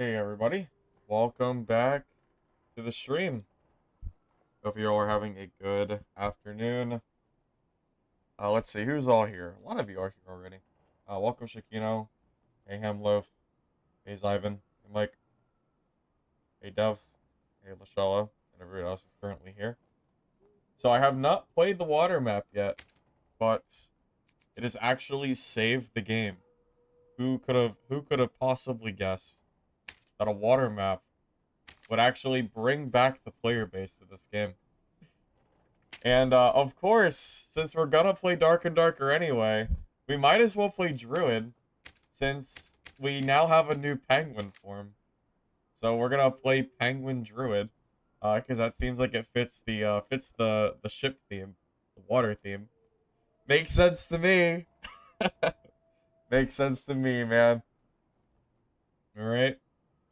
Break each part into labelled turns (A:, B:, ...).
A: Hey everybody, welcome back to the stream. Hope you all are having a good afternoon. Let's see, who's all here? A lot of you are here already. Welcome Shakino, hey Hamloaf, hey Zyvan, hey Mike, hey Dev, hey Lashella, and everyone else who's currently here. So I have not played the water map yet, but it has actually saved the game. Who could have possibly guessed that a water map would actually bring back the player base to this game? And, of course, since we're gonna play Dark and Darker anyway, we might as well play Druid, since we now have a new Penguin form. So we're gonna play Penguin Druid, because that seems like it fits the ship theme, the water theme. Makes sense to me. Makes sense to me, man. Alright.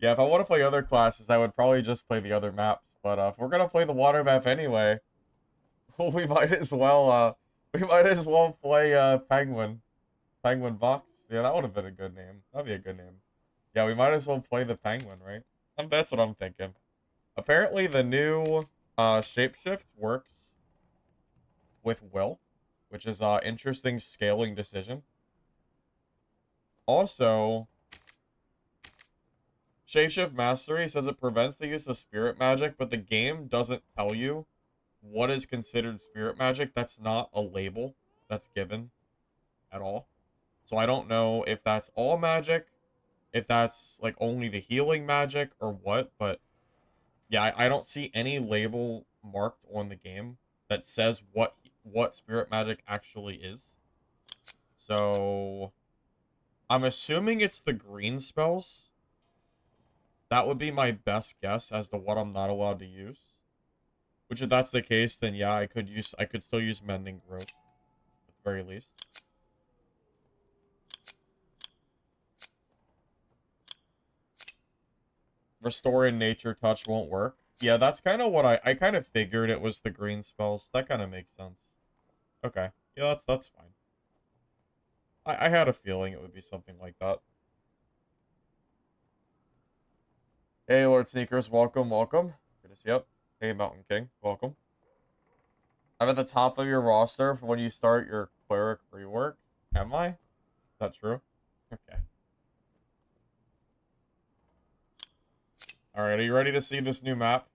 A: Yeah, if I want to play other classes, I would probably just play the other maps. But, if we're gonna play the water map anyway, we might as well play Penguin Box. Yeah, that would have been a good name. That'd be a good name. Yeah, we might as well play the Penguin, right? That's what I'm thinking. Apparently the new shapeshift works with will, which is interesting scaling decision. Also, shapeshift mastery says it prevents the use of spirit magic, but the game doesn't tell you what is considered spirit magic. That's not a label that's given at all. So I don't know if that's all magic, if that's like only the healing magic or what, but yeah, I don't see any label marked on the game that says what spirit magic actually is. So I'm assuming it's the green spells. That would be my best guess as to what I'm not allowed to use. Which if that's the case, then yeah, I could still use Mending Growth at the very least. Restore in Nature Touch won't work. Yeah, that's kind of what I kind of figured it was the green spells. That kind of makes sense. Okay. Yeah, that's fine. I had a feeling it would be something like that. Hey, Lord Sneakers, welcome, welcome. Good to see you. Hey, Mountain King, welcome. I'm at the top of your roster for when you start your cleric rework. Am I? Is that true? Okay. All right, are you ready to see this new map?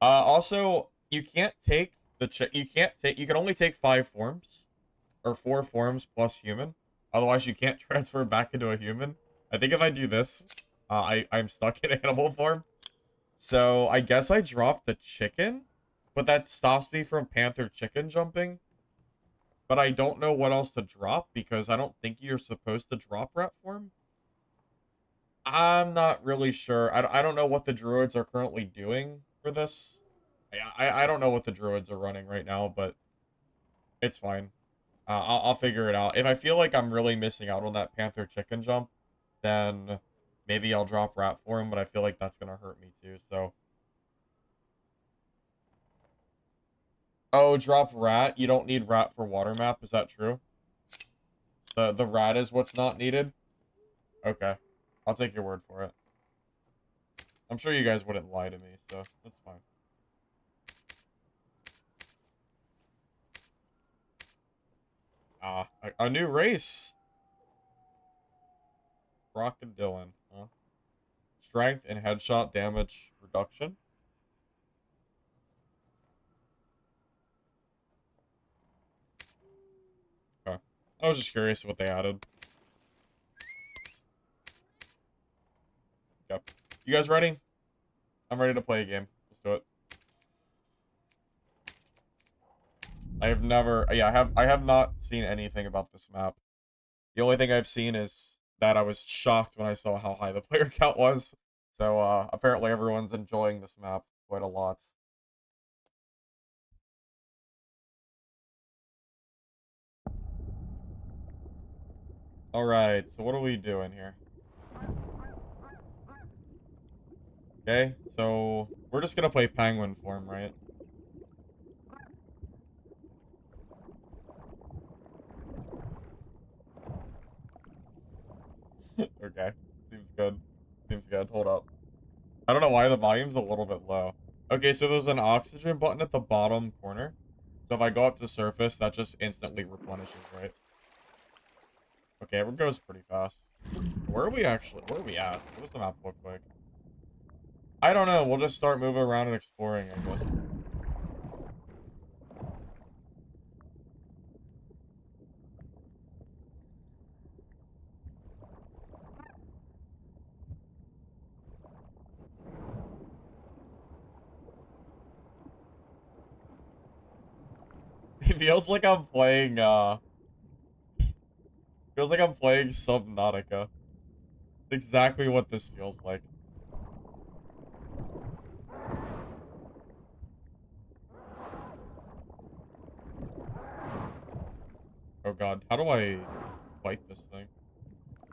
A: Also, you can't take you can only take 5 forms or 4 forms plus human. Otherwise, you can't transfer back into a human. I think if I do this, I'm stuck in animal form. So I guess I dropped the chicken, but that stops me from panther chicken jumping. But I don't know what else to drop because I don't think you're supposed to drop rat form. I'm not really sure. I don't know what the druids are currently doing for this. I don't know what the druids are running right now, but it's fine. I'll figure it out. If I feel like I'm really missing out on that panther chicken jump, then maybe I'll drop rat form, but I feel like that's gonna hurt me too, so. Oh, drop rat? You don't need rat for water map, is that true? The rat is what's not needed? Okay. I'll take your word for it. I'm sure you guys wouldn't lie to me, so that's fine. A new race! Crocodilian, huh? Strength and headshot damage reduction? Okay. I was just curious what they added. Okay. You guys ready? I'm ready to play a game. Let's do it. I have never, yeah, I have not seen anything about this map. The only thing I've seen is that I was shocked when I saw how high the player count was. So, apparently everyone's enjoying this map quite a lot. Alright, so what are we doing here? Okay, so we're just gonna play Penguin form, right? Okay, seems good. Seems good. Hold up. I don't know why the volume's a little bit low. Okay, so there's an oxygen button at the bottom corner. So if I go up to surface, that just instantly replenishes, right? Okay, it goes pretty fast. Where are we actually? Where are we at? What does the map look like? I don't know. We'll just start moving around and exploring, I guess. It feels like I'm playing, feels like I'm playing Subnautica. Exactly what this feels like. Oh god, how do I fight this thing?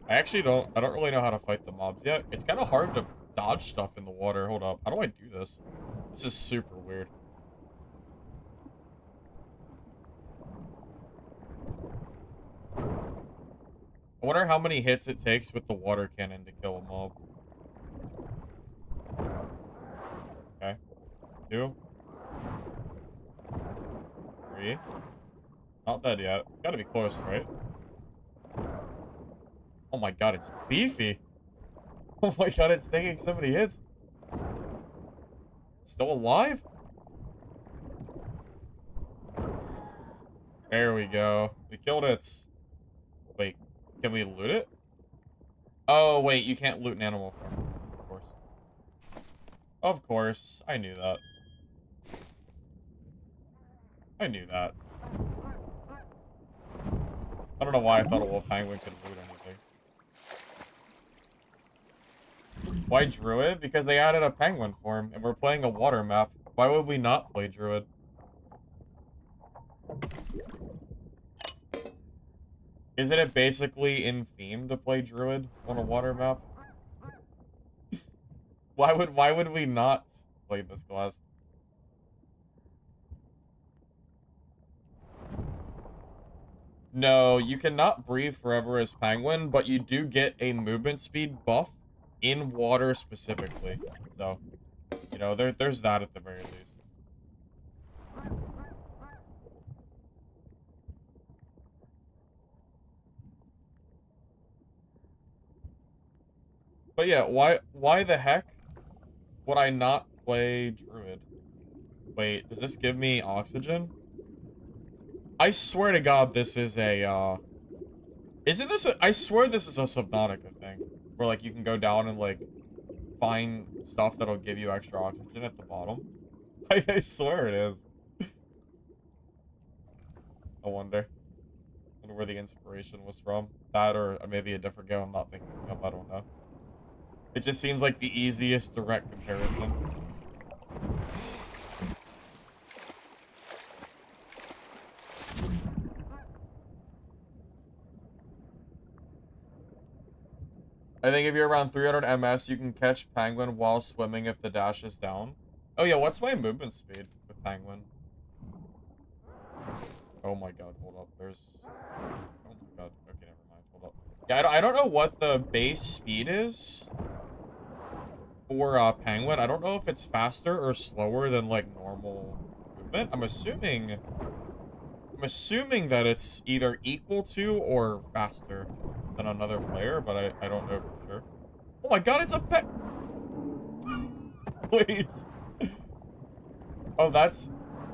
A: I don't really know how to fight the mobs yet. It's kind of hard to dodge stuff in the water. Hold up, how do I do this? This is super weird. I wonder how many hits it takes with the water cannon to kill a mob. Okay. 2. 3. Not dead yet. It's gotta be close, right? Oh my god, it's beefy. Oh my god, it's taking so many hits. It's still alive? There we go. We killed it. Wait, can we loot it? Oh, wait, you can't loot an animal form. Of course. Of course. I knew that. I knew that. I don't know why I thought a little penguin could loot anything. Why Druid? Because they added a penguin form, and we're playing a water map. Why would we not play Druid? Isn't it basically in theme to play Druid on a water map? Why would we not play this class? No, you cannot breathe forever as Penguin, but you do get a movement speed buff in water specifically. So, you know, there's that at the very least. But yeah, why the heck would I not play Druid? Wait, does this give me oxygen? I swear to God, this is a, isn't this a, I swear this is a Subnautica thing. Where, like, you can go down and, like, find stuff that'll give you extra oxygen at the bottom. I swear it is. I wonder. Where the inspiration was from. That or maybe a different game I'm not thinking of, I don't know. It just seems like the easiest direct comparison. I think if you're around 300 ms, you can catch Penguin while swimming if the dash is down. Oh yeah, what's my movement speed with Penguin? Oh my god, hold up. There's... Oh my god. Okay, never mind. Hold up. Yeah, I don't know what the base speed is for Penguin. I don't know if it's faster or slower than, like, normal movement. I'm assuming that it's either equal to or faster than another player, but I don't know for sure. Oh my god, it's a pet! Wait. Oh, that's...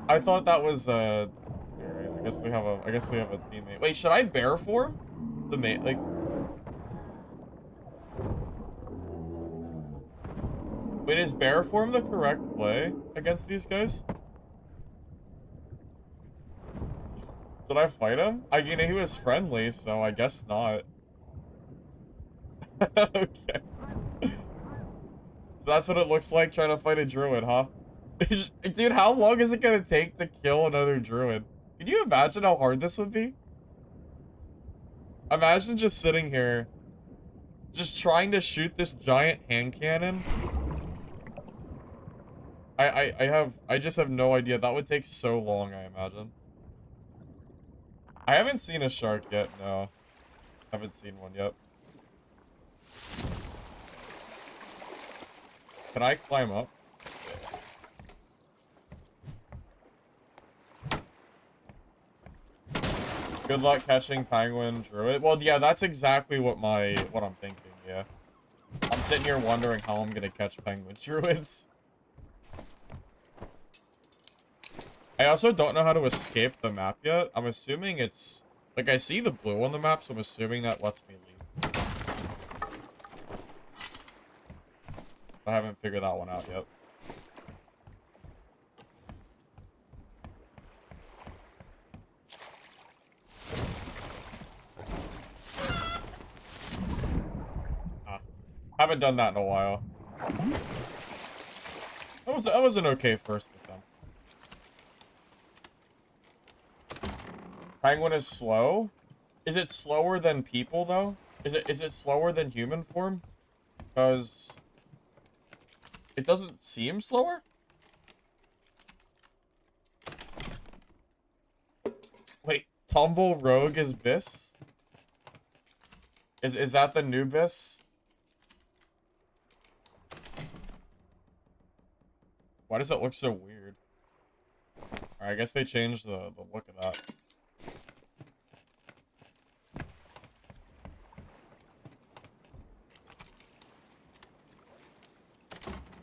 A: I thought that was, Alright, I guess we have a teammate. Wait, should I bear form? The mate, like... Wait, is bear form the correct play against these guys? Should I fight him? I mean, he was friendly, so I guess not. Okay. So that's what it looks like trying to fight a druid, huh? Dude, how long is it gonna take to kill another druid? Can you imagine how hard this would be? Imagine just sitting here, just trying to shoot this giant hand cannon. I just have no idea. That would take so long, I imagine. I haven't seen a shark yet, no. Haven't seen one yet. Can I climb up? Good luck catching penguin druid. Well, yeah, that's exactly what I'm thinking, yeah. I'm sitting here wondering how I'm gonna catch penguin druids. I also don't know how to escape the map yet. I'm assuming it's... Like, I see the blue on the map, so I'm assuming that lets me leave. I haven't figured that one out yet. Haven't done that in a while. That was an okay first attempt. Penguin is slow? Is it slower than people, though? Is it slower than human form? Because... It doesn't seem slower? Wait, Tumble Rogue is BIS? Is that the new BIS? Why does it look so weird? Alright, I guess they changed the look of that.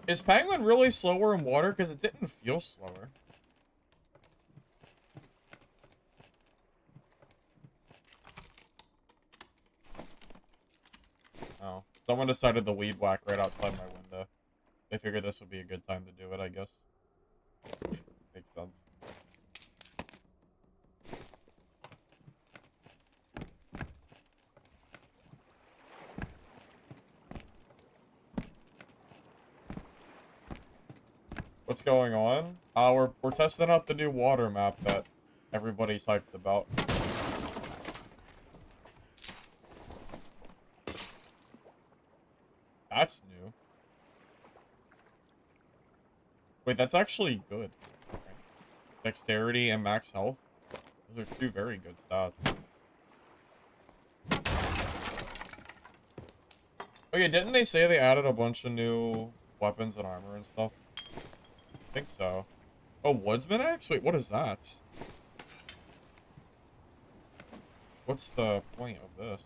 A: Is Penguin really slower in water? Because it didn't feel slower. Oh. Someone decided the weed whack right outside my window. They figured this would be a good time to do it, I guess. Makes sense. What's going on? We're testing out the new water map that everybody's hyped about. That's new. Wait, that's actually good. Okay. Dexterity and max health. Those are two very good stats. Oh yeah, didn't they say they added a bunch of new weapons and armor and stuff? I think so. Oh, Woodsman Axe? Wait, what is that? What's the point of this?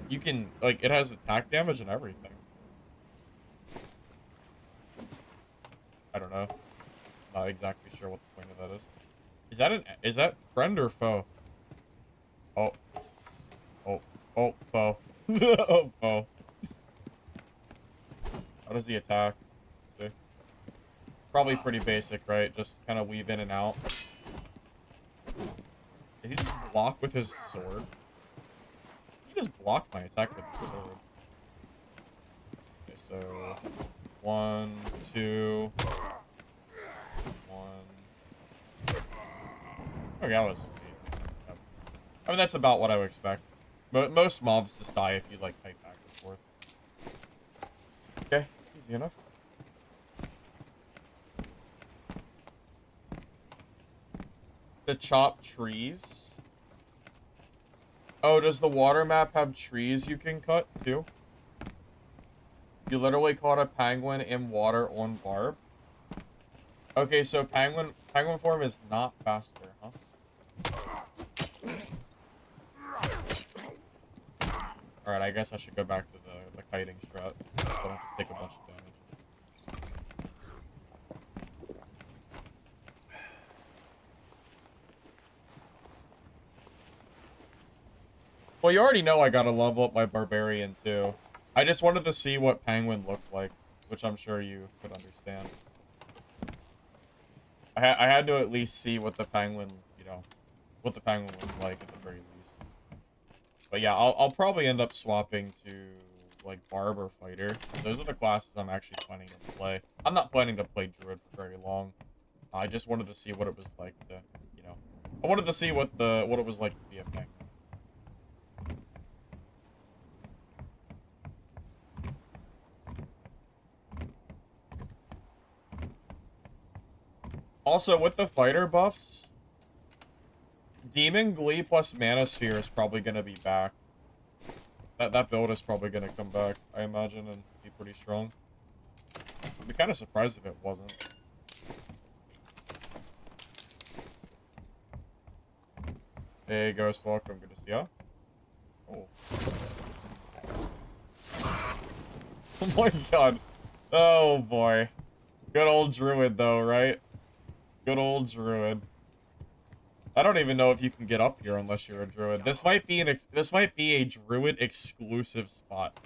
A: You can, like, it has attack damage and everything. I don't know. Not exactly sure what the point of that is. Is that friend or foe? Oh. Oh. Oh, foe. Oh, foe. How does he attack? Let's see. Probably pretty basic, right? Just kind of weave in and out. Did he just block with his sword? He just blocked my attack with his sword. Okay, so... 1, 2... 1... Okay, that was sweet. I mean, that's about what I would expect. Most mobs just die if you, like, type back and forth. Okay, easy enough. The chop trees. Oh, does the water map have trees you can cut, too? You literally caught a penguin in water on Barb. Okay, so penguin form is not faster, huh? Alright, I guess I should go back to the kiting strat. So I don't have to take a bunch of damage. Well, you already know I gotta level up my Barbarian, too. I just wanted to see what Penguin looked like, which I'm sure you could understand. I had to at least see what the Penguin, you know, what the Penguin was like at the very least. But yeah, I'll probably end up swapping to, like, Barb or Fighter. Those are the classes I'm actually planning to play. I'm not planning to play Druid for very long. I just wanted to see what it was like to, you know... I wanted to see what it was like to be a Penguin. Also, with the fighter buffs, Demon Glee plus Mana Sphere is probably going to be back. That build is probably gonna come back, I imagine, and be pretty strong. I'd be kind of surprised if it wasn't. Hey, Ghost, welcome. Good to see ya. Oh. Oh my god. Oh boy. Good old Druid, though, right? Good old Druid. I don't even know if you can get up here unless you're a Druid. This might be a Druid exclusive spot.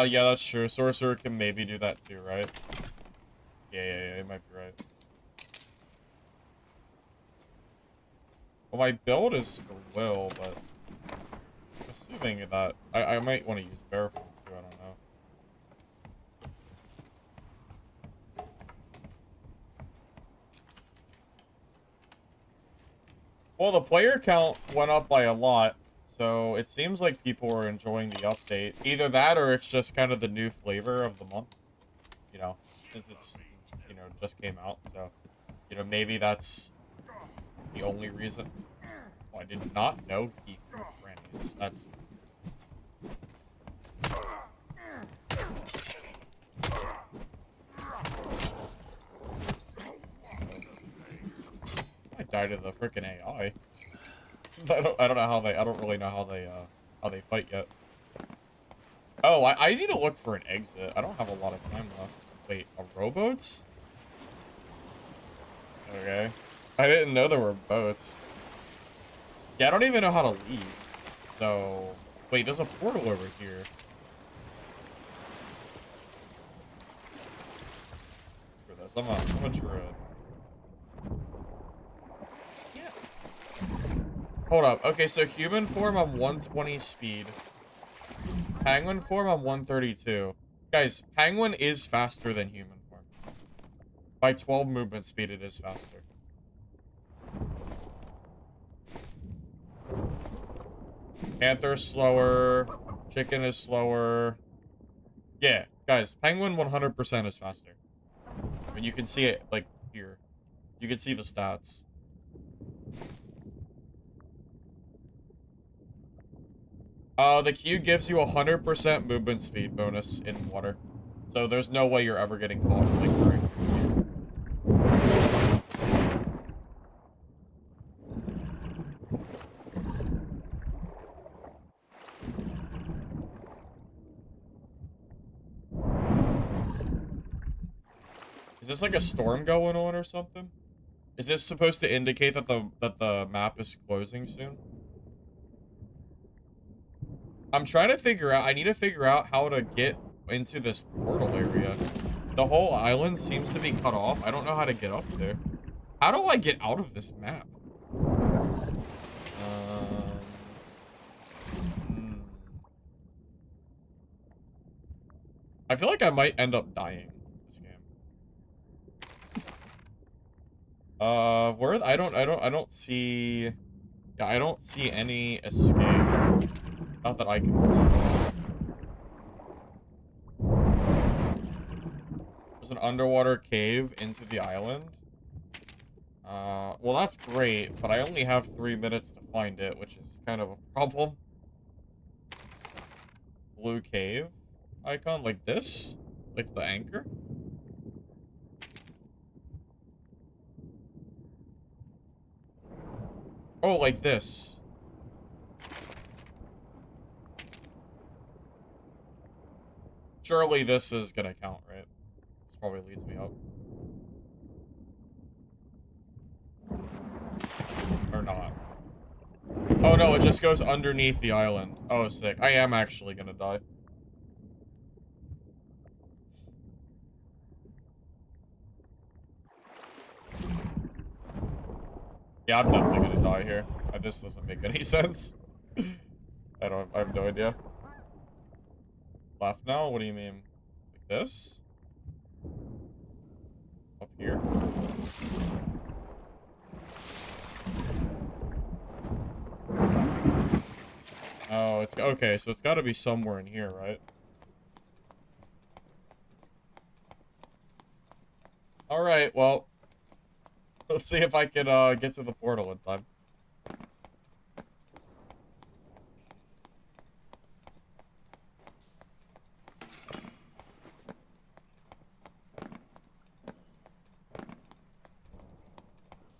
A: Yeah, that's true. Sorcerer can maybe do that too, right? Yeah, you might be right. Well, my build is for Will, but assuming that I might want to use Barefoot too, I don't know. Well, the player count went up by a lot, so it seems like people are enjoying the update. Either that or it's just kind of the new flavor of the month, you know, since it's, you know, just came out, so, you know, maybe that's the only reason. Oh, I did not know he threw Franny's. That's... I died to the freaking AI. I don't know how they, I don't really know how they fight yet. Oh, I need to look for an exit. I don't have a lot of time left. Wait, a rowboats? Okay. I didn't know there were boats. Yeah, I don't even know how to leave. So, wait, there's a portal over here. Screw this. I'm a druid. Yeah. Hold up. Okay, so human form I'm 120 speed. Penguin form I'm 132. Guys, penguin is faster than human form. By 12 movement speed, it is faster. Panther's slower. Chicken is slower. Yeah, guys, penguin 100% is faster. And you can see it, like, here. You can see the stats. The Q gives you 100% movement speed bonus in water. So there's no way you're ever getting caught, like, during your Q. Is this like a storm going on or something? Is this supposed to indicate that the map is closing soon? I'm trying to figure out, I need to figure out how to get into this portal area. The whole island seems to be cut off. I don't know how to get up there. How do I get out of this map? I feel like I might end up dying this game. Where I don't see, yeah, I don't see any escape. Not that I can find. There's an underwater cave into the island. Well, that's great, but I only have 3 minutes to find it, which is kind of a problem. Blue cave icon, like this? Like the anchor? Oh, like this. Surely this is gonna count, right? This probably leads me up. Or not. Oh no, it just goes underneath the island. Oh, sick. I am actually gonna die. Yeah, I'm definitely gonna die here. This doesn't make any sense. I have no idea. Left now? What do you mean? Like this? Up here? Oh, it's okay, so it's got to be somewhere in here, right? All right, well, let's see if I can get to the portal in time.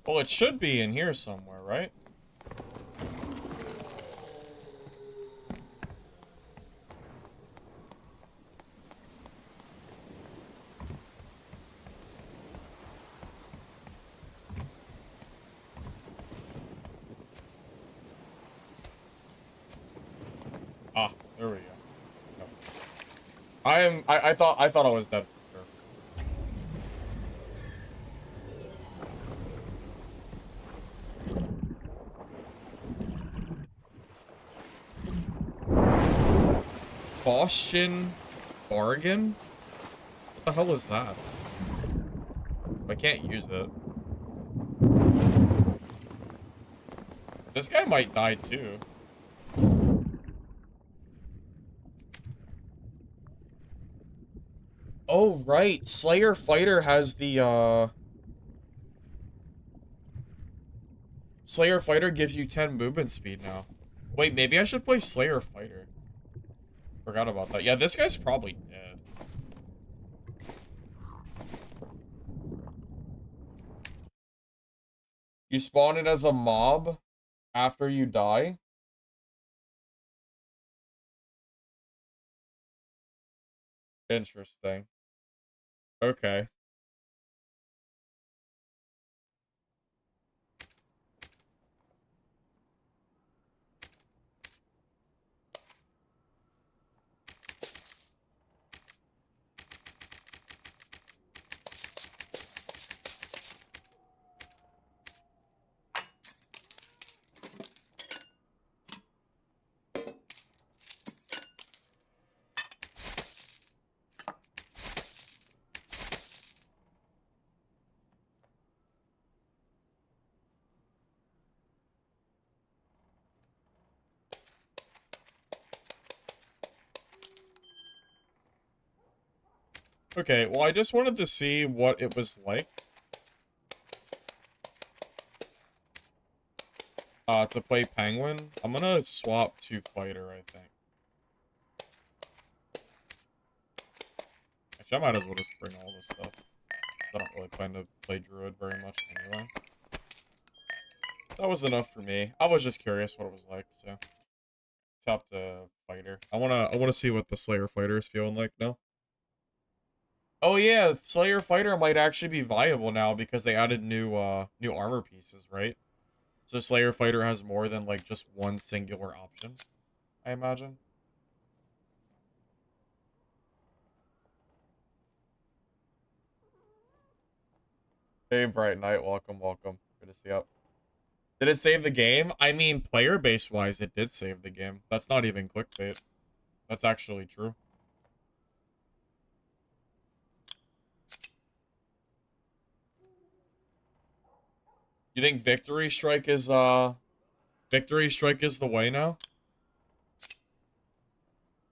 A: Well, it should be in here somewhere, right? Ah, there we go. Yep. I thought I was dead for sure. Boston bargain? What the hell is that? I can't use it. This guy might die too. Oh, right. Slayer Fighter has the, Slayer Fighter gives you 10 movement speed now. Wait, maybe I should play Slayer Fighter. Forgot about that. Yeah, this guy's probably dead. You spawn it as a mob after you die? Interesting. Okay. Okay, well, I just wanted to see what it was like. To play Penguin. I'm gonna swap to Fighter, I think. Actually, I might as well just bring all this stuff. I don't really plan to play Druid very much anyway. That was enough for me. I was just curious what it was like, so. Top to Fighter. I wanna see what the Slayer Fighter is feeling like now. Oh yeah, Slayer Fighter might actually be viable now because they added new armor pieces, right? So Slayer Fighter has more than like just one singular option, I imagine. Hey, Bright Knight, welcome, welcome. Good to see you. Did it save the game? I mean, player base wise, it did save the game. That's not even clickbait. That's actually true. You think Victory Strike is the way now?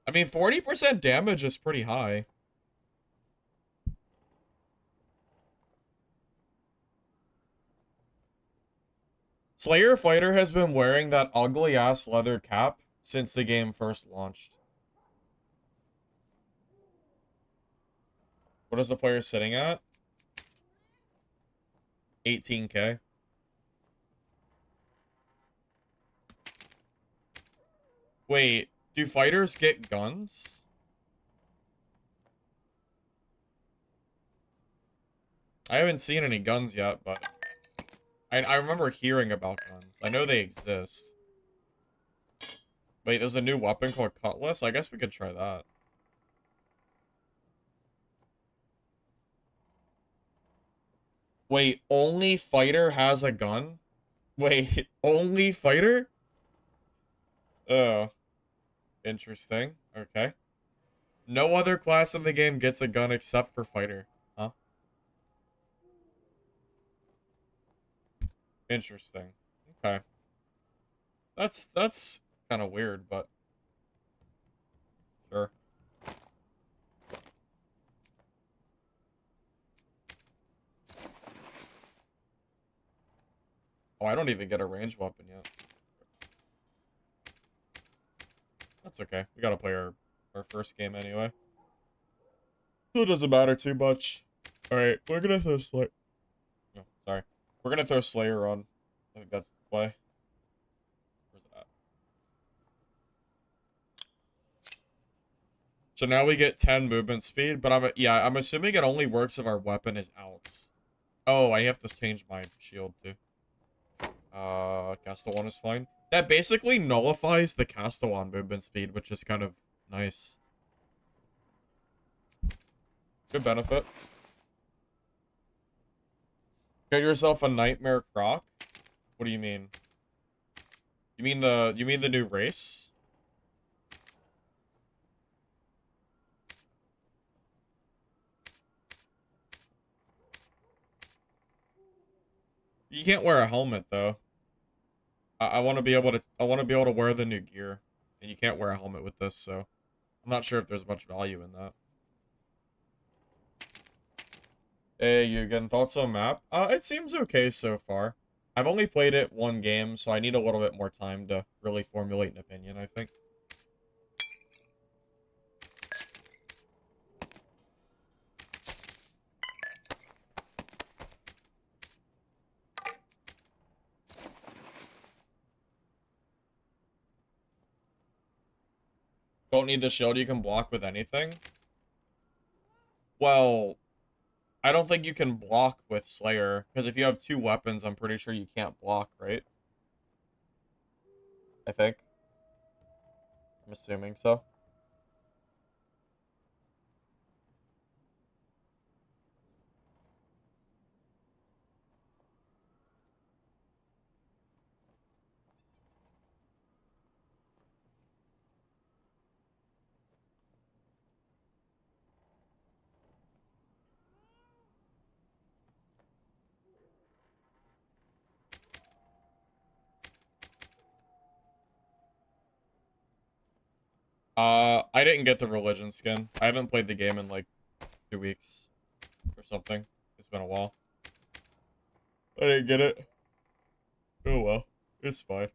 A: I mean, 40% damage is pretty high. Slayer Fighter has been wearing that ugly ass leather cap since the game first launched. What is the player sitting at? 18K. Wait, do fighters get guns? I haven't seen any guns yet, but I remember hearing about guns. I know they exist. Wait, there's a new weapon called Cutlass? I guess we could try that. Wait, only fighter has a gun? Wait, only fighter? Oh, interesting. Okay. No other class in the game gets a gun except for fighter. Huh? Interesting. Okay. That's kind of weird, but Oh, I don't even get a ranged weapon yet. That's okay. We gotta play our first game anyway. So it doesn't matter too much. Alright, we're gonna throw Slayer. No, sorry. We're gonna throw Slayer on. I think that's the play. Where's it at? So now we get 10 movement speed, but I'm assuming it only works if our weapon is out. Oh, I have to change my shield too. Castellan is fine. That basically nullifies the Castellan movement speed, which is kind of nice. Good benefit. Get yourself a Nightmare Croc? What do you mean? You mean the new race? You can't wear a helmet though. I want to be able to wear the new gear, and you can't wear a helmet with this, so I'm not sure if there's much value in that. Hey, Yugen, thoughts on map? It seems okay so far. I've only played it one game, so I need a little bit more time to really formulate an opinion, I think. Don't need the shield, you can block with anything? Well, I don't think you can block with Slayer, because if you have two weapons, I'm pretty sure you can't block, right? I think. I'm assuming so. I didn't get the religion skin. I haven't played the game in like 2 weeks or something. It's been a while. I didn't get it. Oh well. It's fine.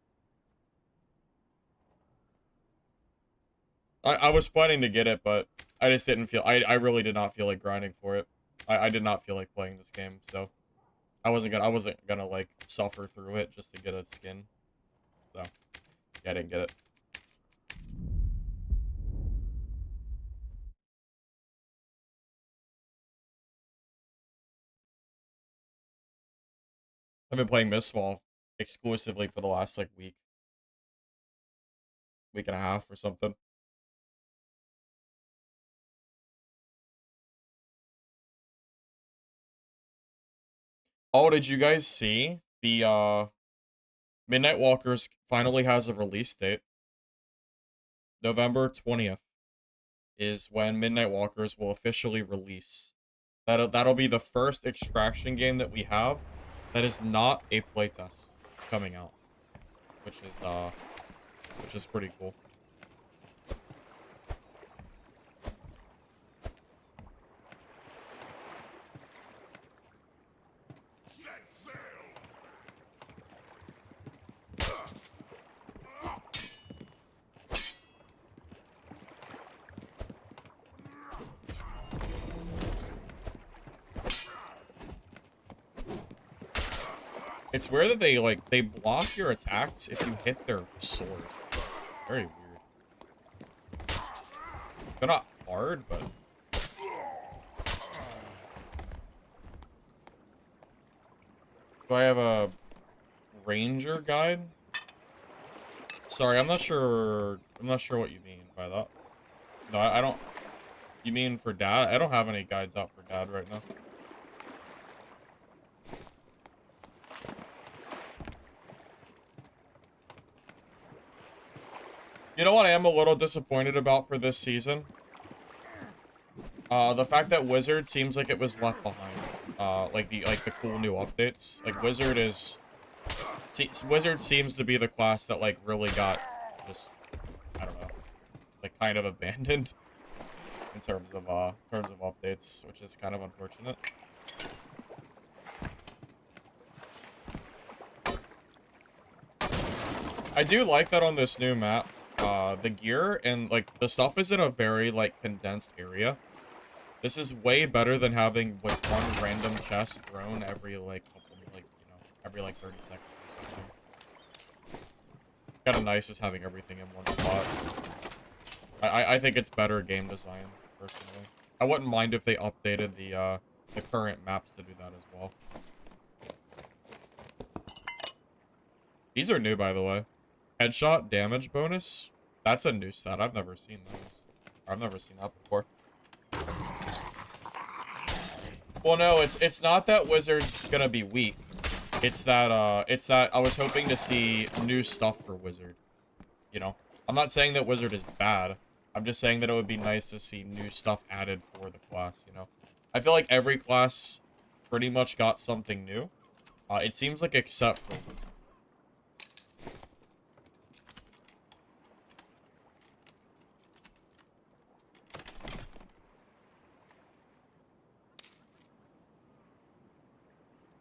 A: I was planning to get it, but I just didn't feel I really did not feel like grinding for it. I did not feel like playing this game, so I wasn't gonna like suffer through it just to get a skin. So yeah, I didn't get it. I've been playing Mistfall exclusively for the last like week and a half or something. Oh, did you guys see the Midnight Walkers finally has a release date? November 20th is when Midnight Walkers will officially release. That'll be the first extraction game that we have that is not a playtest coming out, which is pretty cool. It's weird that they block your attacks if you hit their sword. Very weird. They're not hard, but do I have a ranger guide? Sorry, I'm not sure what you mean by that. No, I don't. You mean for dad? I don't have any guides out for dad right now. You know what I am a little disappointed about for this season? The fact that Wizard seems like it was left behind. Like the cool new updates. Like Wizard seems to be the class that like really got just, I don't know, like kind of abandoned in terms of updates, which is kind of unfortunate. I do like that on this new map. The gear and, like, the stuff is in a very, like, condensed area. This is way better than having, like, one random chest thrown every, like, couple, like, you know, every, like, 30 seconds or something. Kinda nice just having everything in one spot. I think it's better game design, personally. I wouldn't mind if they updated the current maps to do that as well. These are new, by the way. Headshot damage bonus? That's a new stat. I've never seen those. I've never seen that before. Well, no, it's not that Wizard's gonna be weak. It's that I was hoping to see new stuff for Wizard. You know? I'm not saying that Wizard is bad. I'm just saying that it would be nice to see new stuff added for the class, you know? I feel like every class pretty much got something new. It seems like except for Wizard.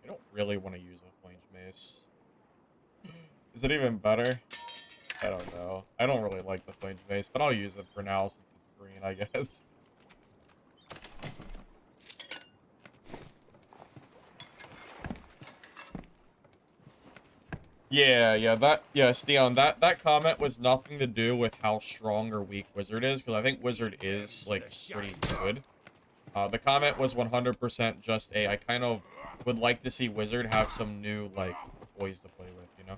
A: I don't really want to use a flange mace. Is it even better? I don't know. I don't really like the flange mace, but I'll use it for now since it's green, I guess. Yeah, Steon, that comment was nothing to do with how strong or weak Wizard is, because I think Wizard is, like, pretty good. The comment was 100% just I kind of would like to see Wizard have some new, like, toys to play with, you know?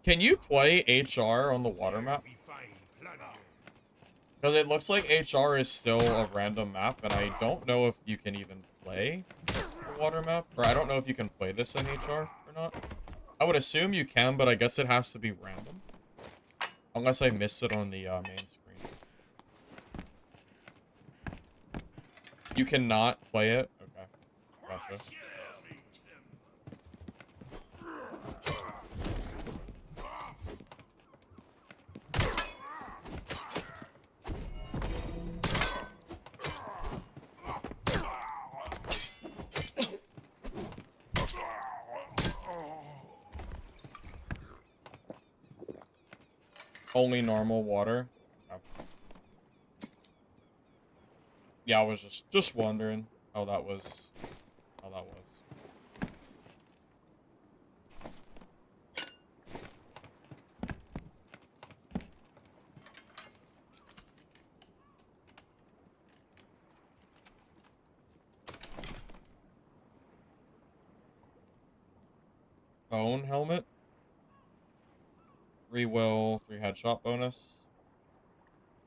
A: Can you play HR on the water map? Because it looks like HR is still a random map, and I don't know if you can even play the water map. Or I don't know if you can play this in HR or not. I would assume you can, but I guess it has to be random. Unless I missed it on the main screen. You cannot play it? Okay. Gotcha. Only normal water. Okay. Yeah, I was just wondering how that was. Bone helmet. Rewill, 3 headshot bonus.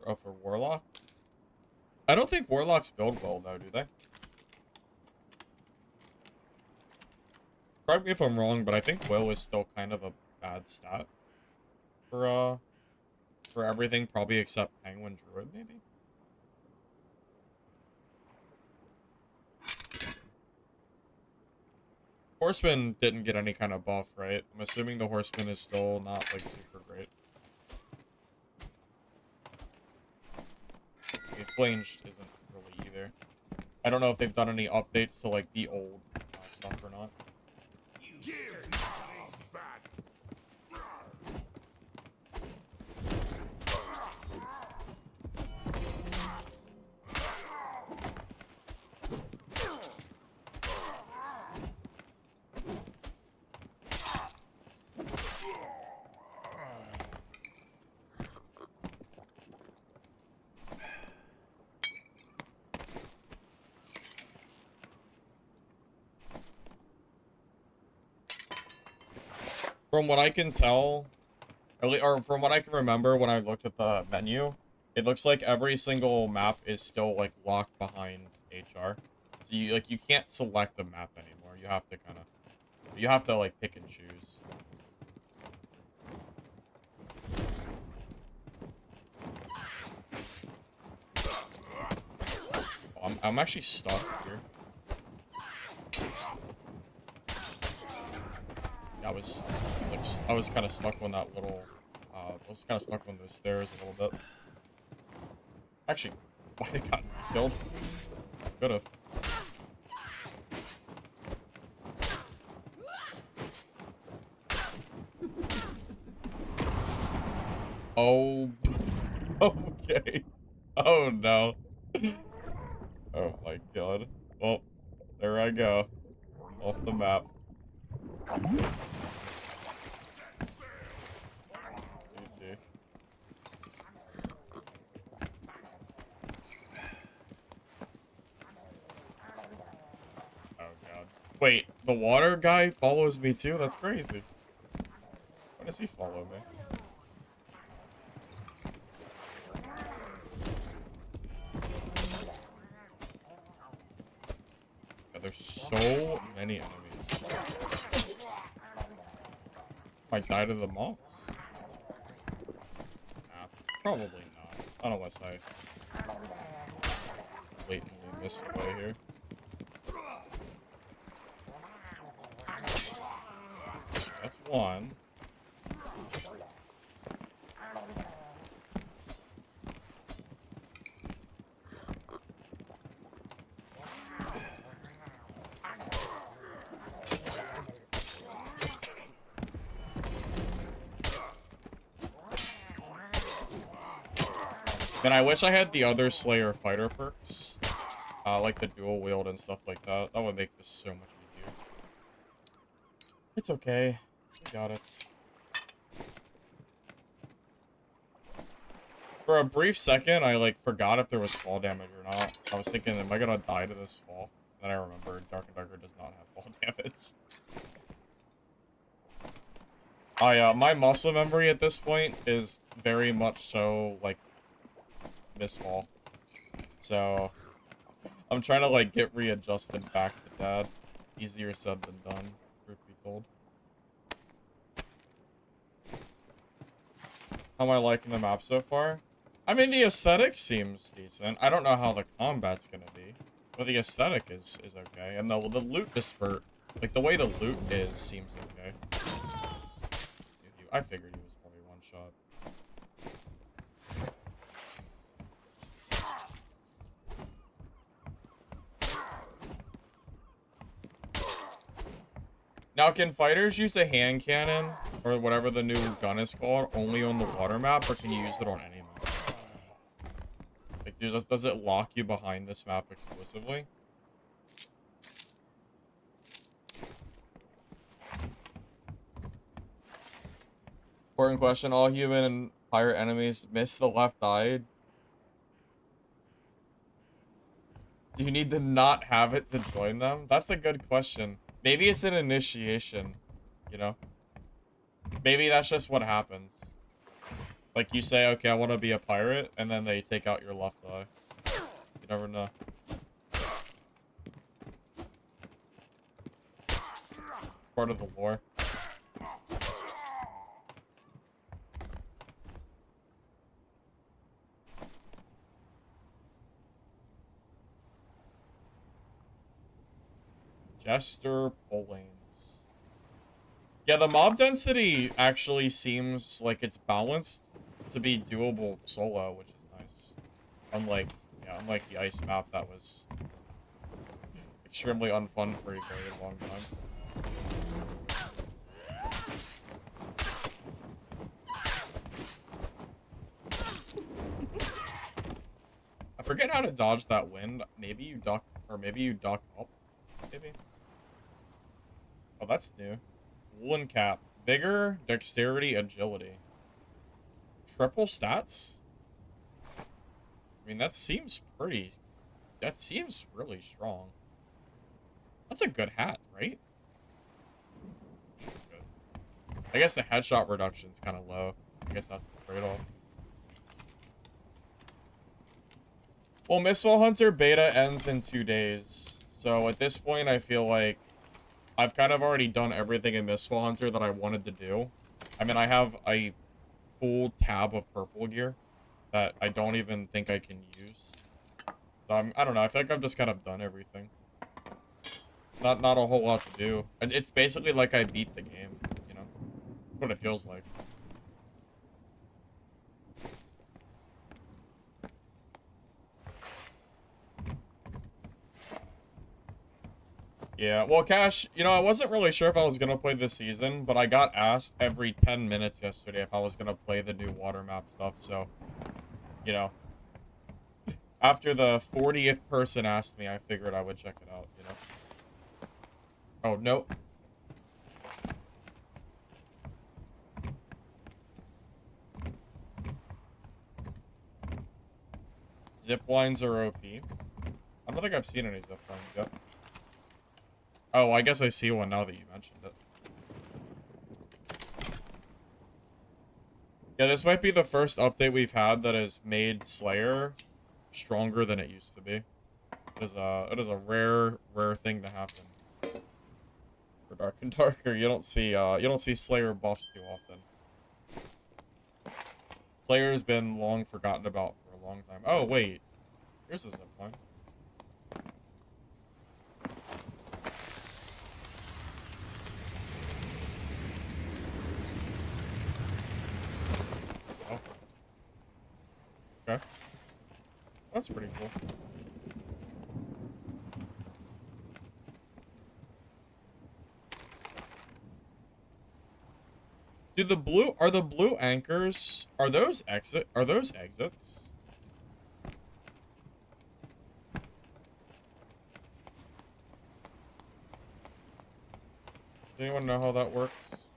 A: Oh, for Warlock? I don't think Warlocks build well, though, do they? Correct me if I'm wrong, but I think Will is still kind of a bad stat. For everything, probably except Penguin Druid, maybe? Horseman didn't get any kind of buff, right? I'm assuming the Horseman is still not, like, super great. Okay, Flanged isn't really either. I don't know if they've done any updates to, like, the old stuff or not. From what I can tell, or from what I can remember when I looked at the menu, it looks like every single map is still, like, locked behind HR. So you can't select a map anymore. You have to like pick and choose. Oh, I'm actually stuck here. Yeah, I was kind of stuck on that little was kind of stuck on those stairs a little bit. Actually, might have gotten killed. Could have. Oh, okay. Oh no. Oh my god. Well, there I go. Off the map. GG. Oh god. Wait, the water guy follows me too? That's crazy. Why does he follow me? God, there's so many enemies. Might die to the mobs. Nah, probably not. Not unless I blatantly missed the way here. That's one. Man, I wish I had the other Slayer fighter perks. Like the dual wield and stuff like that. That would make this so much easier. It's okay. We got it. For a brief second, I, like, forgot if there was fall damage or not. I was thinking, am I gonna die to this fall? Then I remembered Dark and Darker does not have fall damage. My muscle memory at this point is very much so, like, misfall. So, I'm trying to, like, get readjusted back to that. Easier said than done, truth be told. How am I liking the map so far? I mean, the aesthetic seems decent. I don't know how the combat's gonna be, but the aesthetic is okay. And the loot disperse, like, the way the loot is, seems okay. I figured he was probably one shot. Now, can fighters use a hand cannon, or whatever the new gun is called, only on the water map, or can you use it on any map? Like, does it lock you behind this map exclusively? Important question. All human and pirate enemies miss the left eye. Do you need to not have it to join them? That's a good question. Maybe it's an initiation, you know? Maybe that's just what happens. Like, you say, okay, I want to be a pirate, and then they take out your left eye. You never know. Part of the lore. Jester Pollines. Yeah, the mob density actually seems like it's balanced to be doable solo, which is nice. Unlike the ice map that was extremely unfun for a very long time. I forget how to dodge that wind. Maybe you duck, or maybe you duck up. Maybe. Oh, that's new. Woolen cap. Vigor, dexterity, agility. Triple stats? I mean, that seems pretty... That seems really strong. That's a good hat, right? That's good. I guess the headshot reduction's kind of low. I guess that's the trade-off. Well, Missile Hunter beta ends in 2 days. So at this point, I feel like I've kind of already done everything in Mistfall Hunter that I wanted to do. I mean, I have a full tab of purple gear that I don't even think I can use. So I don't know, I feel like I've just kind of done everything. Not a whole lot to do. It's basically like I beat the game, you know? That's what it feels like. Yeah, well, Cash, you know, I wasn't really sure if I was gonna play this season, but I got asked every 10 minutes yesterday if I was gonna play the new water map stuff, so, you know, after the 40th person asked me, I figured I would check it out, you know? Oh, no. Zip lines are OP. I don't think I've seen any zip lines yet. Oh, I guess I see one now that you mentioned it. Yeah, this might be the first update we've had that has made Slayer stronger than it used to be. It is a rare thing to happen. For Dark and Darker, you don't see Slayer buffed too often. Slayer's been long forgotten about for a long time. Oh wait, here's a zipline. Oh. Okay. That's pretty cool. Dude, the blue anchors, are those exits? Does anyone know how that works?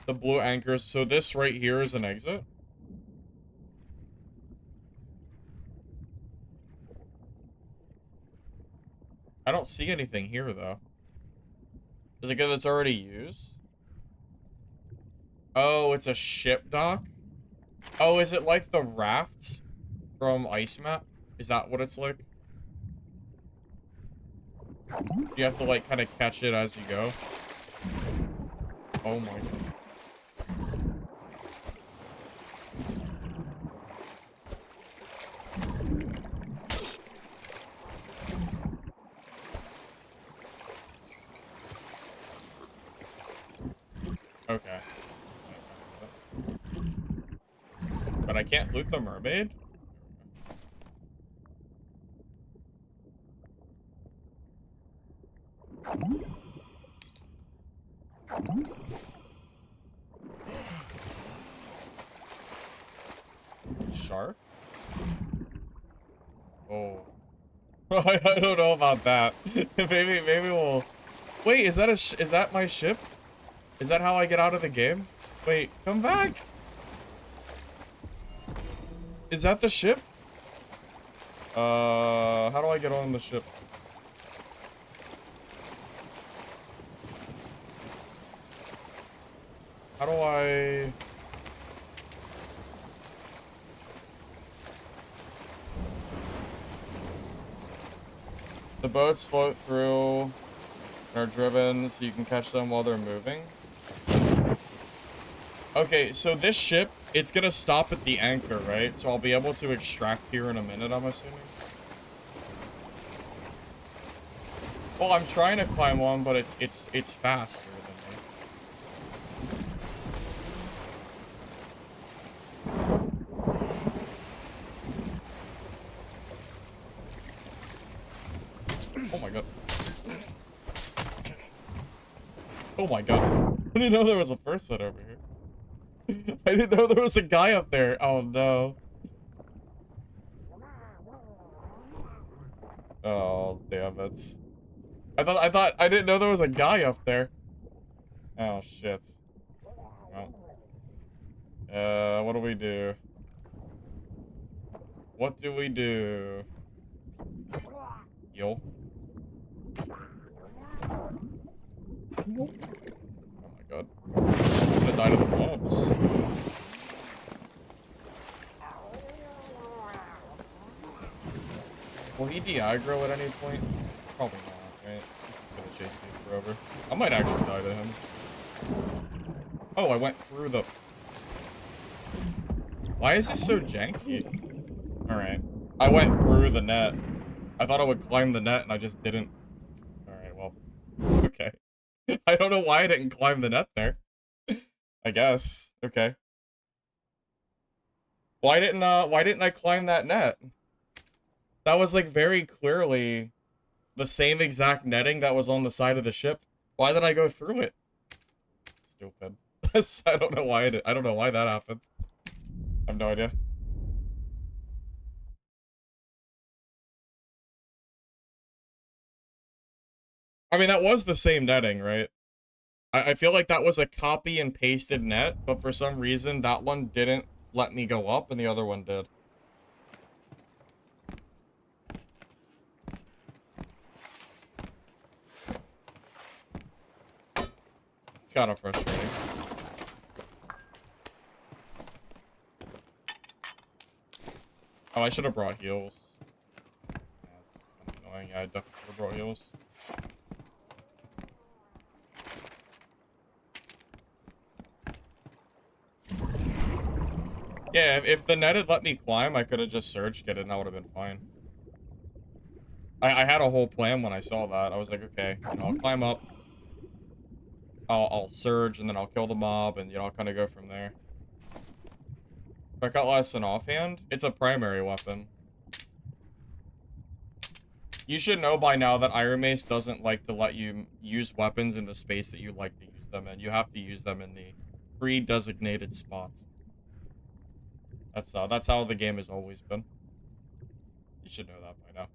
A: The blue anchors, so this right here is an exit? I don't see anything here, though. Is it because it's already used? Oh, it's a ship dock? Oh, is it like the raft from Ice Map? Is that what it's like? You have to, like, kind of catch it as you go? Oh my god. Okay. But I can't loot the mermaid? Shark? Oh. I don't know about that. maybe we'll... Wait, is that my ship? Is that how I get out of the game? Wait, come back! Is that the ship? How do I get on the ship? How do I... The boats float through and are driven so you can catch them while they're moving. Okay, so this ship, it's gonna stop at the anchor, right? So I'll be able to extract here in a minute, I'm assuming. Well, I'm trying to climb one, but it's faster than me. Oh my god. Oh my god. I didn't know there was a person over here. I didn't know there was a guy up there. Oh no. Oh damn it. I didn't know there was a guy up there. Oh shit. Well. What do we do? What do we do? Yo. Oh my god. I'm gonna die to the mobs. Will he de-aggro at any point? Probably not, right? This is gonna chase me forever. I might actually die to him. Oh, I went through the... Why is this so janky? Alright. I went through the net. I thought I would climb the net and I just didn't. Alright, well. Okay. I don't know why I didn't climb the net there. I guess. Okay. Why didn't I climb that net? That was like very clearly the same exact netting that was on the side of the ship. Why did I go through it? Stupid. I don't know why I don't know why that happened. I have no idea. I mean, that was the same netting, right? I feel like that was a copy and pasted net, but for some reason that one didn't let me go up and the other one did. It's kind of frustrating. Oh, I should have brought heals. Yeah, it's kind of annoying. Yeah, I definitely should have brought heals. Yeah, if the net had let me climb, I could have just surged it and that would have been fine. I had a whole plan when I saw that. I was like, okay, you know, I'll climb up, I'll surge, and then I'll kill the mob, and, you know, I'll kind of go from there. Quick Outlast and Offhand? It's a primary weapon. You should know by now that Iron Mace doesn't like to let you use weapons in the space that you like to use them in. You have to use them in the pre-designated spots. That's how the game has always been. You should know that by now.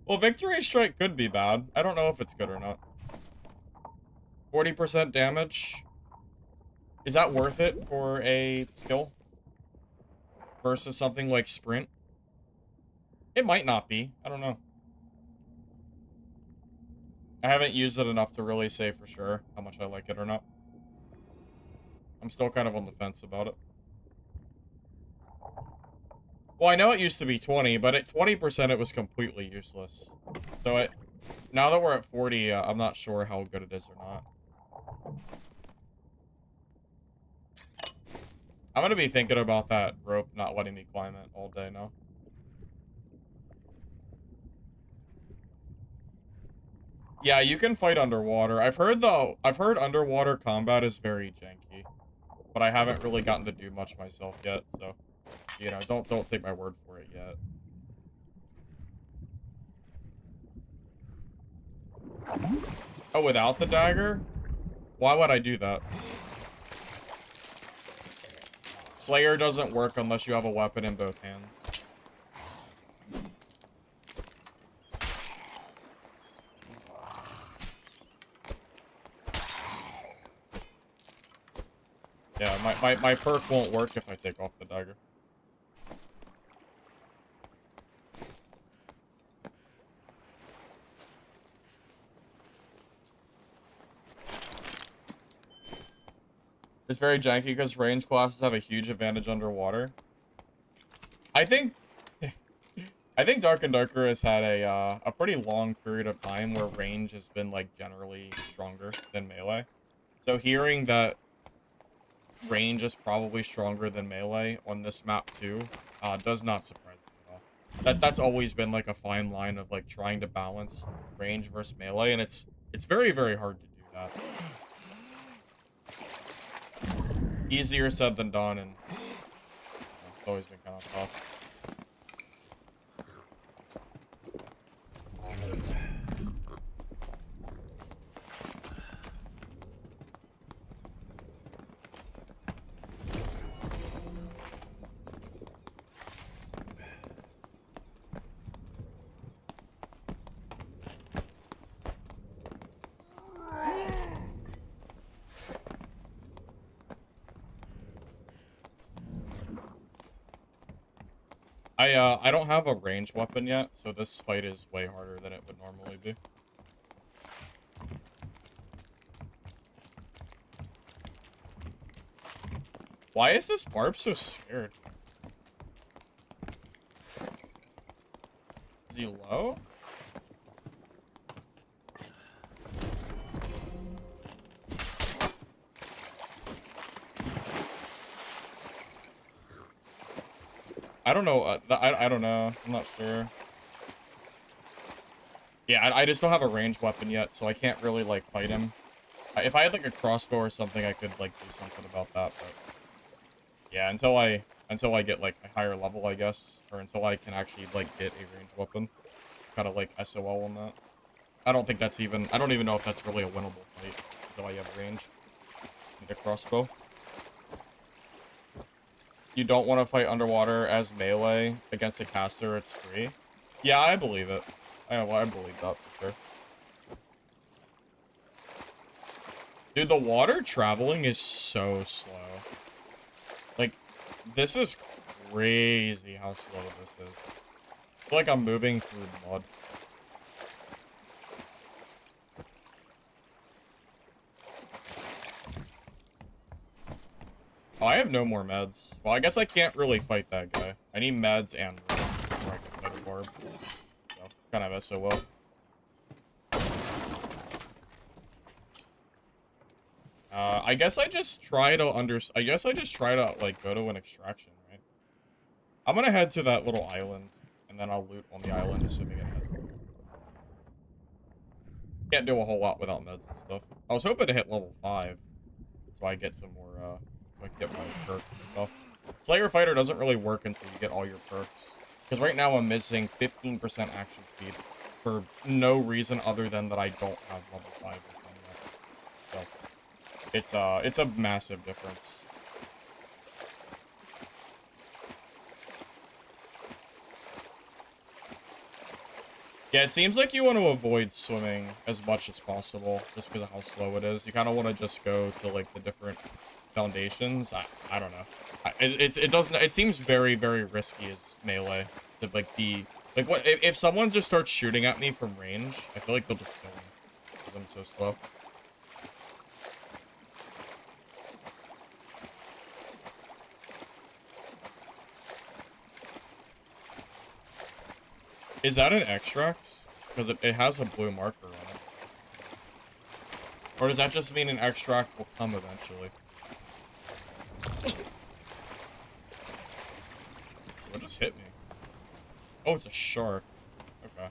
A: Well, Victory Strike could be bad. I don't know if it's good or not. 40% damage. Is that worth it for a skill? Versus something like Sprint? It might not be. I don't know. I haven't used it enough to really say for sure how much I like it or not. I'm still kind of on the fence about it. Well, I know it used to be 20, but at 20% it was completely useless. So now that we're at 40, I'm not sure how good it is or not. I'm gonna be thinking about that rope not letting me climb it all day now. Yeah, you can fight underwater. I've heard underwater combat is very janky, but I haven't really gotten to do much myself yet, so, you know, don't take my word for it yet. Oh, without the dagger? Why would I do that? Slayer doesn't work unless you have a weapon in both hands. Yeah, my perk won't work if I take off the dagger. It's very janky because range classes have a huge advantage underwater. I think Dark and Darker has had a pretty long period of time where range has been like generally stronger than melee. So hearing that range is probably stronger than melee on this map too, does not surprise me at all. That's always been like a fine line of like trying to balance range versus melee, and it's very, very hard to do that. Easier said than done, and it's always been kind of tough. I don't have a ranged weapon yet, so this fight is way harder than it would normally be. Why is this Barb so scared? Is he low? I don't know. I don't know. I'm not sure. Yeah, I just don't have a ranged weapon yet, so I can't really, like, fight him. If I had, like, a crossbow or something, I could, like, do something about that, but... Yeah, until I get, like, a higher level, I guess. Or until I can actually, like, get a ranged weapon. Kind of, like, SOL on that. I don't think that's even... I don't even know if that's really a winnable fight. Until I have range. Need a crossbow. You don't want to fight underwater as melee against a caster, it's free. Yeah, I believe it. I believe that for sure. Dude, the water traveling is so slow. Like, this is crazy how slow this is. I feel like I'm moving through mud. Oh, I have no more meds. Well, I guess I can't really fight that guy. I need meds and room before I can fight a barb. So, kind of SOL. I guess I just try to like, go to an extraction, right? I'm gonna head to that little island, and then I'll loot on the island, assuming it has loot. Can't do a whole lot without meds and stuff. I was hoping to hit level 5, so I get some more, so I can get my perks and stuff. Slayer Fighter doesn't really work until you get all your perks. Because right now I'm missing 15% action speed for no reason other than that I don't have level 5 with them yet. So, it's a massive difference. Yeah, it seems like you want to avoid swimming as much as possible, just because of how slow it is. You kind of want to just go to, like, the different foundations. I don't know. It seems very, very risky as melee to, like, be... Like, what if someone just starts shooting at me from range, I feel like they'll just kill me, because I'm so slow. Is that an extract? Because it has a blue marker on it. Or does that just mean an extract will come eventually? What just hit me? Oh, it's a shark. Okay.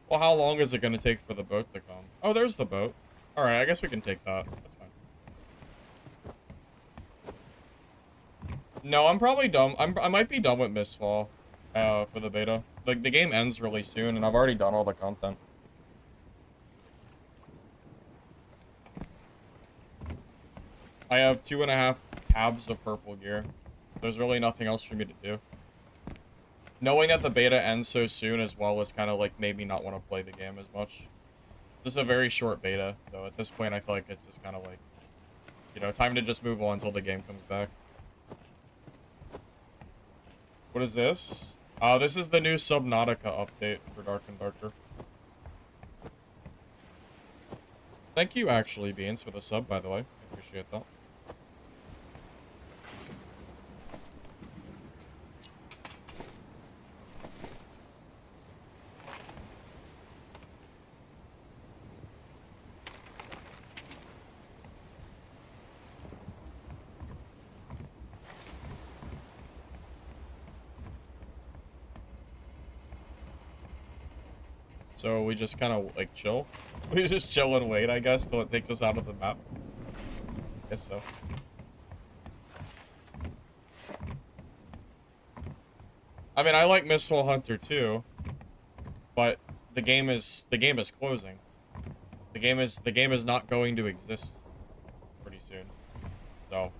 A: Well, how long is it going to take for the boat to come? Oh, there's the boat. Alright, I guess we can take that. That's fine. No, I'm probably done. I might be done with Mistfall for the beta. Like, the game ends really soon, and I've already done all the content. I have 2.5 tabs of purple gear. There's really nothing else for me to do. Knowing that the beta ends so soon as well is kind of like made me not want to play the game as much. This is a very short beta, so at this point I feel like it's just kind of like, you know, time to just move on until the game comes back. What is this? This is the new Subnautica update for Dark and Darker. Thank you, actually, Beans, for the sub, by the way. I appreciate that. So we just kind of, like, chill? We just chill and wait, I guess, till it takes us out of the map? Guess so. I mean, I like Mistfall Hunter too, but the game is closing. The game is not going to exist pretty soon. So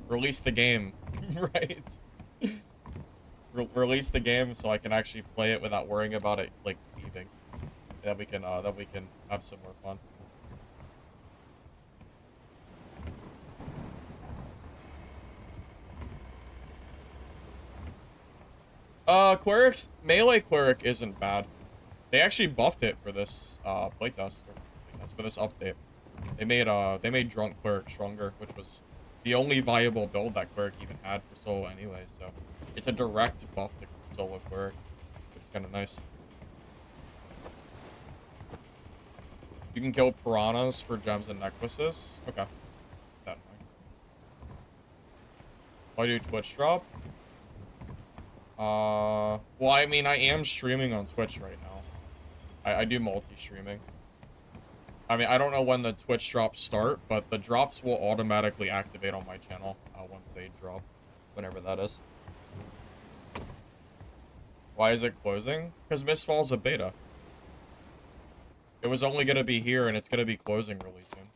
A: release the game, right? Release the game so I can actually play it without worrying about it, like, leaving. That we can have some more fun. Cleric's melee cleric isn't bad. They actually buffed it for this playtest, for this update. They made drunk cleric stronger, which was the only viable build that cleric even had for solo anyway. So it's a direct buff to solo cleric, which is kind of nice. You can kill piranhas for gems and necklaces. Okay. That way. Why do Twitch drop? Well, I mean, I am streaming on Twitch right now. I do multi-streaming. I mean, I don't know when the Twitch drops start, but the drops will automatically activate on my channel once they drop, whenever that is. Why is it closing? Because Mistfall's a beta. It was only going to be here, and it's going to be closing really soon.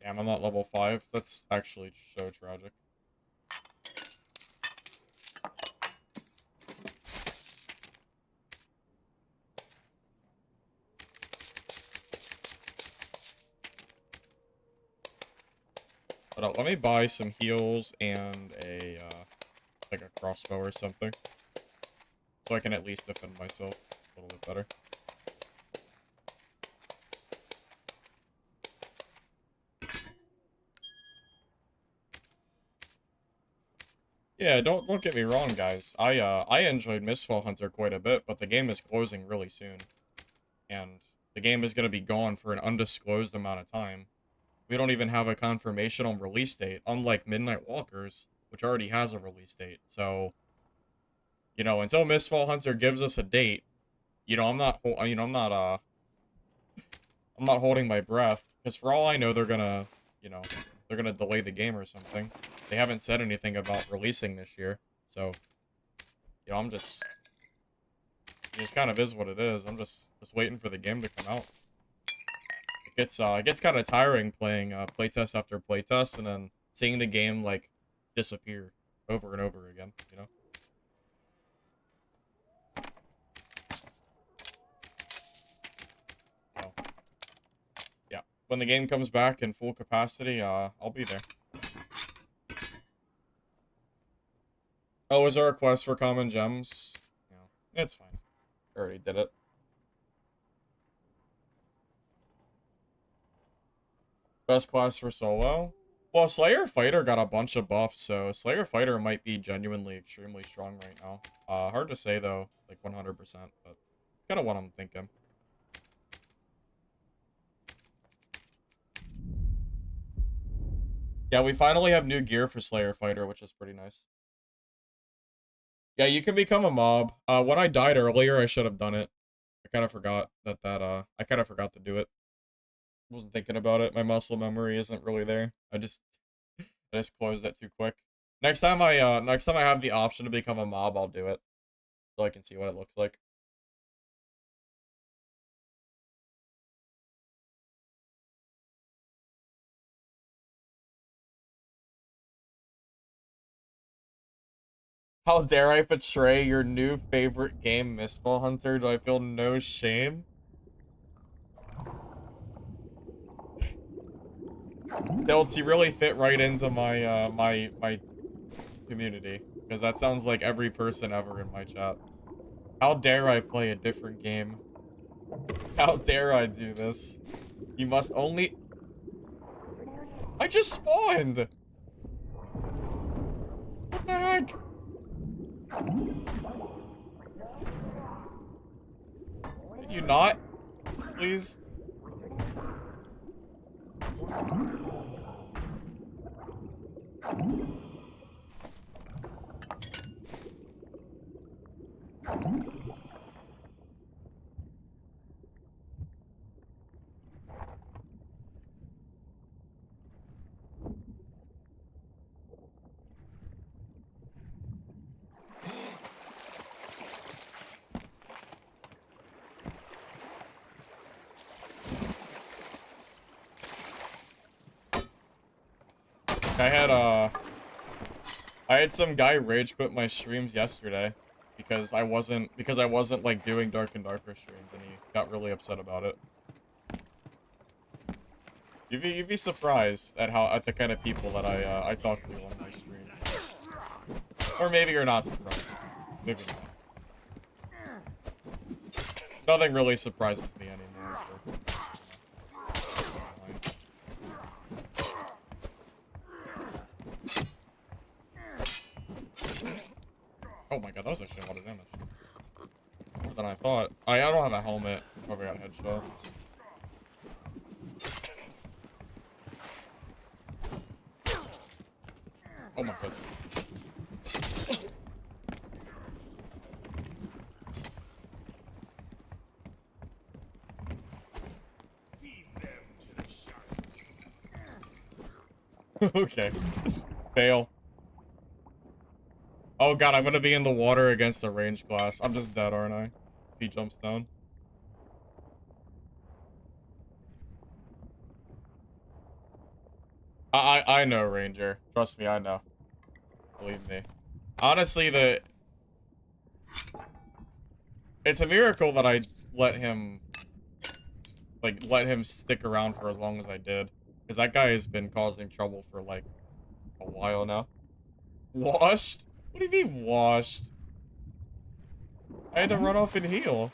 A: Damn, I'm not level 5. That's actually so tragic. But let me buy some heals and a, like a crossbow or something. So I can at least defend myself a little bit better. Yeah, don't get me wrong, guys. I enjoyed Mistfall Hunter quite a bit, but the game is closing really soon. And the game is going to be gone for an undisclosed amount of time. We don't even have a confirmation on release date, unlike Midnight Walkers, which already has a release date. So, you know, until Mistfall Hunter gives us a date, you know, I'm not holding my breath, because for all I know, they're gonna, you know, they're gonna delay the game or something. They haven't said anything about releasing this year, so, you know, it just kind of is what it is. I'm just waiting for the game to come out. It gets kind of tiring playing playtest after playtest and then seeing the game like disappear over and over again, you know? So, yeah. When the game comes back in full capacity, I'll be there. Oh, is there a quest for common gems? No, it's fine. I already did it. Best class for solo? Well, Slayer Fighter got a bunch of buffs, so Slayer Fighter might be genuinely extremely strong right now. Hard to say, though, like 100%, but kind of what I'm thinking. Yeah, we finally have new gear for Slayer Fighter, which is pretty nice. Yeah, you can become a mob. When I died earlier, I should have done it. I kind of forgot I kind of forgot to do it. Wasn't thinking about it. My muscle memory isn't really there. I just closed that too quick. Next time I have the option to become a mob, I'll do it. So I can see what it looks like. How dare I betray your new favorite game, Mistfall Hunter? Do I feel no shame? Dilts, you really fit right into my, my community. Because that sounds like every person ever in my chat. How dare I play a different game? How dare I do this? You must only... I just spawned! What the heck? Can you not? Please? I had some guy rage quit my streams yesterday because I wasn't like doing Dark and Darker streams, and he got really upset about it. You'd be surprised at the kind of people that I talk to on my streams. Or maybe you're not surprised. Maybe not. Nothing really surprises me anymore. Oh my god, that was actually a lot of damage. More than I thought. I don't have a helmet. Probably got a headshot. Oh my god. Okay. Fail. Oh god, I'm gonna be in the water against a ranged class. I'm just dead, aren't I? If he jumps down. I know, Ranger. Trust me, I know. Believe me. Honestly, it's a miracle that I let him stick around for as long as I did. Because that guy has been causing trouble for like a while now. Washed? What do you mean washed? I had to run off and heal.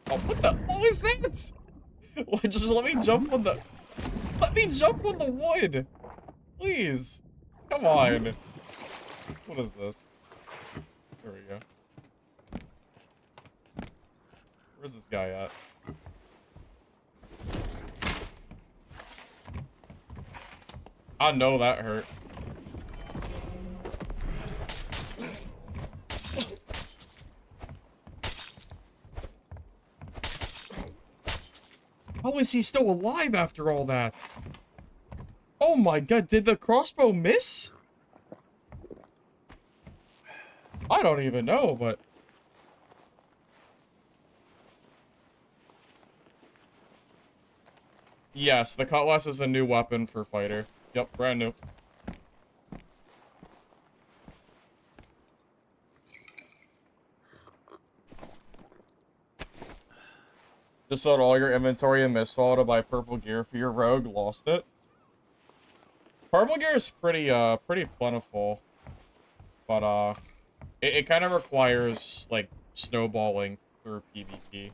A: Oh, what was that? What, just let me jump on the wood. Please. Come on. What is this? There we go. Where's this guy at? I know that hurt. How is he still alive after all that? Oh my god, did the crossbow miss? I don't even know, but... Yes, the cutlass is a new weapon for fighter. Yep, brand new. Just sold all your inventory and misfall to buy purple gear for your rogue. Lost it. Purple gear is pretty plentiful. But, it kind of requires, like, snowballing through PvP.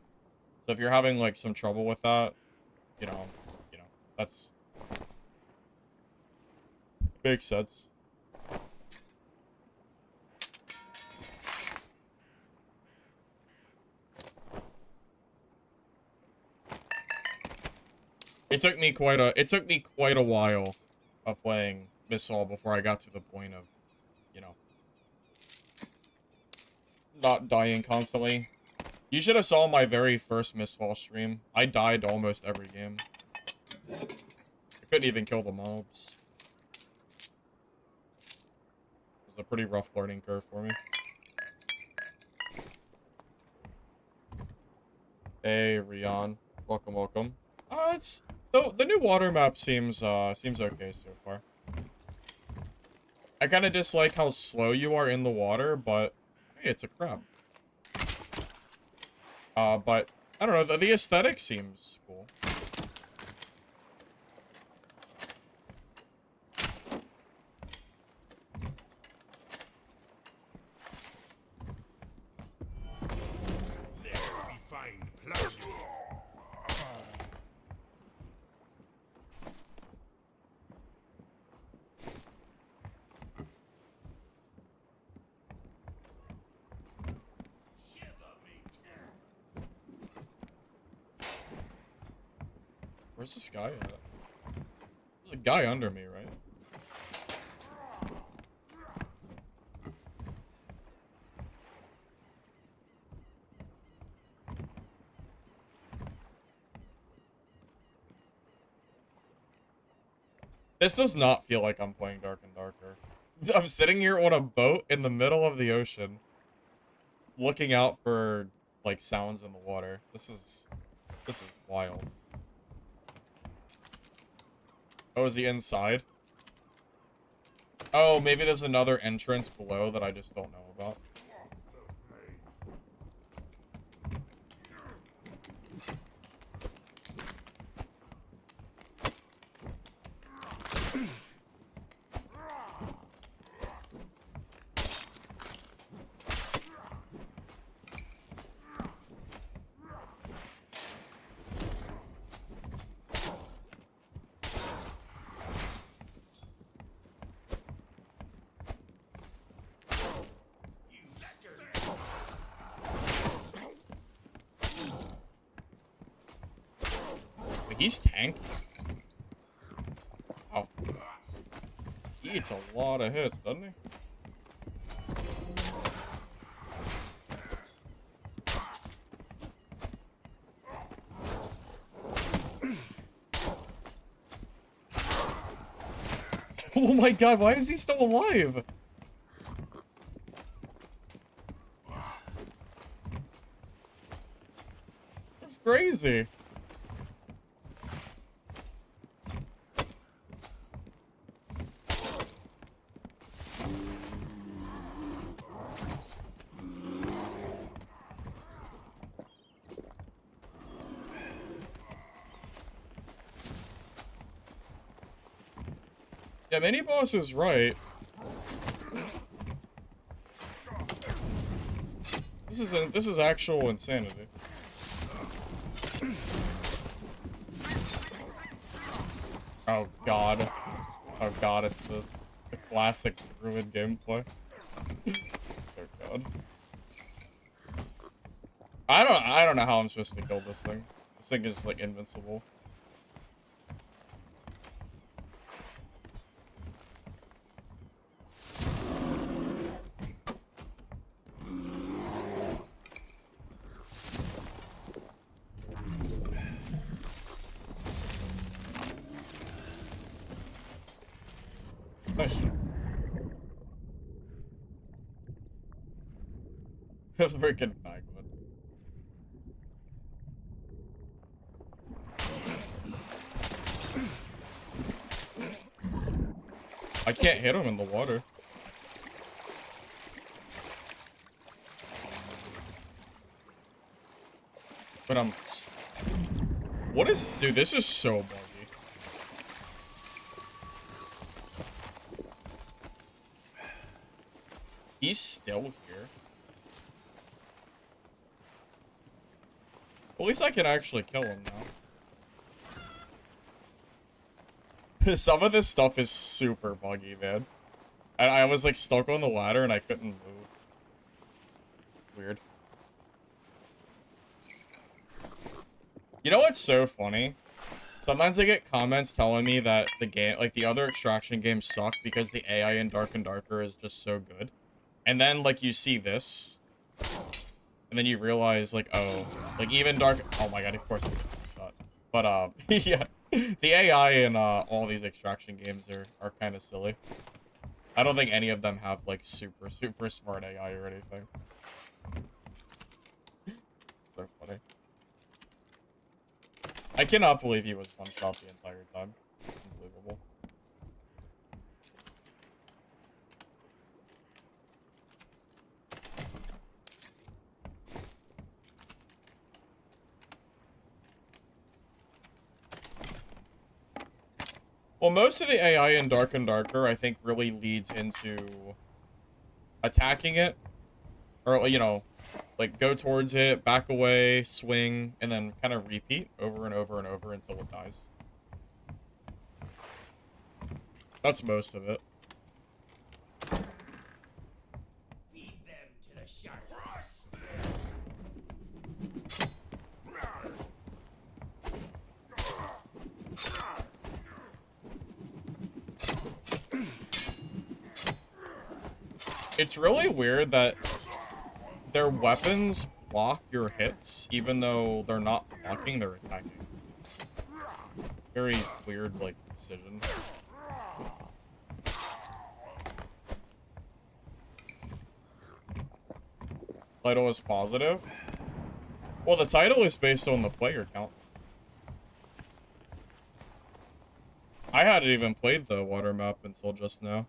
A: So if you're having, like, some trouble with that, you know, that's... Makes sense. It took me quite a while of playing Missile before I got to the point of, you know, not dying constantly. You should have saw my very first Mistfall stream. I died almost every game. I couldn't even kill the mobs. It was a pretty rough learning curve for me. Hey, Rion. Welcome, welcome. It's... The new water map seems okay so far. I kind of dislike how slow you are in the water, but hey, it's a crab. But I don't know, the aesthetic seems cool. Where's this guy at? There's a guy under me, right? This does not feel like I'm playing Dark and Darker. I'm sitting here on a boat in the middle of the ocean, looking out for, like, sounds in the water. This is wild. Oh, is he inside? Oh, maybe there's another entrance below that I just don't know about. Wait, he's tanky. Oh. He eats a lot of hits, doesn't he? Oh my god, why is he still alive? That's crazy. Yeah, mini boss is right. This is actual insanity. Oh god. Oh god, it's the classic Druid gameplay. Oh god. I don't know how I'm supposed to kill this thing. This thing is like invincible. Nice job. Freaking Bagman. I can't hit him in the water. But I'm... What is... Dude, this is so buggy. He's still here. At least I can actually kill him now. Some of this stuff is super buggy, man. I was like stuck on the ladder and I couldn't move. Weird. You know what's so funny? Sometimes I get comments telling me that the game, like the other extraction games suck because the AI in Dark and Darker is just so good. And then like you see this, and then you realize like, oh, like even Dark, oh my god, of course I get shot. But yeah, the AI in all these extraction games are kind of silly. I don't think any of them have like super smart AI or anything. So funny. I cannot believe he was one shot the entire time. Unbelievable. Well, most of the AI in Dark and Darker, I think, really leads into attacking it. Or, you know, like, go towards it, back away, swing, and then kind of repeat over and over and over until it dies. That's most of it.
B: Feed them to the sharks.
A: It's really weird that their weapons block your hits, even though they're not blocking, they're attacking. Very weird, like, decision. Title is positive. Well, the title is based on the player count. I hadn't even played the water map until just now.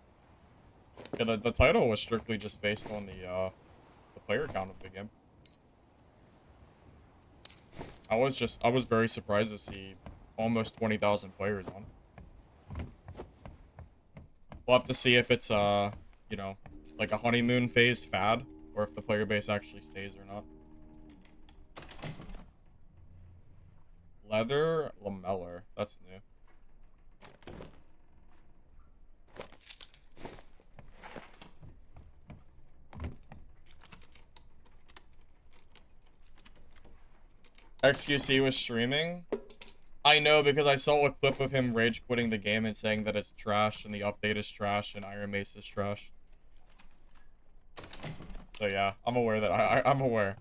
A: Yeah, the title was strictly just based on the player count of the game. I was very surprised to see almost 20,000 players on. We'll have to see if it's, you know, like a honeymoon phase fad, or if the player base actually stays or not. Leather lamellar, that's new. XQC was streaming. I know because I saw a clip of him rage quitting the game and saying that it's trash and the update is trash and Iron Mace is trash. So yeah, I'm aware that I'm aware.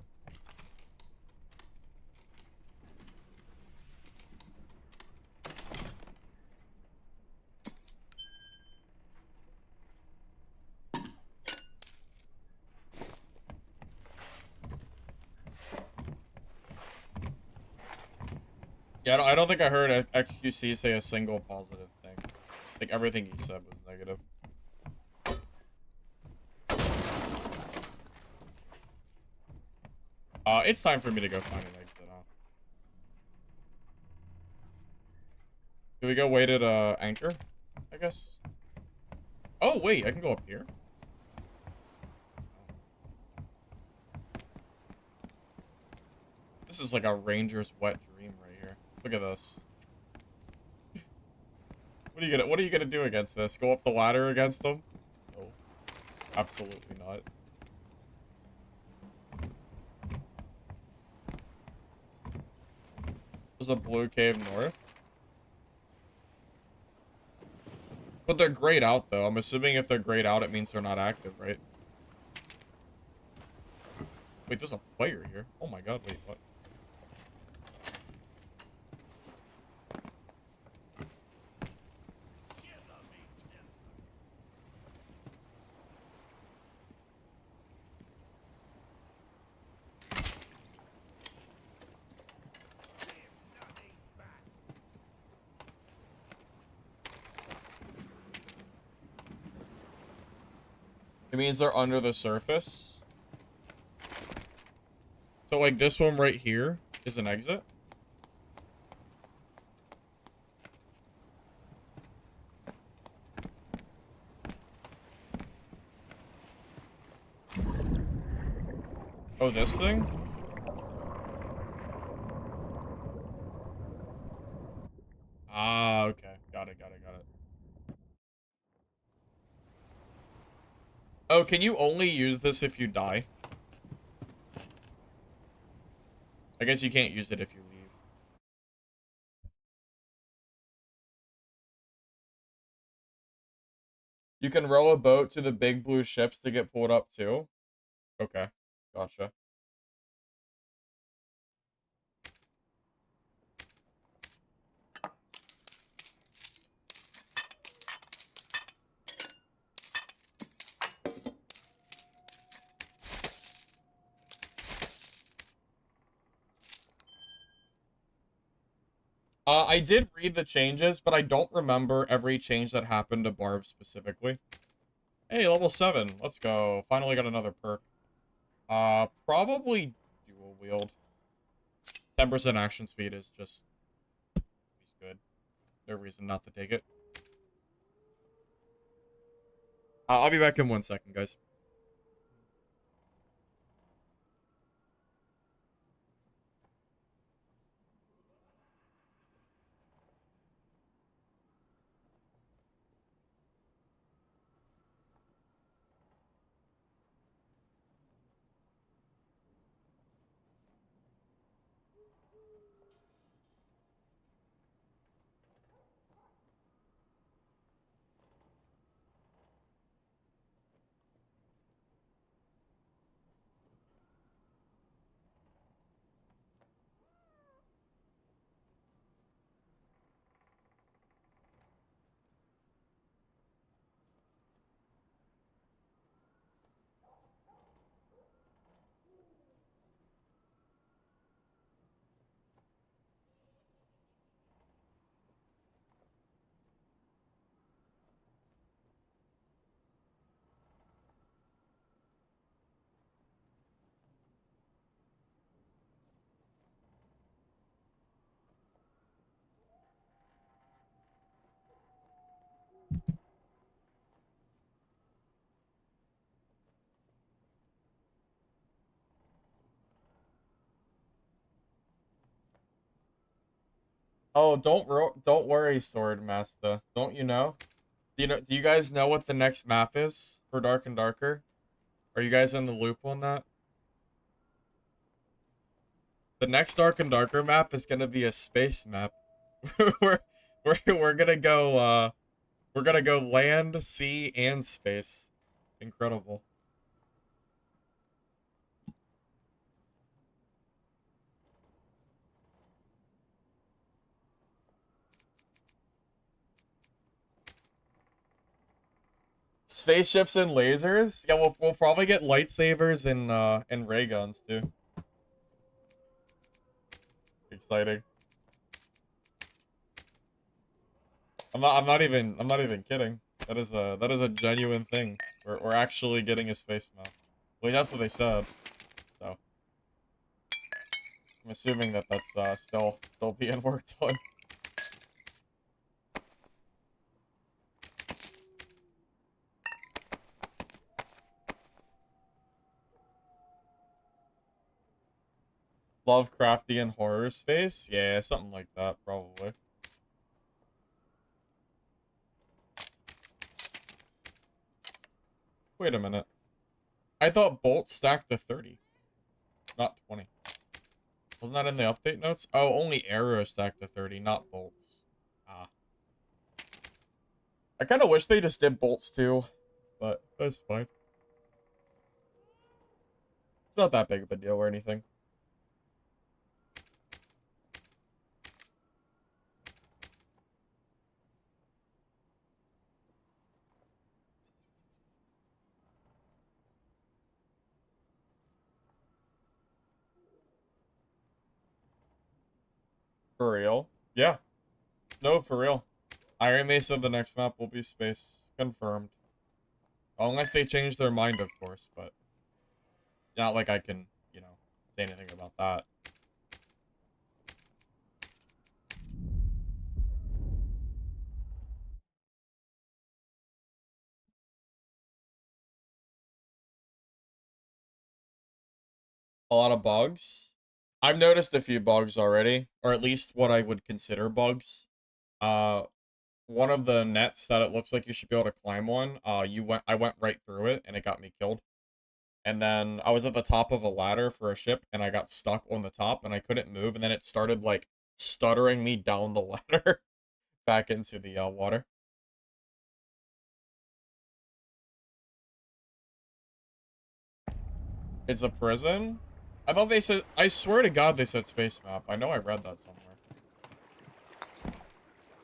A: Yeah, I don't think I heard XQC say a single positive thing. I think everything he said was negative. It's time for me to go find an exit, huh? Do we go wait at, Anchor? I guess? Oh, wait, I can go up here? This is like a ranger's wet dream right here. Look at this. What are you gonna do against this? Go up the ladder against them? No. Absolutely not. There's a blue cave north. But they're grayed out, though. I'm assuming if they're grayed out, it means they're not active, right? Wait, there's a player here. Oh my god, wait, what? It means they're under the surface. So, like, this one right here is an exit? Oh, this thing? Ah, okay. Got it, got it, got it. Oh, can you only use this if you die? I guess you can't use it if you leave. You can row a boat to the big blue ships to get pulled up too? Okay. Gotcha. I did read the changes, but I don't remember every change that happened to Barb specifically. Hey, level 7. Let's go. Finally got another perk. Probably dual wield. 10% action speed is just good. No reason not to take it. I'll be back in 1 second, guys. Oh, don't worry, Sword Master. Don't you know? Do you guys know what the next map is for Dark and Darker? Are you guys in the loop on that? The next Dark and Darker map is gonna be a space map. we're we're gonna go we're gonna go land, sea, and space. Incredible. Spaceships and lasers? Yeah, we'll probably get lightsabers and ray guns too. Exciting. I'm not even kidding. That is a genuine thing. We're actually getting a space map. Well, that's what they said. So I'm assuming that that's still being worked on. Lovecraftian horror space? Yeah, something like that, probably. Wait a minute. I thought bolts stacked to 30, not 20. Wasn't that in the update notes? Oh, only arrows stacked to 30, not bolts. Ah. I kind of wish they just did bolts too, but that's fine. It's not that big of a deal or anything. For real? Yeah. No, for real. Iron Mace said the next map will be space. Confirmed. Unless they change their mind, of course, but not like I can, you know, say anything about that. A lot of bugs. I've noticed a few bugs already, or at least what I would consider bugs. Uh, one of the nets that it looks like you should be able to climb on, I went right through it and it got me killed. And then I was at the top of a ladder for a ship and I got stuck on the top and I couldn't move and then it started like stuttering me down the ladder back into the water. It's a prison? I thought they said, I swear to God they said space map. I know I read that somewhere.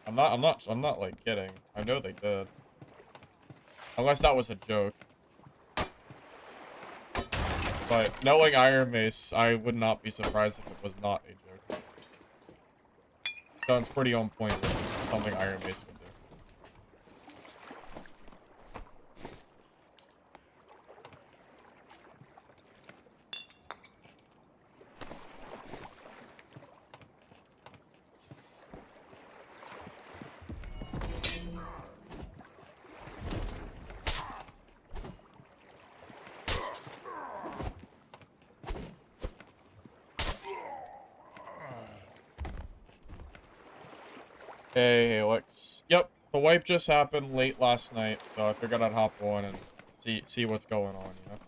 A: I'm not like kidding. I know they did. Unless that was a joke. But knowing Iron Mace, I would not be surprised if it was not a joke. Sounds pretty on point with something Iron Mace would do. Hey, Alex. Yep, the wipe just happened late last night, so I figured I'd hop on and see what's going on, you know?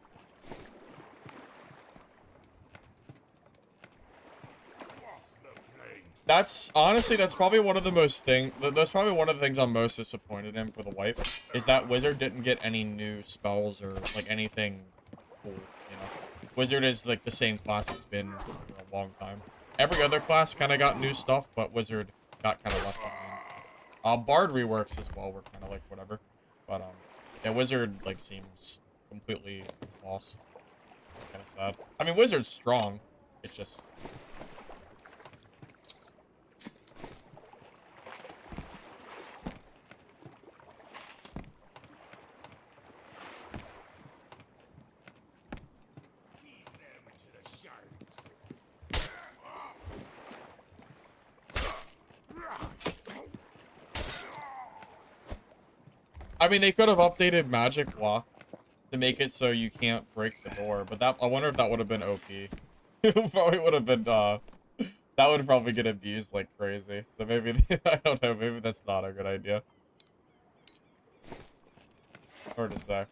A: That's honestly, that's probably one of the that's probably one of the things I'm most disappointed in for the wipe, is that Wizard didn't get any new spells or like anything cool, you know? Wizard is like the same class it's been for a long time. Every other class kind of got new stuff, but Wizard got kind of left behind. Bard reworks as well were kind of like whatever, but yeah, Wizard like seems completely lost. Kind of sad. I mean, Wizard's strong. It's just.
B: Feed them to the sharks.
A: I mean, they could have updated Magic Lock to make it so you can't break the door, but that I wonder if that would have been OP. It probably would have been that would probably get abused like crazy. So maybe I don't know, maybe that's not a good idea. Hard to say.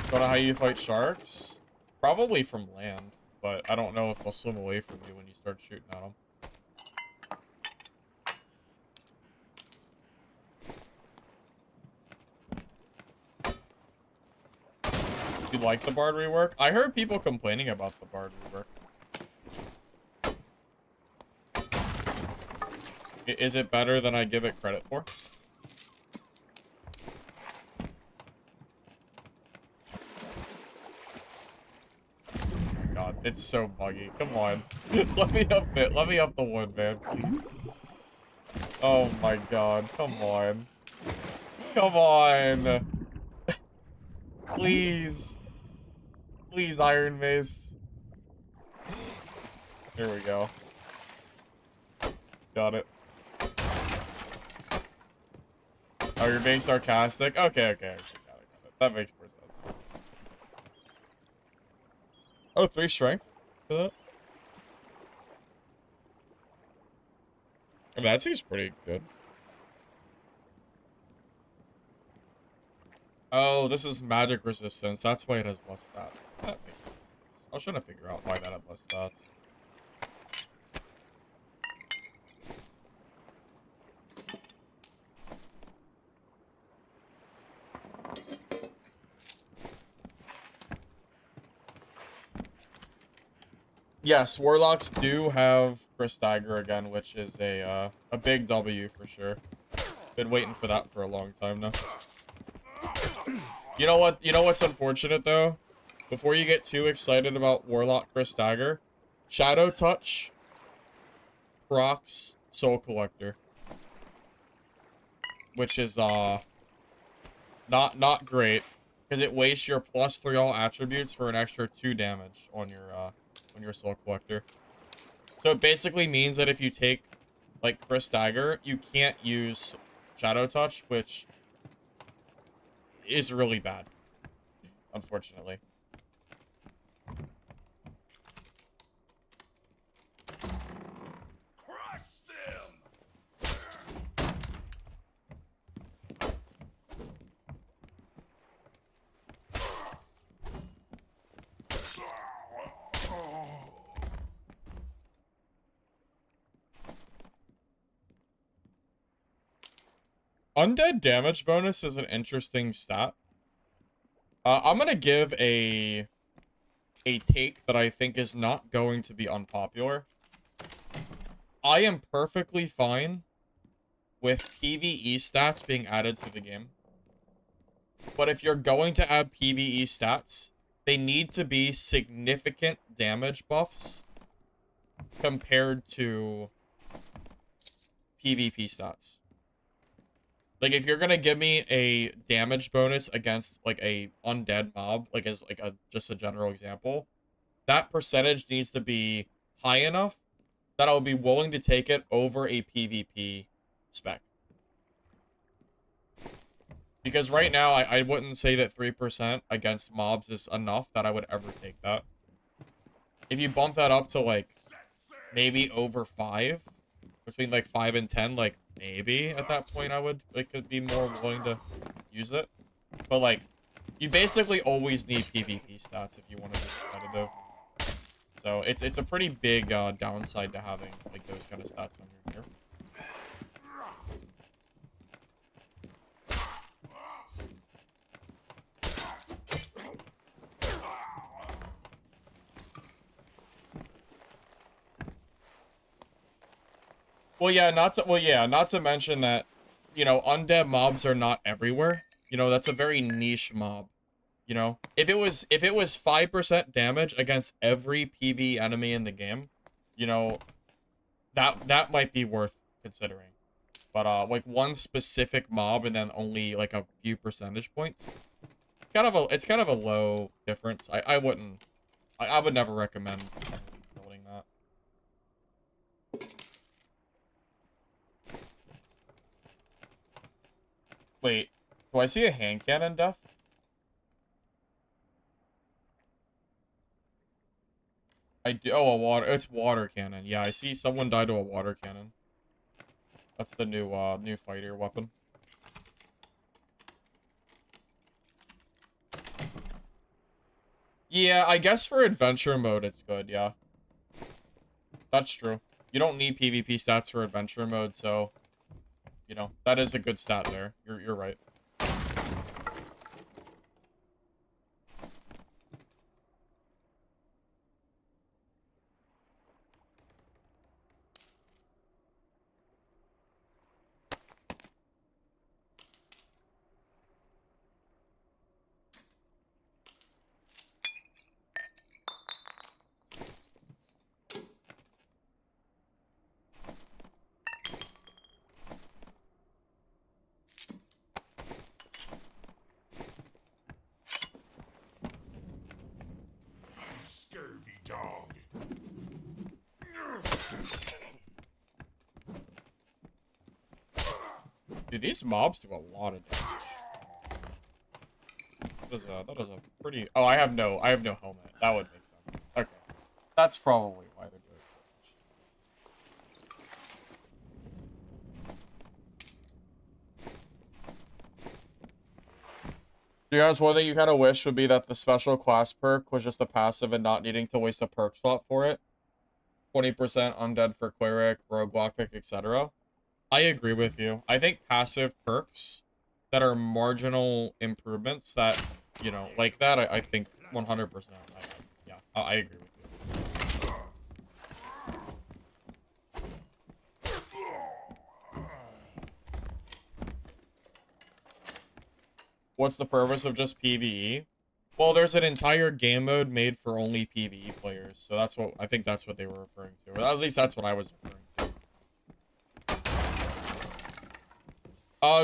A: Don't know how you fight sharks? Probably from land, but I don't know if they'll swim away from you when you start shooting at them. You like the Bard rework? I heard people complaining about the Bard rework. Is it better than I give it credit for? Oh my god, it's so buggy. Come on. Let me up it. Let me up the wood, man, please. Oh my god, come on. Come on. Please. Please, Iron Mace. Here we go. Got it. Oh, you're being sarcastic? Okay. Got it. That makes more sense. Oh, 3 strength for that? I mean, that seems pretty good. Oh, this is magic resistance. That's why it has less stats. That makes sense. I was trying to figure out why that had less stats. Yes, warlocks do have Chris Dagger again, which is a big W for sure. Been waiting for that for a long time now. You know what? You know what's unfortunate though? Before you get too excited about Warlock Chris Dagger, Shadow Touch procs Soul Collector, which is not great because it wastes your +3 all attributes for an extra 2 damage on your Soul Collector. So it basically means that if you take like Chris Dagger, you can't use Shadow Touch, which is really bad, unfortunately.
B: Crush them!
A: Undead damage bonus is an interesting stat. I'm gonna give a take that I think is not going to be unpopular. I am perfectly fine with PvE stats being added to the game. But if you're going to add PvE stats, they need to be significant damage buffs compared to PvP stats. Like, if you're gonna give me a damage bonus against, like, a undead mob, like, as, like, just a general example, that percentage needs to be high enough that I'll be willing to take it over a PvP spec. Because right now, I wouldn't say that 3% against mobs is enough that I would ever take that. If you bump that up to, like, maybe over 5, between, like, 5 and 10, like, maybe at that point I would, like, could be more willing to use it. But, like, you basically always need PvP stats if you want to be competitive. So, it's a pretty big downside to having, like, those kind of stats on your gear. Well, yeah, not to mention that, you know, undead mobs are not everywhere. You know, that's a very niche mob. You know, if it was 5% damage against every PV enemy in the game, you know, that might be worth considering. But like one specific mob and then only like a few percentage points, it's kind of a low difference. I would never recommend building that. Wait, do I see a hand cannon death? I do. Oh, it's water cannon. Yeah, I see someone died to a water cannon. That's the new fighter weapon. Yeah, I guess for adventure mode, it's good, yeah. That's true. You don't need PvP stats for adventure mode, so, you know, that is a good stat there. You're right.
B: Scurvy dog.
A: Dude, these mobs do a lot of damage. That is a pretty... Oh, I have no helmet. That would make sense. Okay. That's probably why they're doing so much. You guys, one thing you kind of wish would be that the special class perk was just a passive and not needing to waste a perk slot for it. 20% undead for cleric, rogue lockpick, etc. I agree with you. I think passive perks that are marginal improvements that, you know, like that, I think 100%. Yeah, I agree with you. What's the purpose of just PvE? Well, there's an entire game mode made for only PvE players, so I think that's what they were referring to. Or at least that's what I was referring to.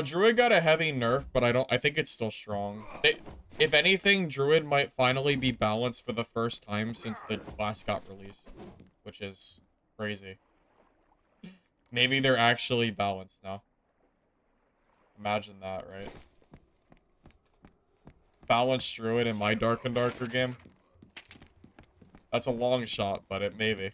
A: Druid got a heavy nerf, but I think it's still strong. If anything, Druid might finally be balanced for the first time since the class got released, which is crazy. Maybe they're actually balanced now. Imagine that, right? Balanced Druid in my Dark and Darker game. That's a long shot, but it may be.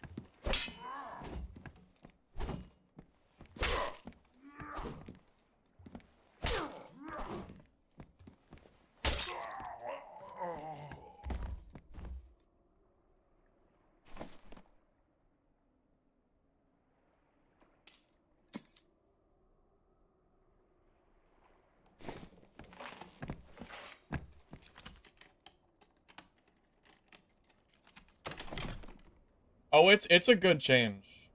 A: Oh, it's a good change.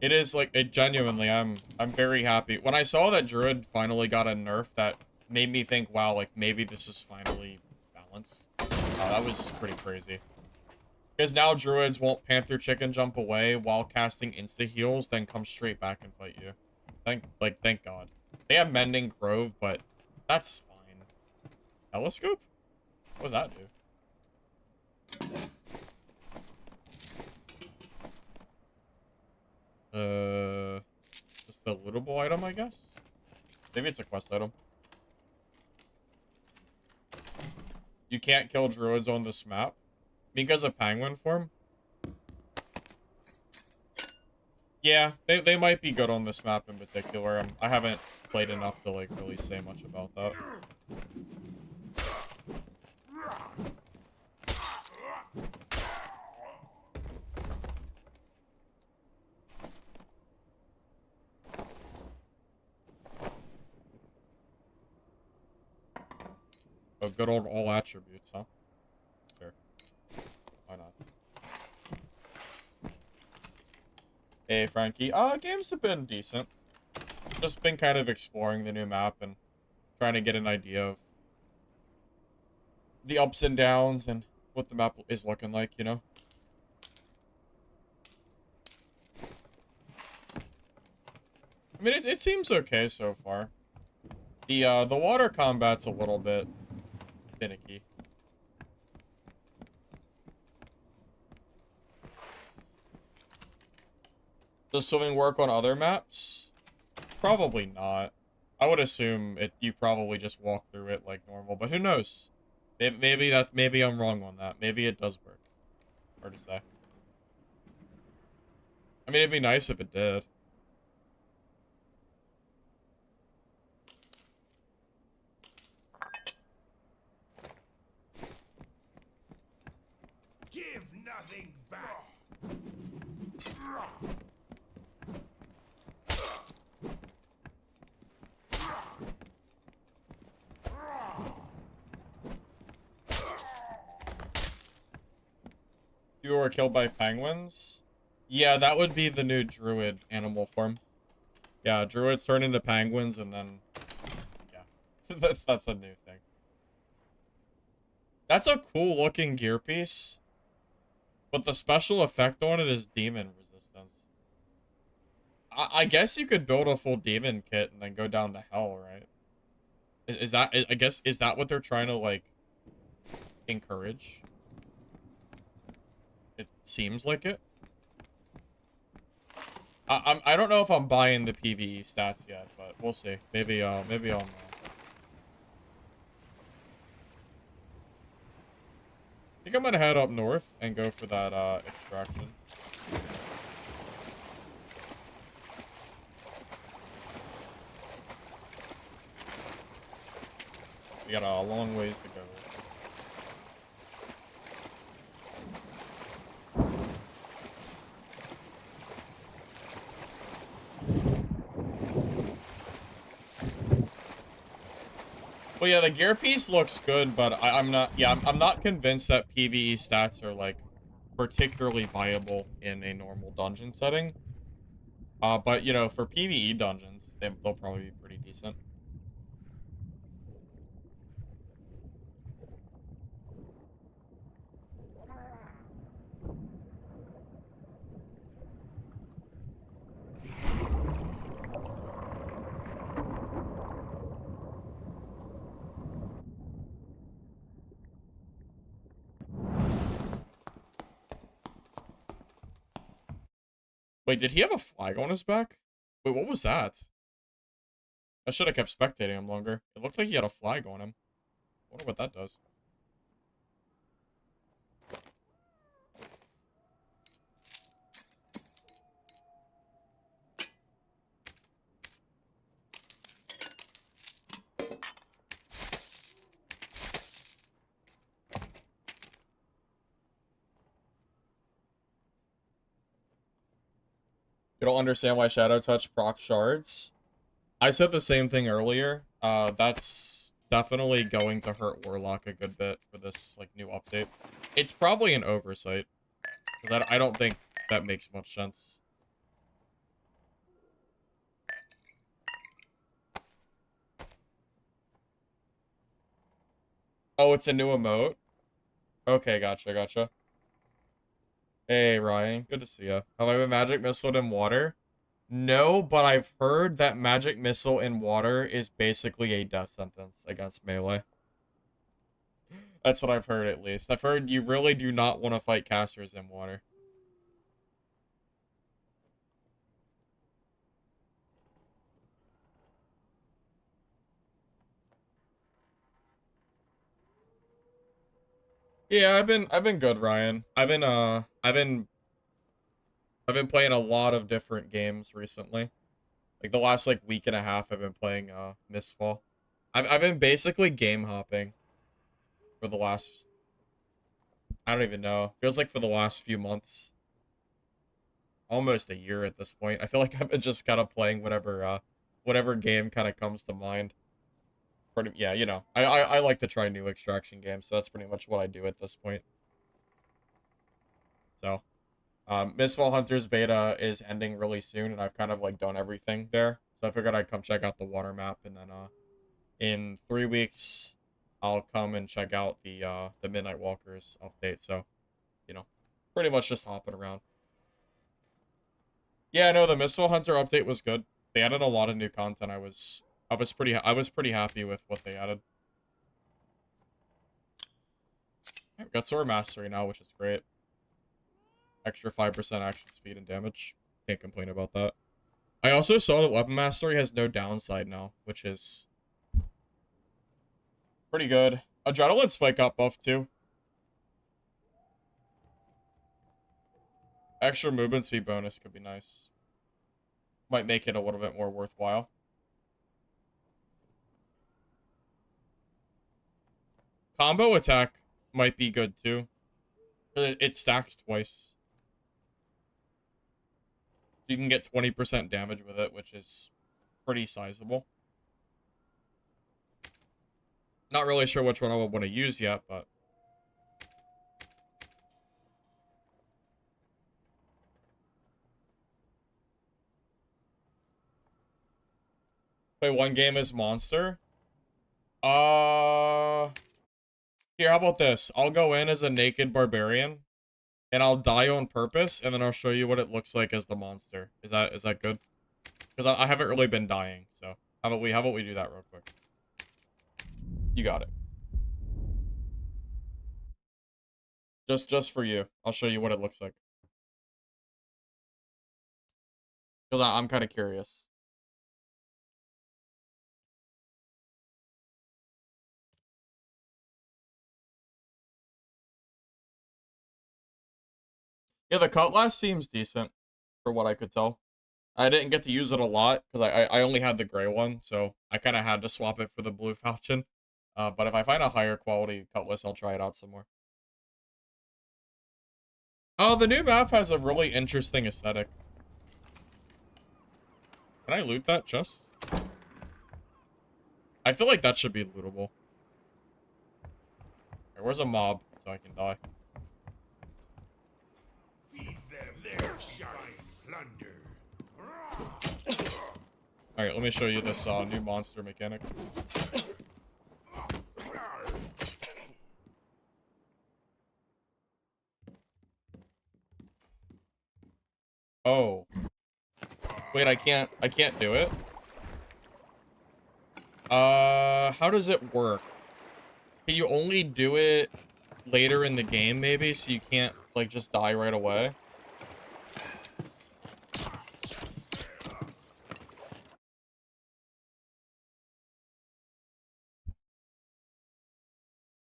A: It is like it genuinely. I'm very happy when I saw that Druid finally got a nerf that made me think, wow, like maybe this is finally balanced. That was pretty crazy. Because now Druids won't Panther Chicken jump away while casting insta heals, then come straight back and fight you. Thank God. They have Mending Grove, but that's fine. Telescope? What does that do? Just the lootable item, I guess? Maybe it's a quest item. You can't kill druids on this map because of penguin form. Yeah, they might be good on this map in particular. I haven't played enough to like really say much about that. Oh, good old all attributes, huh? Sure. Why not? Hey, Frankie. Games have been decent. Just been kind of exploring the new map and trying to get an idea of the ups and downs and what the map is looking like, you know? I mean, it seems okay so far. The water combat's a little bit finicky. Does swimming work on other maps? Probably not. I would assume you probably just walk through it like normal, but who knows? Maybe I'm wrong on that. Maybe it does work. Hard to say. I mean, it'd be nice if it did.
B: nothing back.
A: You were killed by penguins? Yeah, that would be the new Druid animal form. Yeah, Druids turn into penguins and then... Yeah. that's a new thing. That's a cool looking gear piece. But the special effect on it is demon resistance. I guess you could build a full demon kit and then go down to hell, right? Is that... I guess, is that what they're trying to, like, encourage? It seems like it. I don't know if I'm buying the PvE stats yet, but we'll see. Maybe I'll know. I think I'm gonna head up north and go for that extraction. We got a long ways to go. Well, yeah, the gear piece looks good, but I'm not. Yeah, I'm not convinced that PvE stats are like particularly viable in a normal dungeon setting. But you know, for PvE dungeons, they'll probably be pretty decent. Wait, did he have a flag on his back? Wait, what was that? I should have kept spectating him longer. It looked like he had a flag on him. I wonder what that does. You don't understand why Shadow Touch proc shards? I said the same thing earlier. That's definitely going to hurt Warlock a good bit for this, like, new update. It's probably an oversight. Because I don't think that makes much sense. Oh, it's a new emote? Okay, gotcha. Hey, Ryan. Good to see you. Have I been magic missiled in water? No, but I've heard that magic missile in water is basically a death sentence against melee. That's what I've heard, at least. I've heard you really do not want to fight casters in water. Yeah, I've been good, Ryan. I've been playing a lot of different games recently. Like the last like week and a half I've been playing Mistfall. I've been basically game hopping for the last, I don't even know. Feels like for the last few months. Almost a year at this point. I feel like I've been just kind of playing whatever game kind of comes to mind. Yeah, you know. I like to try new extraction games, so that's pretty much what I do at this point. So, Mistfall Hunters beta is ending really soon, and I've kind of like done everything there. So I figured I'd come check out the water map, and then in 3 weeks, I'll come and check out the Midnight Walkers update. So, you know, pretty much just hopping around. Yeah, no, the Mistfall Hunter update was good. They added a lot of new content. I was pretty happy with what they added. I've got Sword Mastery now, which is great. Extra 5% action speed and damage. Can't complain about that. I also saw that Weapon Mastery has no downside now, which is pretty good. Adrenaline Spike got buffed too. Extra movement speed bonus could be nice. Might make it a little bit more worthwhile. Combo attack might be good too. It stacks twice. You can get 20% damage with it, which is pretty sizable. Not really sure which one I would want to use yet, but... Play one game as Monster? Here, how about this? I'll go in as a naked Barbarian, and I'll die on purpose, and then I'll show you what it looks like as the Monster. Is that good? Because I haven't really been dying, so... How about we do that real quick? You got it. Just for you. I'll show you what it looks like. Because I'm kind of curious. Yeah, the Cutlass seems decent, for what I could tell. I didn't get to use it a lot, because I only had the gray one, so I kind of had to swap it for the blue Falchion. But if I find a higher quality Cutlass, I'll try it out some more. Oh, the new map has a really interesting aesthetic. Can I loot that chest? I feel like that should be lootable. Right, where's a mob, so I can die?
B: Feed them their shards plunder.
A: Alright, let me show you this new monster mechanic. Oh. Wait, I can't do it? How does it work? Can you only do it later in the game, maybe? So you can't, like, just die right away?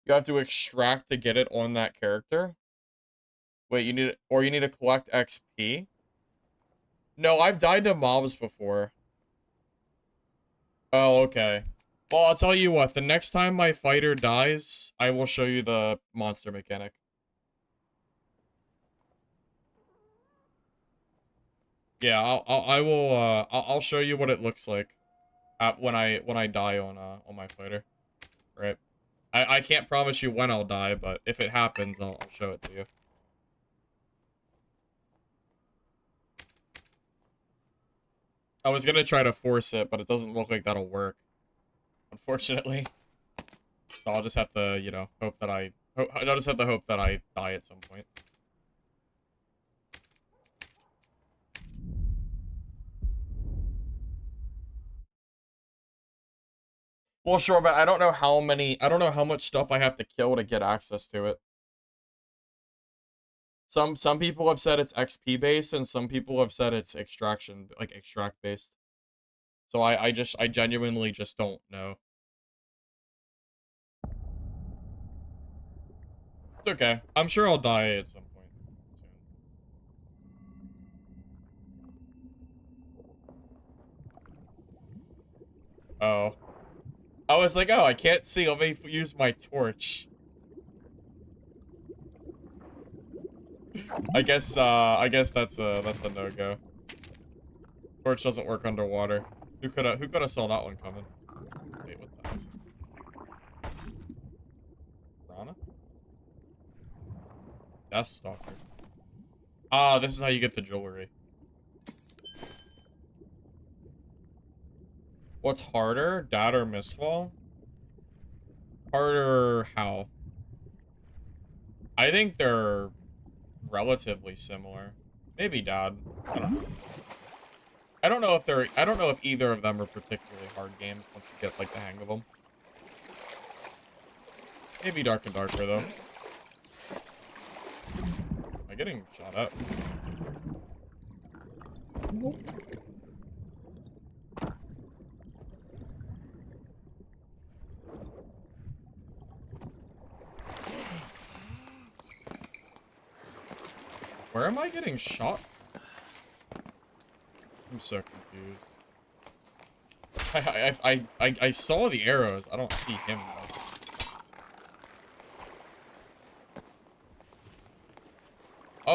A: You have to extract to get it on that character? Wait, you need to collect XP? No, I've died to mobs before. Oh, okay. Well, I'll tell you what, the next time my fighter dies, I will show you the monster mechanic. Yeah, I'll show you what it looks like when I die on my fighter. Right. I can't promise you when I'll die, but if it happens, I'll show it to you. I was gonna try to force it, but it doesn't look like that'll work, unfortunately. So I'll just have to, you know, I'll just have to hope that I die at some point. Well, sure, but I don't know how much stuff I have to kill to get access to it. Some people have said it's XP based, and some people have said it's extraction, like extract based. So I genuinely just don't know. It's okay. I'm sure I'll die at some point soon. Oh. I was like, oh, I can't see. Let me use my torch. I guess that's a no-go. Torch doesn't work underwater. Who could have saw that one coming? Wait, what the heck? Rana? Death Stalker. Ah, this is how you get the jewelry. What's harder? Dad or Mistfall? Harder how? I think they're relatively similar. Maybe Dad. I don't know. I don't know if either of them are particularly hard games once you get like the hang of them. Maybe Dark and Darker though. Am I getting shot at? Where am I getting shot? I'm so confused. I saw the arrows. I don't see him though.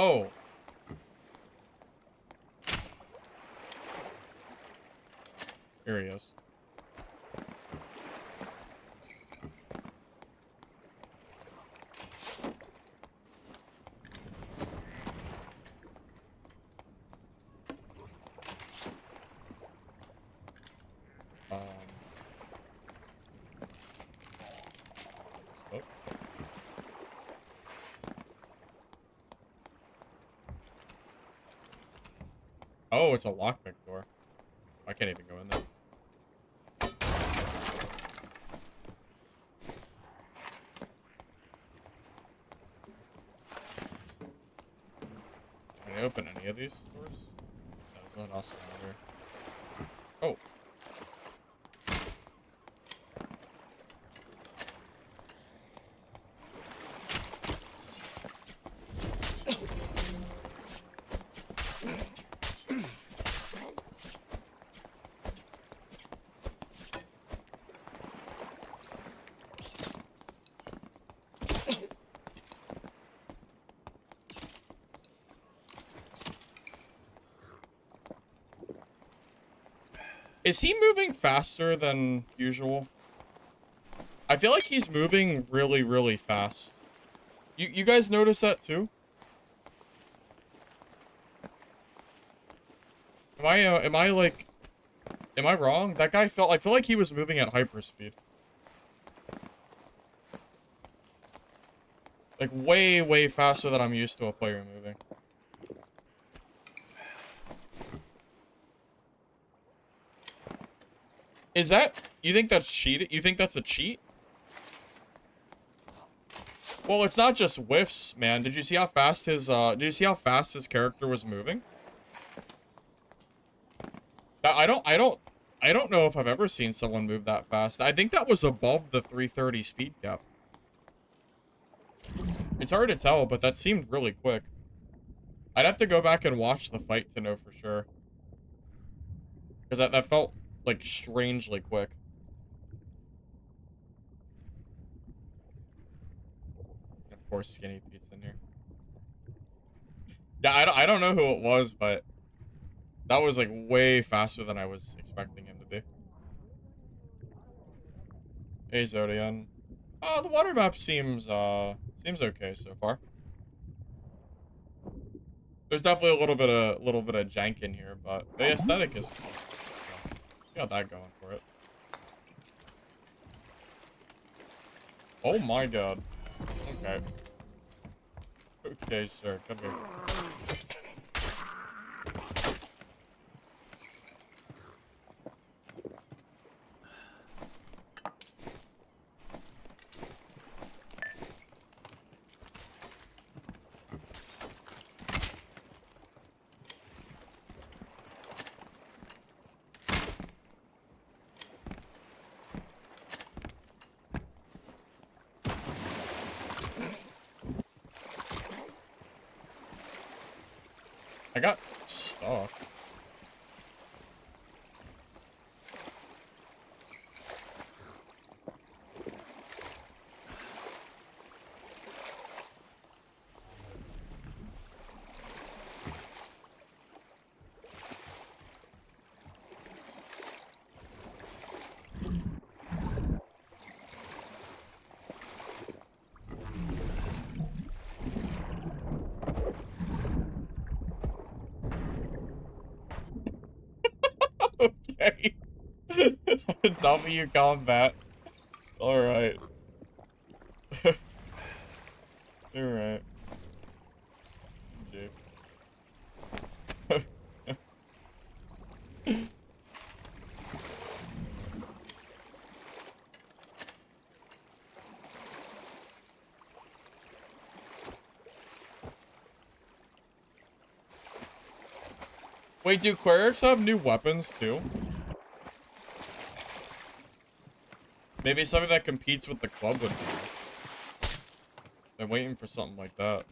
A: Oh. Here he is. Slope. Oh, it's a lockpick door. I can't even go in there. Can I open any of these doors? No, there's nothing else around here. Oh. Is he moving faster than usual? I feel like he's moving really, really fast. You guys notice that too? Am I wrong? That guy I feel like he was moving at hyperspeed. Like way, way faster than I'm used to a player moving. Is that, you think that's cheated? You think that's a cheat? Well, it's not just whiffs, man. Did you see how fast his character was moving? I don't know if I've ever seen someone move that fast. I think that was above the 330 speed cap. It's hard to tell, but that seemed really quick. I'd have to go back and watch the fight to know for sure. Because that felt, like, strangely quick. And of course, Skinny Pete's in here. Yeah, I don't know who it was, but that was, like, way faster than I was expecting him to be. Hey, Zodian. The water map seems okay so far. There's definitely a little bit of jank in here, but the aesthetic is cool. So, got that going for it. Oh my god. Okay. Okay, sir. Come here. I got stuck. Okay. W combat. Alright. Alright. Jake. Wait, do clerics have new weapons too? Maybe something that competes with the club would be nice. I'm waiting for something like that.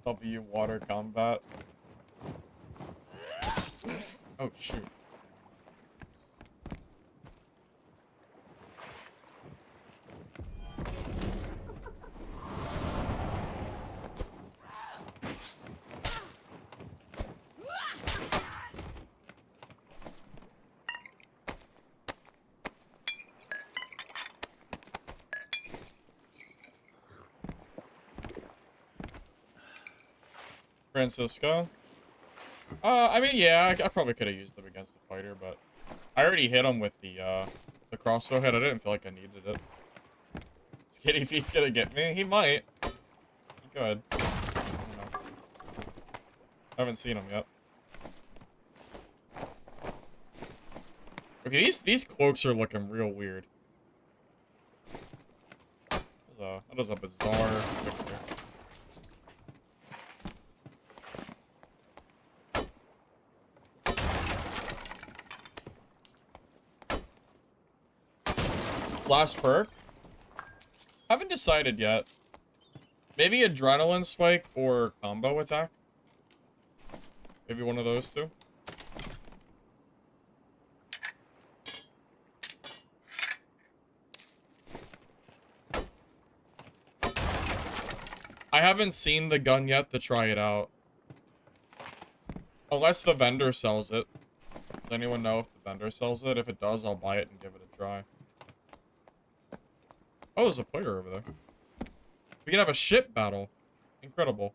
A: W water combat. Oh shoot. Francisco? I mean, yeah, I probably could have used them against the fighter, but I already hit him with the crossbow head. I didn't feel like I needed it. Skinny Feet's gonna get me. He might. He could. I don't know. I haven't seen him yet. Okay, these cloaks are looking real weird. That is a bizarre picture. Last perk? Haven't decided yet. Maybe adrenaline spike or combo attack. Maybe one of those two. I haven't seen the gun yet to try it out. Unless the vendor sells it. Does anyone know if the vendor sells it? If it does, I'll buy it and give it a try. Oh, there's a player over there. We can have a ship battle. Incredible.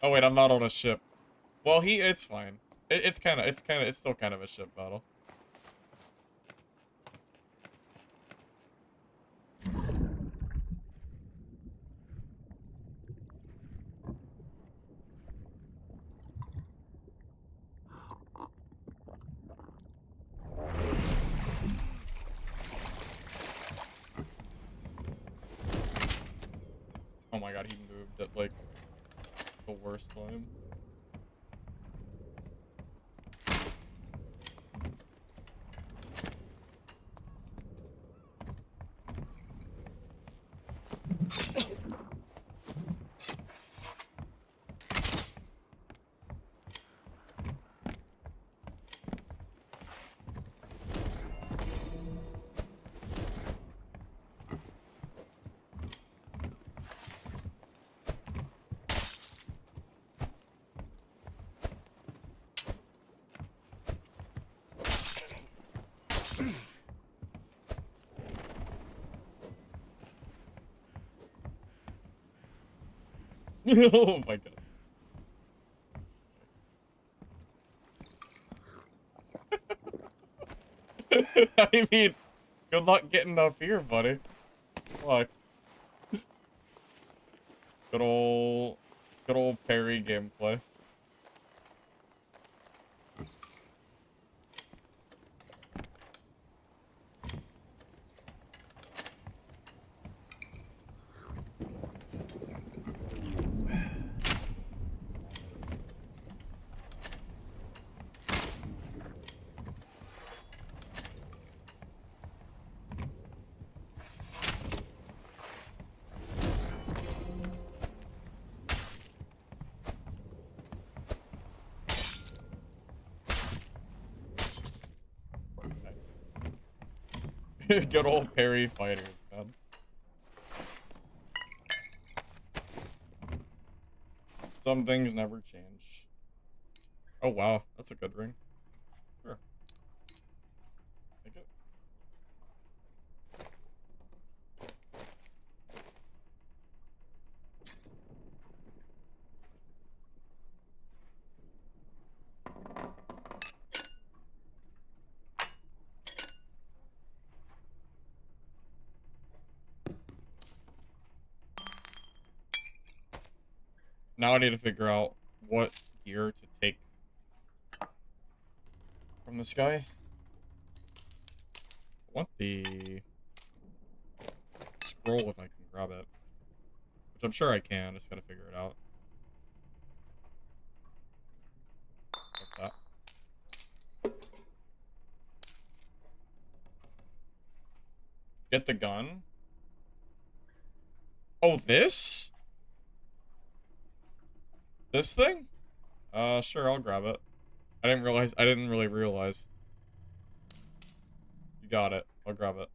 A: Oh wait, I'm not on a ship. Well, it's fine. It's still kind of a ship battle. Oh my god, he moved at like the worst time. Oh my god. I mean, good luck getting up here, buddy. Good luck. Good old parry gameplay. Good old parry fighters, man. Some things never change. Oh wow, that's a good ring. Sure. Take it. Now I need to figure out what gear to take from this guy. I want the scroll if I can grab it. Which I'm sure I can, just gotta figure it out. Like that. Get the gun. Oh, this? This thing? Sure, I'll grab it. I didn't really realize. You got it. I'll grab it.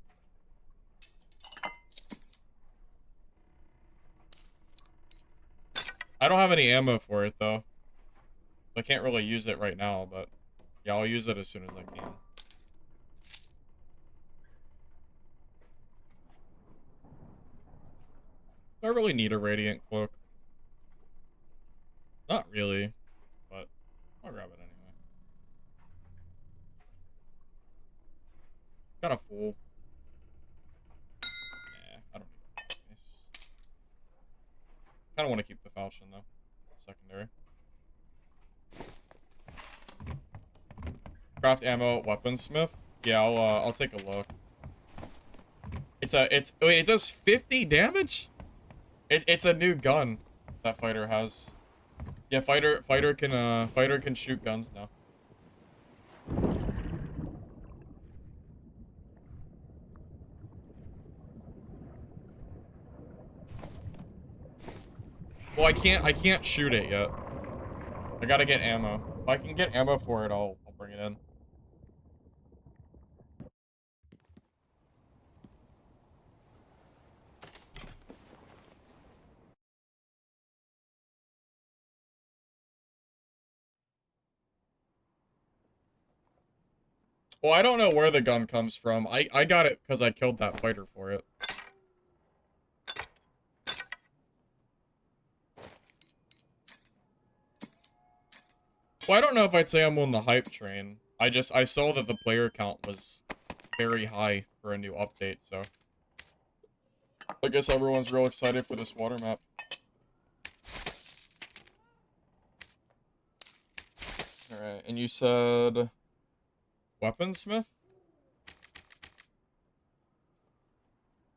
A: I don't have any ammo for it, though. So I can't really use it right now, but yeah, I'll use it as soon as I can. Do I really need a radiant cloak? Not really, but I'll grab it anyway. Kind of full. Nah, I don't need a full case. Kind of want to keep the falchion, though. Secondary. Craft ammo, weaponsmith. Yeah, I'll take a look. Wait, it does 50 damage? It's a new gun that fighter has. Yeah, fighter can shoot guns now. Well, I can't shoot it yet. I gotta get ammo. If I can get ammo for it, I'll bring it in. Well, I don't know where the gun comes from. I got it because I killed that fighter for it. Well, I don't know if I'd say I'm on the hype train. I saw that the player count was very high for a new update, so I guess everyone's real excited for this water map. Alright, and you said weaponsmith?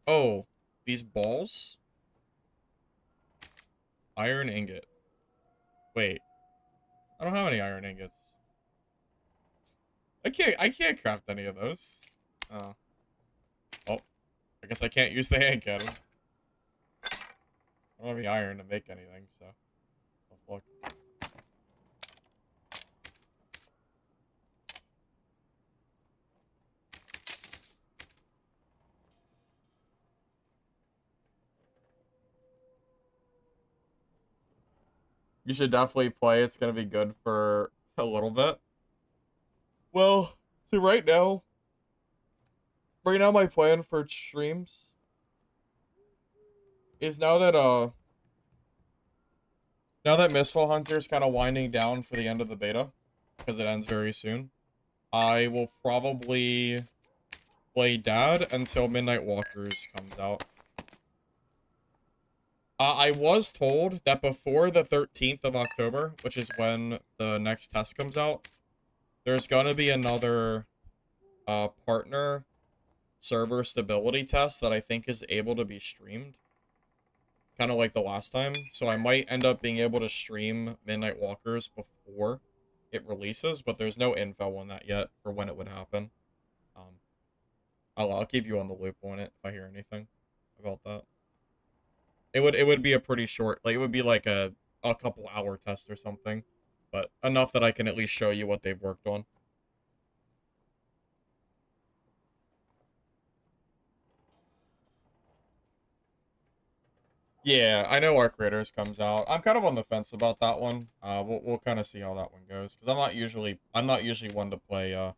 A: Oh, these balls? Iron ingot. Wait. I don't have any iron ingots. I can't craft any of those. Oh. Oh. I guess I can't use the hand cannon. I don't have any iron to make anything, so. Oh, fuck. You should definitely play. It's gonna be good for a little bit. Well, so right now my plan for streams is now that Mistfall Hunter is kind of winding down for the end of the beta, because it ends very soon, I will probably play Dad until Midnight Walkers comes out. I was told that before the 13th of October, which is when the next test comes out, there's gonna be another partner server stability test that I think is able to be streamed. Kind of like the last time. So I might end up being able to stream Midnight Walkers before it releases, but there's no info on that yet for when it would happen. I'll keep you on the loop on it if I hear anything about that. It would be a pretty short, like it would be like a couple hour test or something, but enough that I can at least show you what they've worked on. Yeah, I know Arc Raiders comes out. I'm kind of on the fence about that one. We'll kind of see how that one goes because I'm not usually one to play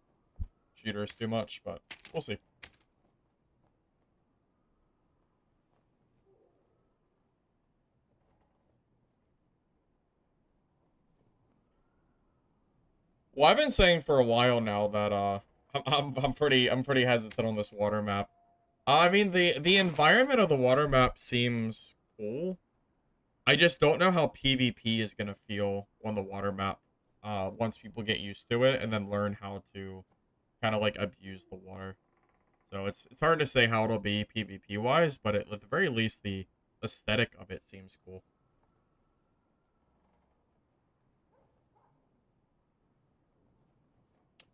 A: shooters too much, but we'll see. Well, I've been saying for a while now that I'm pretty hesitant on this water map. I mean the environment of the water map seems cool. I just don't know how PvP is gonna feel on the water map. Once people get used to it and then learn how to kind of like abuse the water. So it's hard to say how it'll be PvP wise, but at the very least the aesthetic of it seems cool.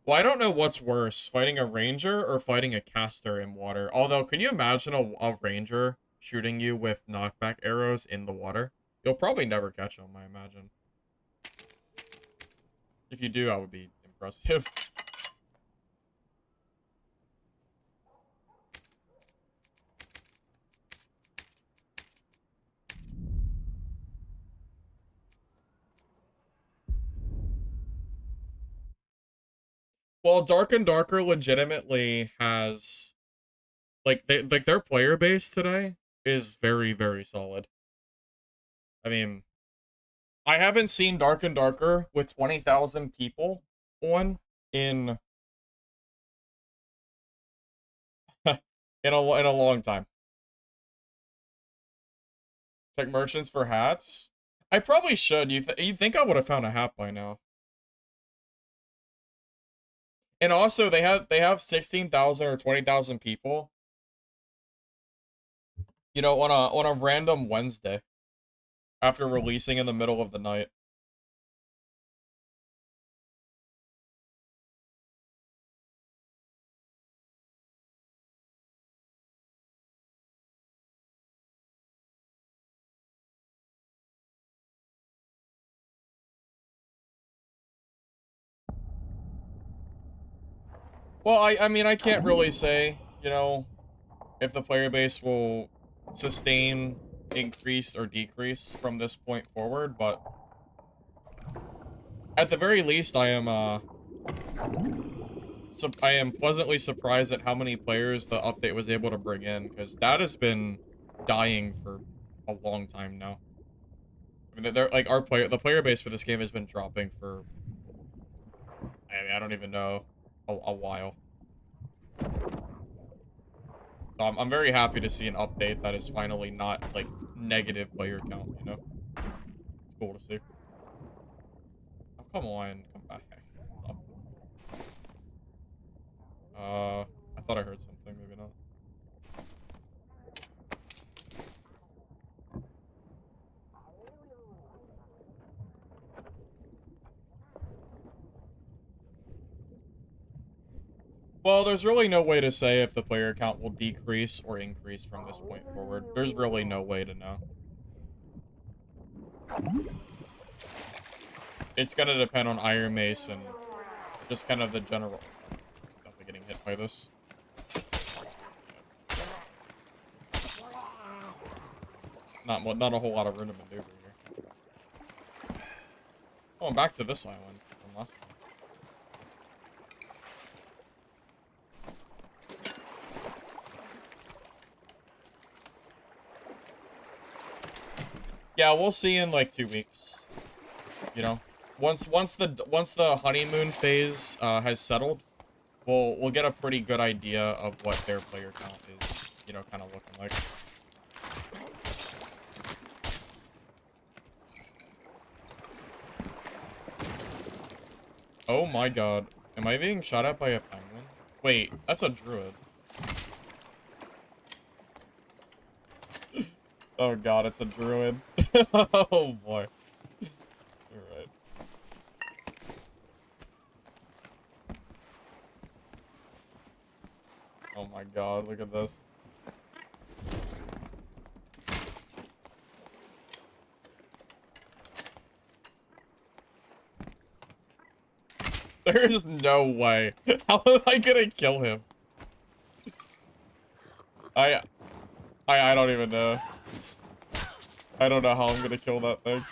A: Well, I don't know what's worse, fighting a ranger or fighting a caster in water. Although, can you imagine a ranger shooting you with knockback arrows in the water? You'll probably never catch them, I imagine. If you do, I would be impressive. Well, Dark and Darker legitimately has like their player base today is very, very solid. I mean, I haven't seen Dark and Darker with 20,000 people on in in a long time. Check merchants for hats. I probably should. You think I would have found a hat by now? And also, they have 16,000 or 20,000 people. You know, on a random Wednesday after releasing in the middle of the night. Well, I mean, I can't really say, you know, if the player base will sustain, increase, or decrease from this point forward, but at the very least, I am pleasantly surprised at how many players the update was able to bring in, because that has been dying for a long time now. I mean, they're like the player base for this game has been dropping for, I mean, I don't even know, a while. So I'm very happy to see an update that is finally not like negative player count, you know? It's cool to see. Oh, come on, come back. Stop. I thought I heard something, maybe not. Well, there's really no way to say if the player count will decrease or increase from this point forward. There's really no way to know. It's gonna depend on Iron Mace and just kind of the general. Definitely getting hit by this. Not a whole lot of room to maneuver here. Going back to this island from last time. Yeah, we'll see in like 2 weeks. You know, once the honeymoon phase has settled, we'll get a pretty good idea of what their player count is. You know, kind of looking like. Oh my god, am I being shot at by a penguin? Wait, that's a druid. Oh god, it's a druid. Oh boy. Alright. Oh my god, look at this. There's no way. How am I gonna kill him? I don't even know. I don't know how I'm gonna kill that thing.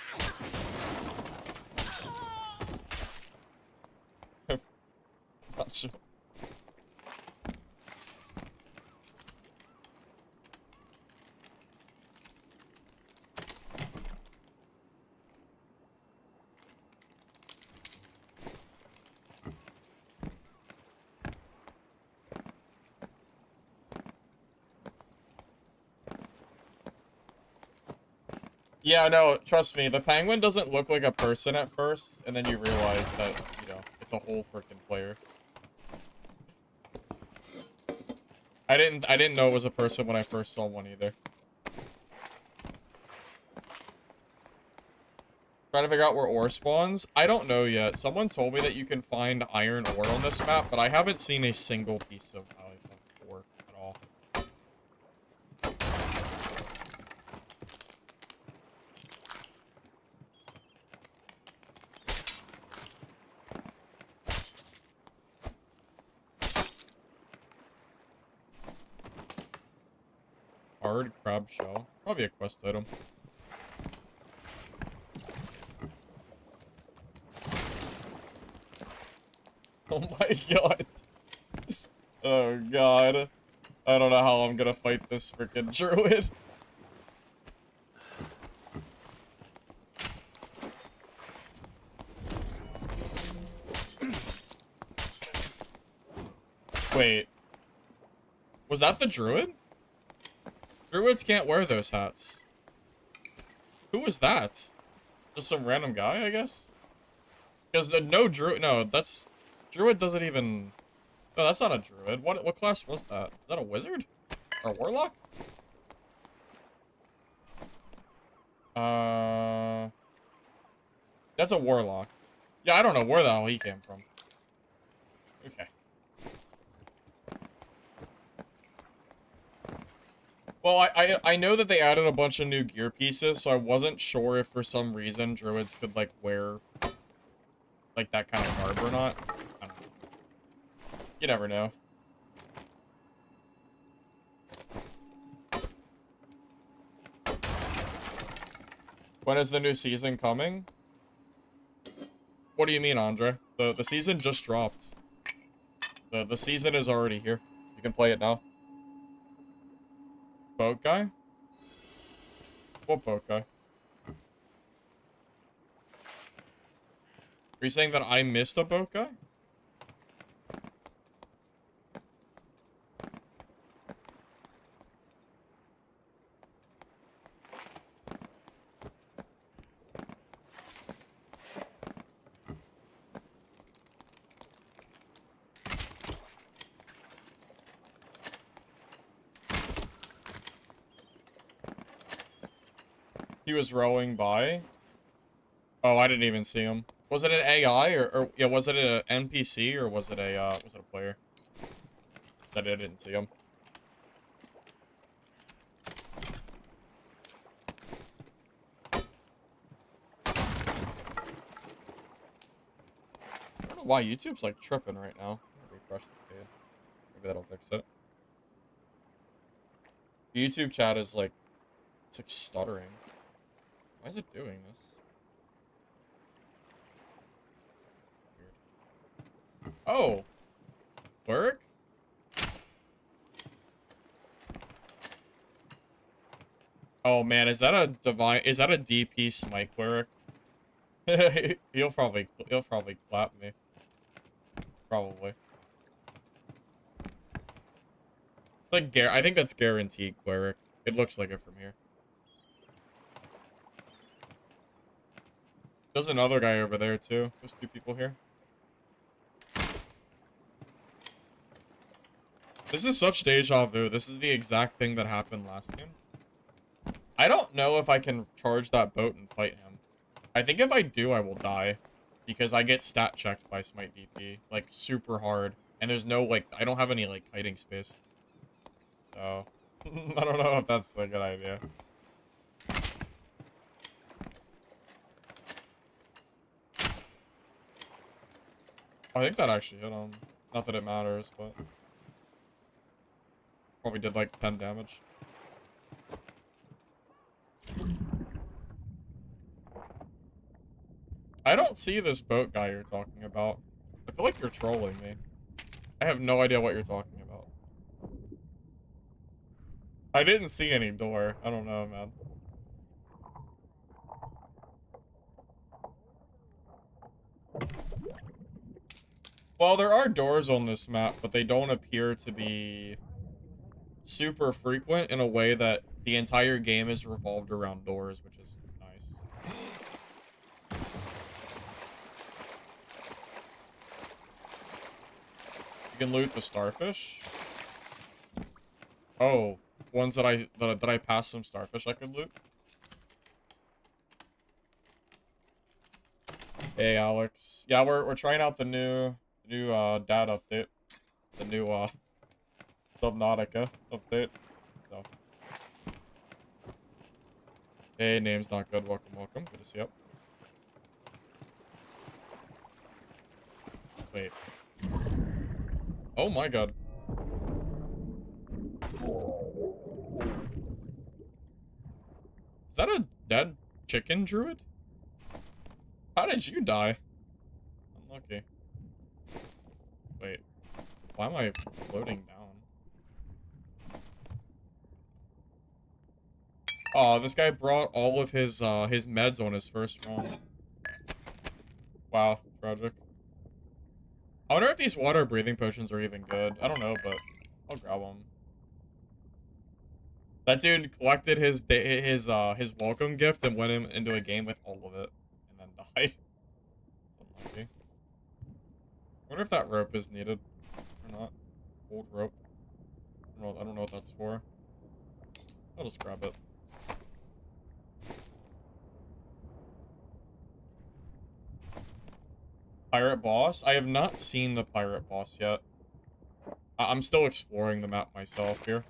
A: Not sure. Yeah, no, trust me, the penguin doesn't look like a person at first, and then you realize that, you know, it's a whole freaking player. I didn't know it was a person when I first saw one either. Trying to figure out where ore spawns. I don't know yet. Someone told me that you can find iron ore on this map, but I haven't seen a single piece of ore at all. Hard crab shell. Probably a quest item. Oh my god. Oh god. I don't know how I'm gonna fight this freaking druid. Wait. Was that the druid? Druids can't wear those hats. Who was that? Just some random guy, I guess? Because no druid, no, that's... Druid doesn't even... No, that's not a druid. What class was that? Is that a wizard? Or a warlock? That's a warlock. Yeah, I don't know where the hell he came from. Okay. Well, I know that they added a bunch of new gear pieces, so I wasn't sure if for some reason druids could, like, wear, like, that kind of garb or not. I don't know. You never know. When is the new season coming? What do you mean, Andre? The season just dropped. The season is already here. You can play it now. Boat guy? What boat guy? Are you saying that I missed a boat guy? He was rowing by. Oh, I didn't even see him. Was it an AI or yeah, was it an NPC or was it a player? That I didn't see him. I don't know why YouTube's like tripping right now. Refresh the page. Maybe that'll fix it. The YouTube chat is like, it's like stuttering. Why is it doing this? Weird. Oh, cleric? Oh man, is that a divine? Is that a DP smite cleric? he'll probably clap me. Probably. Like I think that's guaranteed cleric. It looks like it from here. There's another guy over there too. There's two people here. This is such deja vu. This is the exact thing that happened last game. I don't know if I can charge that boat and fight him. I think if I do, I will die. Because I get stat checked by Smite DP. Like, super hard. And there's no, like, I don't have any, like, hiding space. So, I don't know if that's a good idea. I think that actually hit him. Not that it matters, but... Probably did, like, 10 damage. I don't see this boat guy you're talking about. I feel like you're trolling me. I have no idea what you're talking about. I didn't see any door. I don't know, man. Well, there are doors on this map, but they don't appear to be super frequent in a way that the entire game is revolved around doors, which is nice. You can loot the starfish. Oh, ones that I passed some starfish I could loot. Hey, Alex. Yeah, we're trying out the new dad update. The new Subnautica update. So, hey, name's not good. Welcome, welcome. Good to see you. Wait. Oh my god. Is that a dead chicken, Druid? How did you die? Unlucky. Wait. Why am I floating down? Oh, this guy brought all of his meds on his first run. Wow, tragic. I wonder if these water breathing potions are even good. I don't know, but I'll grab them. That dude collected his welcome gift and went into a game with all of it, and then died. Unlucky. I wonder if that rope is needed or not. Old rope. I don't know what that's for. I'll just grab it. Pirate boss? I have not seen the pirate boss yet. I'm still exploring the map myself here.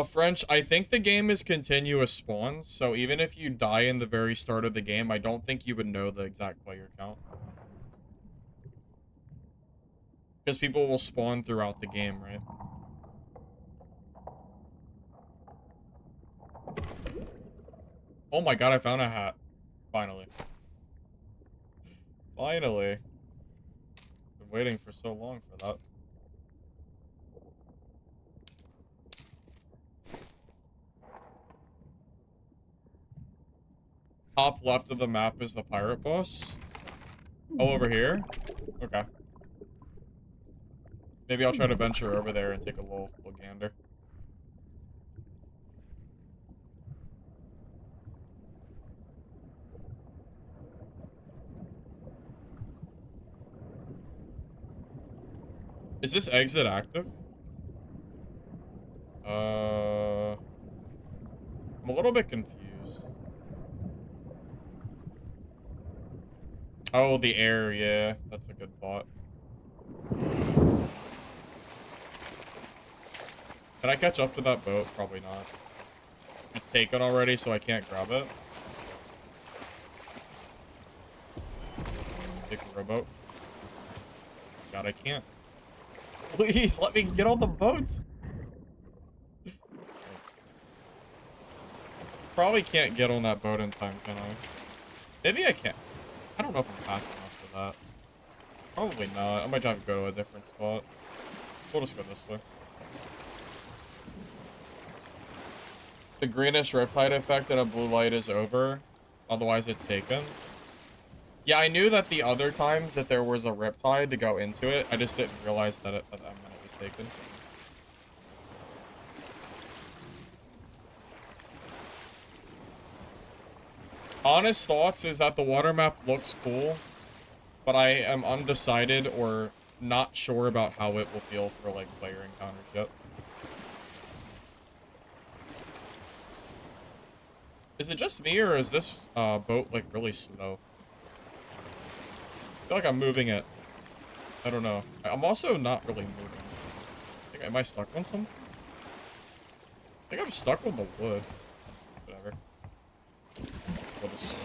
A: French, I think the game is continuous spawns, so even if you die in the very start of the game, I don't think you would know the exact player count. Because people will spawn throughout the game, right? Oh my god, I found a hat. Finally. Finally. Been waiting for so long for that. Top left of the map is the pirate boss. Oh, over here? Okay. Maybe I'll try to venture over there and take a little gander. Is this exit active? I'm a little bit confused. Oh, the air, yeah. That's a good thought. Can I catch up to that boat? Probably not. It's taken already, so I can't grab it. Take a rowboat. God, I can't. Please, let me get on the boats. Probably can't get on that boat in time, can I? Maybe I can. I don't know if I'm fast enough for that. Probably not. I might have to go to a different spot. We'll just go this way. The greenish riptide effect in a blue light is over. Otherwise, it's taken. Yeah, I knew that the other times that there was a riptide to go into it. I just didn't realize that that meant it was taken. Honest thoughts is that the water map looks cool, but I am undecided or not sure about how it will feel for, like, player encounters yet. Is it just me, or is this boat, like, really slow? I feel like I'm moving it. I don't know. I'm also not really moving. Am I stuck on something? I think I'm stuck on the wood. Whatever. We'll just swim.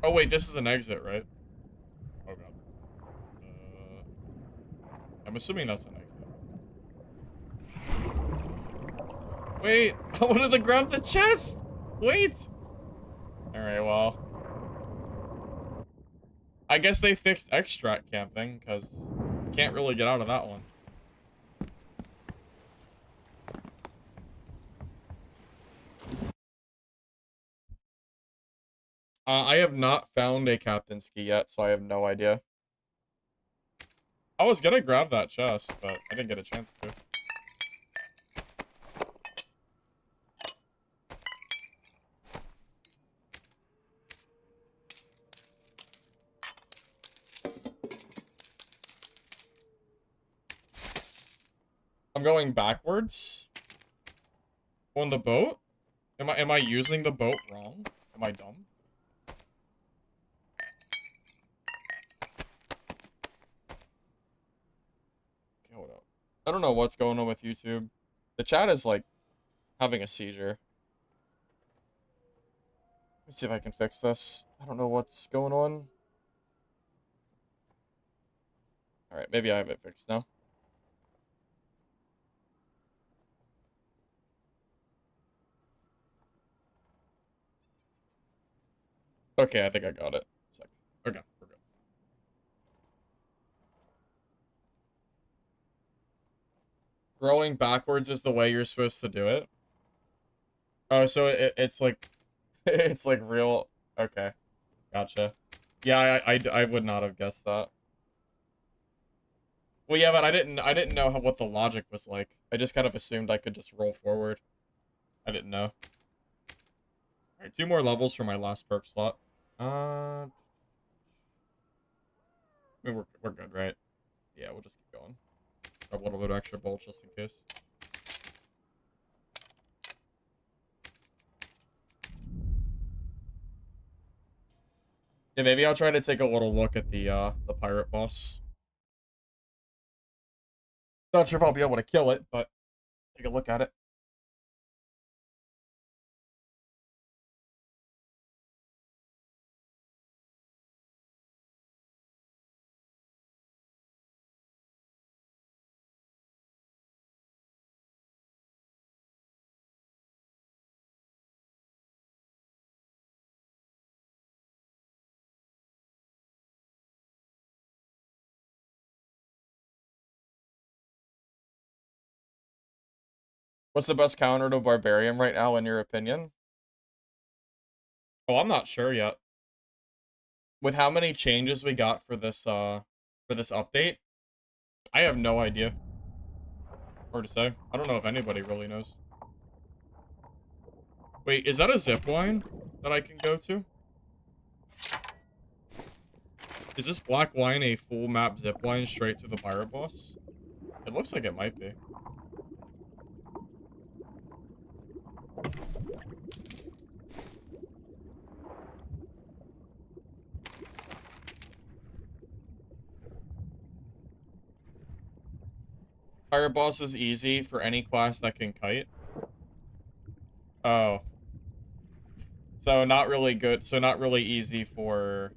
A: Oh wait, this is an exit, right? Oh god. I'm assuming that's an exit. Wait, I wanted to grab the chest! Wait! Alright, well. I guess they fixed extract camping, because can't really get out of that one. I have not found a captain ski yet, so I have no idea. I was gonna grab that chest, but I didn't get a chance to. I'm going backwards on the boat. Am I using the boat wrong? Am I dumb? Okay, hold up. I don't know what's going on with YouTube. The chat is like having a seizure. Let's see if I can fix this. I don't know what's going on. Alright, maybe I have it fixed now. Okay, I think I got it. Okay, we're good. Rolling backwards is the way you're supposed to do it. Oh, so it's like, it's like real. Okay, gotcha. Yeah, I would not have guessed that. Well, yeah, but I didn't know what the logic was like. I just kind of assumed I could just roll forward. I didn't know. Alright, 2 more levels for my last perk slot. I mean, we're good, right? Yeah, we'll just keep going. Grab a little bit of extra bolts just in case. Yeah, maybe I'll try to take a little look at the pirate boss. Not sure if I'll be able to kill it, but take a look at it. What's the best counter to Barbarian right now, in your opinion? Oh, I'm not sure yet. With how many changes we got for this update, I have no idea. Hard to say. I don't know if anybody really knows. Wait, is that a zip line that I can go to? Is this black line a full map zip line straight to the pirate boss? It looks like it might be. Pirate boss is easy for any class that can kite. Oh. So not really good. So not really easy for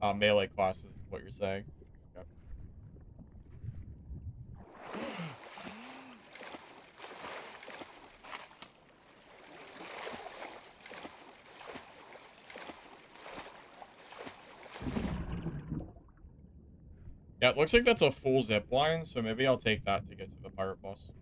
A: melee classes is what you're saying. Okay. Yeah, it looks like that's a full zip line, so maybe I'll take that to get to the pirate boss.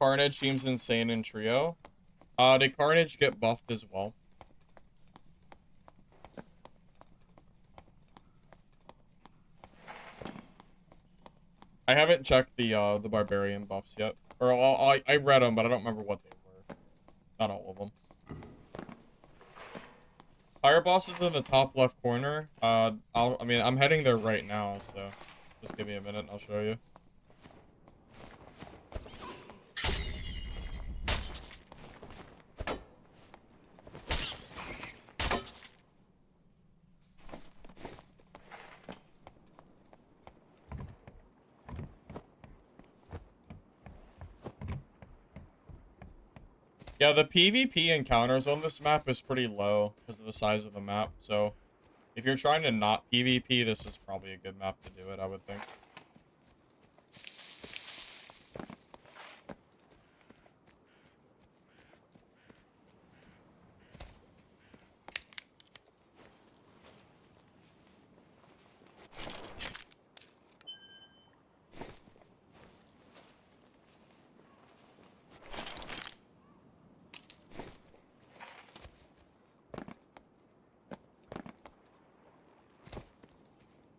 A: Carnage seems insane in trio. Did Carnage get buffed as well? I haven't checked the Barbarian buffs yet. Or I read them, but I don't remember what they were. Not all of them. Fire boss is in the top left corner. I mean, I'm heading there right now, so just give me a minute and I'll show you. Yeah, the PvP encounters on this map is pretty low because of the size of the map, so if you're trying to not PvP, this is probably a good map to do it, I would think.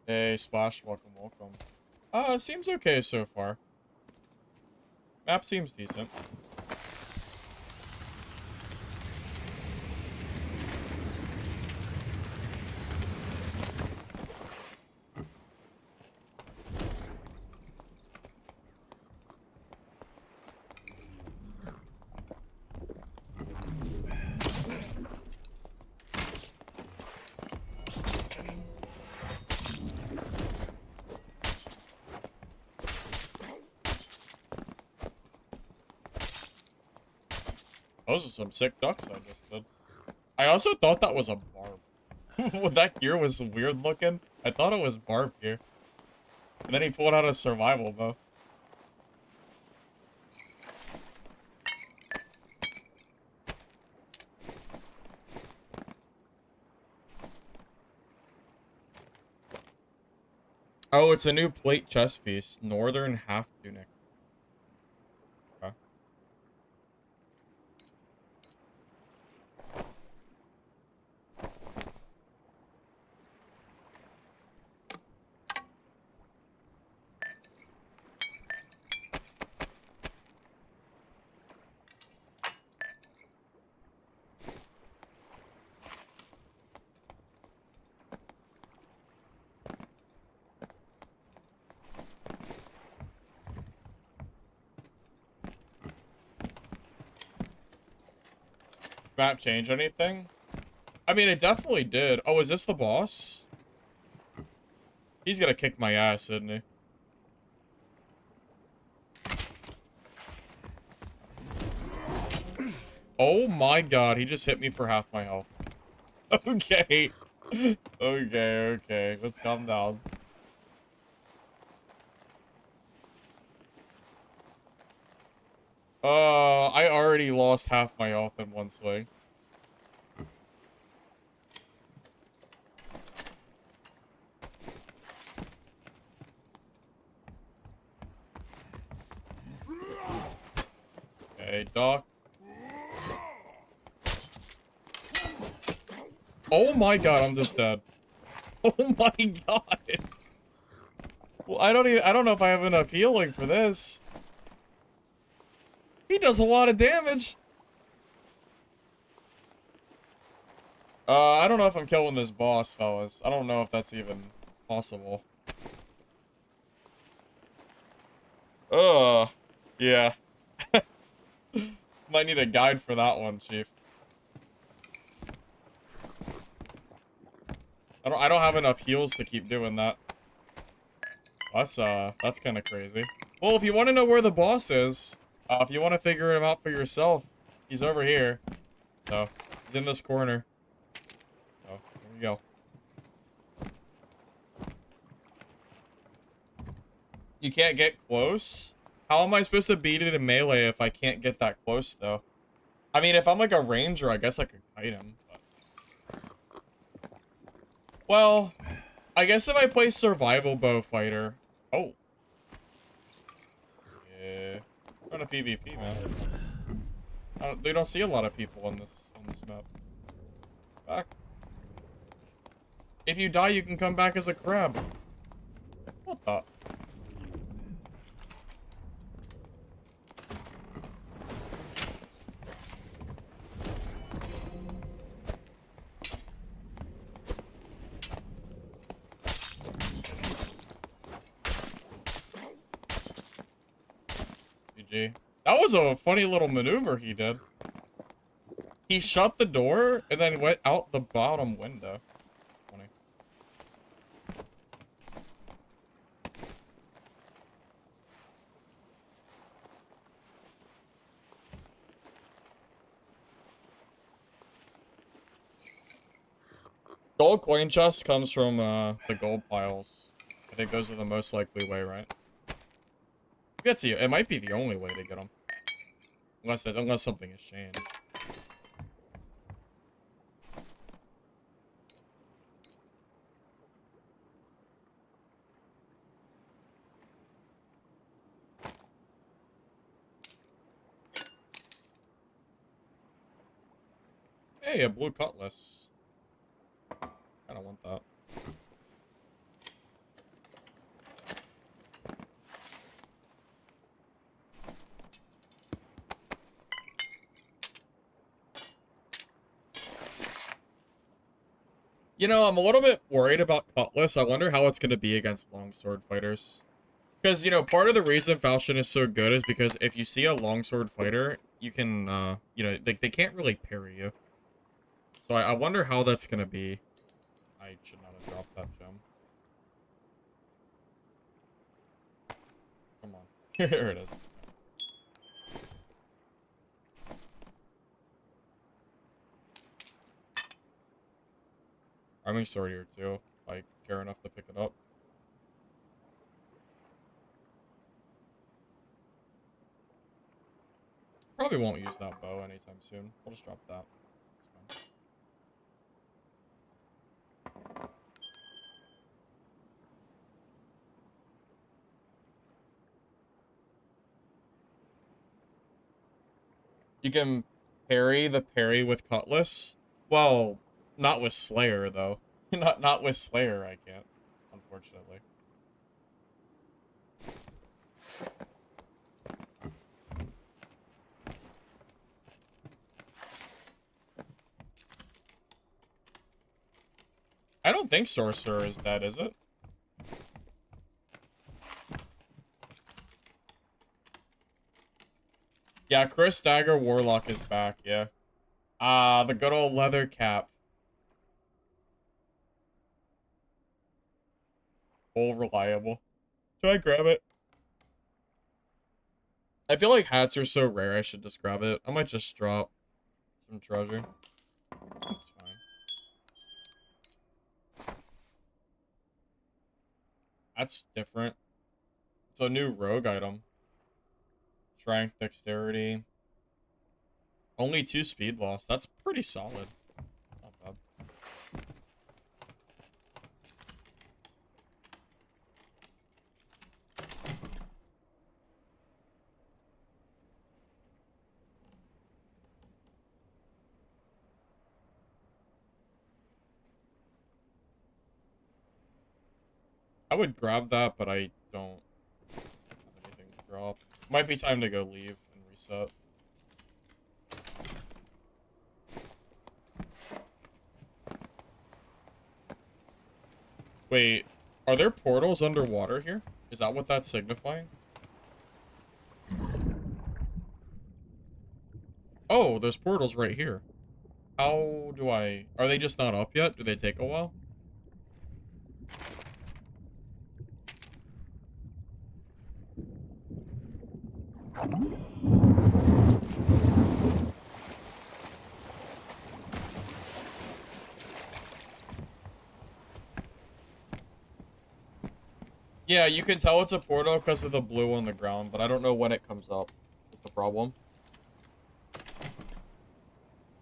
A: Hey, Splash, welcome, welcome. Seems okay so far. Map seems decent. Those are some sick ducks I just did. I also thought that was a barb. When that gear was weird looking, I thought it was barb gear. And then he pulled out a survival bow. Oh, it's a new plate chest piece. Northern half tunic. Okay. Map change anything? I mean, it definitely did. Oh, is this the boss? He's gonna kick my ass, isn't he? Oh my god, he just hit me for half my health. Okay. Okay. Let's calm down. I already lost half my health in one swing. Okay, Doc. Oh my god, I'm just dead. Oh my god. Well, I don't know if I have enough healing for this. He does a lot of damage. I don't know if I'm killing this boss, fellas. I don't know if that's even possible. Yeah. Might need a guide for that one, Chief. I don't have enough heals to keep doing that. That's kind of crazy. Well, if you want to know where the boss is, if you want to figure him out for yourself, he's over here. So, he's in this corner. So, there you go. You can't get close? How am I supposed to beat it in melee if I can't get that close, though? I mean, if I'm like a ranger, I guess I could kite him, but... Well, I guess if I play survival bow fighter... Oh. Yeah. We're on a PvP, man. They don't see a lot of people on this map. Back. If you die, you can come back as a crab. What the? GG. That was a funny little maneuver he did. He shut the door and then went out the bottom window. Funny. Gold coin chest comes from the gold piles. I think those are the most likely way, right? That's the, it might be the only way to get them. Unless something has changed. Hey, a blue cutlass. I don't want that. You know, I'm a little bit worried about Cutlass. I wonder how it's going to be against longsword fighters. Because, you know, part of the reason Falchion is so good is because if you see a longsword fighter, you can, you know, they can't really parry you. So I wonder how that's going to be. I should not have dropped that gem. Come on. Here it is. Arming sword here, too. If I care enough to pick it up. Probably won't use that bow anytime soon. I'll just drop that. It's fine. You can parry the parry with Cutlass. Well, not with Slayer, though. Not with Slayer, I can't. Unfortunately. I don't think Sorcerer is dead, is it? Yeah, Chris Dagger Warlock is back, yeah. Ah, the good old leather cap. Full reliable. Should I grab it? I feel like hats are so rare, I should just grab it. I might just drop some treasure. That's fine. That's different. It's a new rogue item. Strength, dexterity. Only 2 speed loss. That's pretty solid. Not bad. I would grab that, but I don't have anything to drop. Might be time to go leave and reset. Wait, are there portals underwater here? Is that what that's signifying? Oh, there's portals right here. How do I... Are they just not up yet? Do they take a while? Yeah, you can tell it's a portal because of the blue on the ground, but I don't know when it comes up. That's the problem.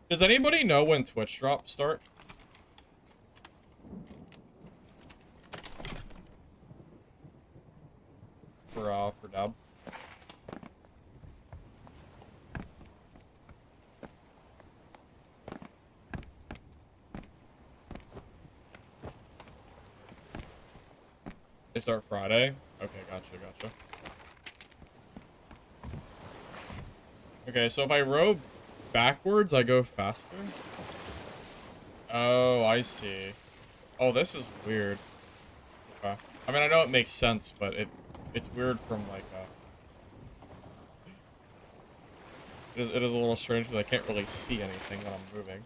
A: Does anybody know when Twitch drops start? For Dab? They start Friday? Okay, gotcha. Okay, so if I row backwards, I go faster? Oh, I see. Oh, this is weird. Okay. I mean, I know it makes sense, but it's weird from, like, it is a little strange because I can't really see anything when I'm moving.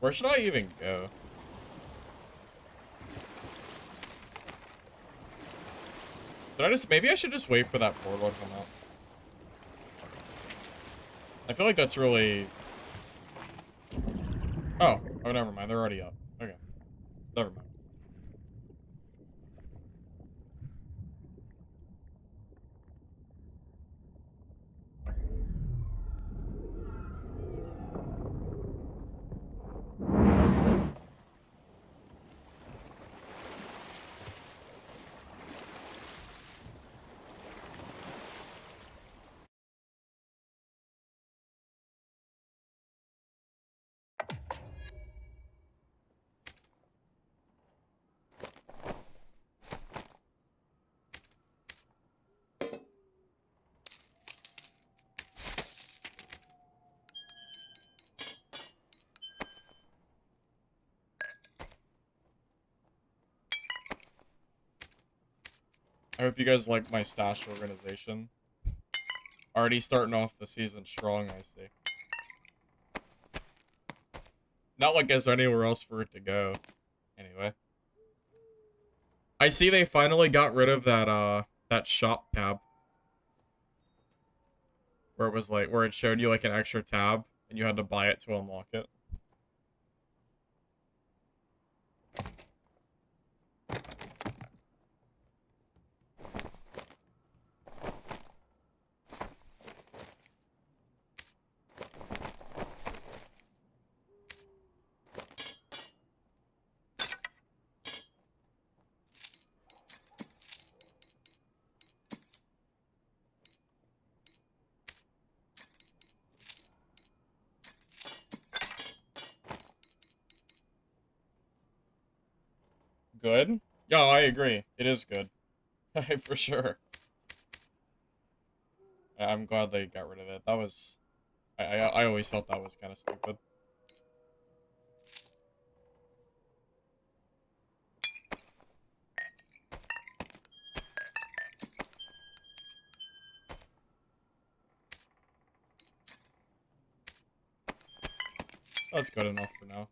A: Where should I even go? Maybe I should just wait for that portal to come out. I feel like that's really... Oh, never mind. They're already up. Okay. Never mind. I hope you guys like my stash organization. Already starting off the season strong, I see. Not like there's anywhere else for it to go. Anyway. I see they finally got rid of that shop tab. Where it was like, where it showed you like an extra tab, and you had to buy it to unlock it. Good? Yeah, I agree. It is good. For sure. I'm glad they got rid of it. That was... I always thought that was kind of stupid. That's good enough for now.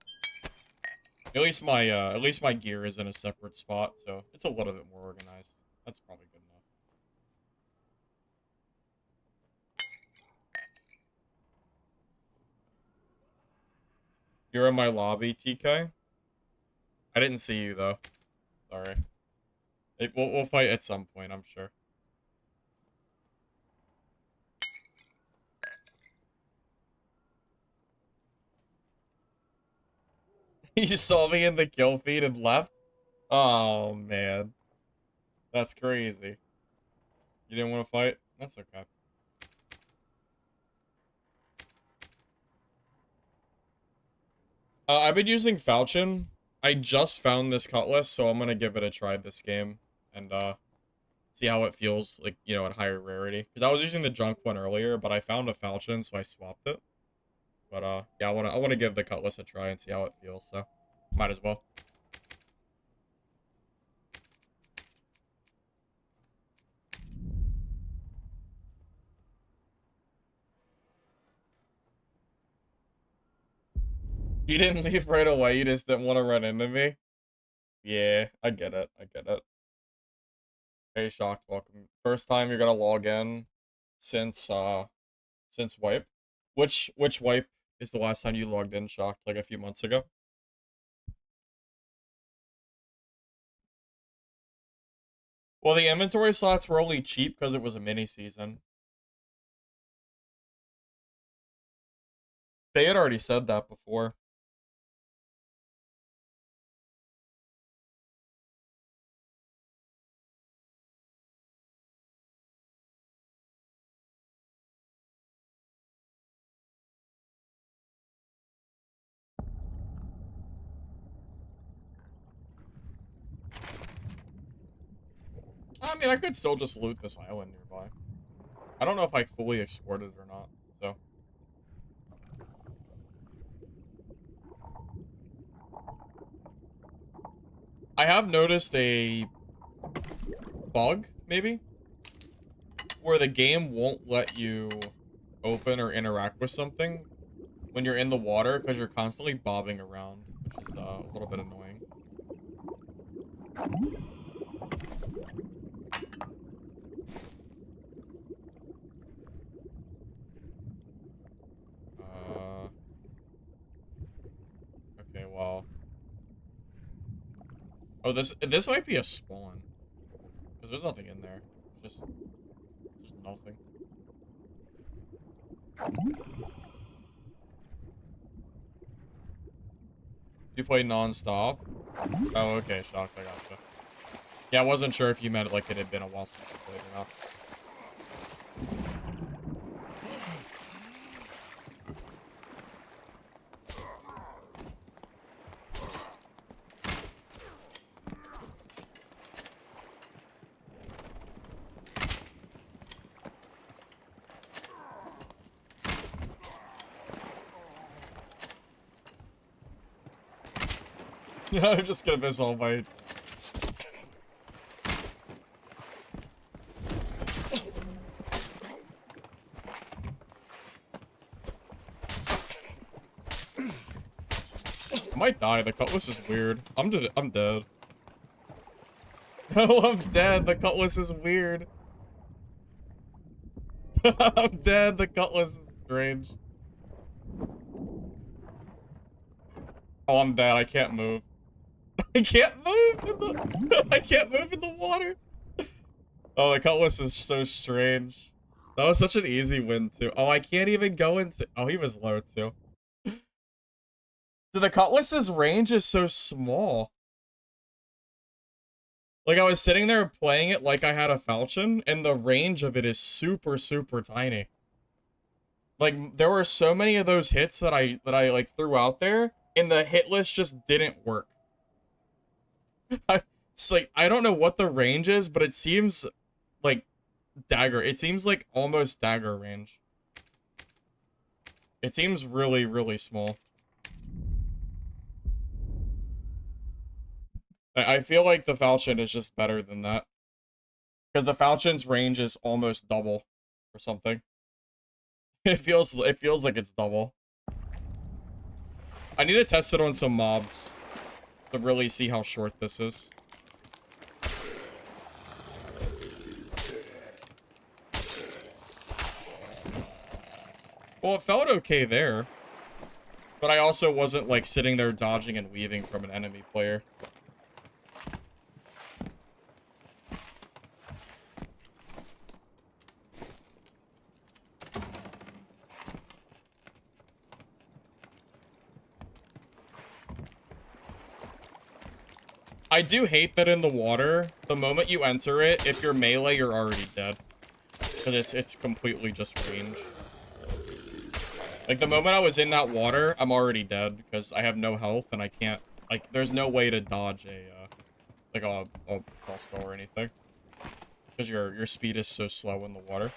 A: At least my gear is in a separate spot, so it's a little bit more organized. That's probably good enough. You're in my lobby, TK? I didn't see you though. Sorry. We'll fight at some point, I'm sure. You saw me in the kill feed and left? Oh, man. That's crazy. You didn't want to fight? That's okay. I've been using Falchion. I just found this cutlass, so I'm gonna give it a try this game. And, see how it feels, like, you know, at higher rarity. Because I was using the junk one earlier, but I found a Falchion, so I swapped it. But, yeah, I wanna give the cutlass a try and see how it feels, so might as well. You didn't leave right away, you just didn't want to run into me? Yeah, I get it, I get it. Hey, Shocked, welcome. First time you're gonna log in since wipe. Which wipe is the last time you logged in, Shocked? Like a few months ago? Well, the inventory slots were only cheap because it was a mini season. They had already said that before. I mean, I could still just loot this island nearby. I don't know if I fully exported it or not, so. I have noticed a bug, maybe, where the game won't let you open or interact with something when you're in the water because you're constantly bobbing around, which is a little bit annoying. Okay, well. Oh, this might be a spawn. Because there's nothing in there. Just nothing. You play non-stop? Oh, okay, shocked, I gotcha. Yeah, I wasn't sure if you meant like it had been a while since you played or not. Yeah, I'm just gonna miss all my... might die. The cutlass is weird. I'm dead. I'm dead. No, I'm dead. The cutlass is weird. I'm dead. The cutlass is strange. Oh, I'm dead. I can't move. I can't move in the I can't move in the water. Oh, the cutlass is so strange. That was such an easy win too. Oh, I can't even go into. Oh, he was low too. So the cutlass's range is so small. Like I was sitting there playing it like I had a falchion, and the range of it is super, super tiny. Like there were so many of those hits that I like threw out there, and the hit list just didn't work. It's like I don't know what the range is, but it seems like dagger. It seems like almost dagger range. It seems really, really small. I feel like the falchion is just better than that. Because the falchion's range is almost double or something. It feels like it's double. I need to test it on some mobs to really see how short this is. Well, it felt okay there. But I also wasn't like sitting there dodging and weaving from an enemy player. I do hate that in the water, the moment you enter it, if you're melee, you're already dead. Because it's completely just range. Like, the moment I was in that water, I'm already dead, because I have no health, and I can't, like, there's no way to dodge like, a crossbow or anything. Because your speed is so slow in the water.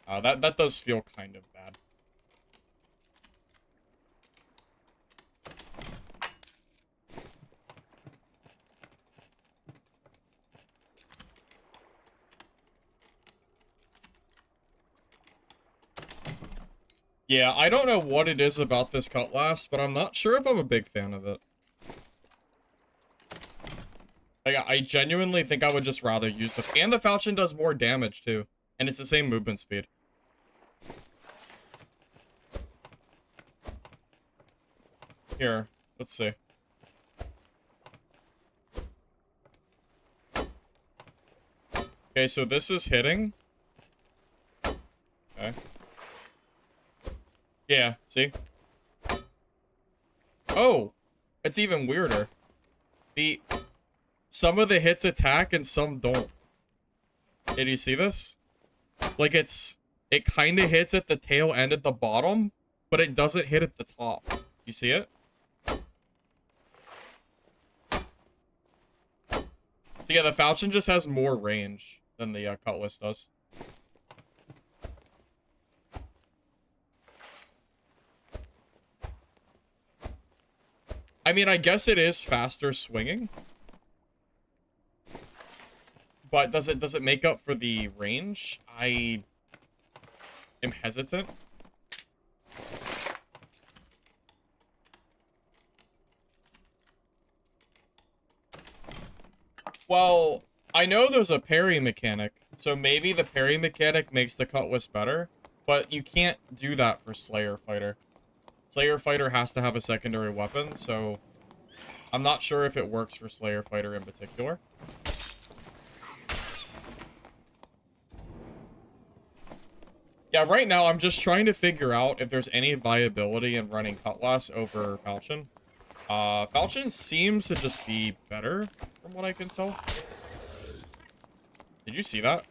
A: That does feel kind of bad. Yeah, I don't know what it is about this cutlass, but I'm not sure if I'm a big fan of it. Like, I genuinely think I would just rather use the... And the falchion does more damage, too. And it's the same movement speed. Here, let's see. Okay, so this is hitting. Okay. Yeah, see? Oh! It's even weirder. Some of the hits attack and some don't. Did you see this? Like it kind of hits at the tail end at the bottom, but it doesn't hit at the top. You see it? So yeah, the falchion just has more range than the cutlass does. I mean, I guess it is faster swinging. But does it make up for the range? I am hesitant. Well, I know there's a parry mechanic, so maybe the parry mechanic makes the cutlass better, but you can't do that for Slayer Fighter. Slayer Fighter has to have a secondary weapon, so I'm not sure if it works for Slayer Fighter in particular. Yeah, right now I'm just trying to figure out if there's any viability in running Cutlass over Falchion. Falchion seems to just be better, from what I can tell. Did you see that?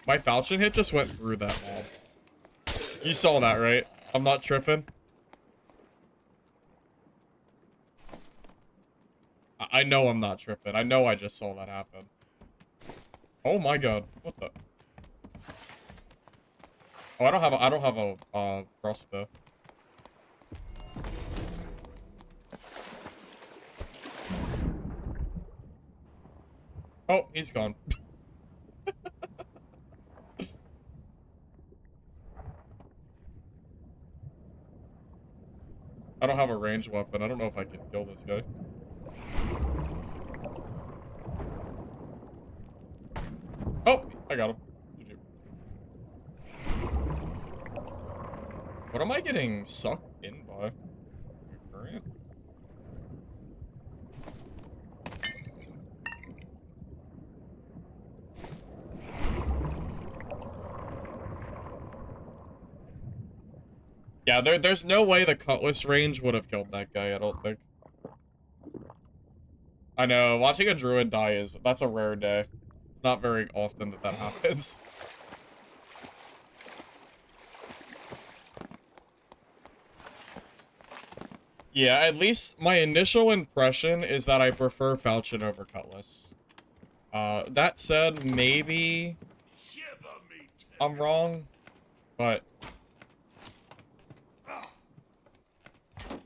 A: My Falchion hit just went through that mob. You saw that, right? I'm not tripping. I know I'm not tripping. I know I just saw that happen. Oh my god. What the? Oh, I don't have a crossbow. Oh, he's gone. I don't have a ranged weapon. I don't know if I can kill this guy. Oh, I got him. GG. What am I getting sucked in by? Like a current? Yeah, there's no way the cutlass range would have killed that guy, I don't think. I know, watching a druid die that's a rare day. It's not very often that happens. Yeah, at least my initial impression is that I prefer falchion over cutlass. That said, maybe
B: Shiver me
A: I'm wrong, but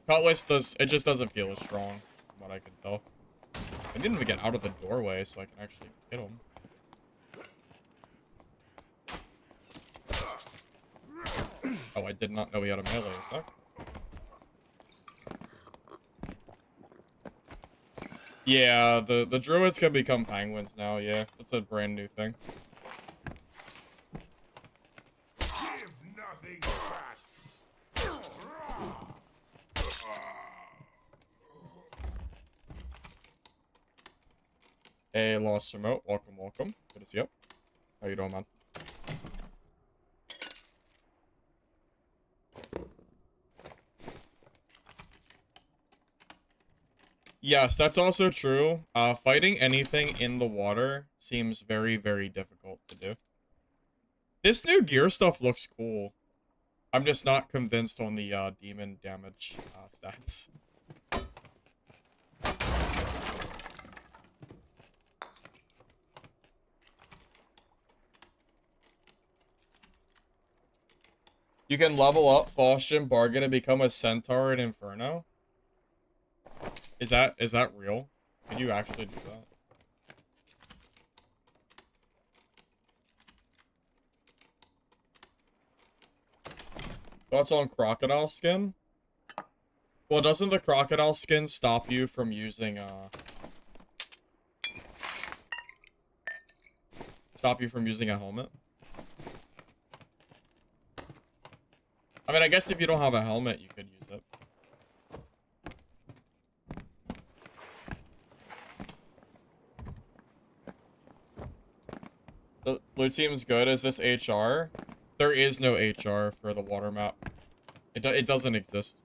A: cutlass it just doesn't feel as strong, from what I can tell. I didn't even get out of the doorway so I can actually hit him. Oh, I did not know he had a melee attack. Yeah, the druids can become penguins now, yeah. That's a brand new thing.
B: Give nothing back.
A: Hey, Lost Remote, welcome, welcome. Good to see you. How you doing, man? Yes, that's also true. Fighting anything in the water seems very, very difficult to do. This new gear stuff looks cool. I'm just not convinced on the demon damage stats. You can level up Falchion Bargain and become a Centaur in Inferno? Is that real? Can you actually do that? Thoughts on crocodile skin? Well, doesn't the crocodile skin stop you from using a helmet? I mean, I guess if you don't have a helmet, you could use it. The blue team's good. Is this HR? There is no HR for the water map. It doesn't exist.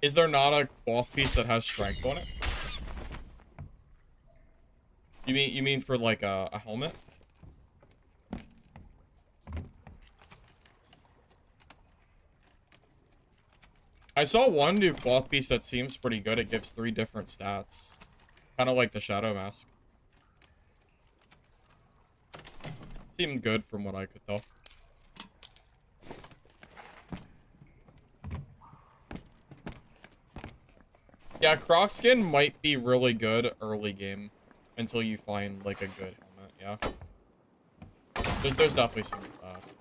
A: Is there not a cloth piece that has strength on it? You mean for like a helmet? I saw one new cloth piece that seems pretty good. It gives 3 different stats. Kind of like the Shadow Mask. Seemed good from what I could tell. Yeah, Croc skin might be really good early game. Until you find, like, a good helmet, yeah. There's definitely some in that.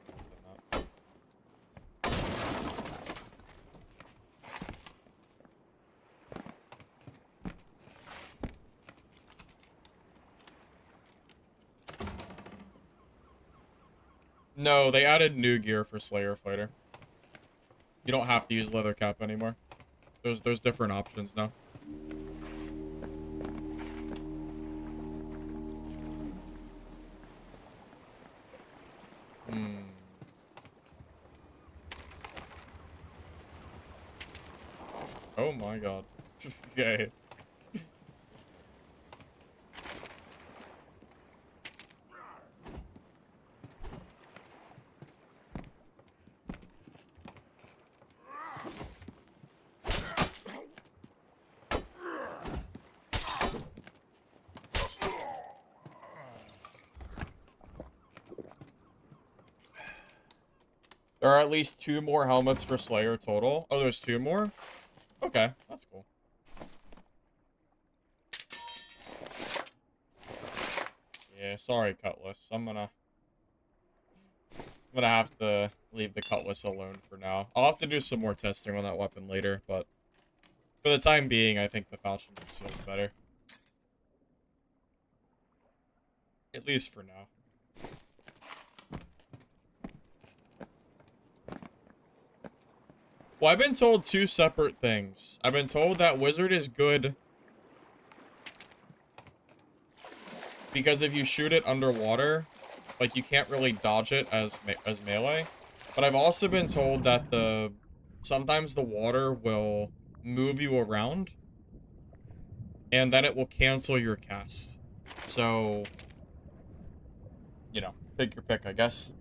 A: No, they added new gear for Slayer Fighter. You don't have to use leather cap anymore. There's different options now. Oh my god. Okay. There are at least 2 more helmets for Slayer total. Oh, there's 2 more? Okay, that's cool. Yeah, sorry, Cutlass. I'm gonna have to leave the Cutlass alone for now. I'll have to do some more testing on that weapon later, but for the time being, I think the Falchion Seal is better. At least for now. Well, I've been told 2 separate things. I've been told that Wizard is good because if you shoot it underwater, like, you can't really dodge it as melee. But I've also been told that sometimes the water will move you around, and then it will cancel your cast. So, you know, pick your pick, I guess.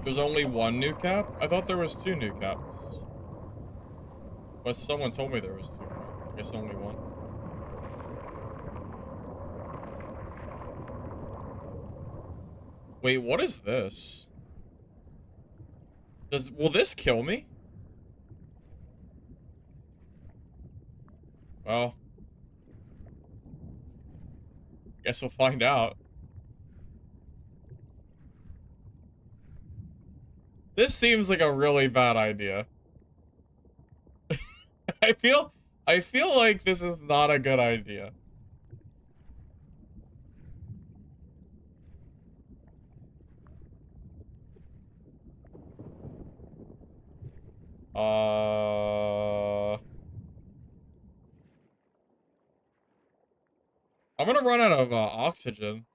A: There's only 1 new cap? I thought there was 2 new caps. But someone told me there was 2 more. I guess only 1. Wait, what is this? Will this kill me? Well, guess we'll find out. This seems like a really bad idea. I feel I feel like this is not a good idea. I'm gonna run out of oxygen.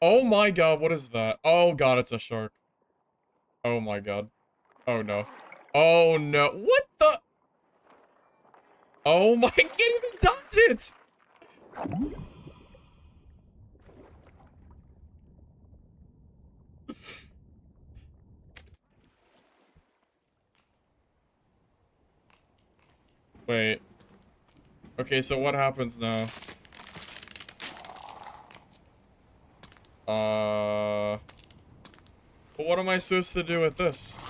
A: Oh my god, what is that? Oh god, it's a shark. Oh my god. Oh no. Oh no. What the? Oh my, I can't even dodge it! Wait. Okay, so what happens now? But what am I supposed to do with this?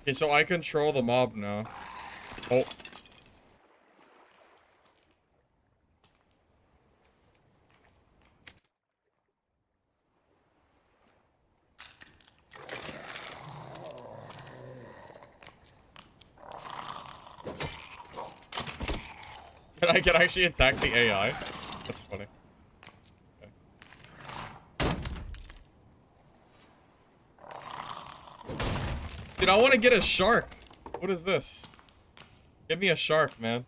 A: Okay, so I control the mob now. Oh. I can actually attack the AI? That's funny. Okay. Dude, I want to get a shark. What is this? Give me a shark, man.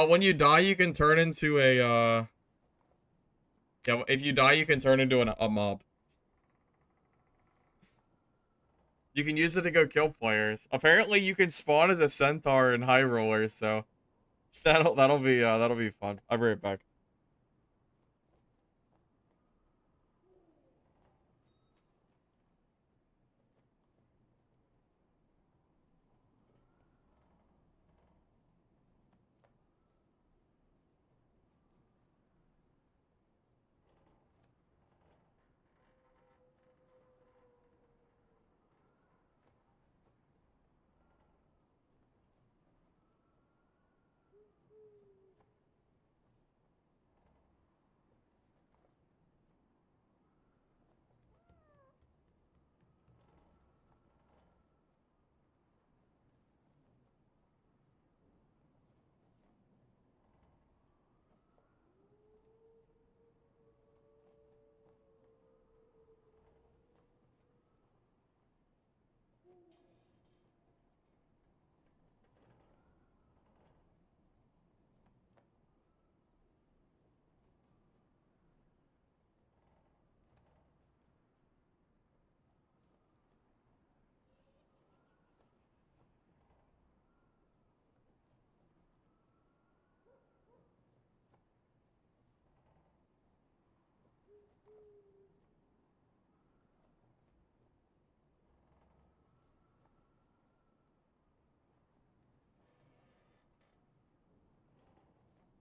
A: When you die, you can turn into a, yeah, if you die, you can turn into a mob. You can use it to go kill players. Apparently, you can spawn as a centaur in High Roller, so that'll be fun. I'll be right back.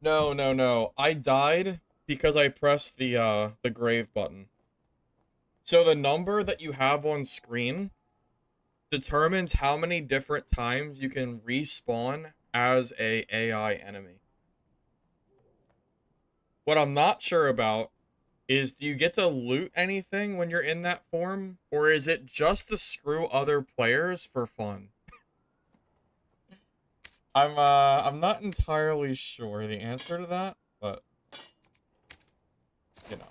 A: No, no, no. I died because I pressed the grave button. So the number that you have on screen determines how many different times you can respawn as a AI enemy. What I'm not sure about is, do you get to loot anything when you're in that form, or is it just to screw other players for fun? I'm not entirely sure the answer to that, but you know.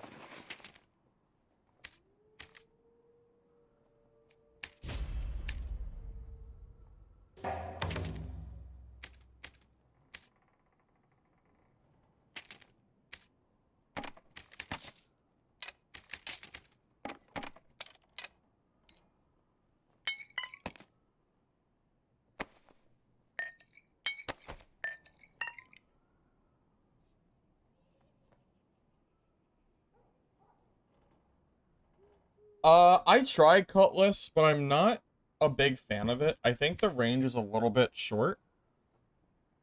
A: I tried Cutlass, but I'm not a big fan of it. I think the range is a little bit short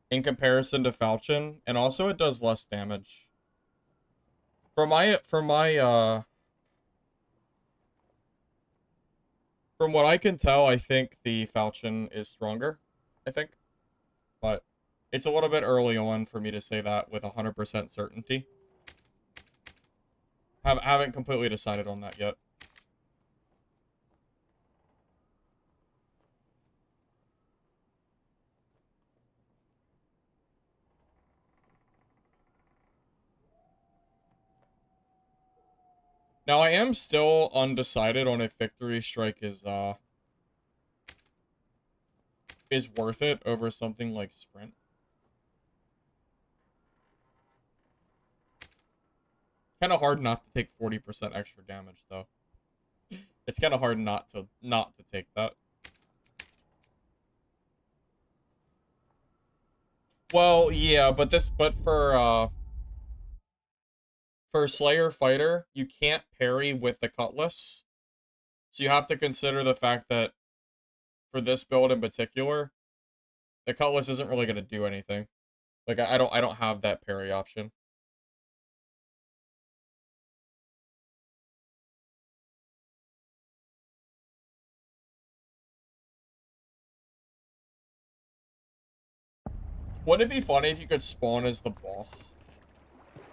A: in comparison to Falchion, and also it does less damage. From what I can tell, I think the Falchion is stronger, I think. But it's a little bit early on for me to say that with 100% certainty. Haven't completely decided on that yet. Now, I am still undecided on if Victory Strike is worth it over something like Sprint. Kind of hard not to take 40% extra damage, though. It's kind of hard not to take that. Well, yeah, but for Slayer Fighter, you can't parry with the Cutlass. So you have to consider the fact that for this build in particular, the Cutlass isn't really going to do anything. Like I don't have that parry option. Wouldn't it be funny if you could spawn as the boss?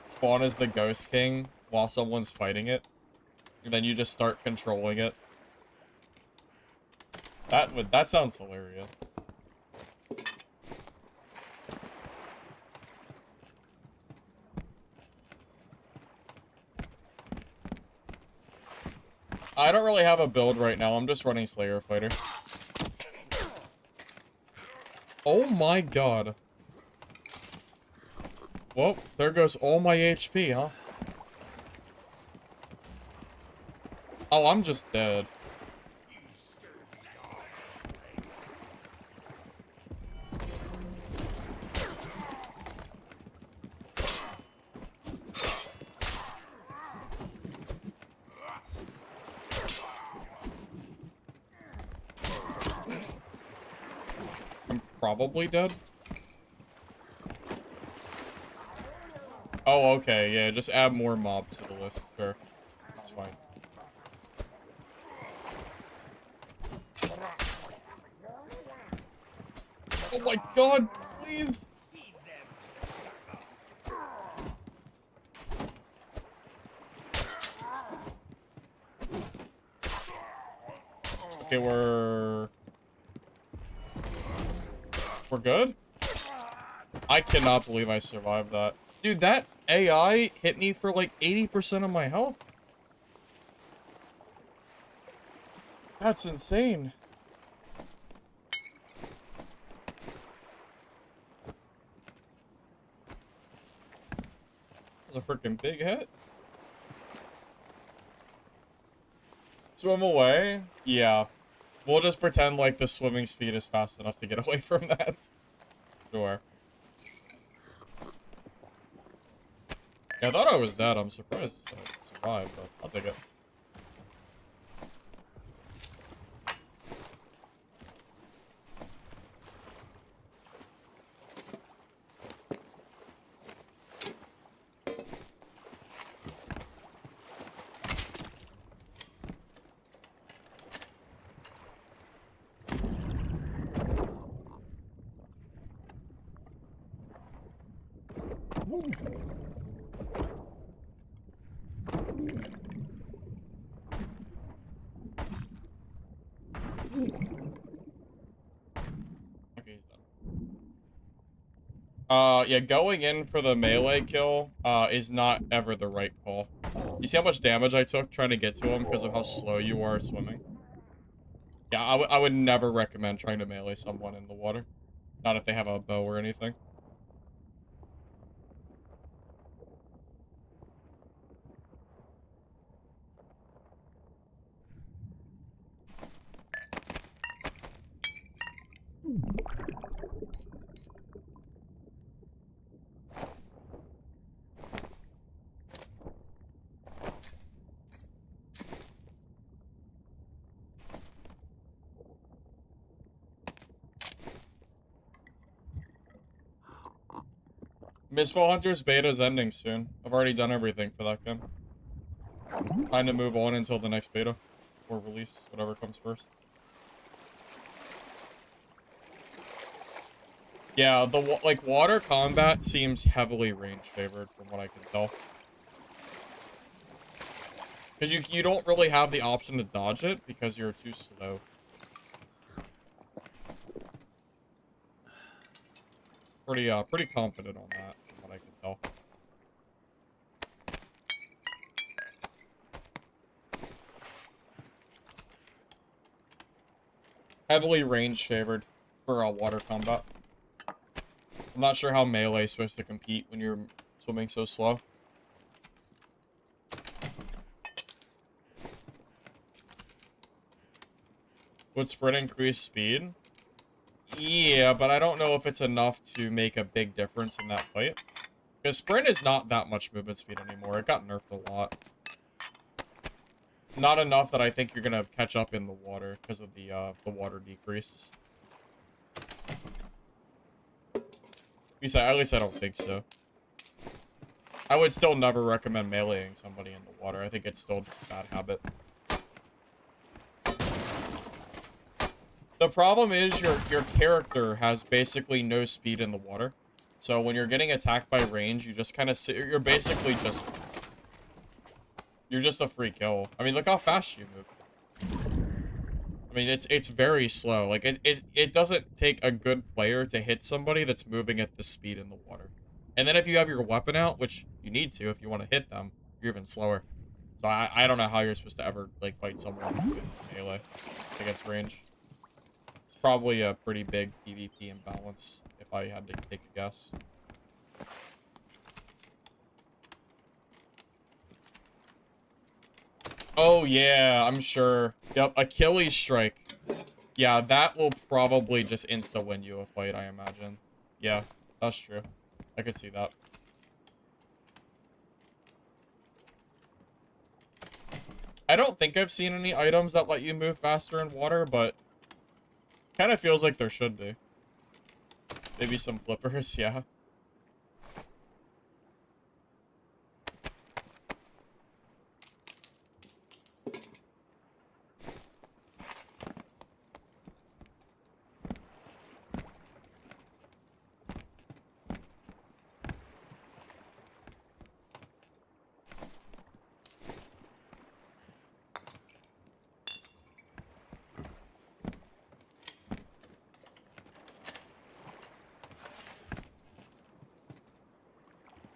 A: Spawn as the Ghost King while someone's fighting it, and then you just start controlling it. That sounds hilarious. I don't really have a build right now. I'm just running Slayer Fighter. Oh my god. Well, there goes all my HP, huh? Oh, I'm just dead. I'm probably dead. Oh, okay, yeah, just add more mobs to the list. Sure. That's fine. Oh my god, please! Okay, we're good? I cannot believe I survived that. Dude, that AI hit me for like 80% of my health. That's insane. That's a freaking big hit. Swim away? Yeah. We'll just pretend like the swimming speed is fast enough to get away from that. Sure. Yeah, I thought I was dead. I'm surprised I survived, but I'll take it. Okay, he's done. Yeah, going in for the melee kill, is not ever the right call. You see how much damage I took trying to get to him because of how slow you are swimming? Yeah, I would never recommend trying to melee someone in the water. Not if they have a bow or anything. Mistfall Hunters beta's ending soon. I've already done everything for that game. Time to move on until the next beta. Or release, whatever comes first. Yeah, the water combat seems heavily range favored from what I can tell. Because you don't really have the option to dodge it because you're too slow. Pretty confident on that from what I can tell. Heavily range favored for water combat. I'm not sure how melee is supposed to compete when you're swimming so slow. Would sprint increase speed? Yeah, but I don't know if it's enough to make a big difference in that fight. Because sprint is not that much movement speed anymore. It got nerfed a lot. Not enough that I think you're gonna catch up in the water because of the water decrease. At least I don't think so. I would still never recommend meleeing somebody in the water. I think it's still just a bad habit. The problem is your character has basically no speed in the water. So when you're getting attacked by range, you just kind of sit. You're basically just. You're just a free kill. I mean, look how fast you move. I mean, it's very slow. Like it doesn't take a good player to hit somebody that's moving at this speed in the water. And then if you have your weapon out, which you need to if you want to hit them, you're even slower. So I don't know how you're supposed to ever like fight someone with melee against range. It's probably a pretty big PvP imbalance if I had to take a guess. Oh yeah, I'm sure. Yep, Achilles strike. Yeah, that will probably just insta-win you a fight, I imagine. Yeah, that's true. I could see that. I don't think I've seen any items that let you move faster in water, but kind of feels like there should be. Maybe some flippers, yeah.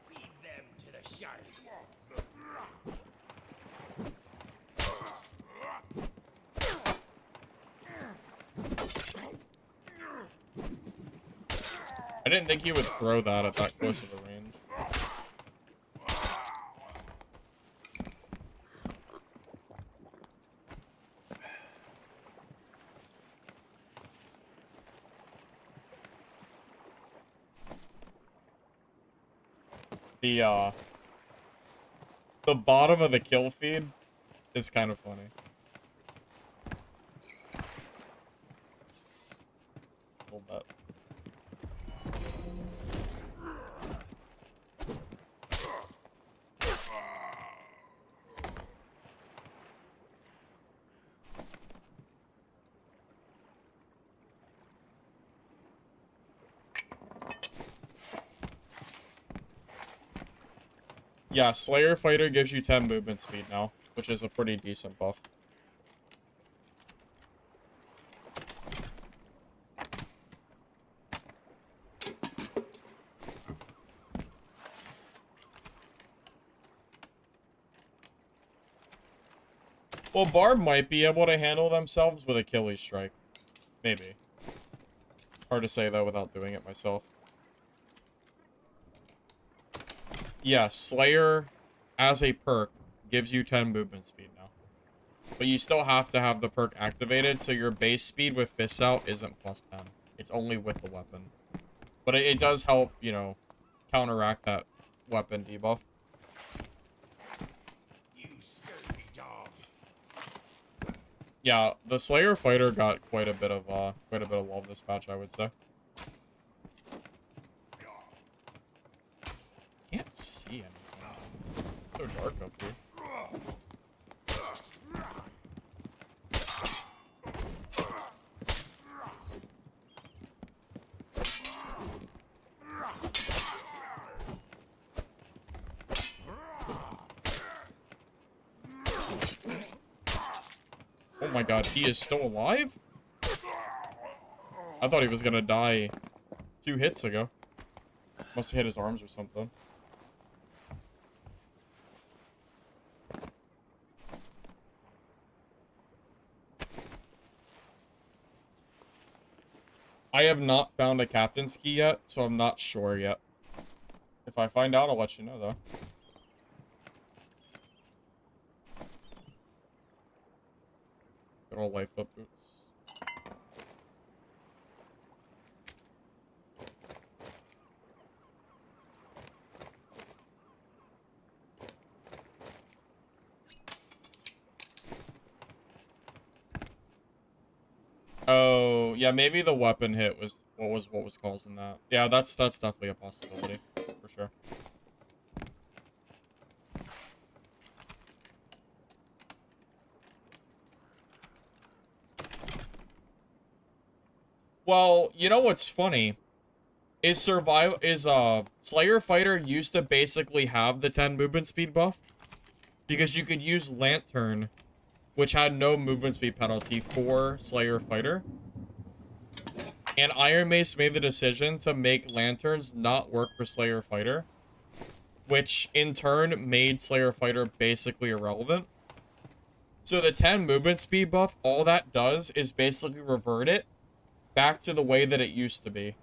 B: Feed them to the sharks.
A: I didn't think he would throw that at that close of a range. The bottom of the kill feed is kind of funny. A little bit. Yeah, Slayer Fighter gives you 10 movement speed now, which is a pretty decent buff. Well, Barb might be able to handle themselves with Achilles Strike. Maybe. Hard to say, though, without doing it myself. Yeah, Slayer, as a perk, gives you 10 movement speed now. But you still have to have the perk activated, so your base speed with Fists Out isn't plus 10. It's only with the weapon. But it does help, you know, counteract that weapon debuff.
B: You scurvy dog.
A: Yeah, the Slayer Fighter got quite a bit of love this patch, I would say. Can't see anything. It's so dark up here. Oh my god, he is still alive? I thought he was gonna die 2 hits ago. Must have hit his arms or something. I have not found a captain's key yet, so I'm not sure yet. If I find out, I'll let you know, though. Good old life flip boots. Oh, yeah, maybe the weapon hit was what was causing that. Yeah, that's definitely a possibility, for sure. Well, you know what's funny? Slayer Fighter used to basically have the 10 movement speed buff. Because you could use Lantern, which had no movement speed penalty for Slayer Fighter. And Iron Mace made the decision to make Lanterns not work for Slayer Fighter, which in turn made Slayer Fighter basically irrelevant. So the 10 movement speed buff, all that does is basically revert it back to the way that it used to be.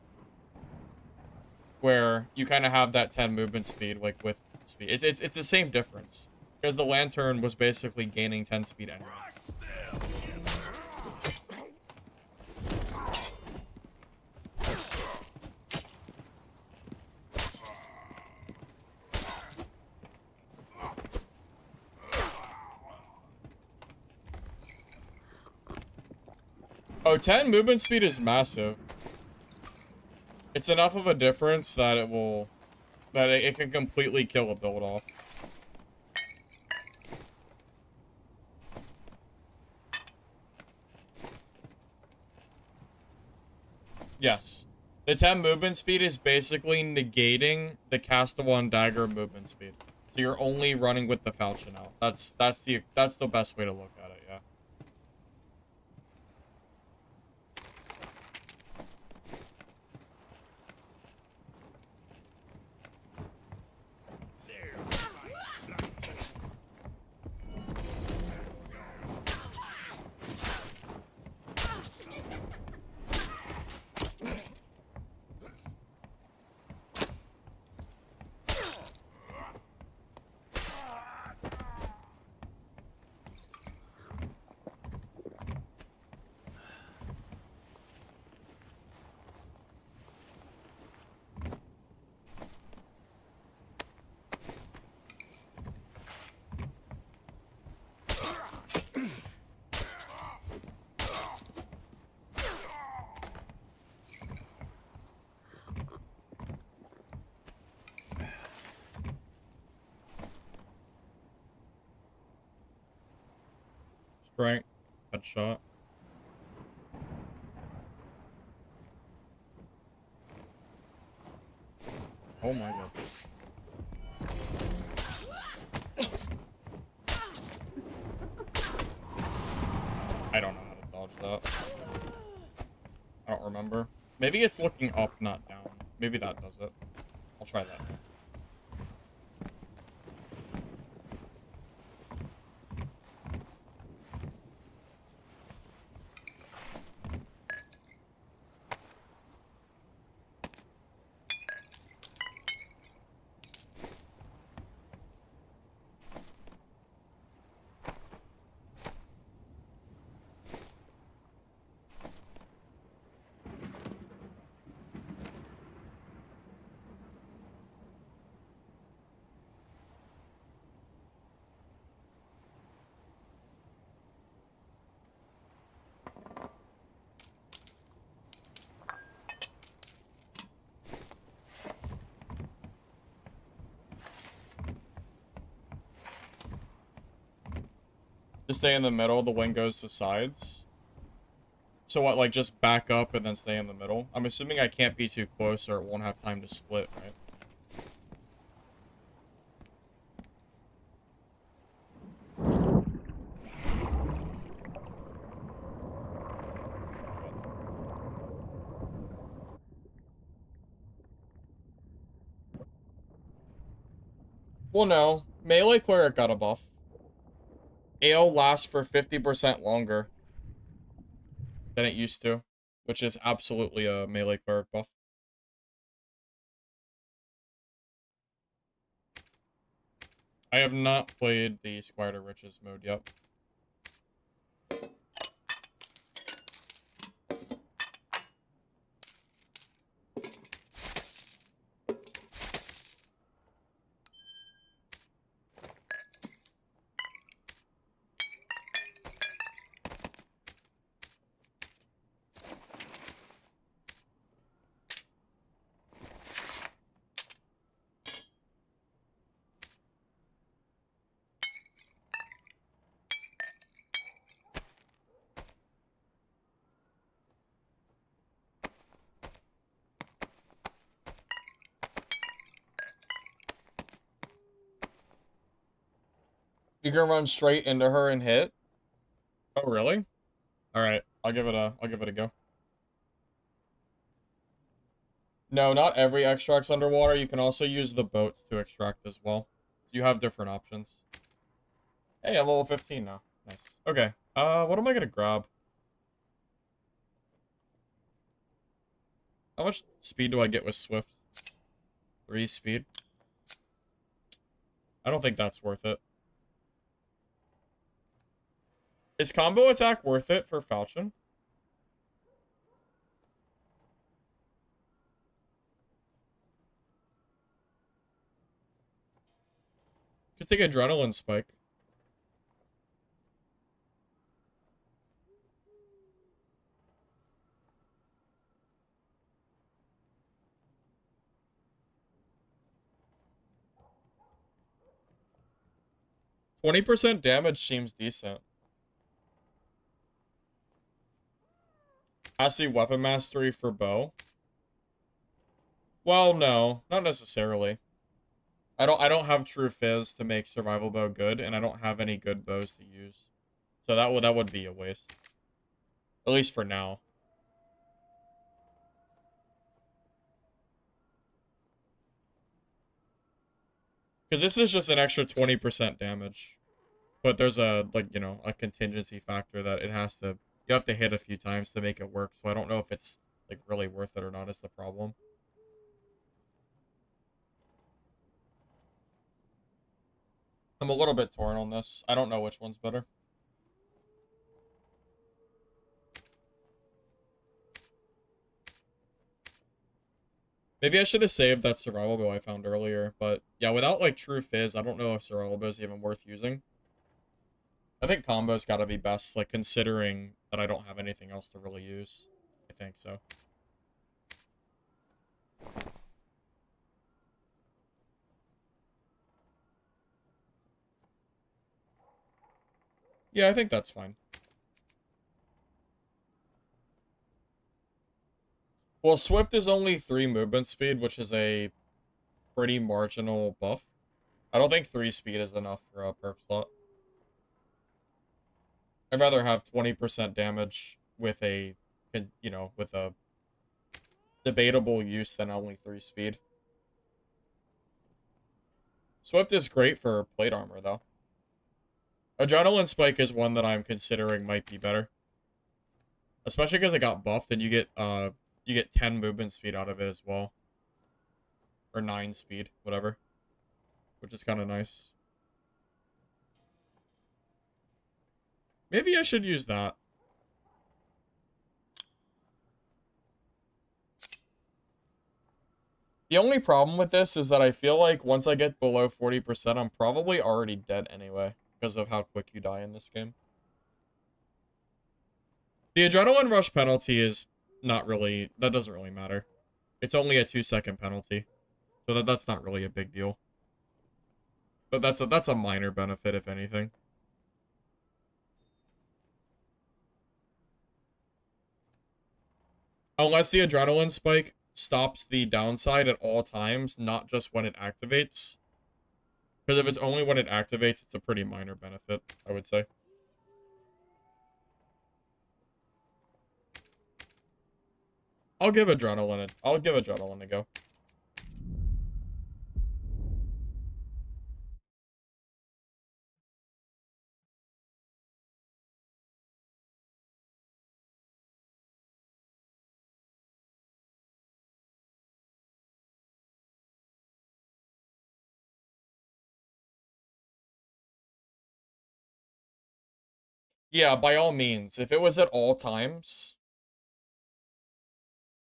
A: Where you kind of have that 10 movement speed, like, with speed. It's the same difference. Because the Lantern was basically gaining 10 speed anyway. Oh, 10 movement speed is massive. It's enough of a difference that it can completely kill a build off. Yes. The 10 movement speed is basically negating the Castellan Dagger movement speed. So you're only running with the falchion now. That's the best way to look at it, yeah. Strength. Headshot. Oh my god. that? I don't remember. Maybe it's looking up, not down. Maybe that does it. I'll try that next. Just stay in the middle, the wind goes to sides. So what, like, just back up and then stay in the middle? I'm assuming I can't be too close or it won't have time to split, right? Well, no. Melee Cleric got a buff. AO lasts for 50% longer than it used to, which is absolutely a Melee Cleric buff. I have not played the Squire to Riches mode yet. You can run straight into her and hit? Oh, really? Alright, I'll give it a go. No, not every extract's underwater. You can also use the boats to extract as well. You have different options. Hey, I'm level 15 now. Nice. Okay. What am I gonna grab? How much speed do I get with Swift? 3 speed? I don't think that's worth it. Is combo attack worth it for Falchion? Could take Adrenaline Spike. %20 damage seems decent. Passive weapon mastery for bow. Well, no, not necessarily. I don't have true fizz to make survival bow good, and I don't have any good bows to use. So that would be a waste. At least for now. Because this is just an extra 20% damage. But there's a, like, you know, a contingency factor that it has to... You have to hit a few times to make it work, so I don't know if it's, like, really worth it or not is the problem. I'm a little bit torn on this. I don't know which one's better. Maybe I should have saved that survival bow I found earlier, but yeah, without, like, true fizz, I don't know if survival bow is even worth using. I think combo's gotta be best, like, considering that I don't have anything else to really use. I think so. Yeah, I think that's fine. Well, Swift is only 3 movement speed, which is a pretty marginal buff. I don't think 3 speed is enough for a perk slot. I'd rather have 20% damage with a, you know, with a debatable use than only 3 speed. Swift is great for plate armor, though. Adrenaline Spike is one that I'm considering might be better. Especially because it got buffed and you get 10 movement speed out of it as well. Or 9 speed, whatever. Which is kind of nice. Maybe I should use that. The only problem with this is that I feel like once I get below 40%, I'm probably already dead anyway. Because of how quick you die in this game. The Adrenaline Rush penalty is not really... That doesn't really matter. It's only a 2-second penalty. So that's not really a big deal. But that's a minor benefit, if anything. Unless the Adrenaline Spike stops the downside at all times, not just when it activates. Because if it's only when it activates, it's a pretty minor benefit, I would say. I'll give Adrenaline a go. Yeah, by all means. If it was at all times,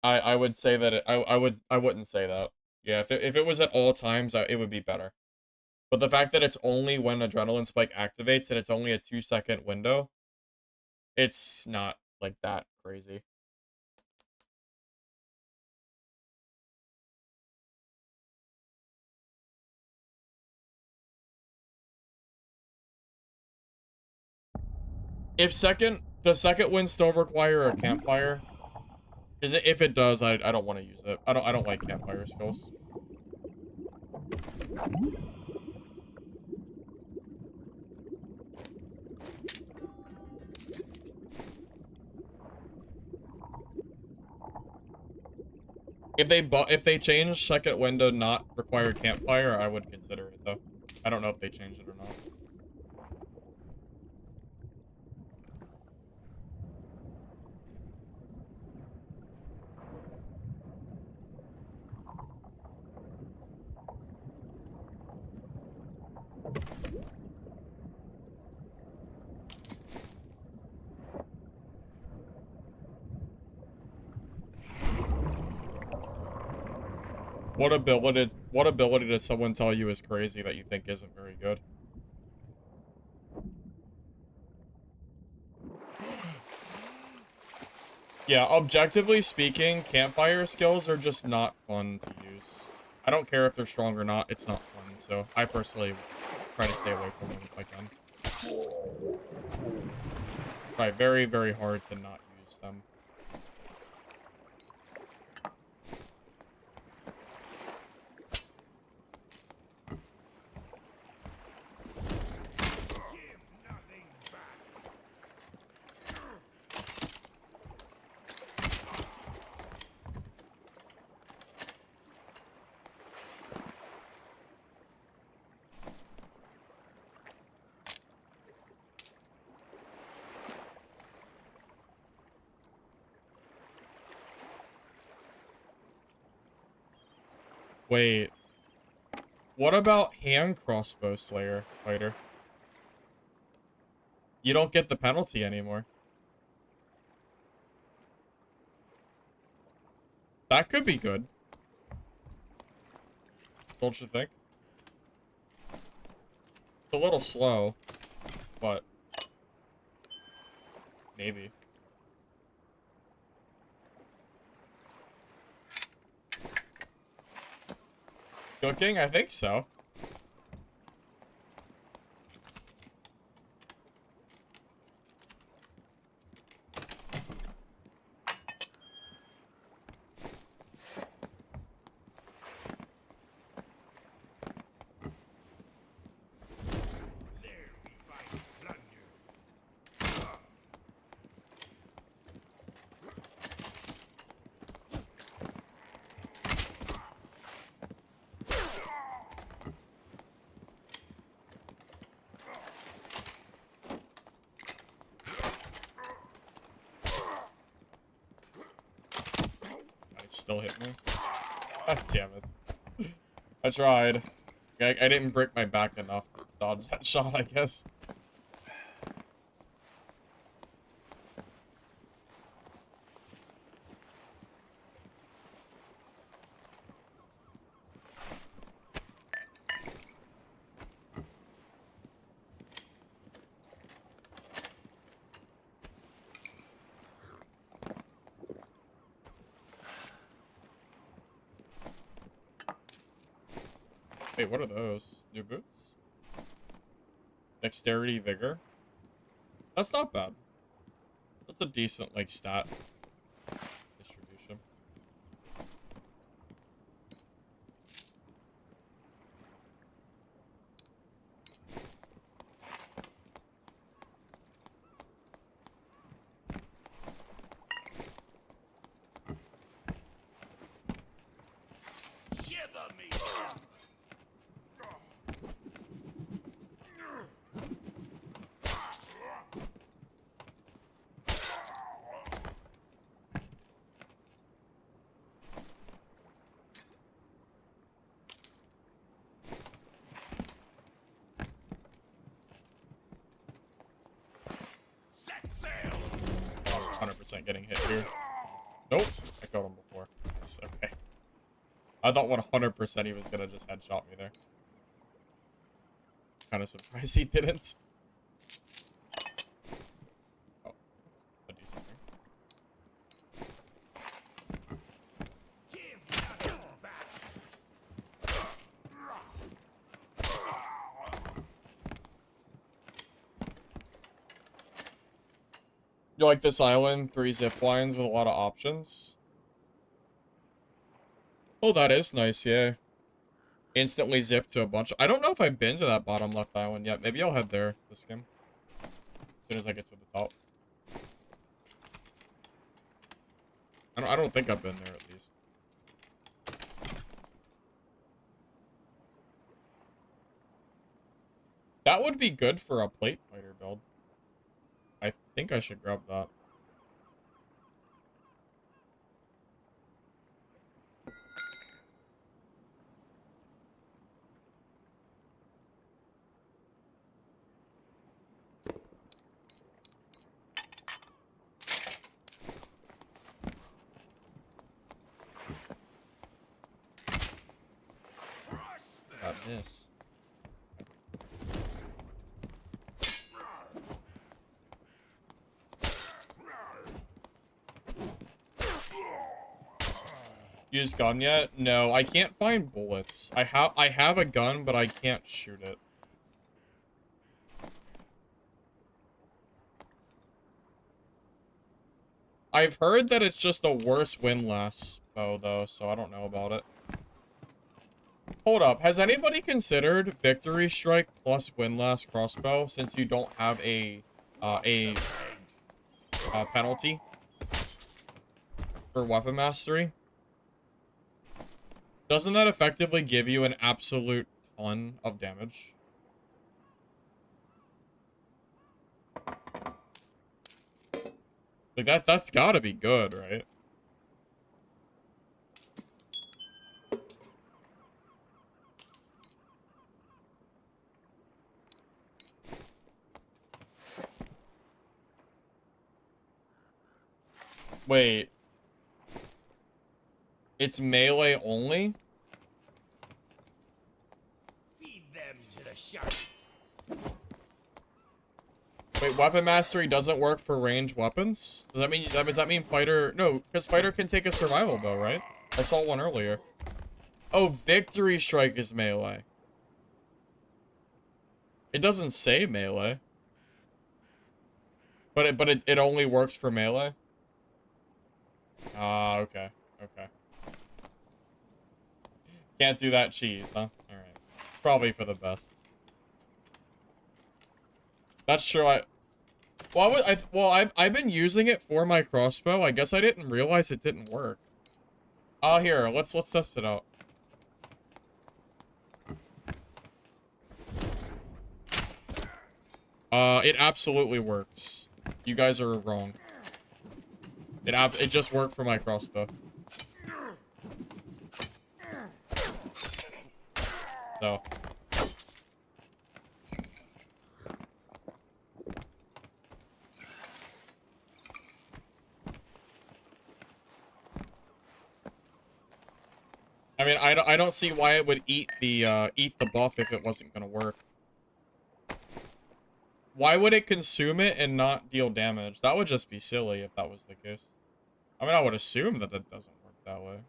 A: I would say that I wouldn't say that. Yeah, if it was at all times, it would be better. But the fact that it's only when Adrenaline Spike activates and it's only a 2-second window, it's not like that crazy. Does second wind still require a campfire? If it does, I don't want to use it. I don't like campfire skills. If they change second window not require campfire, I would consider it though. I don't know if they changed it or not. What ability does someone tell you is crazy that you think isn't very good? Yeah, objectively speaking, campfire skills are just not fun to use. I don't care if they're strong or not, it's not fun, so I personally try to stay away from them if I can. Try very, very hard to not use them. Wait. What about hand crossbow slayer fighter? You don't get the penalty anymore. That could be good. Don't you think? It's a little slow, but maybe. Cooking? I think so. still hit me. God damn it. I tried. I didn't break my back enough to dodge that shot, I guess. Wait, what are those? New boots? Dexterity, vigor? That's not bad. That's a decent, like, stat distribution.
B: Shiver me. Set sail.
A: 100% getting hit here. Nope. I killed him before. It's okay. I thought 100% he was gonna just headshot me there. Kind of surprised he didn't. Oh, that's a decent thing.
B: Give nothing back.
A: You like this island? 3 zip lines with a lot of options. Oh, that is nice, yeah. Instantly zip to a bunch. I don't know if I've been to that bottom left island yet. Maybe I'll head there this game. As soon as I get to the top. I don't think I've been there at least. That would be good for a plate fighter build. I think I should grab that. Got this. Used gun yet? No, I can't find bullets. I have a gun, but I can't shoot it. I've heard that it's just a worse windlass bow, though, so I don't know about it. Hold up, has anybody considered Victory Strike plus windlass crossbow since you don't have a penalty for weapon mastery? Doesn't that effectively give you an absolute ton of damage? Like that's gotta be good, right? Wait. It's melee only?
B: Feed them to the sharks.
A: Wait, weapon mastery doesn't work for ranged weapons? Does that mean fighter? No, because fighter can take a survival bow, right? I saw one earlier. Oh, Victory Strike is melee. It doesn't say melee. But it only works for melee? Ah, okay. Okay. Can't do that cheese, huh? Alright. Probably for the best. That's true, I've been using it for my crossbow. I guess I didn't realize it didn't work. Here, let's test it out. It absolutely works. You guys are wrong. It just worked for my crossbow. So. I mean, I don't see why it would eat the buff if it wasn't gonna work. Why would it consume it and not deal damage? That would just be silly if that was the case. I mean, I would assume that that doesn't work that way.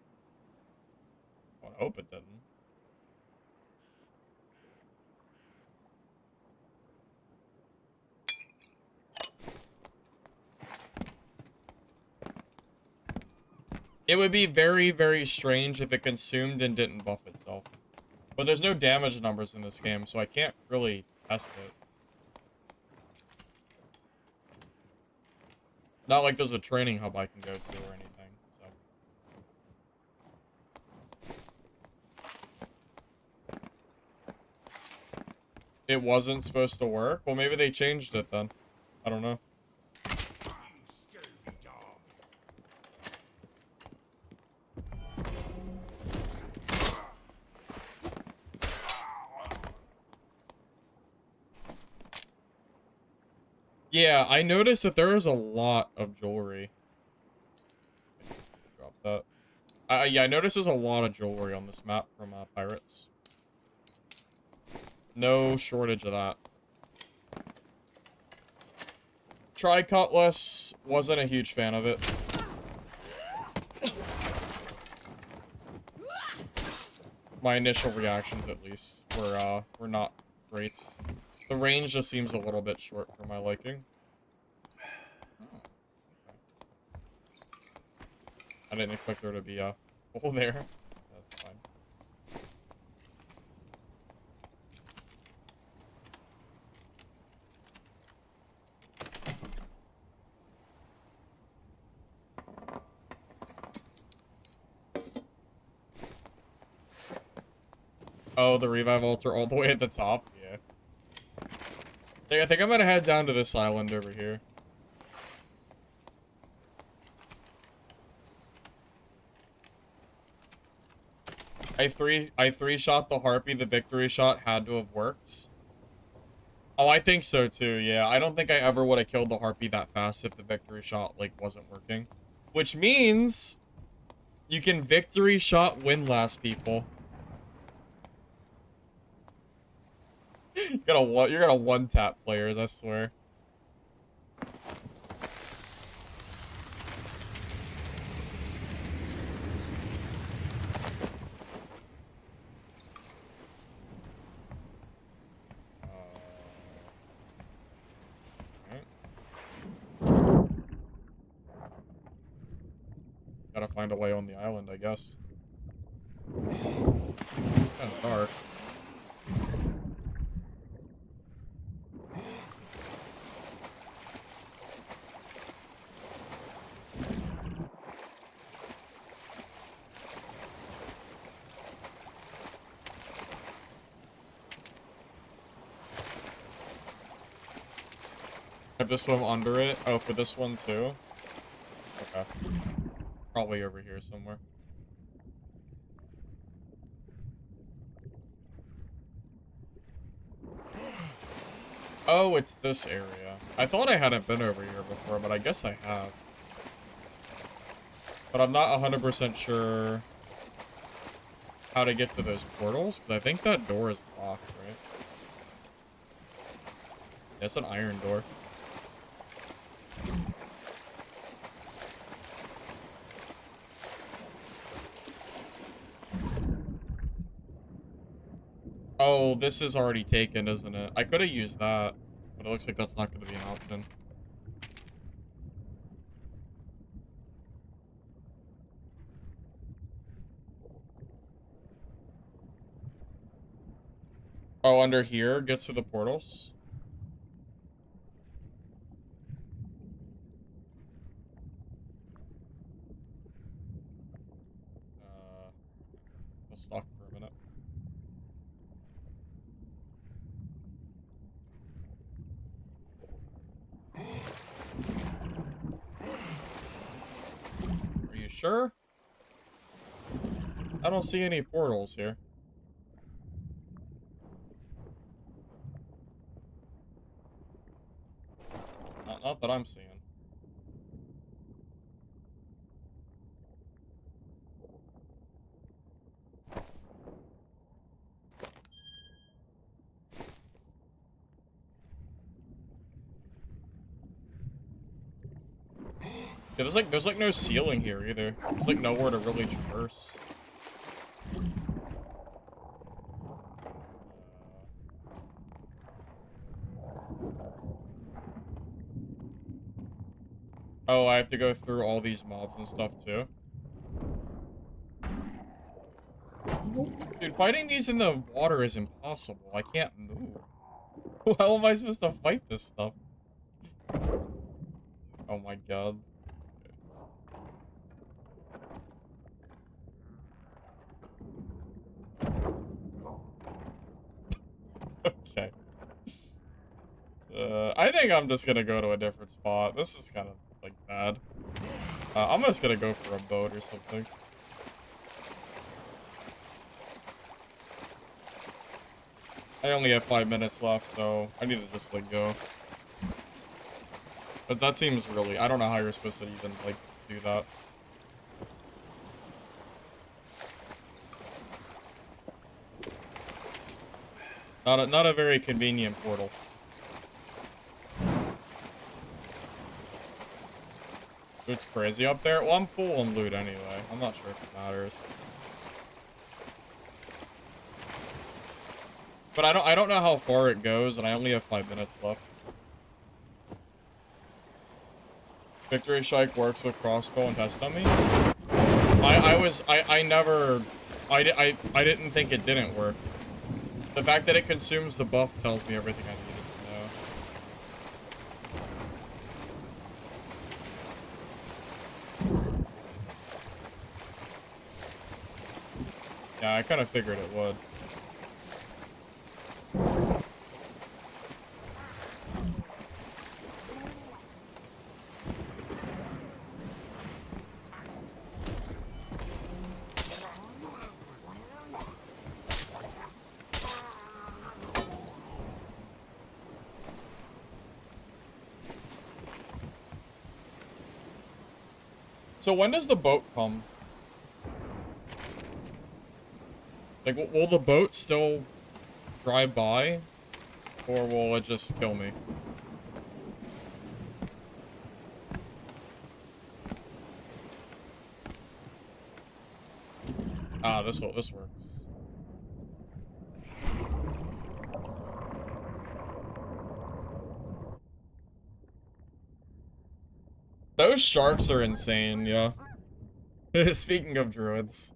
A: I would hope it didn't. It would be very, very strange if it consumed and didn't buff itself. But there's no damage numbers in this game, so I can't really test it. Not like there's a training hub I can go to or anything, so. It wasn't supposed to work? Well, maybe they changed it then. I don't know. Yeah, I noticed that there is a lot of jewelry. Drop that. Yeah, I noticed there's a lot of jewelry on this map from pirates. No shortage of that. Try Cutlass. Wasn't a huge fan of it. My initial reactions, at least, were not great. The range just seems a little bit short for my liking. Oh, okay. I didn't expect there to be a hole there. That's fine. Oh, the revive altar all the way at the top? Yeah. I think I'm gonna head down to this island over here. I three shot the harpy. The victory shot had to have worked. Oh, I think so too. Yeah, I don't think I ever would have killed the harpy that fast if the victory shot like wasn't working. Which means you can victory shot windlass people. You're gonna one tap players, I swear. Alright. Gotta find a way on the island, I guess. Kinda dark. Have to swim under it? Oh, for this one too? Okay. Probably over here somewhere. Oh, it's this area. I thought I hadn't been over here before, but I guess I have. But I'm not 100% sure how to get to those portals, because I think that door is locked, right? Yeah, it's an iron door. Oh, this is already taken, isn't it? I could have used that, but it looks like that's not going to be an option. Oh, under here gets to the portals. We'll stop for a minute. Are you sure? I don't see any portals here. Not that I'm seeing. Yeah, there's like no ceiling here either. There's like nowhere to really traverse. Oh, I have to go through all these mobs and stuff too. Dude, fighting these in the water is impossible. I can't move. How am I supposed to fight this stuff? Oh my god. Okay. I think I'm just gonna go to a different spot. This is kind of, like, bad. I'm just gonna go for a boat or something. I only have 5 minutes left, so I need to just, like, go. But that seems really... I don't know how you're supposed to even, like, do that. Not a very convenient portal. Loot's crazy up there. Well, I'm full on loot anyway. I'm not sure if it matters. But I don't know how far it goes, and I only have 5 minutes left. Victory Strike works with crossbow and test dummy. I didn't think it didn't work. The fact that it consumes the buff tells me everything I needed to know. Yeah, I kind of figured it would. So when does the boat come? Like, will the boat still drive by? Or will it just kill me? Ah, this works. Those sharks are insane, yeah. Speaking of druids.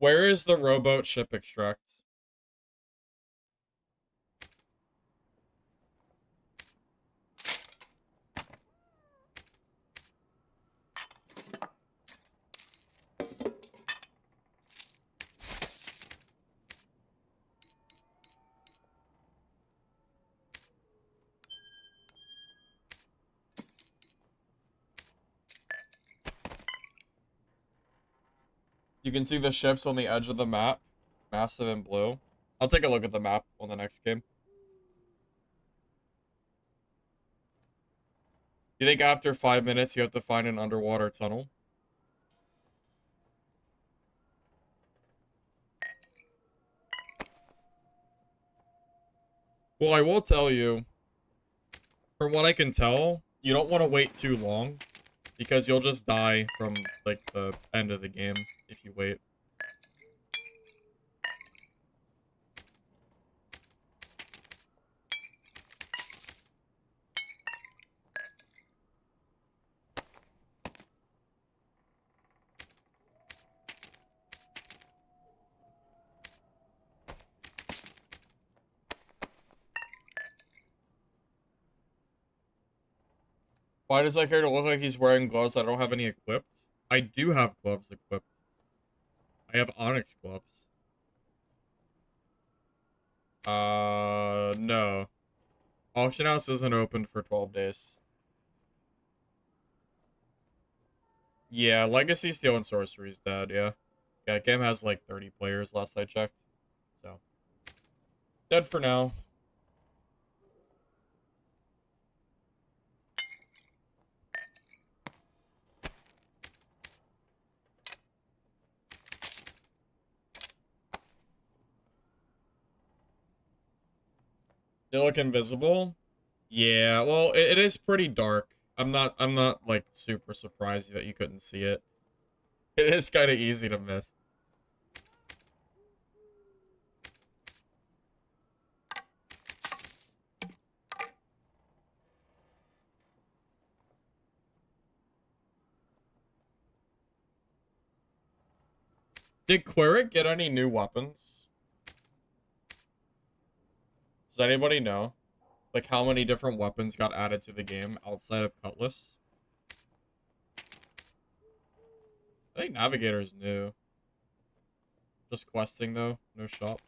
A: Where is the rowboat ship extract? You can see the ships on the edge of the map. Massive and blue. I'll take a look at the map on the next game. You think after 5 minutes you have to find an underwater tunnel? Well, I will tell you, from what I can tell, you don't want to wait too long, because you'll just die from, like, the end of the game if you wait. Why does that character look like he's wearing gloves that I don't have any equipped? I do have gloves equipped. I have onyx gloves. No. Auction house isn't open for 12 days. Yeah, Legacy, Steel, and Sorcery is dead, yeah. Yeah, game has like 30 players last I checked. So, dead for now. They look invisible? Yeah, well, it is pretty dark. I'm not like super surprised that you couldn't see it. It is kind of easy to miss. Did Cleric get any new weapons? Does anybody know? Like how many different weapons got added to the game outside of Cutlass? I think Navigator's new. Just questing though, no shop.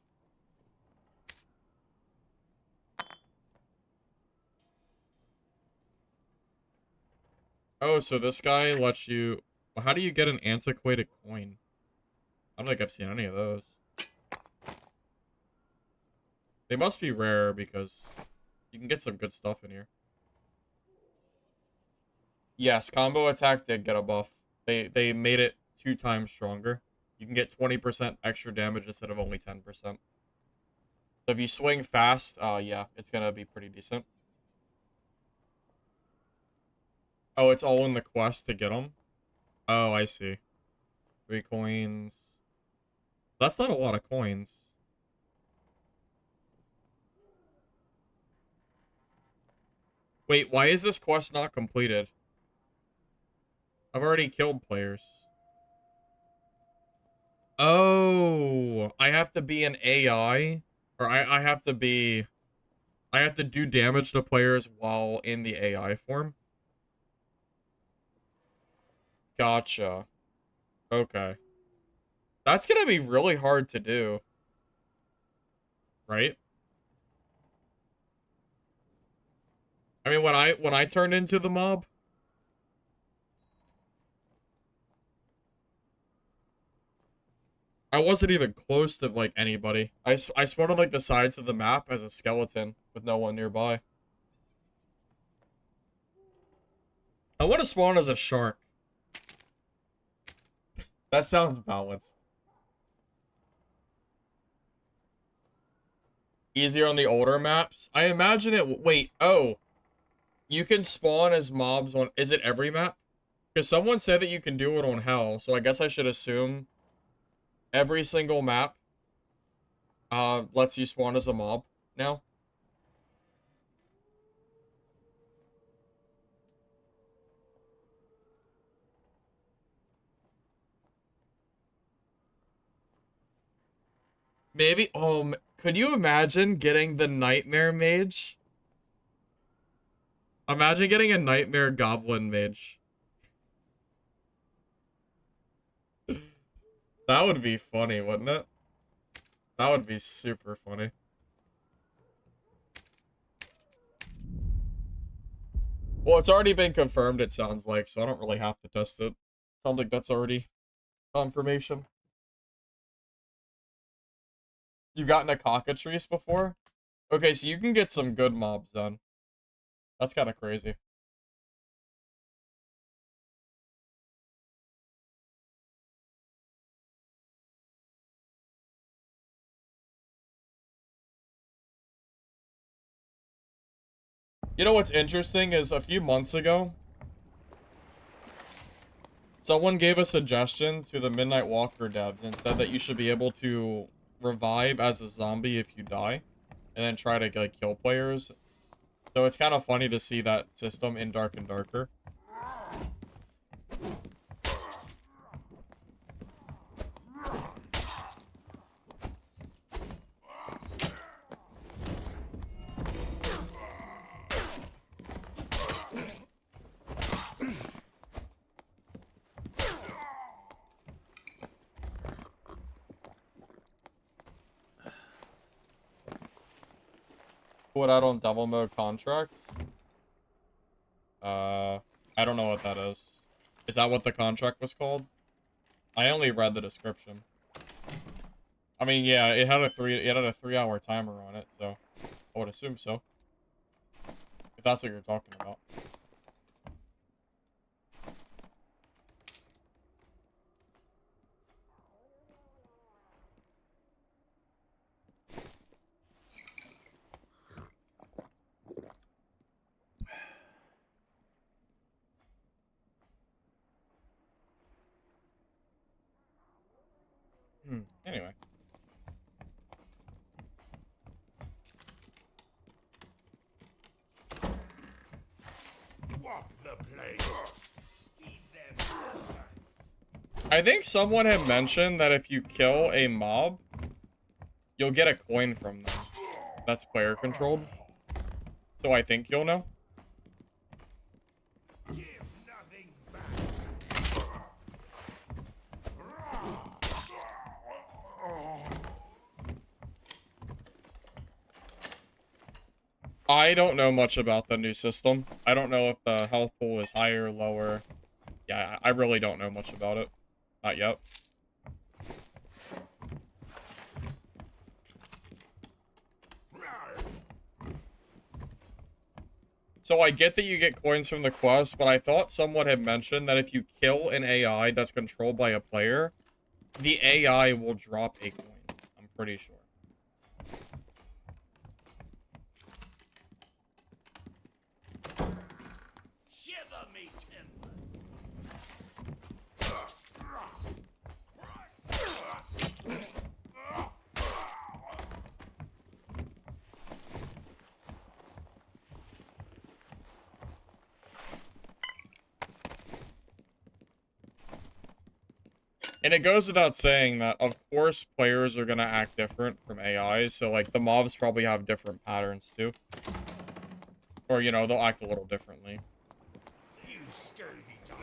A: Oh, so this guy lets you... Well, how do you get an antiquated coin? I don't think I've seen any of those. They must be rare because you can get some good stuff in here. Yes, combo attack did get a buff. They made it 2 times stronger. You can get 20% extra damage instead of only 10%. So if you swing fast, yeah, it's gonna be pretty decent. Oh, it's all in the quest to get them? Oh, I see. 3 coins. That's not a lot of coins. Wait, why is this quest not completed? I've already killed players. Oh, I have to be an AI? Or I have to be... I have to do damage to players while in the AI form? Gotcha. Okay. That's gonna be really hard to do. Right? I mean, when I turned into the mob, I wasn't even close to, like, anybody. I spawned on, like, the sides of the map as a skeleton with no one nearby. I want to spawn as a shark. That sounds balanced. Easier on the older maps? I imagine it... Wait, oh. You can spawn as mobs on... Is it every map? Because someone said that you can do it on Hell, so I guess I should assume every single map lets you spawn as a mob now. Maybe, could you imagine getting the Nightmare Mage? Imagine getting a Nightmare Goblin Mage. That would be funny, wouldn't it? That would be super funny. Well, it's already been confirmed, it sounds like, so I don't really have to test it. Sounds like that's already confirmation. You've gotten a cockatrice before? Okay, so you can get some good mobs done. That's kind of crazy. You know what's interesting is a few months ago, someone gave a suggestion to the Midnight Walker devs and said that you should be able to revive as a zombie if you die, and then try to, like, kill players. So it's kind of funny to see that system in Dark and Darker. Put out on devil mode contracts. I don't know what that is. Is that what the contract was called? I only read the description. I mean, yeah, it had a 3-hour timer on it, so I would assume so. If that's what you're talking about. Anyway.
B: Walk the place. Feed them.
A: I think someone had mentioned that if you kill a mob, you'll get a coin from them. That's player controlled. So I think you'll know.
B: Give nothing back.
A: I don't know much about the new system. I don't know if the health pool is higher or lower. Yeah, I really don't know much about it. Not yet. So I get that you get coins from the quest, but I thought someone had mentioned that if you kill an AI that's controlled by a player, the AI will drop a coin. I'm pretty sure.
B: Shiver me timber.
A: And it goes without saying that, of course, players are going to act different from AIs. So, like, the mobs probably have different patterns, too. Or, you know, they'll act a little differently.
B: You scurvy dog.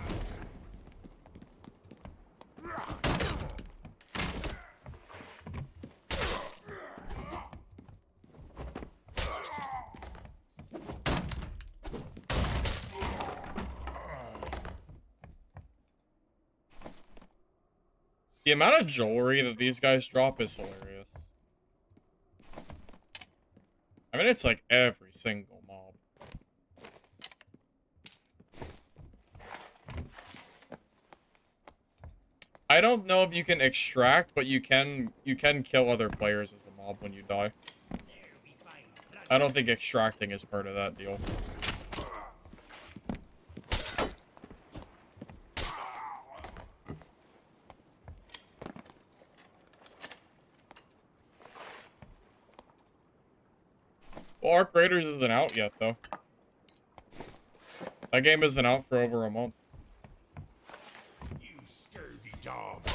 A: The amount of jewelry that these guys drop is hilarious. I mean, it's like every single mob. I don't know if you can extract, but you can kill other players as a mob when you die.
B: There we find blood.
A: I don't think extracting is part of that deal. Well, Arc Raiders isn't out yet, though. That game isn't out for over a month.
B: You scurvy dog.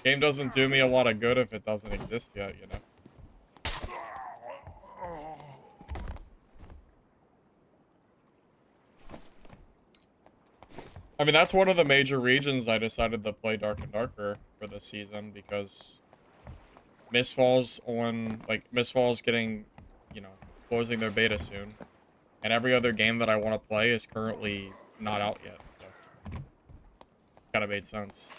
A: Game doesn't do me a lot of good if it doesn't exist yet, you know. I mean, that's one of the major regions I decided to play Dark and Darker for this season, because Mistfall's getting, you know, closing their beta soon. And every other game that I want to play is currently not out yet, so kind of made sense.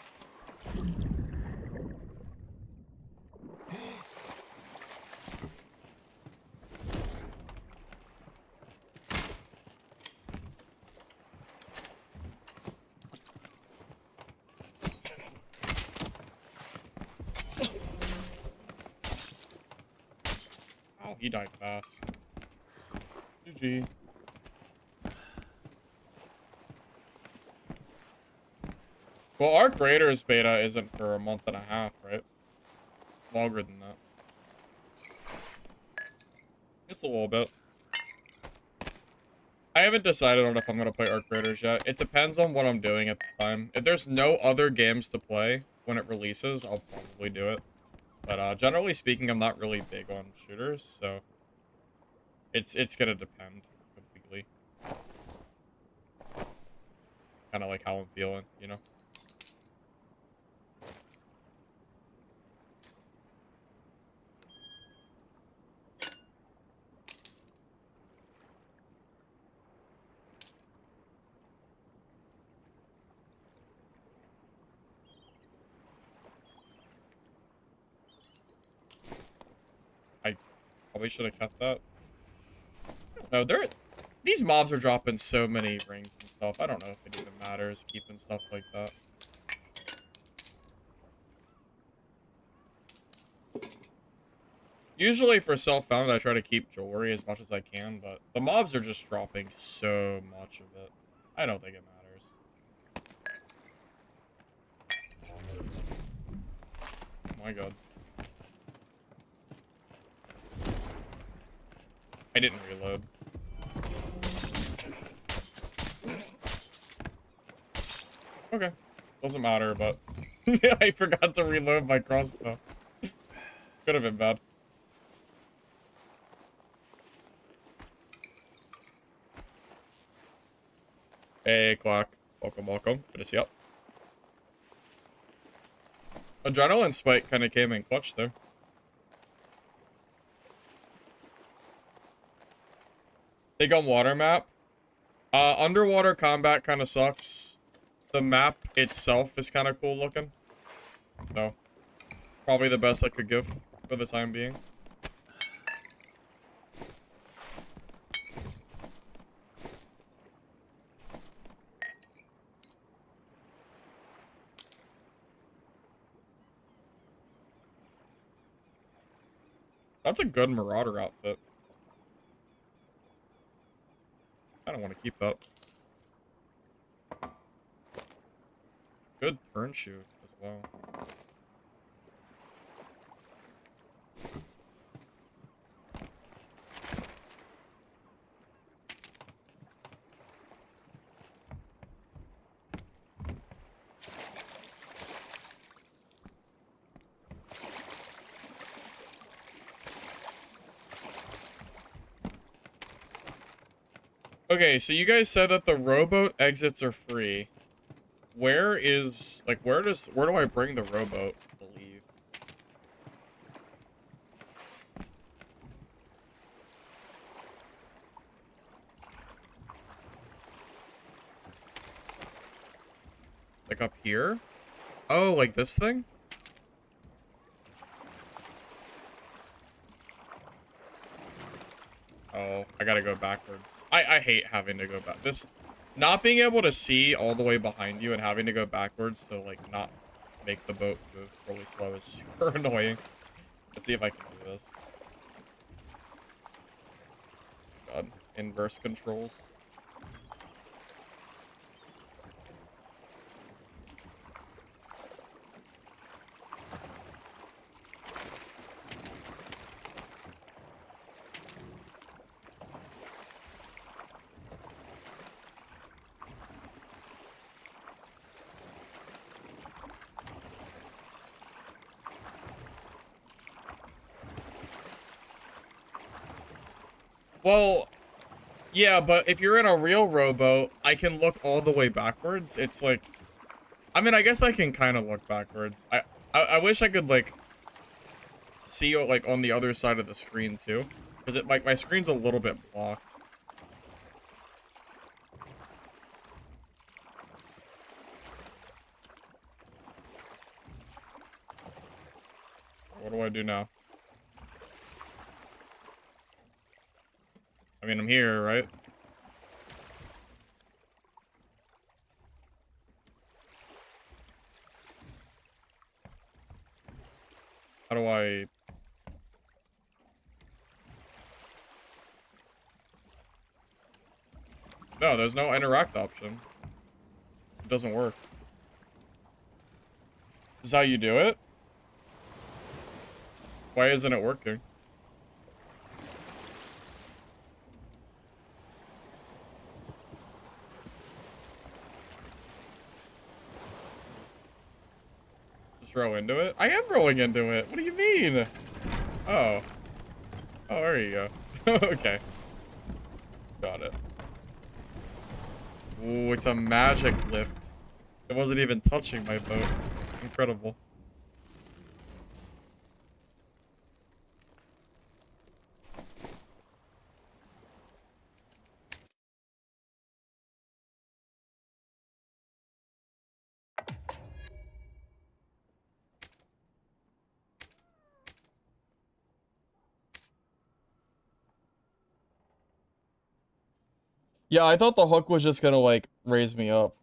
A: Oh, he died fast. GG. Well, Arc Raiders beta isn't for a month and a half, right? Longer than that. It's a little bit. I haven't decided on if I'm going to play Arc Raiders yet. It depends on what I'm doing at the time. If there's no other games to play when it releases, I'll probably do it. But generally speaking, I'm not really big on shooters, so it's going to depend completely. Kind of like how I'm feeling, you know? Probably should have kept that. No, these mobs are dropping so many rings and stuff. I don't know if it even matters keeping stuff like that. Usually for self-found, I try to keep jewelry as much as I can, but the mobs are just dropping so much of it. I don't think it matters. Oh my god. I didn't reload. Okay. Doesn't matter, but... I forgot to reload my crossbow. Could have been bad. Hey, Quack. Welcome, welcome. Good to see you. Adrenaline Spike kind of came in clutch there. Take on water map. Underwater combat kind of sucks. The map itself is kind of cool looking. So, probably the best I could give for the time being. That's a good Marauder outfit. I don't want to keep that. Good turn shoot as well. Okay, so you guys said that the rowboat exits are free. Where is, like, where do I bring the rowboat to leave? Like up here? Oh, like this thing? Oh, I gotta go backwards. I hate having to go back. This, not being able to see all the way behind you and having to go backwards to, like, not make the boat move really slow is super annoying. Let's see if I can do this. God, inverse controls. Well, yeah, but if you're in a real rowboat, I can look all the way backwards. It's like, I mean, I guess I can kind of look backwards. I wish I could, like, see, like, on the other side of the screen, too. Because it, like, my screen's a little bit blocked. What do I do now? I mean, I'm here, right? How do I... No, there's no interact option. It doesn't work. This is how you do it? Why isn't it working? Just row into it? I am rolling into it. What do you mean? Oh. Oh, there you go. Okay. Got it. Ooh, it's a magic lift. It wasn't even touching my boat. Incredible. Yeah, I thought the hook was just gonna, like, raise me up.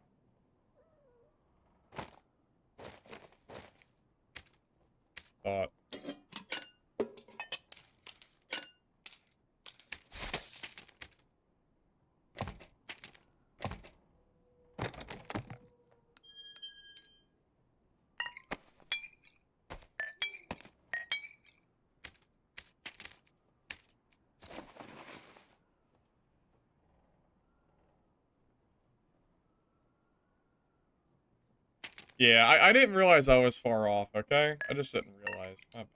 A: Thought. Yeah, I didn't realize I was far off, okay? I just didn't realize. My bad.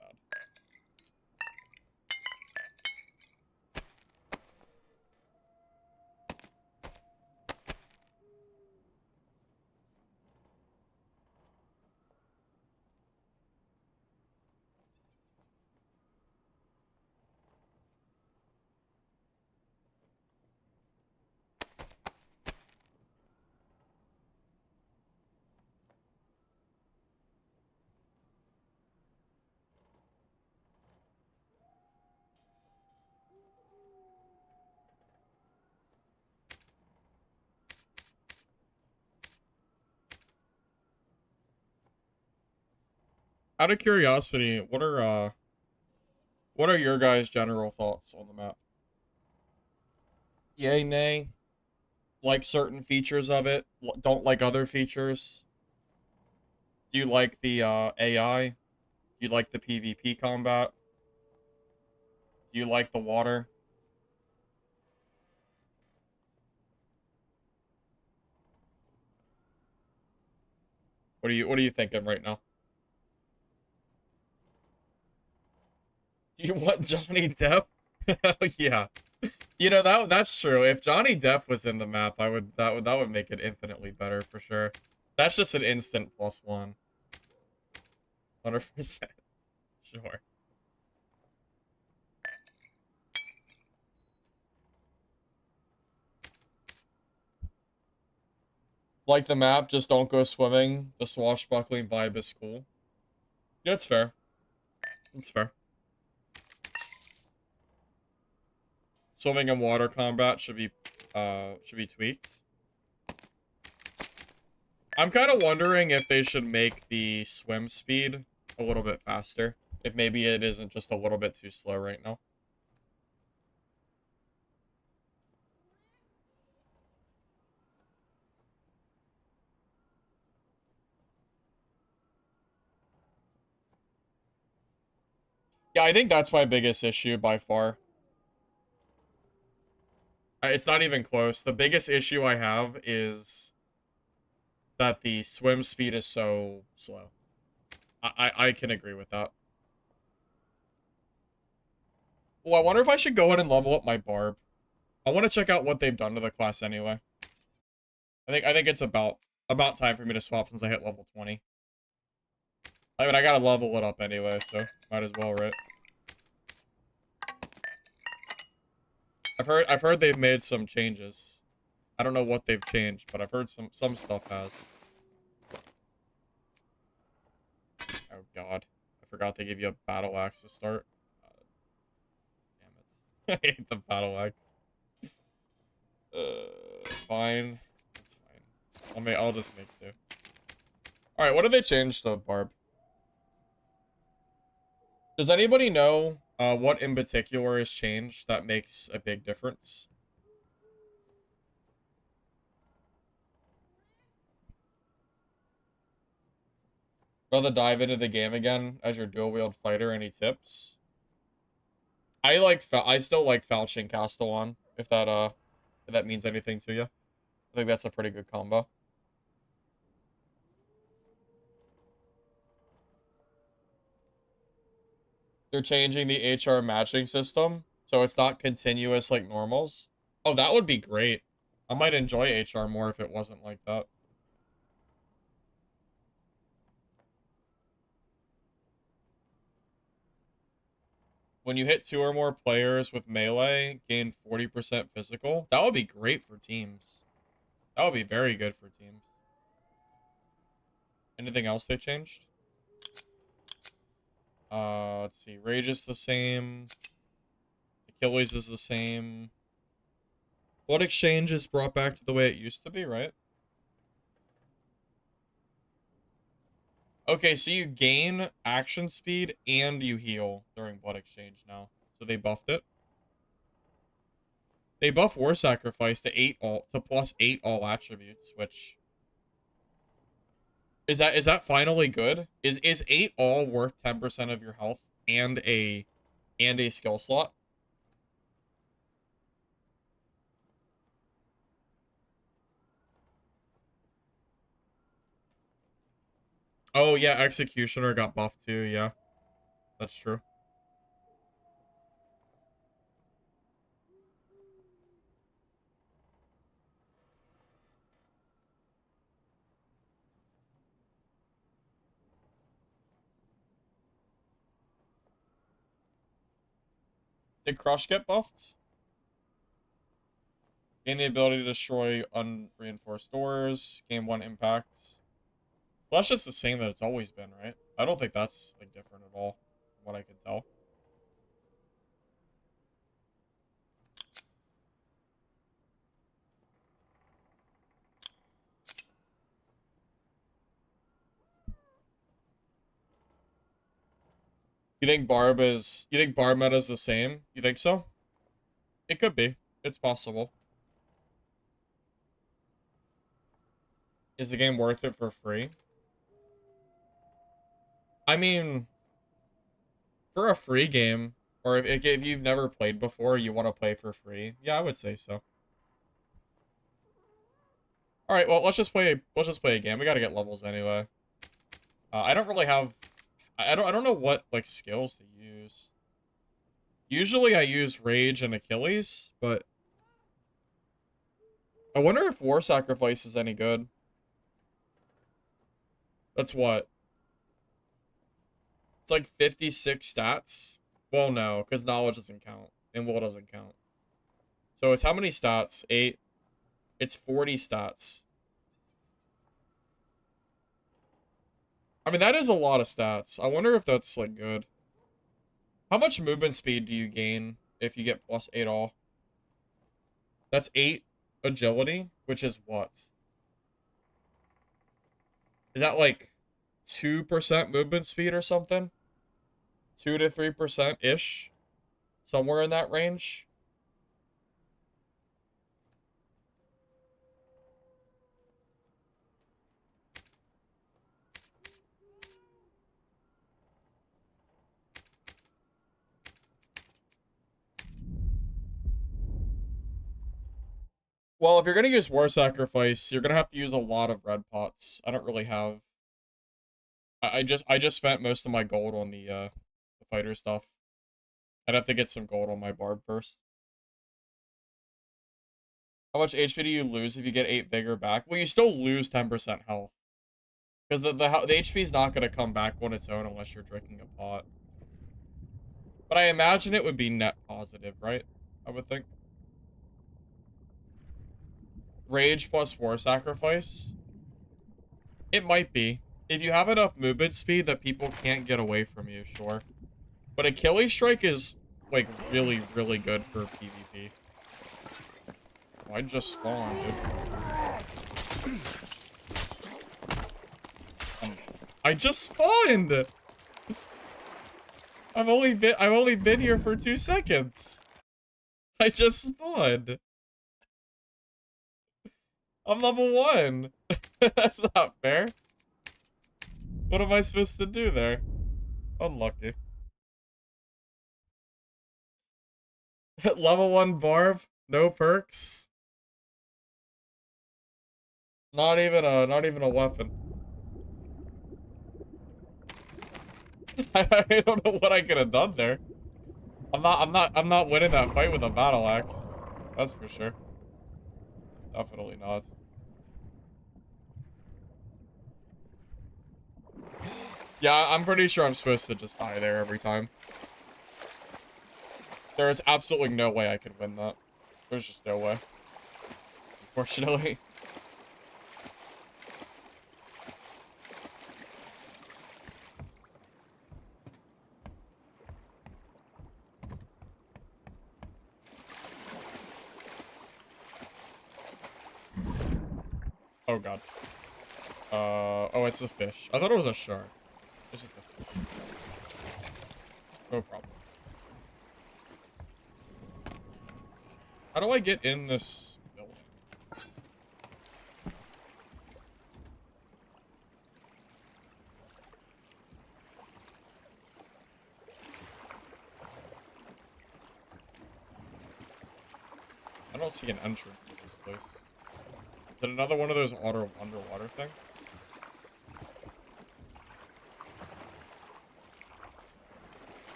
A: Out of curiosity, what are your guys' general thoughts on the map? Yay, nay? Like certain features of it? Don't like other features? Do you like the AI? Do you like the PvP combat? Do you like the water? What are you thinking right now? Do you want Johnny Depp? Hell yeah. You know that's true. If Johnny Depp was in the map, that would make it infinitely better for sure. That's just an instant +1. 100%. Sure. Like the map, just don't go swimming. The swashbuckling vibe is cool. Yeah, it's fair. It's fair. Swimming and water combat should be tweaked. I'm kind of wondering if they should make the swim speed a little bit faster. If maybe it isn't just a little bit too slow right now. Yeah, I think that's my biggest issue by far. It's not even close. The biggest issue I have is that the swim speed is so slow. I can agree with that. Well, I wonder if I should go in and level up my barb. I want to check out what they've done to the class anyway. I think it's about time for me to swap since I hit level 20. I mean, I gotta level it up anyway, so might as well, right? I've heard they've made some changes. I don't know what they've changed, but I've heard some stuff has. Oh god, I forgot they give you a battle axe to start. Damn it! I hate the battle axe. Fine, that's fine. I'll just make do. All right, what did they change to Barb? Does anybody know what in particular has changed that makes a big difference? Rather dive into the game again as your dual wield fighter. Any tips? I still like Falchion Castellan, if that means anything to you. I think that's a pretty good combo. They're changing the HR matching system, so it's not continuous like normals. Oh, that would be great. I might enjoy HR more if it wasn't like that. When you hit 2 or more players with melee, gain 40% physical. That would be great for teams. That would be very good for teams. Anything else they changed? Let's see. Rage is the same. Achilles is the same. Blood exchange is brought back to the way it used to be, right? Okay, so you gain action speed and you heal during blood exchange now. So they buffed it. They buff War Sacrifice to +8 all attributes, which is that finally good? Is 8 all worth 10% of your health and a skill slot? Oh yeah, Executioner got buffed too, yeah. That's true. Did Crush get buffed? Gain the ability to destroy unreinforced doors. Gain 1 impact. Well, that's just the same that it's always been, right? I don't think that's like different at all, from what I can tell. You think Barb meta is the same? You think so? It could be. It's possible. Is the game worth it for free? I mean, for a free game, or if you've never played before, you want to play for free. Yeah, I would say so. All right, well, let's just play a game. We got to get levels anyway. I don't really have I don't know what like skills to use. Usually I use Rage and Achilles, but I wonder if War Sacrifice is any good. That's what? It's like 56 stats. Well, no, because knowledge doesn't count and will doesn't count. So it's how many stats? 8. It's 40 stats. I mean, that is a lot of stats. I wonder if that's like good. How much movement speed do you gain if you get +8 all? That's 8 agility, which is what? Is that like 2% movement speed or something? 2 to 3%-ish? Somewhere in that range? Well, if you're gonna use War Sacrifice, you're gonna have to use a lot of red pots. I don't really have... I just spent most of my gold on the fighter stuff. I'd have to get some gold on my barb first. How much HP do you lose if you get 8 vigor back? Well, you still lose 10% health. Because the HP is not going to come back on its own unless you're drinking a pot. But I imagine it would be net positive, right? I would think. Rage plus War Sacrifice? It might be. If you have enough movement speed that people can't get away from you, sure. But Achilles Strike is, like, really, really good for PvP. Oh, I just spawned, dude. I just spawned! I've only been here for 2 seconds. I just spawned. I'm level 1. That's not fair. What am I supposed to do there? Unlucky. Level 1 Barb, no perks. Not even a weapon. I don't know what I could have done there. I'm not winning that fight with a battle axe. That's for sure. Definitely not. Yeah, I'm pretty sure I'm supposed to just die there every time. There is absolutely no way I could win that. There's just no way. Unfortunately. Oh god. Oh, it's a fish. I thought it was a shark. It's just a fish. No problem. How do I get in this building? I don't see an entrance to this place. Is it another one of those underwater thing?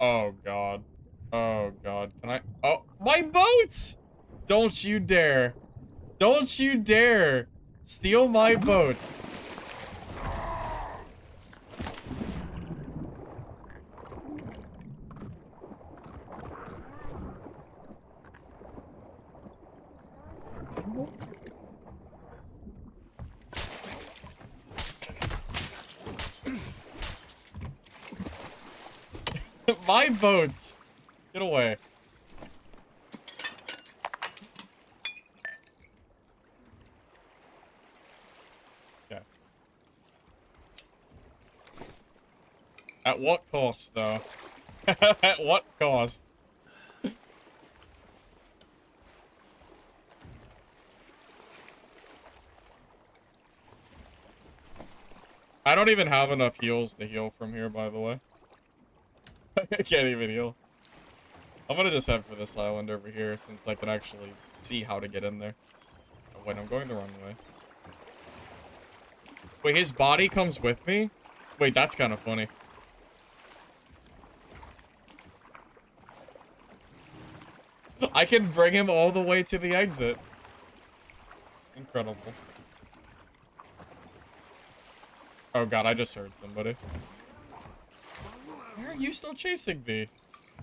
A: Oh god. Oh god. Can I? Oh, my boat! Don't you dare. Don't you dare steal my boat. My boats. Get away. Okay. At what cost, though? At what cost? I don't even have enough heals to heal from here, by the way. I can't even heal. I'm gonna just head for this island over here, since I can actually see how to get in there. Oh, wait, I'm going the wrong way. Wait, his body comes with me? Wait, that's kind of funny. I can bring him all the way to the exit. Incredible. Oh god, I just heard somebody. Why are you still chasing me?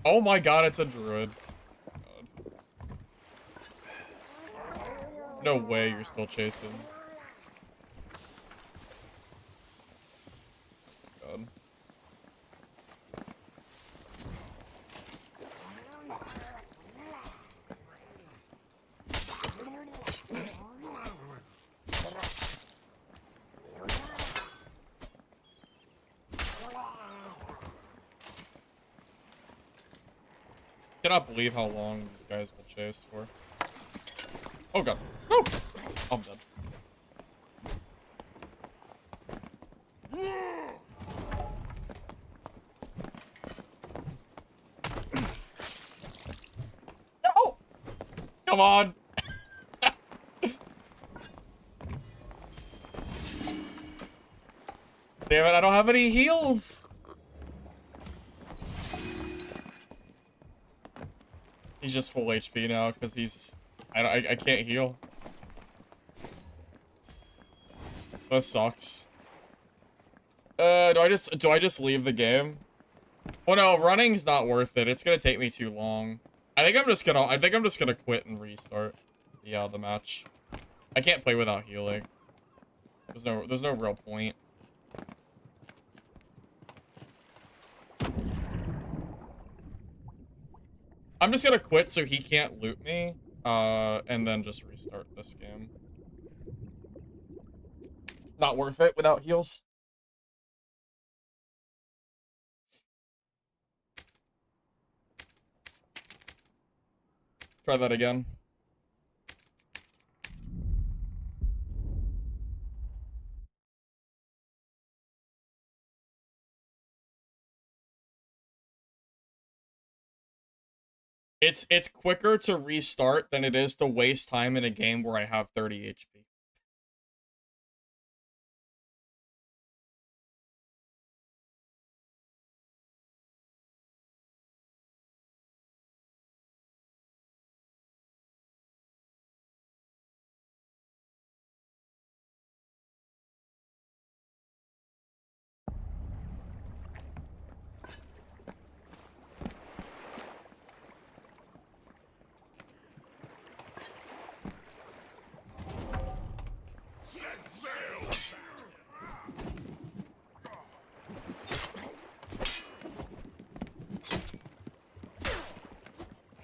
A: Oh my god, it's a druid. God. No way you're still chasing. God. Cannot believe how long these guys will chase for. Oh god. No! I'm dead. No! Come on! Damn it, I don't have any heals! He's just full HP now, because he's... I can't heal. That sucks. Do I just leave the game? Well, no, running's not worth it. It's gonna take me too long. I think I'm just gonna quit and restart the match. I can't play without healing. There's no real point. I'm just gonna quit so he can't loot me, and then just restart this game. Not worth it without heals. Try that again. It's quicker to restart than it is to waste time in a game where I have 30 HP.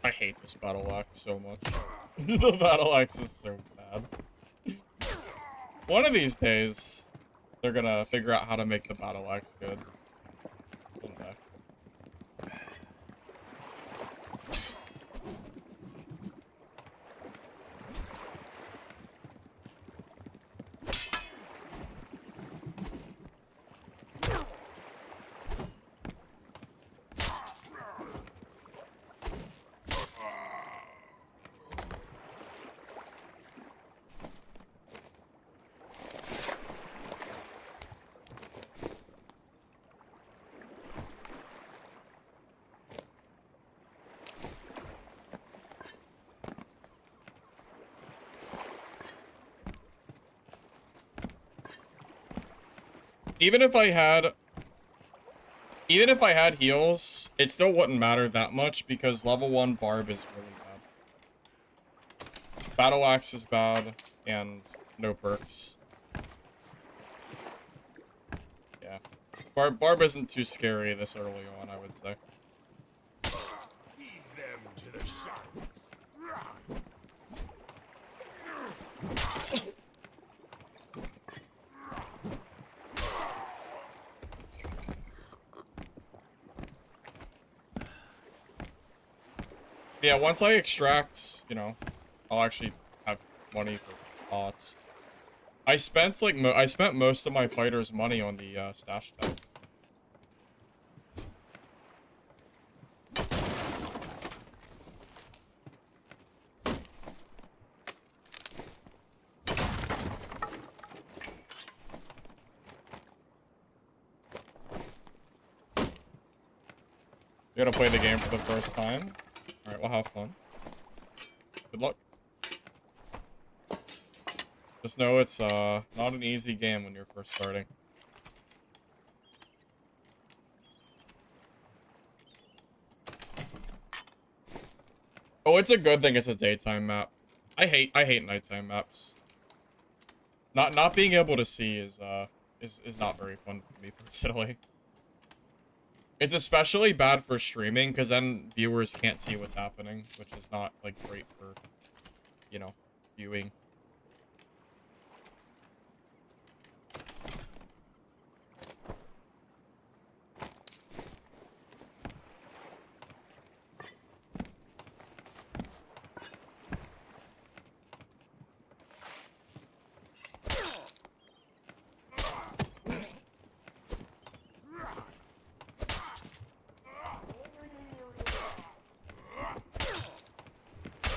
A: I hate this battle axe so much. The battle axe is so bad. One of these days, they're gonna figure out how to make the battle axe good. One day. Even if I had heals, it still wouldn't matter that much because level 1 Barb is really bad. Battle Axe is bad, and no perks. Yeah. Barb isn't too scary this early on, I would say.
B: Feed them to the sharks.
A: Yeah, once I extract, you know, I'll actually have money for pots. I spent like I spent most of my fighters' money on the stash tab. You're gonna play the game for the first time. All right, we'll have fun. Good luck. Just know it's not an easy game when you're first starting. Oh, it's a good thing it's a daytime map. I hate nighttime maps. Not being able to see is not very fun for me personally. It's especially bad for streaming because then viewers can't see what's happening, which is not like great for, you know, viewing.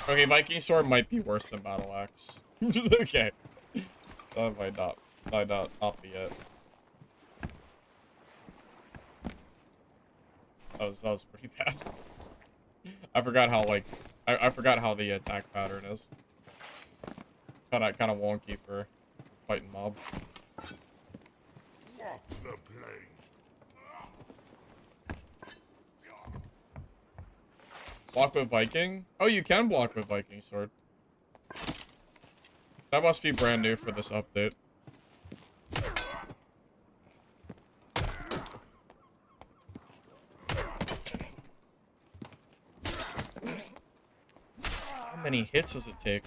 A: Okay, Viking Sword might be worse than Battle Axe. Okay. That might not be it. That was pretty bad. I forgot how like I forgot how the attack pattern is. Kinda wonky for fighting mobs.
B: Walk the plane.
A: Block with Viking? Oh, you can block with Viking Sword. That must be brand new for this update. How many hits does it take?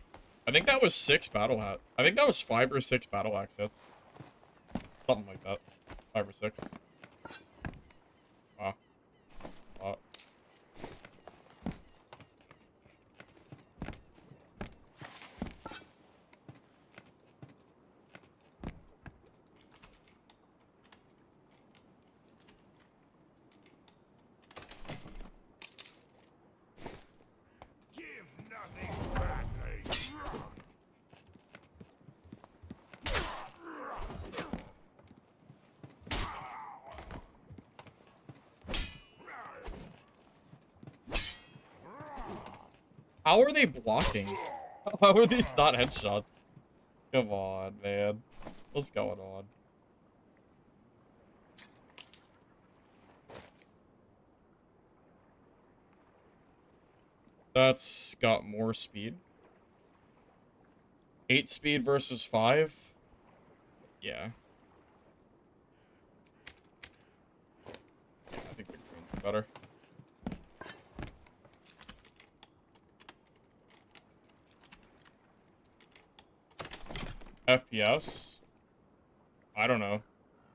A: I think that was 6 battle hat. I think that was 5 or 6 battle axe hits. Something like that. 5 or 6. Wow. Wow.
B: Give nothing back, eh?
A: How are they blocking? How are these not headshots? Come on, man. What's going on? That's got more speed. 8 speed versus 5? Yeah. Yeah, I think the green's better. FPS? I don't know.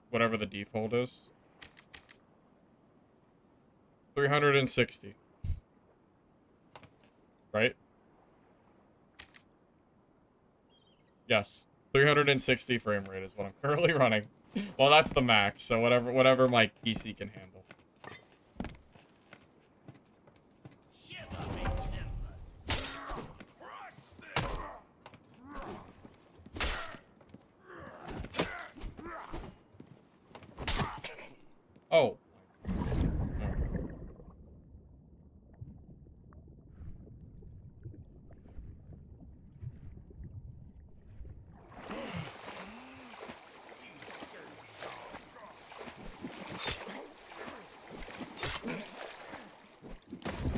A: Whatever the default is. 360. Right? Yes. 360 frame rate is what I'm currently running. Well, that's the max, so whatever my PC can handle.
B: Shiver me timbers. Crush them.
A: Oh.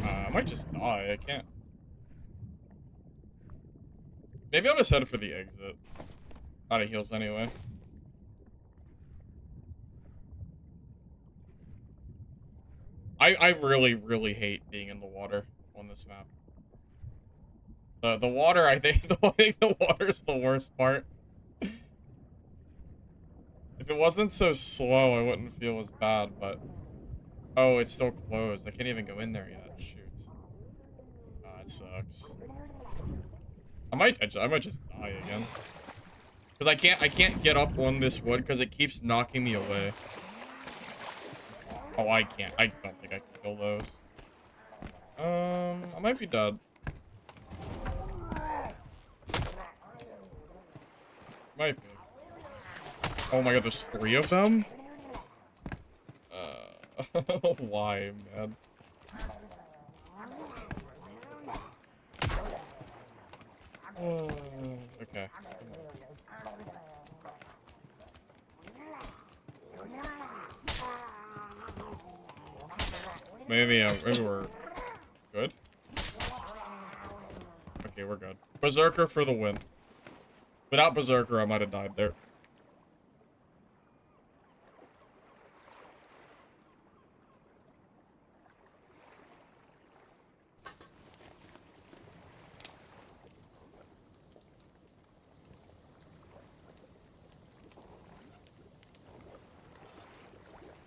A: I might just die. I can't. Maybe I'll just head for the exit. Out of heals anyway. I really, really hate being in the water on this map. The water, I think the water's the worst part. If it wasn't so slow, I wouldn't feel as bad, but... Oh, it's still closed. I can't even go in there yet. Shoot. Ah, it sucks. I might just die again. Because I can't get up on this wood because it keeps knocking me away. Oh, I can't. I don't think I can kill those. I might be dead. Might be. Oh my god, there's 3 of them? Why, man? Okay. Maybe we're good. Okay, we're good. Berserker for the win. Without Berserker, I might have died there.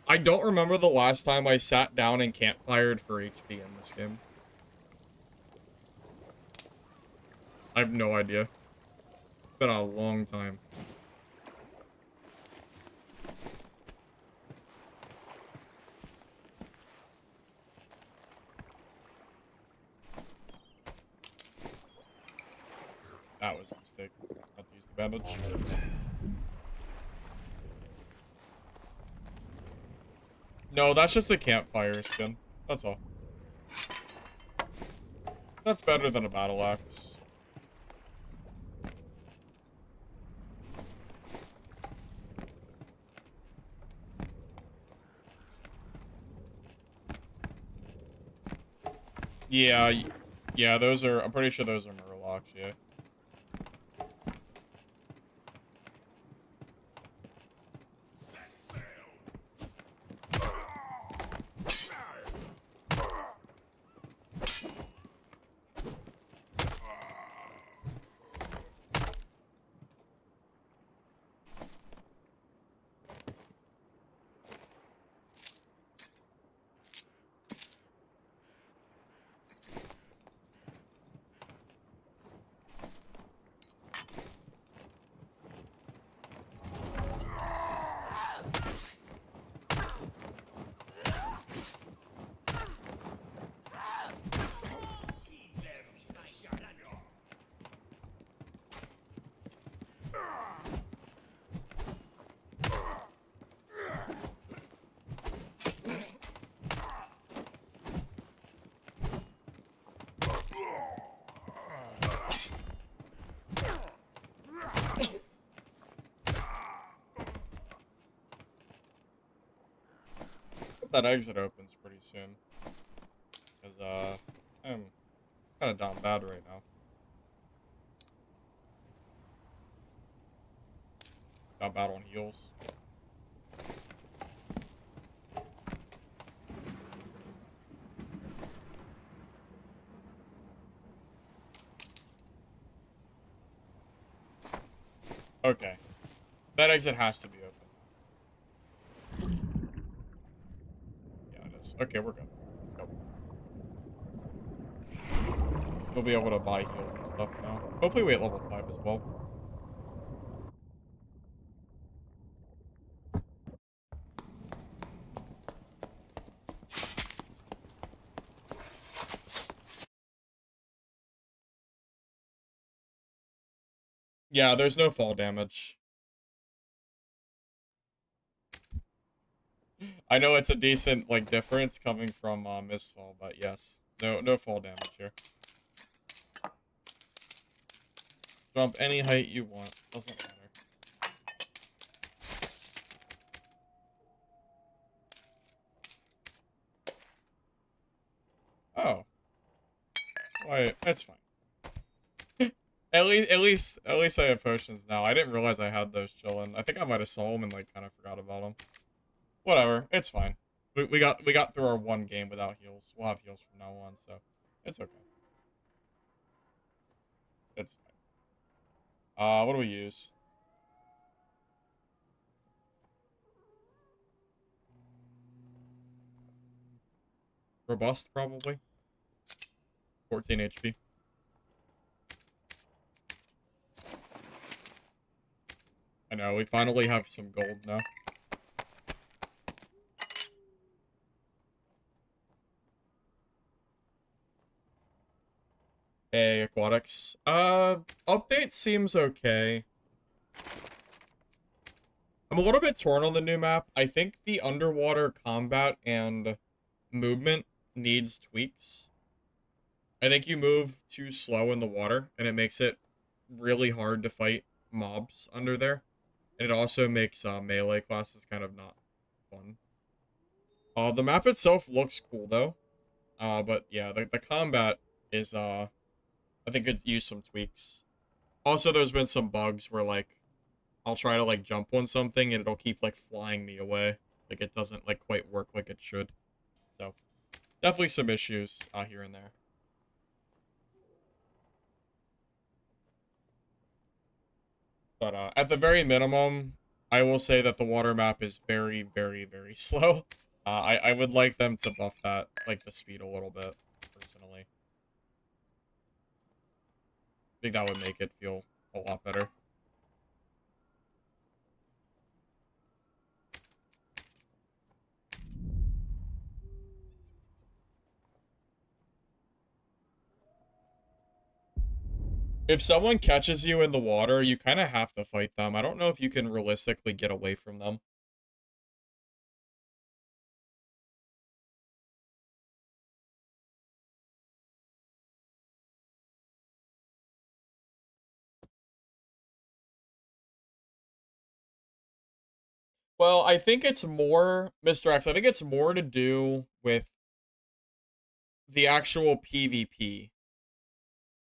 A: I don't remember the last time I sat down and campfired for HP in this game. I have no idea. It's been a long time. That was a mistake. Not to use the bandage. No, that's just a campfire skin. That's all. That's better than a battle axe. Yeah, yeah, those are, I'm pretty sure those are murlocs, yeah. That exit opens pretty soon. Because, I'm kind of down bad right now. Down bad on heals. Okay. That exit has to be open. Yeah, it is. Okay, we're good. Let's go. We'll be able to buy heals and stuff now. Hopefully we hit level 5 as well. Yeah, there's no fall damage. I know it's a decent, like, difference coming from Mistfall, but yes. No fall damage here. Jump any height you want. Doesn't matter. Oh. Why, that's fine. At least I have potions now. I didn't realize I had those chilling. I think I might have saw them and, like, kind of forgot about them. Whatever. It's fine. We got through our one game without heals. We'll have heals from now on, so it's okay. It's fine. What do we use? Robust, probably. 14 HP. I know, we finally have some gold now. Hey, aquatics. Update seems okay. I'm a little bit torn on the new map. I think the underwater combat and movement needs tweaks. I think you move too slow in the water, and it makes it really hard to fight mobs under there. And it also makes melee classes kind of not fun. The map itself looks cool, though. But yeah, the combat is, I think could use some tweaks. Also, there's been some bugs where, like, I'll try to, like, jump on something and it'll keep, like, flying me away. Like, it doesn't, like, quite work like it should. So, definitely some issues here and there. But at the very minimum, I will say that the water map is very, very, very slow. I would like them to buff that, like, the speed a little bit, personally. I think that would make it feel a lot better. If someone catches you in the water, you kind of have to fight them. I don't know if you can realistically get away from them. Well, I think it's more, Mr. X, I think it's more to do with the actual PvP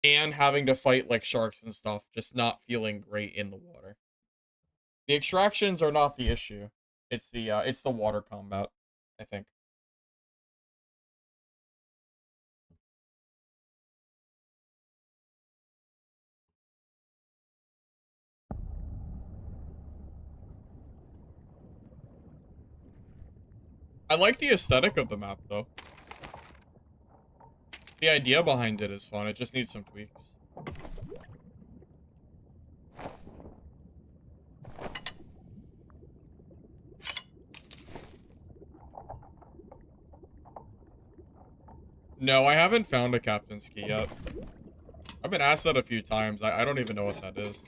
A: and having to fight like sharks and stuff, just not feeling great in the water. The extractions are not the issue. It's the water combat, I think. I like the aesthetic of the map though. The idea behind it is fun. It just needs some tweaks. No, I haven't found a captain's key yet. I've been asked that a few times. I don't even know what that is.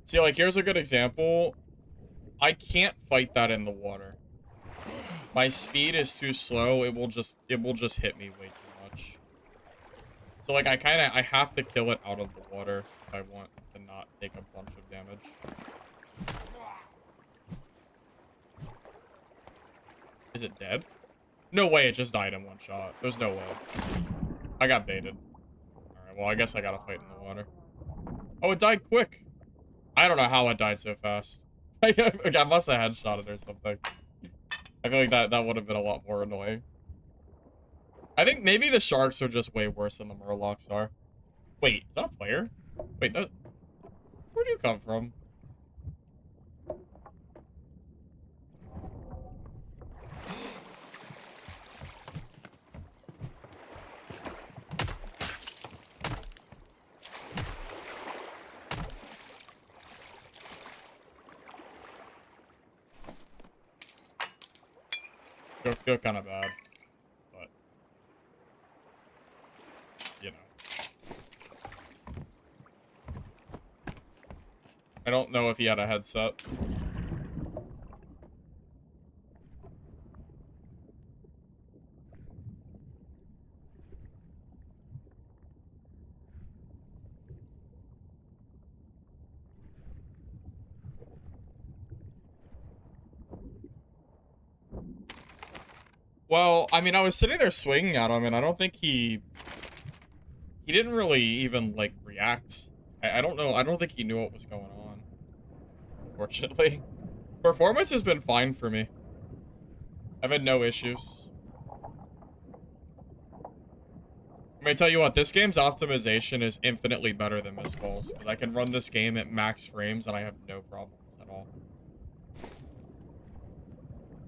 A: See, like, here's a good example. I can't fight that in the water. My speed is too slow. It will just hit me way too much. So, like, I have to kill it out of the water if I want to not take a bunch of damage. Is it dead? No way it just died in one shot. There's no way. I got baited. Alright, well, I guess I gotta fight in the water. Oh, it died quick. I don't know how it died so fast. I must have headshot it or something. I feel like that would have been a lot more annoying. I think maybe the sharks are just way worse than the murlocs are. Wait, is that a player? Wait, where'd you come from? I feel kind of bad, but you know, I don't know if he had a headset. Well, I mean, I was sitting there swinging at him, and I don't think he didn't really even like react. I don't know. I don't think he knew what was going on. Unfortunately, performance has been fine for me. I've had no issues. I'm gonna tell you what, this game's optimization is infinitely better than Mistfall's, because I can run this game at max frames and I have no problems at all.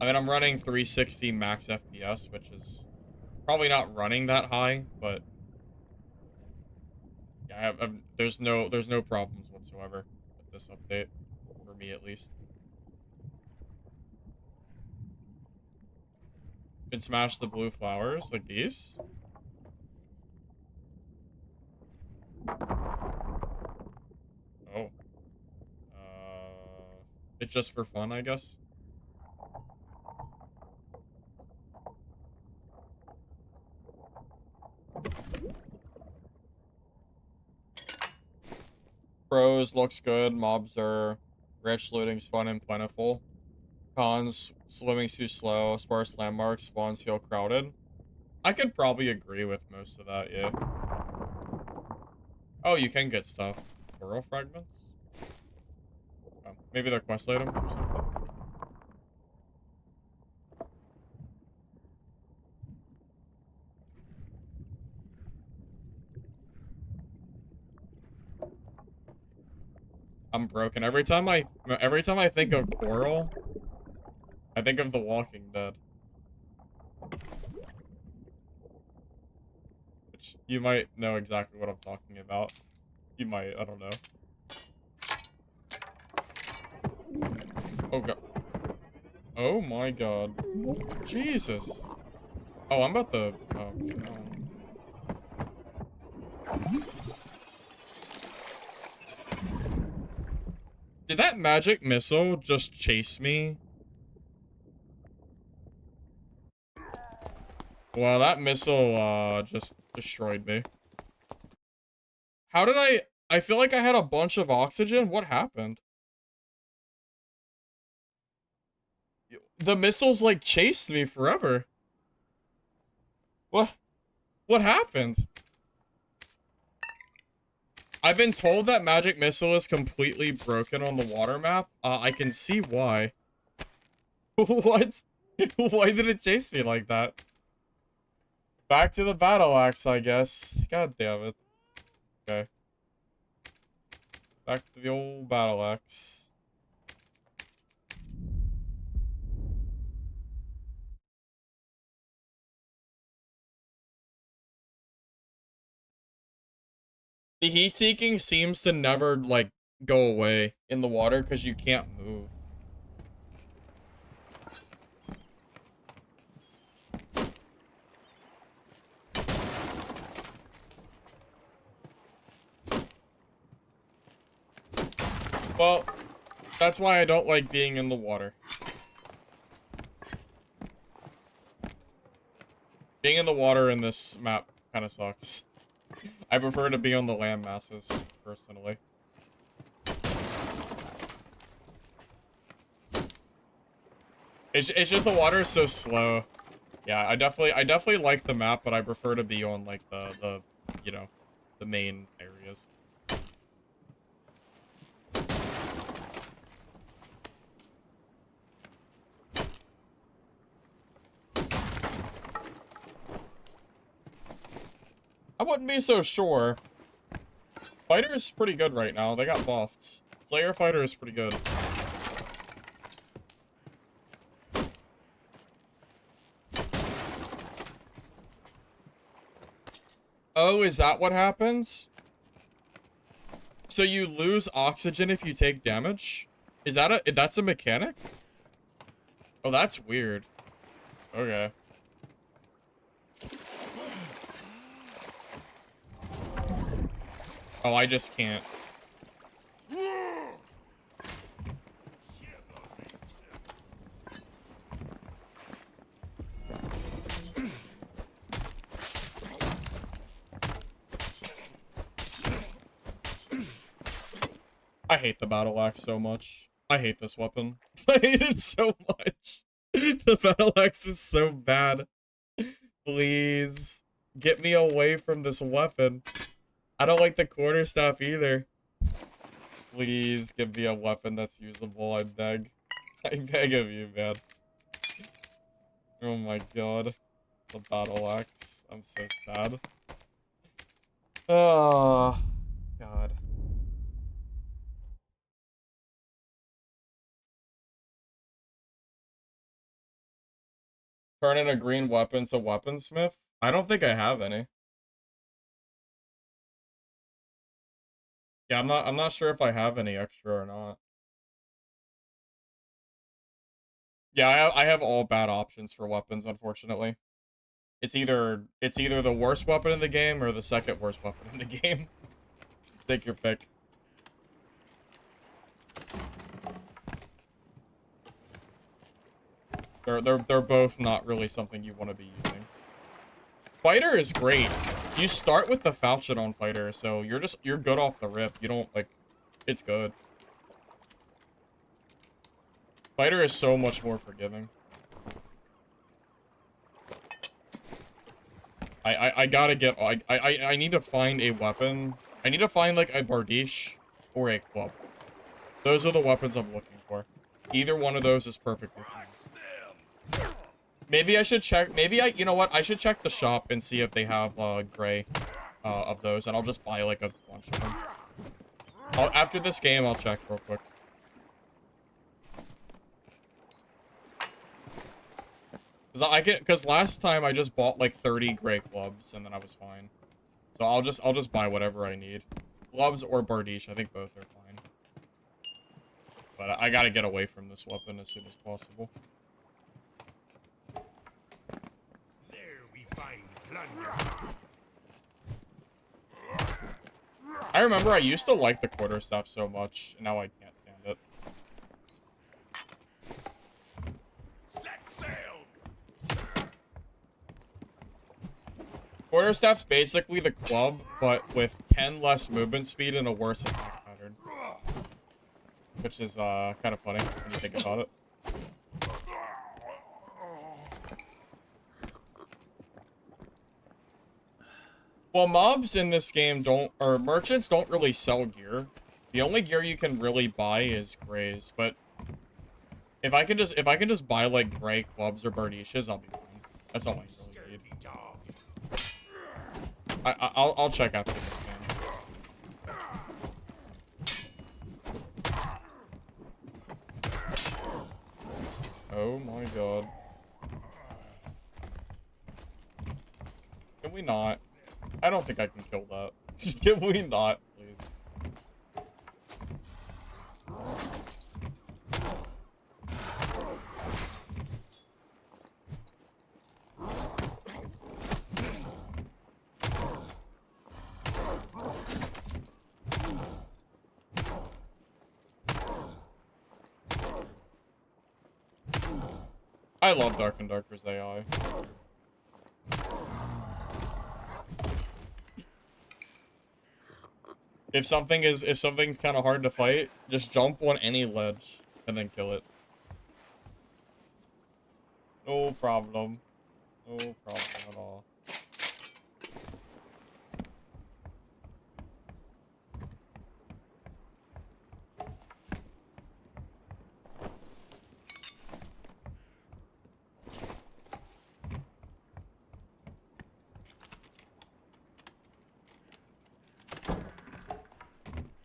A: I mean, I'm running 360 max FPS, which is probably not running that high, but yeah, there's no problems whatsoever with this update, for me at least. Can smash the blue flowers like these. Oh, it's just for fun, I guess. Pros, looks good. Mobs are rich, looting's fun and plentiful. Cons, swimming's too slow. Sparse landmarks, spawns feel crowded. I could probably agree with most of that, yeah. Oh, you can get stuff. Coral fragments? Oh, maybe they're quest items or something. I'm broken. Every time I think of coral, I think of The Walking Dead. Which you might know exactly what I'm talking about. You might, I don't know. Oh god. Oh my god. Jesus. Oh, I'm about to drown. Did that magic missile just chase me? Wow, that missile just destroyed me. How did I feel like I had a bunch of oxygen? What happened? The missiles like chased me forever. What happened? I've been told that magic missile is completely broken on the water map. I can see why. What? Why did it chase me like that? Back to the battle axe, I guess. God damn it. Okay. Back to the old battle axe. The heat seeking seems to never, like, go away in the water because you can't move. Well, that's why I don't like being in the water. Being in the water in this map kind of sucks. I prefer to be on the land masses, personally. It's just the water is so slow. Yeah, I definitely like the map, but I prefer to be on like the you know, the main areas. I wouldn't be so sure. Fighter is pretty good right now. They got buffed. Slayer Fighter is pretty good. Oh, is that what happens? So you lose oxygen if you take damage? Is that that's a mechanic? Oh, that's weird. Okay. Oh, I just can't. I hate the battle axe so much. I hate this weapon. I hate it so much. The battle axe is so bad. Please get me away from this weapon. I don't like the quarterstaff either. Please give me a weapon that's usable, I beg. I beg of you, man. Oh my god. The battle axe. I'm so sad. Oh, god. Turning a green weapon to weaponsmith? I don't think I have any. Yeah, I'm not sure if I have any extra or not. Yeah, I have all bad options for weapons, unfortunately. It's either the worst weapon in the game or the second worst weapon in the game. Take your pick. They're both not really something you want to be using. Fighter is great. You start with the falchion on fighter, so you're good off the rip. You don't like it's good. Fighter is so much more forgiving. I gotta get I need to find a weapon. I need to find like a bardiche or a club. Those are the weapons I'm looking for. Either one of those is perfectly fine. Maybe I should check. Maybe you know what? I should check the shop and see if they have gray of those, and I'll just buy like a bunch of them. After this game, I'll check real quick. Because last time I just bought like 30 gray clubs and then I was fine. So I'll just buy whatever I need. Gloves or bardiche, I think both are fine. But I gotta get away from this weapon as soon as possible.
B: There we find plunder.
A: I remember I used to like the quarterstaff so much, and now I can't stand it.
B: Set sail.
A: Quarterstaff's basically the club, but with 10 less movement speed and a worse attack pattern. Which is kind of funny when you think about it. Well, mobs in this game or merchants don't really sell gear. The only gear you can really buy is grays, but if I can just buy like gray clubs or bardiches, I'll be fine. That's all I really need. I'll check after this game. Oh my god. Can we not? I don't think I can kill that. Can we not, please? I love Dark and Darker's AI. If something's kind of hard to fight, just jump on any ledge and then kill it. No problem. No problem at all.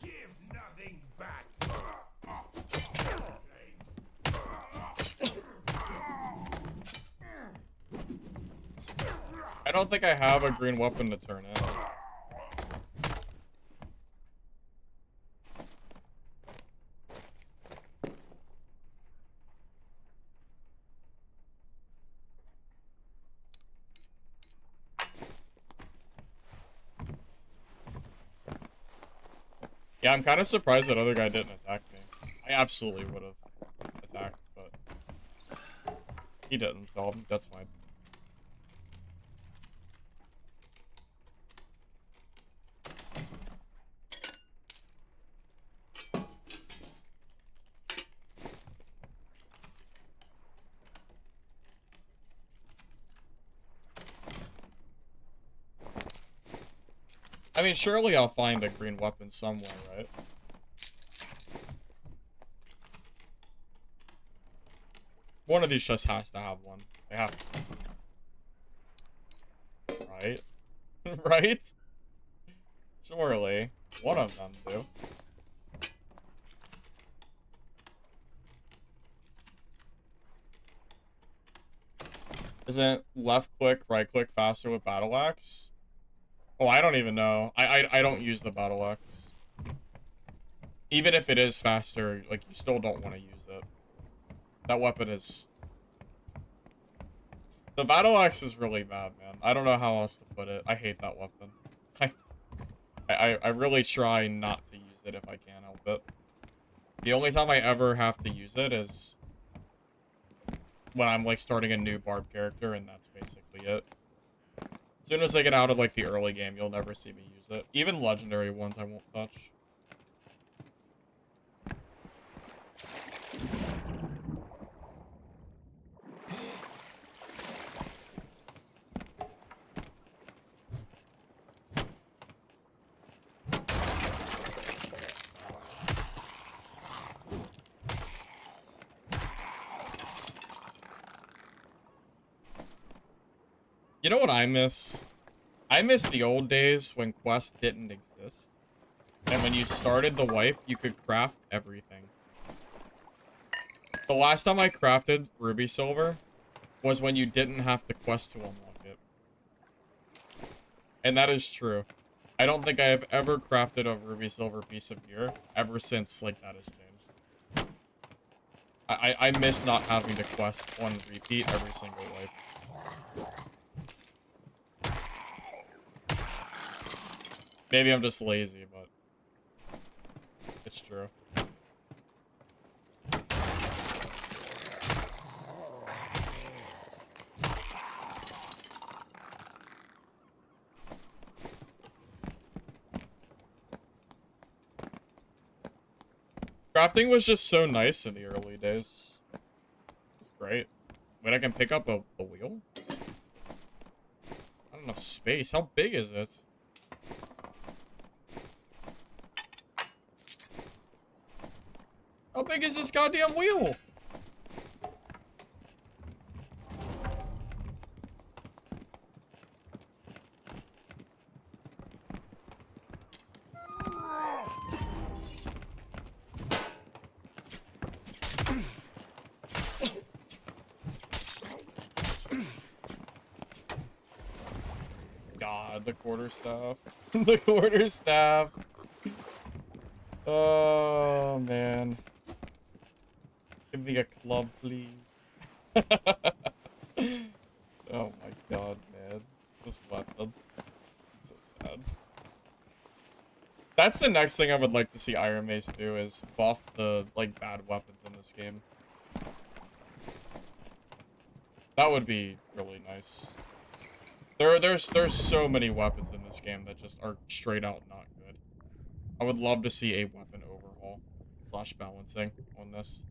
B: Give nothing back.
A: I don't think I have a green weapon to turn in. Yeah, I'm kind of surprised that other guy didn't attack me. I absolutely would have attacked, but he didn't, so that's fine. I mean, surely I'll find a green weapon somewhere, right? One of these just has to have one. They have to. Right? Right? Surely. One of them do. Isn't left click, right click faster with battle axe? Oh, I don't even know. I don't use the battle axe. Even if it is faster, like, you still don't want to use it. That weapon is... The battle axe is really bad, man. I don't know how else to put it. I hate that weapon. I really try not to use it if I can help it. The only time I ever have to use it is when I'm, like, starting a new barb character, and that's basically it. As soon as I get out of, like, the early game, you'll never see me use it. Even legendary ones I won't touch. You know what I miss? I miss the old days when quests didn't exist. And when you started the wipe, you could craft everything. The last time I crafted Ruby Silver was when you didn't have to quest to unlock it. And that is true. I don't think I have ever crafted a Ruby Silver piece of gear ever since, like, that has changed. I miss not having to quest on repeat every single wipe. Maybe I'm just lazy, but it's true. Crafting was just so nice in the early days. It's great. Wait, I can pick up a wheel? Not enough space. How big is it? How big is this goddamn wheel? God, the quarterstaff. The quarterstaff. Oh, man. Give me a club, please. Oh my god, man. This weapon. It's so sad. That's the next thing I would like to see Iron Mace do, is buff the, like, bad weapons in this game. That would be really nice. There's so many weapons in this game that just are straight out not good. I would love to see a weapon overhaul / balancing on this.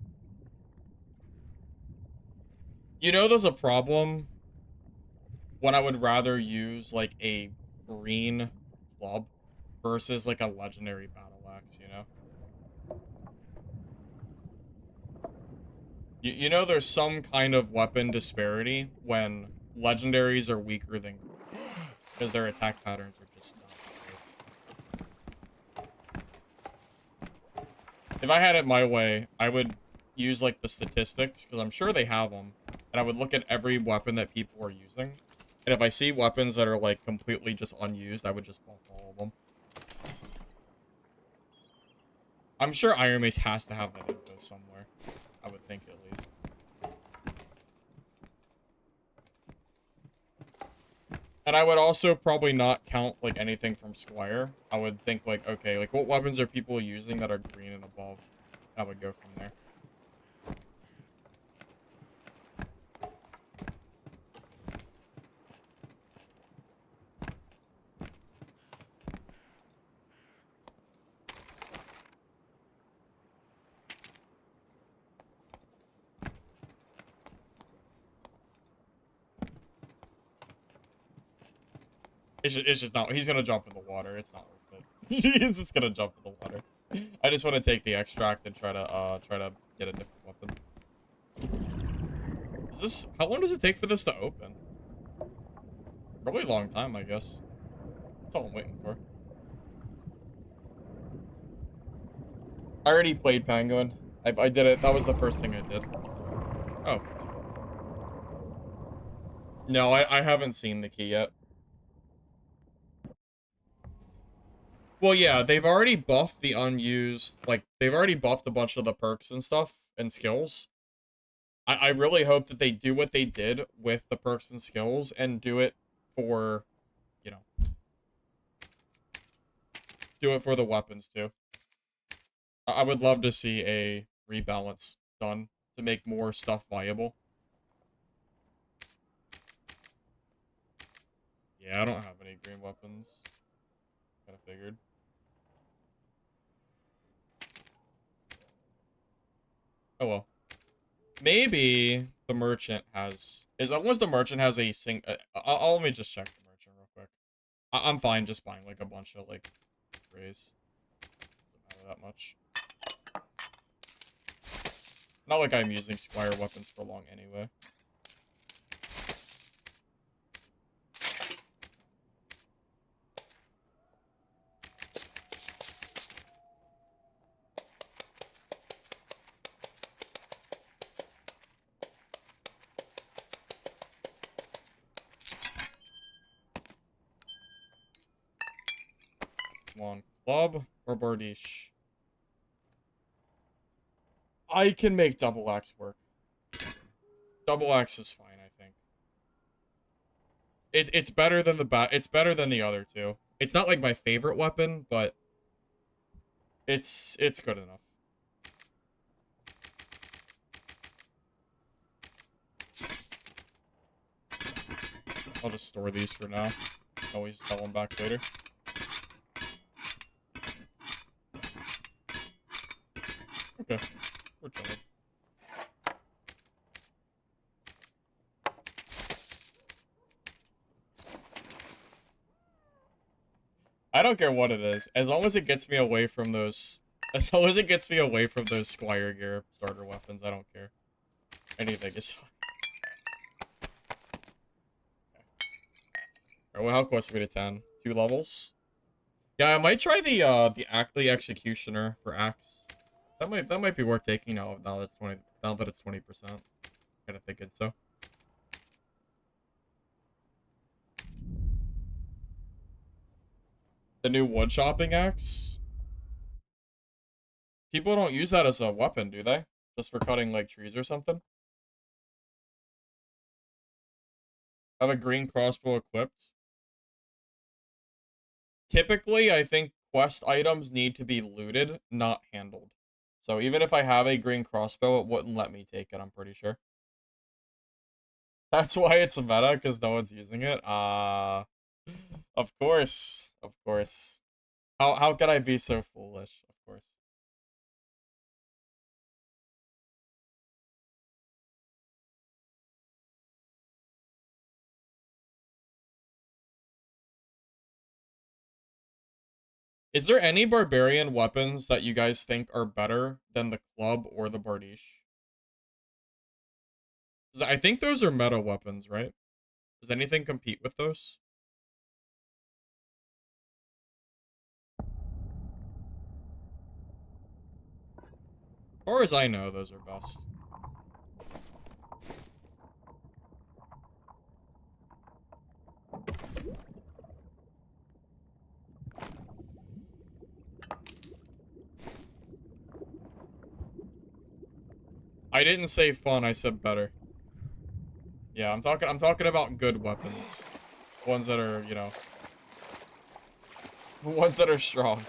A: You know, there's a problem when I would rather use like a green club versus like a legendary battle axe, you know? You know there's some kind of weapon disparity when legendaries are weaker than greens because their attack patterns are just not great. If I had it my way, I would use like the statistics because I'm sure they have them, and I would look at every weapon that people are using. And if I see weapons that are like completely just unused, I would just buff all of them. I'm sure Iron Mace has to have that info somewhere. I would think at least. And I would also probably not count like anything from Squire. I would think like, okay, like what weapons are people using that are green and above? I would go from there. It's just not. He's gonna jump in the water. It's not worth it. He's just gonna jump in the water. I just want to take the extract and try to get a different weapon. Is this? How long does it take for this to open? Probably a long time, I guess. That's all I'm waiting for. I already played Penguin. I did it. That was the first thing I did. Oh. No, I haven't seen the key yet. Well, yeah, they've already buffed the unused, like, they've already buffed a bunch of the perks and stuff and skills. I really hope that they do what they did with the perks and skills and do it for, you know, do it for the weapons too. I would love to see a rebalance done to make more stuff viable. Yeah, I don't have any green weapons. Kind of figured. Oh well. Maybe the merchant has, as long as the merchant has a let me just check the merchant real quick. I'm fine just buying like a bunch of like rays. Doesn't matter that much. Not like I'm using Squire weapons for long anyway. Come on, club or bardiche. I can make double axe work. Double axe is fine, I think. It's better than it's better than the other two. It's not like my favorite weapon, but it's good enough. I'll just store these for now. Always sell them back later. Okay, we're chilling. I don't care what it is, as long as it gets me away from those. As long as it gets me away from those Squire gear starter weapons, I don't care. Anything is fine. Okay. Alright, well, how close are we to 10? 2 levels? Yeah, I might try the Executioner for Axe. That might be worth taking now that it's 20%. Kinda thinking so. The new wood chopping axe? People don't use that as a weapon, do they? Just for cutting like trees or something? Have a green crossbow equipped. Typically, I think quest items need to be looted, not handled. So even if I have a green crossbow, it wouldn't let me take it, I'm pretty sure. That's why it's a meta, because no one's using it. Of course. Of course. How could I be so foolish? Of course. Is there any barbarian weapons that you guys think are better than the club or the bardiche? 'Cause I think those are meta weapons, right? Does anything compete with those? As far as I know, those are best. I didn't say fun, I said better. Yeah, I'm talking about good weapons. Ones that are, you know, ones that are strong.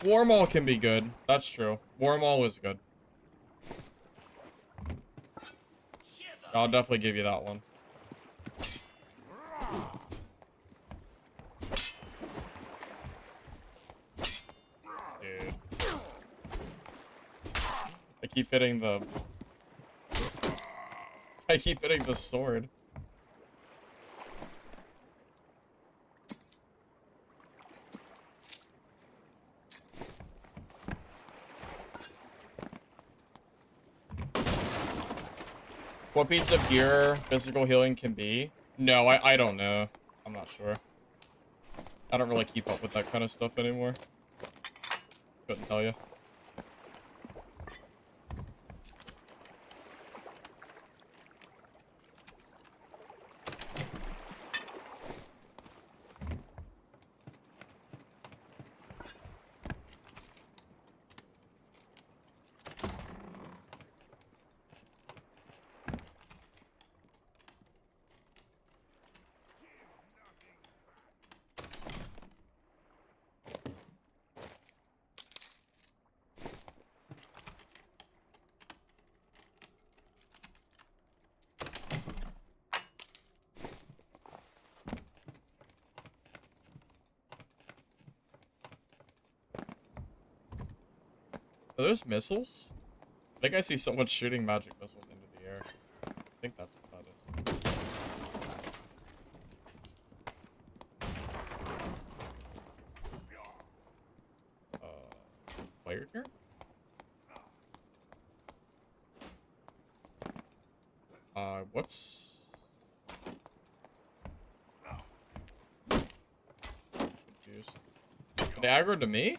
A: Warmaul can be good. That's true. Warmaul is good. I'll definitely give you that one. Dude. I keep hitting the... I keep hitting the sword. What piece of gear physical healing can be? No, I don't know. I'm not sure. I don't really keep up with that kind of stuff anymore. Couldn't tell you. Are those missiles? I think I see someone shooting magic missiles into the air. I think that's what that is. Player turn? What's... Confused. They aggroed to me?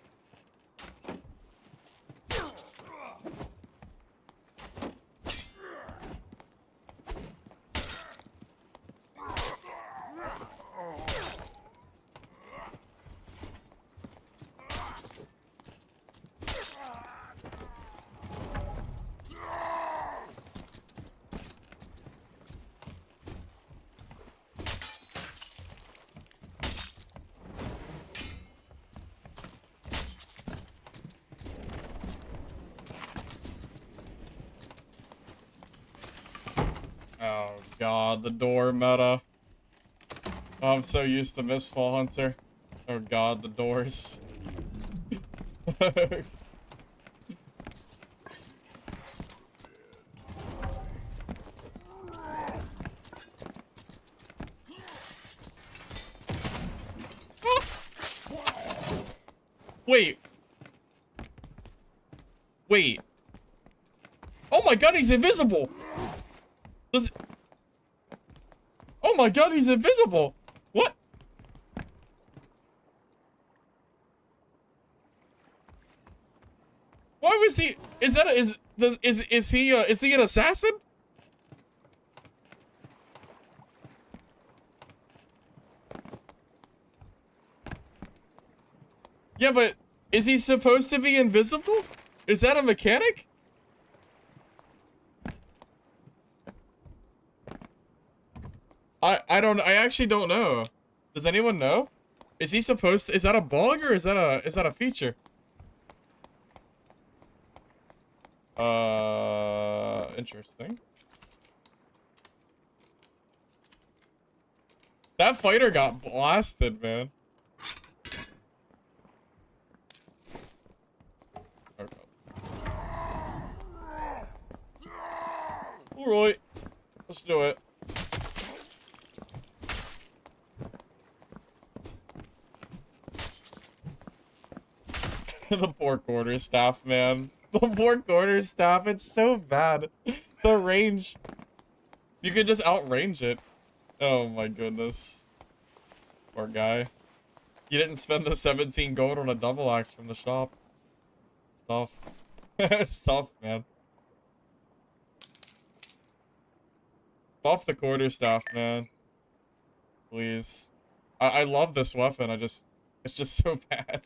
A: Oh god, the door meta. Oh, I'm so used to Mistfall Hunter. Oh god, the doors. Wait. Wait. Oh my god, he's invisible! Does it... Oh my god, he's invisible! What? Why was he... Is that a... Is he an assassin? Yeah, but is he supposed to be invisible? Is that a mechanic? I actually don't know. Does anyone know? Is he supposed to, is that a bug or is that a feature? Interesting. That fighter got blasted, man. Okay. Alright. Let's do it. The poor quarterstaff, man. The poor quarterstaff, it's so bad. The range. You can just outrange it. Oh my goodness. Poor guy. You didn't spend the 17 gold on a double axe from the shop. It's tough. It's tough, man. Buff the quarterstaff, man. Please. I love this weapon, it's just so bad.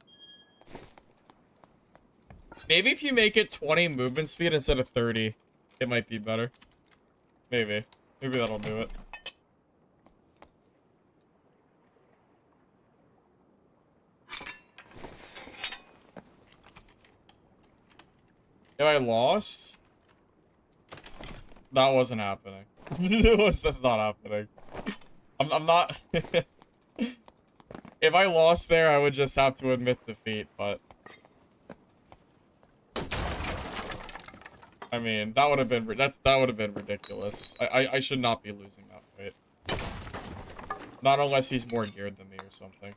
A: Maybe if you make it 20 movement speed instead of 30, it might be better. Maybe. Maybe that'll do it. If I lost? That wasn't happening. That's not happening. I'm not... If I lost there, I would just have to admit defeat, but... I mean, that would have been ridiculous. I should not be losing that fight. Not unless he's more geared than me or something.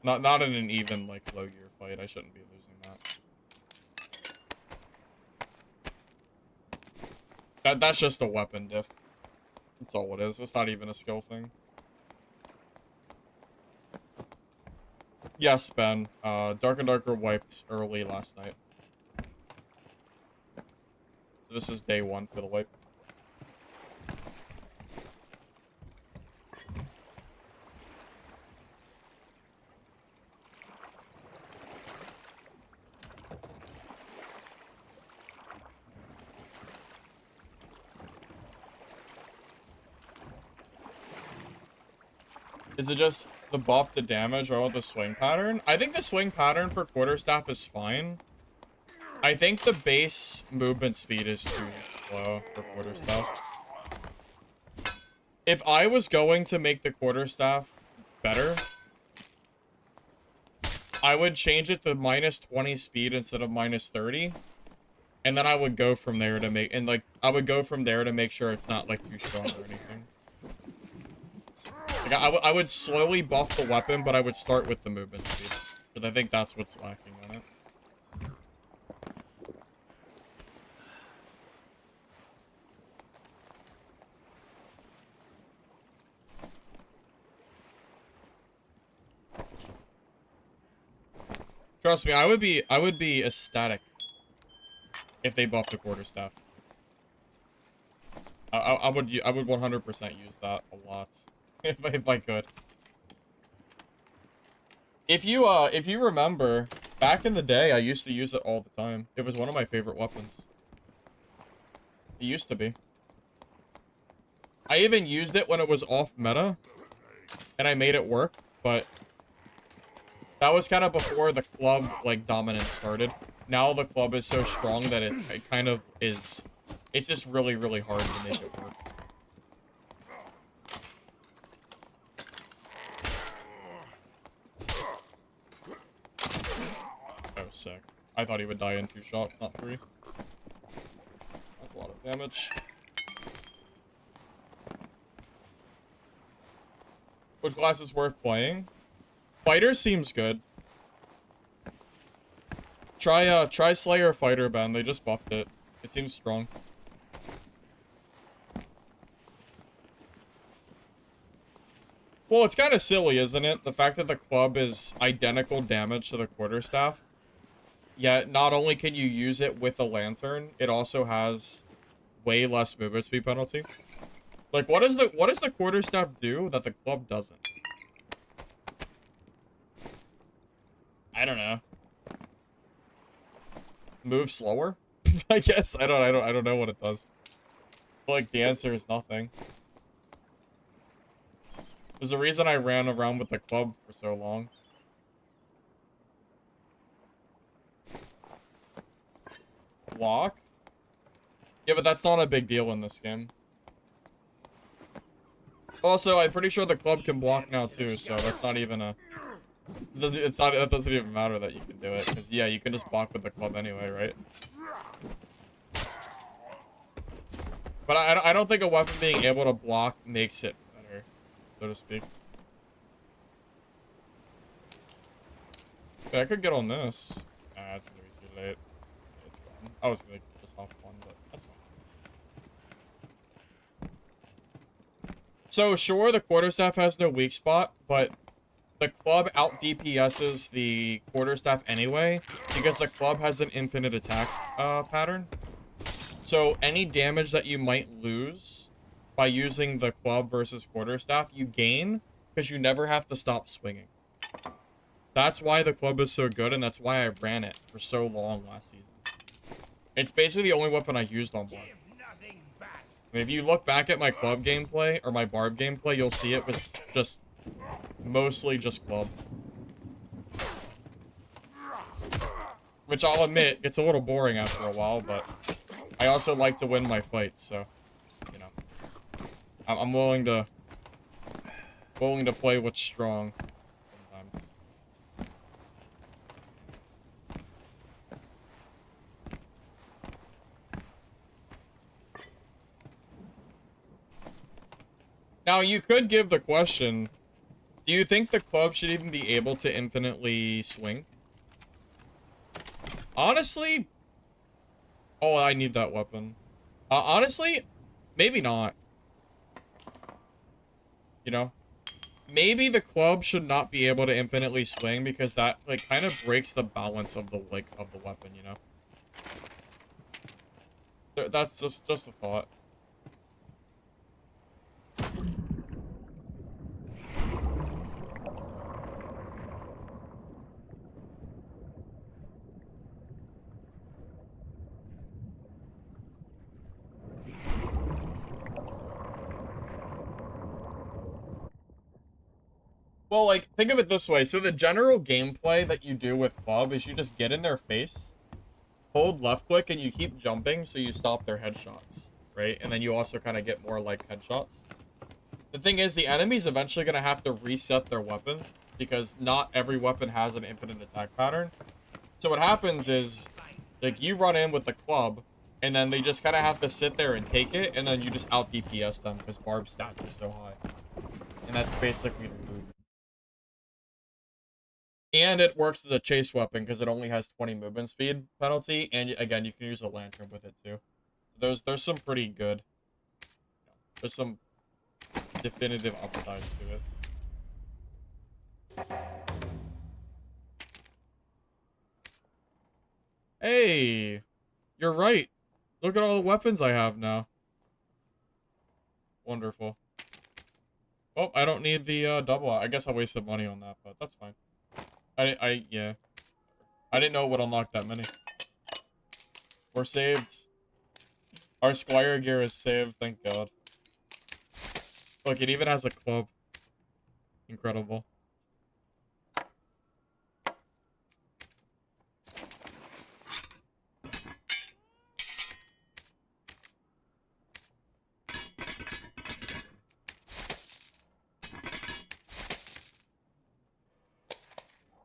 A: Not in an even like low gear fight. I shouldn't be losing that. That's just a weapon diff. That's all it is. It's not even a skill thing. Yes, Ben. Dark and Darker wiped early last night. This is day 1 for the wipe. Is it just the buff to damage or the swing pattern? I think the swing pattern for quarterstaff is fine. I think the base movement speed is too slow for quarterstaff. If I was going to make the quarterstaff better, I would change it to -20 speed instead of -30. And then I would go from there to make, sure it's not like too strong or anything. Like, I would slowly buff the weapon, but I would start with the movement speed. Because I think that's what's lacking on it. Trust me, I would be ecstatic if they buffed the quarterstaff. I would 100% use that a lot if I could. If you remember, back in the day, I used to use it all the time. It was one of my favorite weapons. It used to be. I even used it when it was off meta, and I made it work, but that was kind of before the club, like, dominance started. Now the club is so strong that it kind of is... It's just really, really hard to make it work. Oh, sick. I thought he would die in 2 shots, not 3. That's a lot of damage. Which class is worth playing? Fighter seems good. Try Slayer Fighter, Ben. They just buffed it. It seems strong. Well, it's kind of silly, isn't it? The fact that the club is identical damage to the quarterstaff. Yet, not only can you use it with a lantern, it also has way less movement speed penalty. Like, what does the quarterstaff do that the club doesn't? I don't know. Move slower? I guess I don't know what it does. I feel like the answer is nothing. There's a reason I ran around with the club for so long. Block? Yeah, but that's not a big deal in this game. Also, I'm pretty sure the club can block now too, so that's not even a... That doesn't even matter that you can do it, because yeah, you can just block with the club anyway, right? But I don't think a weapon being able to block makes it better, so to speak. Yeah, I could get on this. Nah, it's gonna be too late. It's gone. I was gonna keep this off one, but that's fine. So sure, the quarterstaff has no weak spot, but the club out DPSs the quarterstaff anyway, because the club has an infinite attack pattern. So any damage that you might lose by using the club versus quarterstaff, you gain because you never have to stop swinging. That's why the club is so good, and that's why I ran it for so long last season. It's basically the only weapon I used on Barb. I mean, if you look back at my club gameplay, or my Barb gameplay, you'll see it was just mostly just club. Which I'll admit, gets a little boring after a while, but I also like to win my fights, so, you know. I'm willing to play what's strong sometimes. Now, you could give the question, do you think the club should even be able to infinitely swing? Honestly, oh, I need that weapon. Honestly, maybe not. You know? Maybe the club should not be able to infinitely swing because that, like, kind of breaks the balance of the, like, of the weapon, you know? That's just a thought. Well, like, think of it this way. So the general gameplay that you do with club is you just get in their face, hold left click, and you keep jumping so you stop their headshots, right? And then you also kind of get more, like, headshots. The thing is, the enemy's eventually going to have to reset their weapon because not every weapon has an infinite attack pattern. So what happens is, like, you run in with the club, and then they just kind of have to sit there and take it, and then you just out DPS them because Barb's stats are so high. And that's basically the move. And it works as a chase weapon because it only has 20 movement speed penalty, and again, you can use a lantern with it too. There's some pretty good, there's some definitive upsides to it. Hey, you're right. Look at all the weapons I have now. Wonderful. Oh, I don't need the double. I guess I wasted money on that, but that's fine. Yeah. I didn't know it would unlock that many. We're saved. Our Squire gear is saved, thank God. Look, it even has a club. Incredible.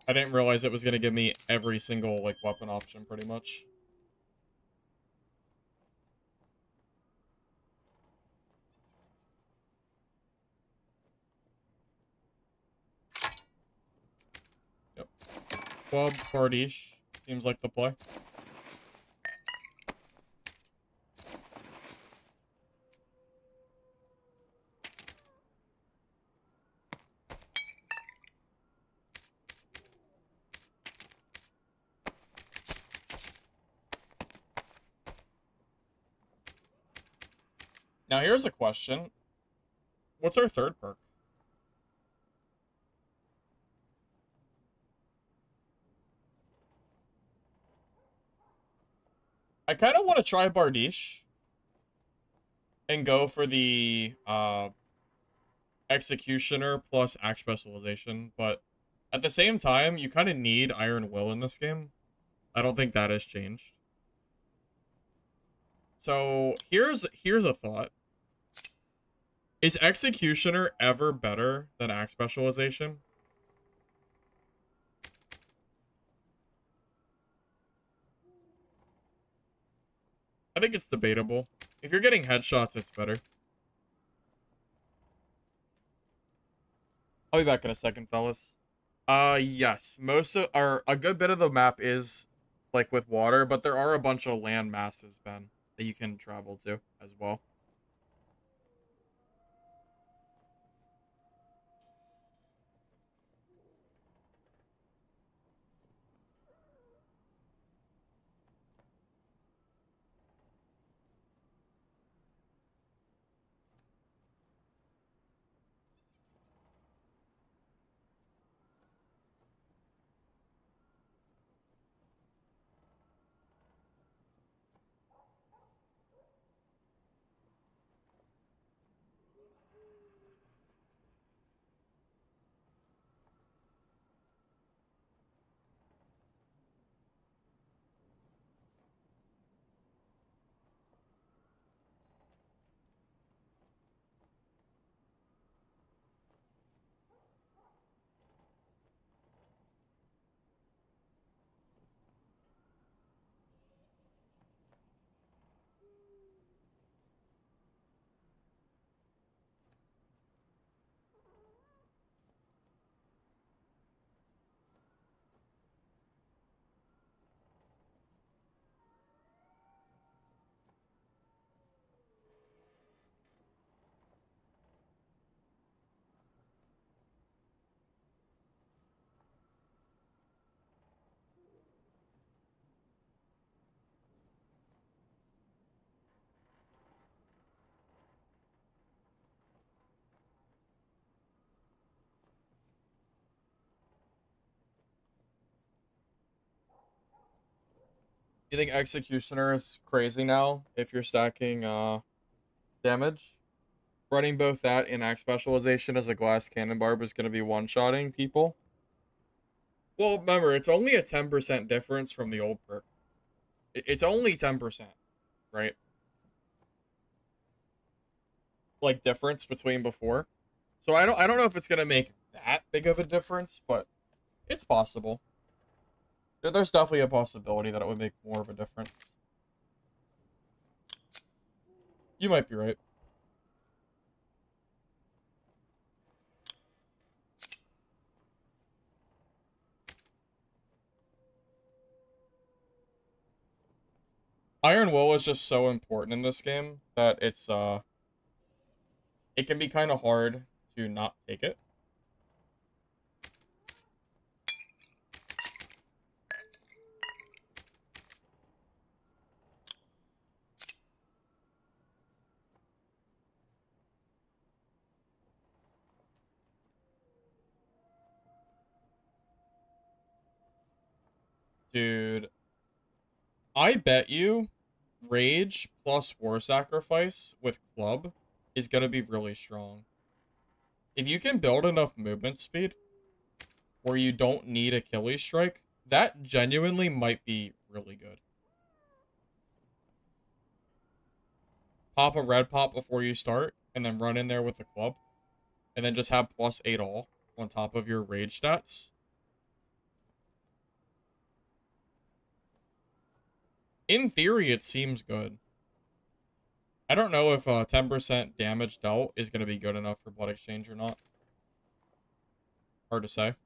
A: I didn't realize it was going to give me every single, like, weapon option, pretty much. Yep. Club, Bardiche. Seems like the play. Now, here's a question. What's our third perk? I kind of want to try Bardiche and go for the Executioner plus Axe Specialization, but at the same time, you kind of need Iron Will in this game. I don't think that has changed. So here's a thought. Is Executioner ever better than Axe Specialization? I think it's debatable. If you're getting headshots, it's better. I'll be back in a second, fellas. Yes. Most of, or a good bit of the map is like with water, but there are a bunch of land masses, Ben, that you can travel to as well. You think Executioner is crazy now if you're stacking damage? Running both that and Axe Specialization as a glass cannon barb is going to be one-shotting people. Well, remember, it's only a 10% difference from the old perk. It's only 10%, right? Like difference between before. So I don't know if it's going to make that big of a difference, but it's possible. There's definitely a possibility that it would make more of a difference. You might be right. Iron Will is just so important in this game that it can be kind of hard to not take it. Dude, I bet you Rage plus War Sacrifice with Club is going to be really strong. If you can build enough movement speed where you don't need Achilles Strike, that genuinely might be really good. Pop a red pop before you start, and then run in there with the club, and then just have +8 all on top of your rage stats. In theory, it seems good. I don't know if 10% damage dealt is going to be good enough for Blood Exchange or not. Hard to say.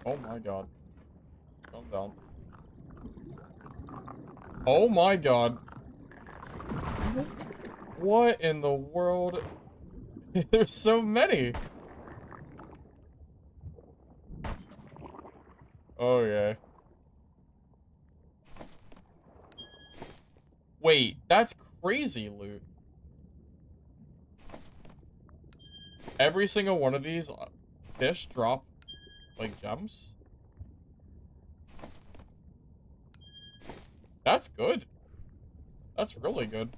A: Oh my god. Calm down. Oh my god. What in the world? There's so many. Oh, yeah. Wait, that's crazy loot. Every single one of these fish drop, like, gems? That's good. That's really good.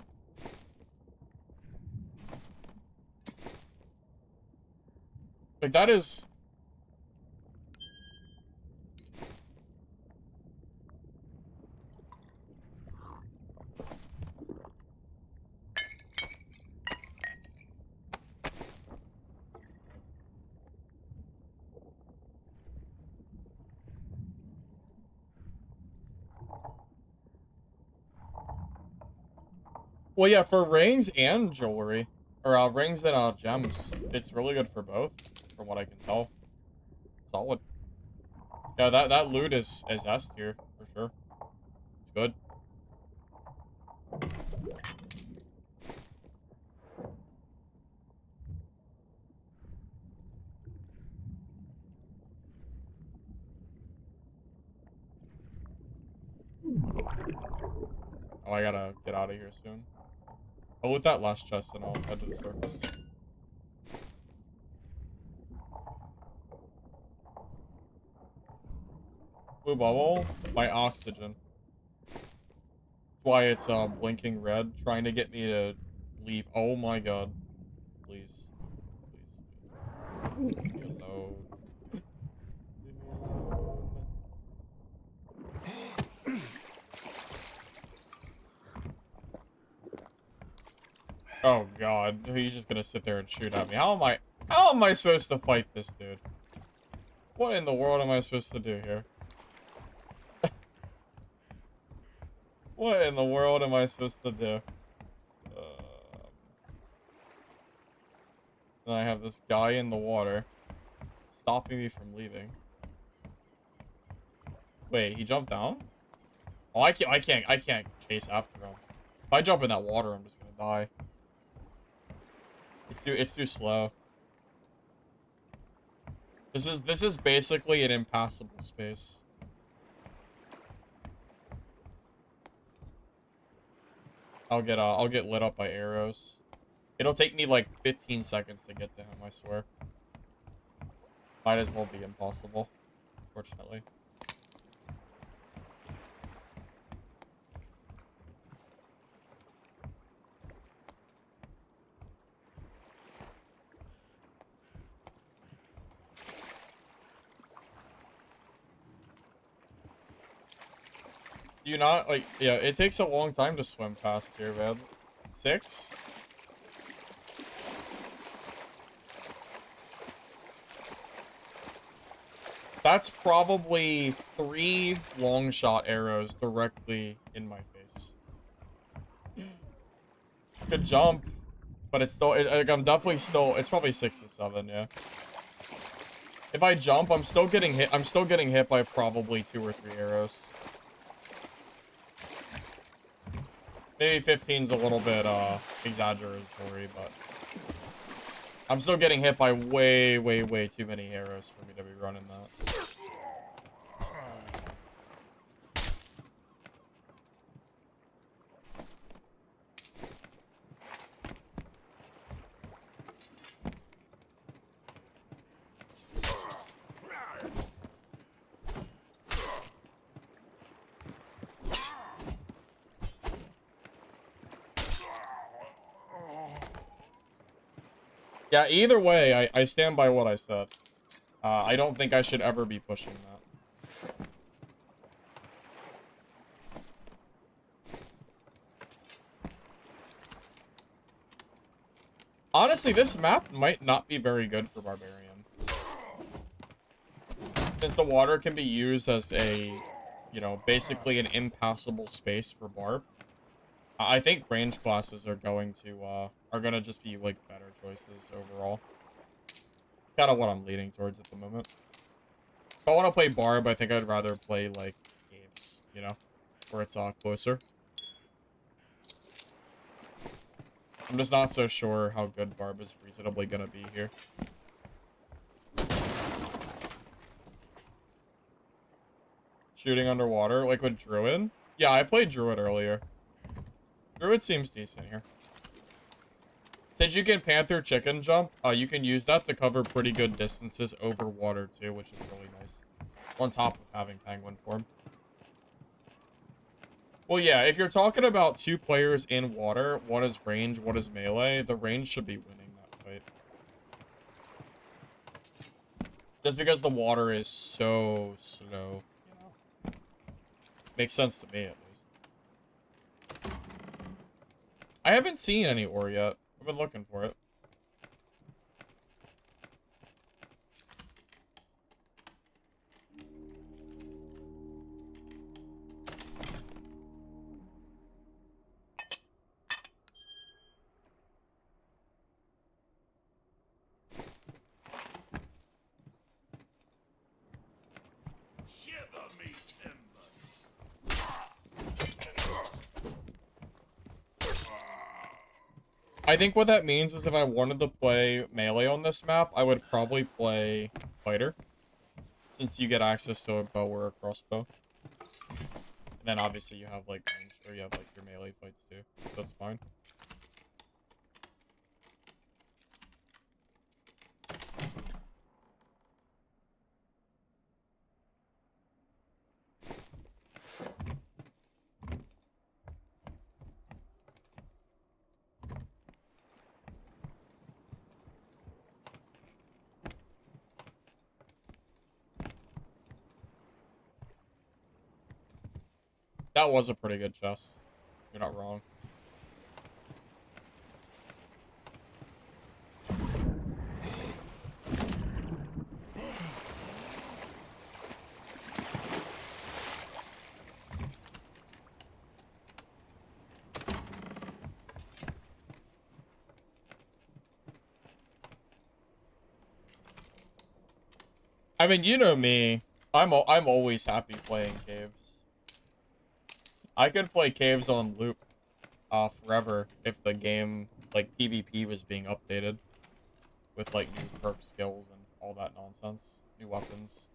A: Like, that is... Well, yeah, for rings and jewelry. Or, rings and, gems. It's really good for both, from what I can tell. Solid. Yeah, that loot is S tier, for sure. It's good. Oh, I gotta get out of here soon. I'll loot that last chest and I'll head to the surface. Blue bubble? My oxygen. That's why it's blinking red, trying to get me to leave. Oh my god. Please. Please. Leave me alone. Leave me alone. Oh god. He's just gonna sit there and shoot at me. How am I supposed to fight this dude? What in the world am I supposed to do here? What in the world am I supposed to do? And I have this guy in the water stopping me from leaving. Wait, he jumped down? Oh, I can't chase after him. If I jump in that water, I'm just gonna die. It's too slow. This is basically an impassable space. I'll get lit up by arrows. It'll take me like 15 seconds to get to him, I swear. Might as well be impossible, unfortunately. Do you not, like, yeah, it takes a long time to swim past here, man. 6? That's probably 3 long shot arrows directly in my face. Good jump. But it's still, like, I'm definitely still, it's probably 6 to 7, yeah. If I jump, I'm still getting hit by probably 2 or 3 arrows. Maybe 15's a little bit, exaggeratory, but... I'm still getting hit by way, way, way too many arrows for me to be running that. Yeah, either way, I stand by what I said. I don't think I should ever be pushing that. Honestly, this map might not be very good for Barbarian. Since the water can be used as a, you know, basically an impassable space for Barb. I think range classes are gonna just be, like, better choices overall. Kind of what I'm leaning towards at the moment. If I want to play Barb, I think I'd rather play, like, Games, you know? Where it's, closer. I'm just not so sure how good Barb is reasonably gonna be here. Shooting underwater, like with Druid? Yeah, I played Druid earlier. Druid seems decent here. Since you can Panther Chicken Jump, you can use that to cover pretty good distances over water too, which is really nice. On top of having Penguin form. Well, yeah, if you're talking about two players in water, one is range, one is melee, the range should be winning that fight. Just because the water is so slow, you know. Makes sense to me, at least. I haven't seen any ore yet. I've been looking for it.
B: Shiver me timbers.
A: I think what that means is if I wanted to play melee on this map, I would probably play fighter. Since you get access to a bow or a crossbow. And then obviously you have like range, or you have like your melee fights too. So that's fine. That was a pretty good chest. You're not wrong. I mean, you know me. I'm always happy playing caves. I could play caves on loop forever if the game, like, PvP was being updated. With, like, new perk skills and all that nonsense. New weapons.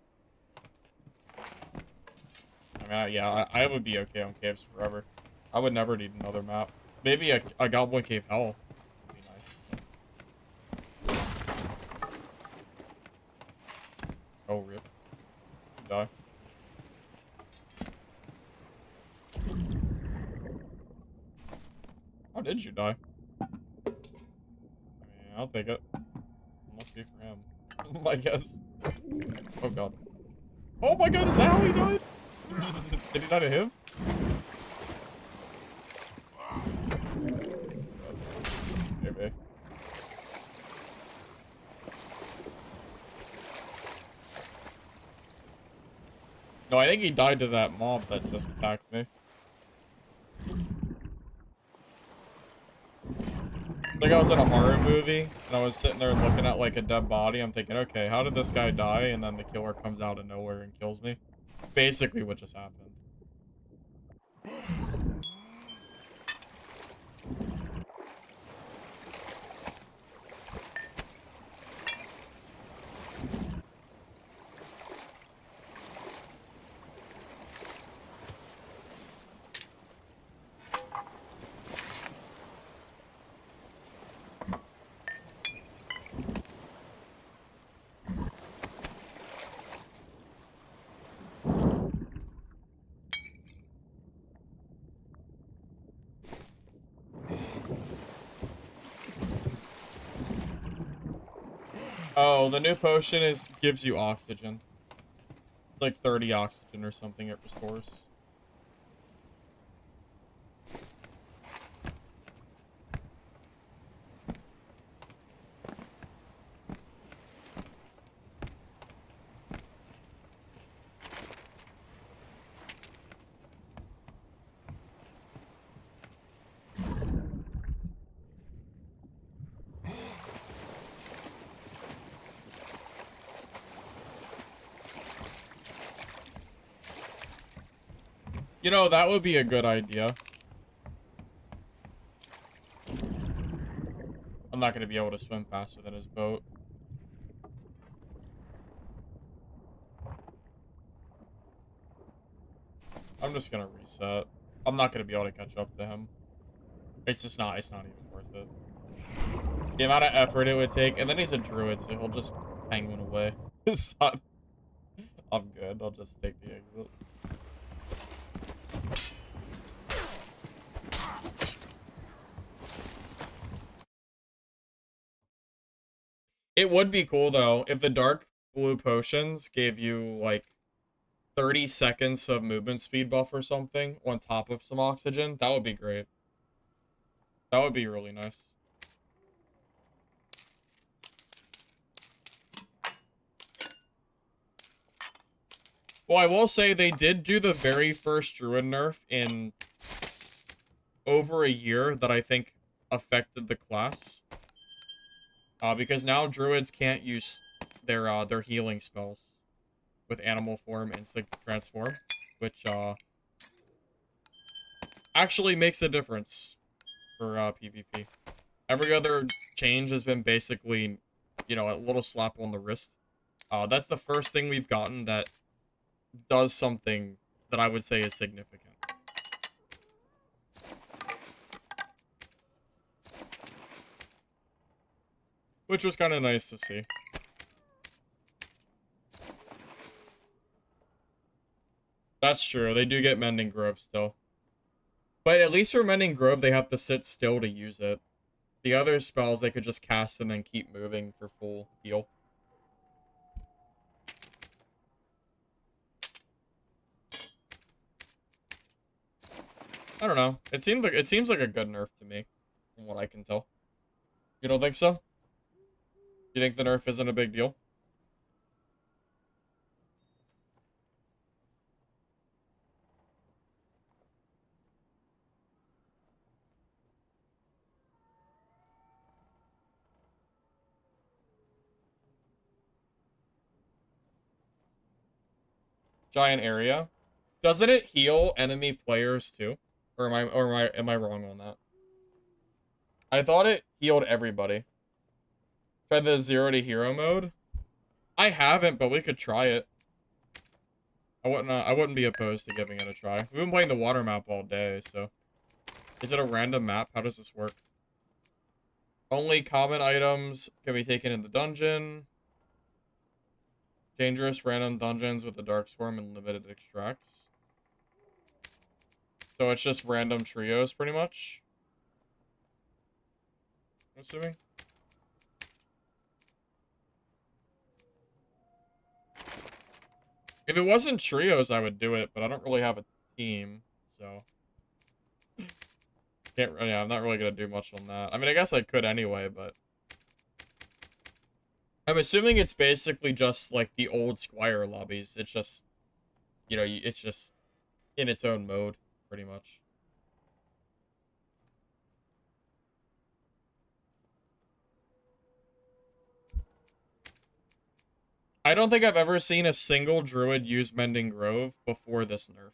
A: I mean, yeah, I would be okay on caves forever. I would never need another map. Maybe a Goblin Cave Hell would be nice. Oh, rip. Die. How did you die? I mean, I'll take it. It must be for him. I guess. Oh god. Oh my god, is that how he died? Did he die to him? Maybe. No, I think he died to that mob that just attacked me. Like I was in a horror movie, and I was sitting there looking at like a dead body. I'm thinking, okay, how did this guy die? And then the killer comes out of nowhere and kills me. Basically what just happened. Oh, the new potion gives you oxygen. It's like 30 oxygen or something it restores. You know, that would be a good idea. I'm not going to be able to swim faster than his boat. I'm just going to reset. I'm not going to be able to catch up to him. It's not even worth it. The amount of effort it would take, and then he's a druid, so he'll just penguin away. It's not... I'm good. I'll just take the exit. It would be cool, though, if the dark blue potions gave you, like, 30 seconds of movement speed buff or something on top of some oxygen. That would be great. That would be really nice. Well, I will say they did do the very first Druid nerf in over a year that I think affected the class. Because now Druids can't use their healing spells with animal form instant transform, which actually makes a difference for PvP. Every other change has been basically, you know, a little slap on the wrist. That's the first thing we've gotten that does something that I would say is significant. Which was kind of nice to see. That's true. They do get Mending Grove still. But at least for Mending Grove, they have to sit still to use it. The other spells, they could just cast and then keep moving for full heal. I don't know. It seems like a good nerf to me, from what I can tell. You don't think so? You think the nerf isn't a big deal? Giant area. Doesn't it heal enemy players too? Or am I wrong on that? I thought it healed everybody. Try the 0 to hero mode. I haven't, but we could try it. I wouldn't be opposed to giving it a try. We've been playing the water map all day, so. Is it a random map? How does this work? Only common items can be taken in the dungeon. Dangerous random dungeons with the dark swarm and limited extracts. So it's just random trios, pretty much. I'm assuming. If it wasn't trios, I would do it, but I don't really have a team, so. Yeah, I'm not really gonna do much on that. I mean, I guess I could anyway, but. I'm assuming it's basically just like the old Squire lobbies. It's just, you know, it's just in its own mode, pretty much. I don't think I've ever seen a single druid use Mending Grove before this nerf.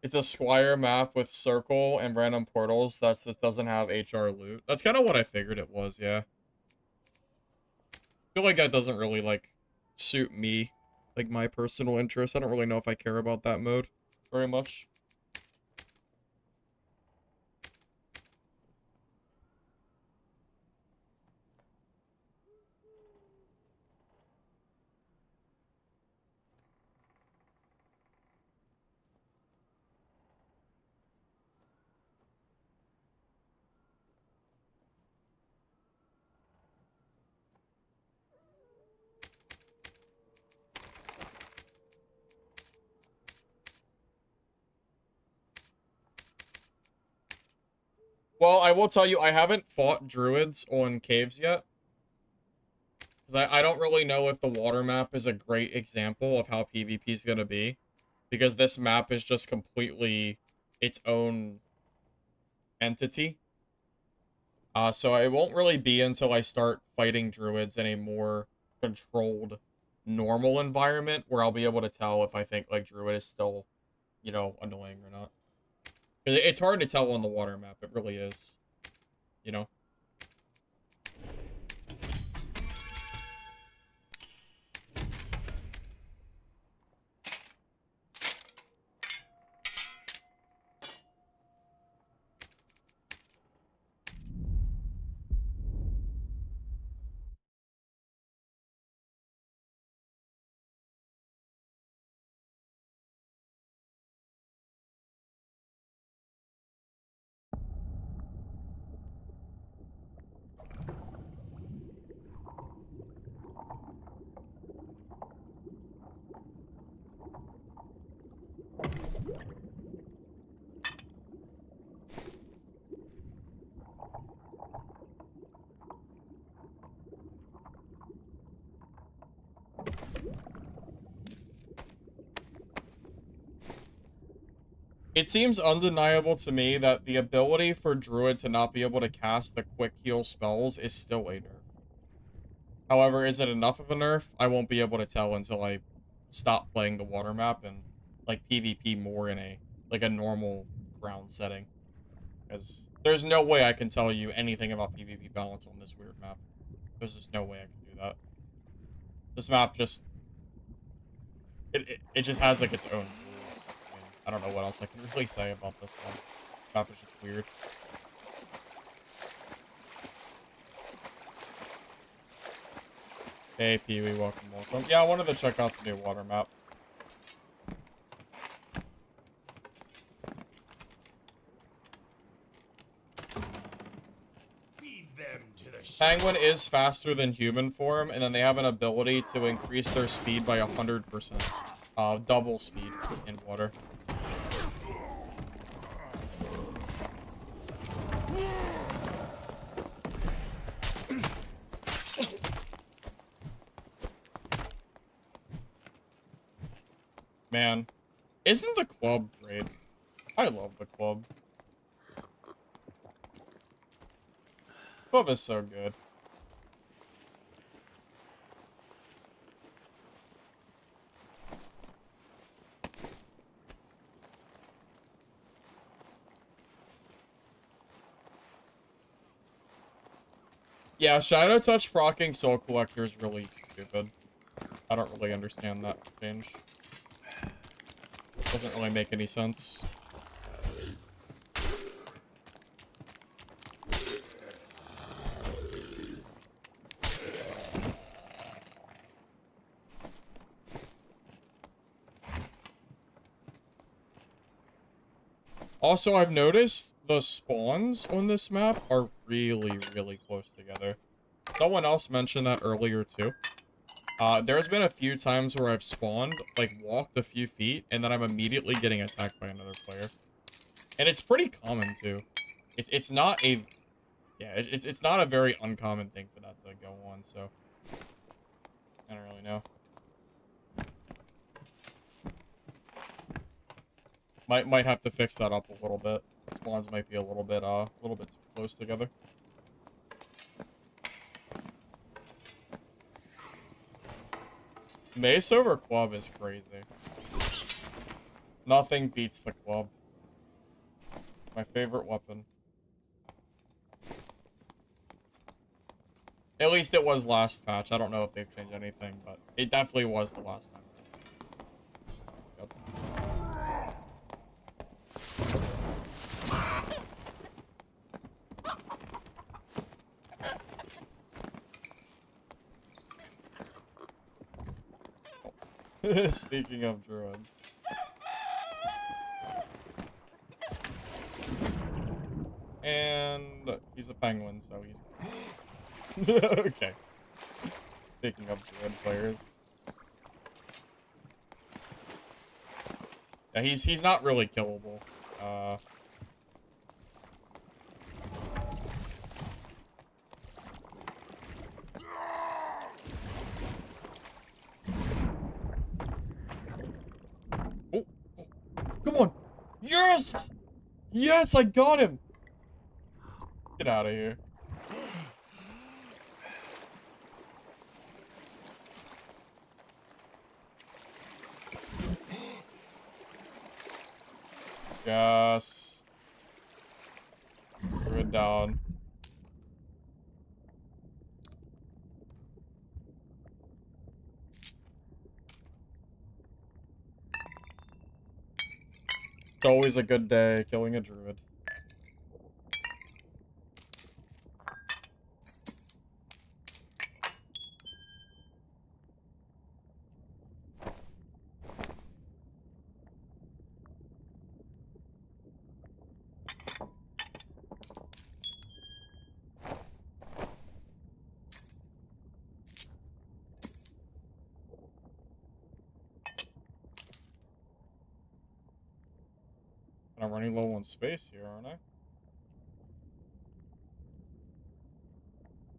A: It's a Squire map with circle and random portals that just doesn't have HR loot. That's kind of what I figured it was, yeah. I feel like that doesn't really, like, suit me. Like, my personal interest. I don't really know if I care about that mode very much. Well, I will tell you, I haven't fought druids on caves yet. Because I don't really know if the water map is a great example of how PvP is going to be. Because this map is just completely its own entity. So it won't really be until I start fighting druids in a more controlled normal environment where I'll be able to tell if I think like Druid is still, annoying or not. 'Cause it's hard to tell on the water map. It really is. You know? It seems undeniable to me that the ability for Druid to not be able to cast the quick heal spells is still a nerf. However, is it enough of a nerf? I won't be able to tell until I stop playing the water map and like PvP more in a normal ground setting. Because there's no way I can tell you anything about PvP balance on this weird map. There's just no way I can do that. This map just it just has like its own rules. I mean, I don't know what else I can really say about this one. This map is just weird. Hey, Pee-wee, welcome, welcome. Yeah, I wanted to check out the new water map.
B: Feed them to the
A: Penguin is faster than human form, and then they have an ability to increase their speed by 100%. Double speed in water. Man, isn't the club great? I love the club. Club is so good. Yeah, Shadow Touch proccing Soul Collector is really stupid. I don't really understand that change. Doesn't really make any sense. Also, I've noticed the spawns on this map are really, really close together. Someone else mentioned that earlier, too. There's been a few times where I've spawned, like, walked a few feet, and then I'm immediately getting attacked by another player. And it's pretty common, too. It's not a... Yeah, it's not a very uncommon thing for that to go on, so... I don't really know. Might have to fix that up a little bit. Spawns might be a little bit too close together. Mace over club is crazy. Nothing beats the club. My favorite weapon. At least it was last patch. I don't know if they've changed anything, but it definitely was the last time. Yep. Speaking of druids. And he's a penguin, so he's... Okay. Speaking of druid players. Yeah, he's not really killable. Oh, come on! Yes! Yes, I got him! Get out of here. Yes. Druid down. It's always a good day killing a druid. And I'm running low on space here, aren't I?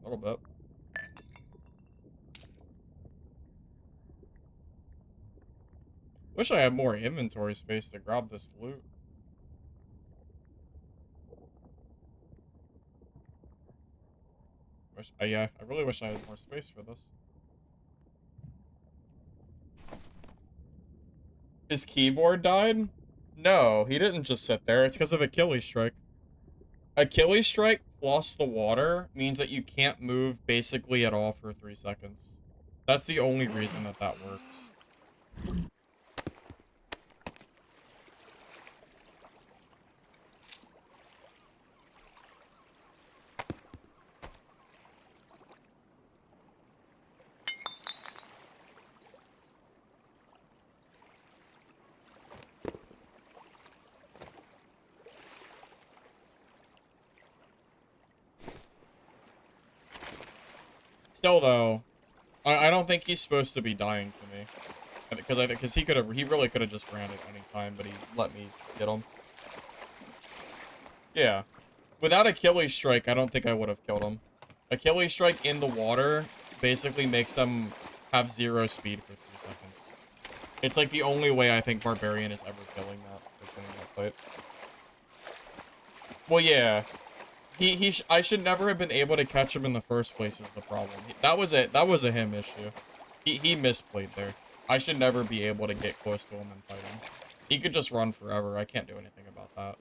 A: A little bit. Wish I had more inventory space to grab this loot. Yeah, I really wish I had more space for this. His keyboard died? No, he didn't just sit there. It's because of Achilles strike. Achilles strike plus the water means that you can't move basically at all for 3 seconds. That's the only reason that that works. Still, though, I don't think he's supposed to be dying to me. Because he really could have just ran at any time, but he let me get him. Yeah. Without Achilles strike, I don't think I would have killed him. Achilles strike in the water basically makes them have 0 speed for 3 seconds. It's like the only way I think Barbarian is ever killing that fight. Well, yeah. I should never have been able to catch him in the first place is the problem. That was a him issue. He misplayed there. I should never be able to get close to him and fight him. He could just run forever. I can't do anything about that.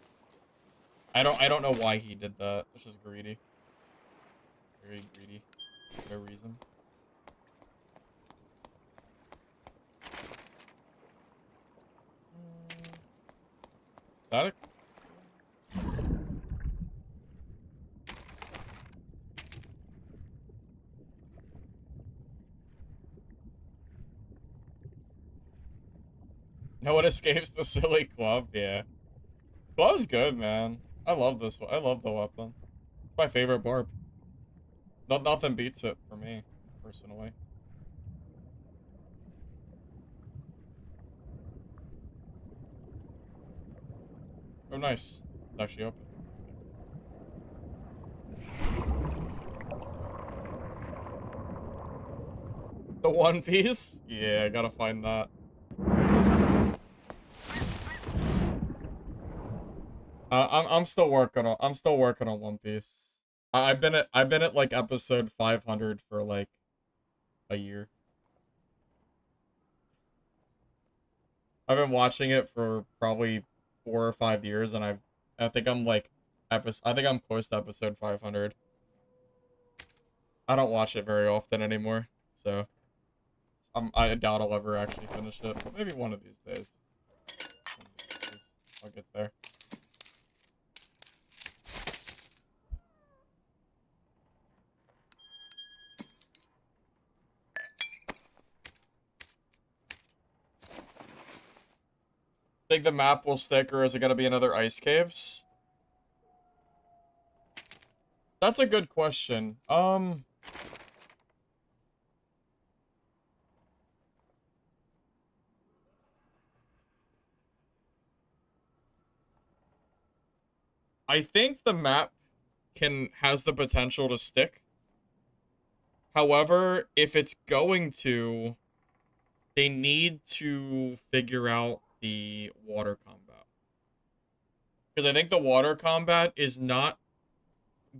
A: I don't know why he did that. It's just greedy. Very greedy. For no reason. Static? No one escapes the silly club. Yeah. Club's good, man. I love this one. I love the weapon. It's my favorite barb. Nothing beats it for me, personally. Oh, nice. It's actually open. The One Piece? Yeah, I gotta find that. I'm still working on One Piece. I've been at like episode 500 for like a year. I've been watching it for probably 4 or 5 years, and I think I'm like I think I'm close to episode 500. I don't watch it very often anymore, so I doubt I'll ever actually finish it. But maybe one of these days. I'll get there. Think the map will stick, or is it gonna be another ice caves? That's a good question. I think the map has the potential to stick. However, if it's going to, they need to figure out the water combat. Because I think the water combat is not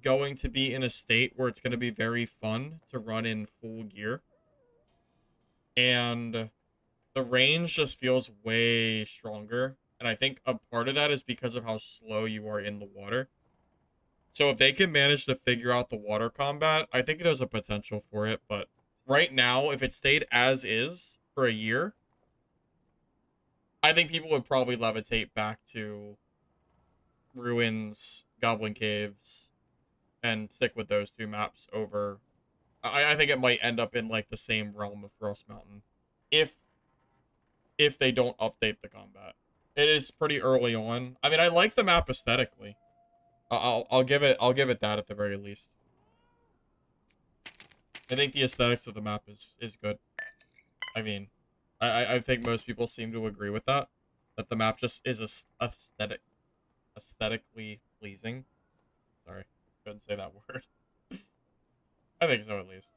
A: going to be in a state where it's going to be very fun to run in full gear. And the range just feels way stronger And I think a part of that is because of how slow you are in the water. So if they can manage to figure out the water combat, I think there's a potential for it. But right now, if it stayed as is for a year, I think people would probably levitate back to Ruins, Goblin Caves, and stick with those two maps over. I think it might end up in like the same realm of Frost Mountain, if they don't update the combat. It is pretty early on. I mean, I like the map aesthetically. I'll give it that at the very least. I think the aesthetics of the map is good. I mean, I think most people seem to agree with that. That the map just is aesthetically pleasing. Sorry, couldn't say that word. I think so at least.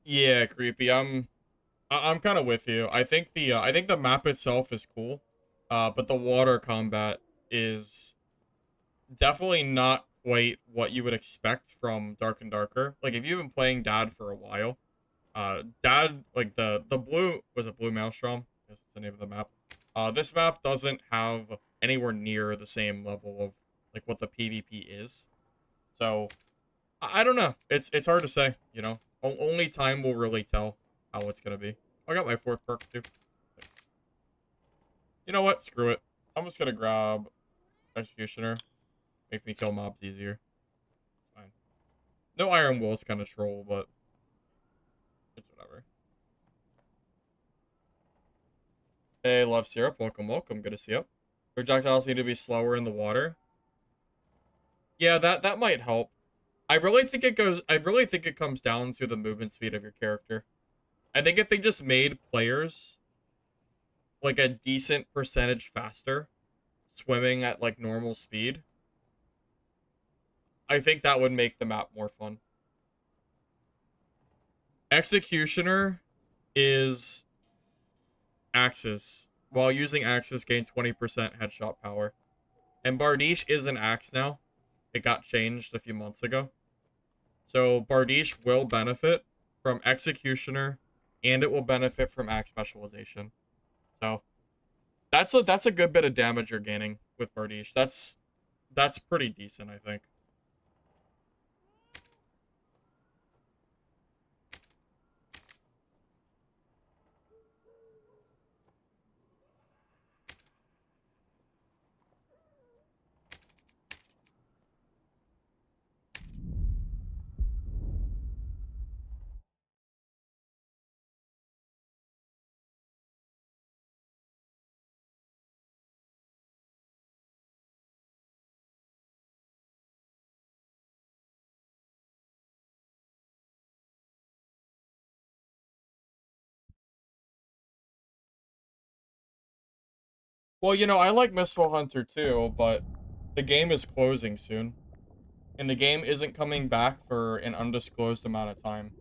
A: Yeah, creepy. I'm kind of with you. I think the map itself is cool, but the water combat is definitely not quite what you would expect from Dark and Darker. Like if you've been playing Dad for a while, Dad like the blue was a blue maelstrom. I guess that's the name of the map. This map doesn't have anywhere near the same level of like what the PvP is. So I don't know. It's hard to say. You know, only time will really tell how it's gonna be. I got my fourth perk too. You know what? Screw it. I'm just gonna grab Executioner. Make me kill mobs easier. Fine. No Iron Will's kind of troll, but it's whatever. Hey, Love Syrup. Welcome, welcome. Good to see you. Projectiles need to be slower in the water. Yeah, that might help. I really think it comes down to the movement speed of your character. I think if they just made players like a decent percentage faster, swimming at like normal speed, I think that would make the map more fun. Executioner is axes. While using axes, gain 20% headshot power. And Bardiche is an axe now. It got changed a few months ago. So Bardiche will benefit from Executioner, and it will benefit from axe specialization. So that's a good bit of damage you're gaining with Bardiche. That's pretty decent, I think. Well, you know, I like Mistfall Hunter too, but the game is closing soon. And the game isn't coming back for an undisclosed amount of time.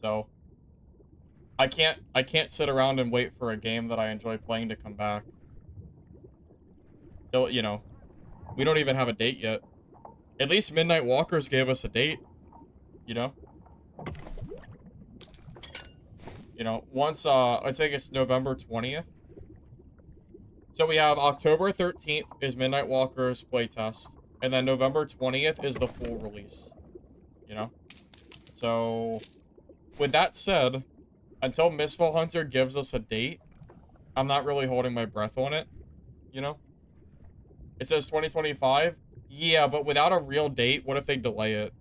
A: So I can't sit around and wait for a game that I enjoy playing to come back. So, you know, we don't even have a date yet. At least Midnight Walkers gave us a date, you know? You know, once I think it's November 20th. So we have October 13th is Midnight Walkers playtest, and then November 20th is the full release, you know? So with that said, until Mistfall Hunter gives us a date, I'm not really holding my breath on it, you know? It says 2025. Yeah, but without a real date, what if they delay it?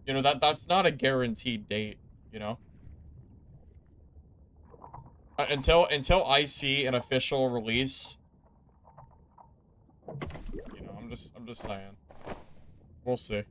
A: You know, that's not a guaranteed date, you know? Until I see an official release, you know, I'm just saying. We'll see.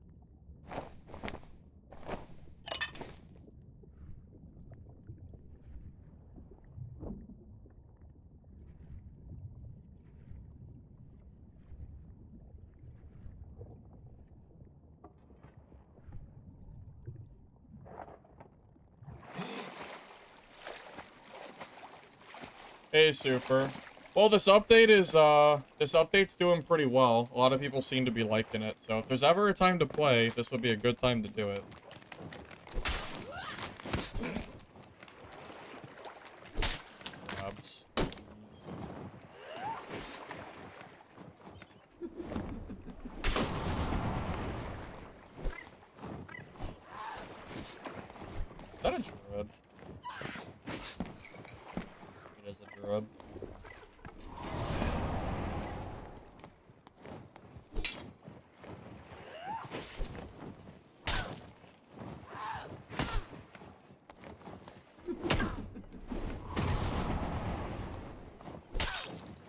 A: Hey, Super. Well, this update's doing pretty well. A lot of people seem to be liking it, so if there's ever a time to play, this would be a good time to do it. Grabs. Is that a druid? It is a druid.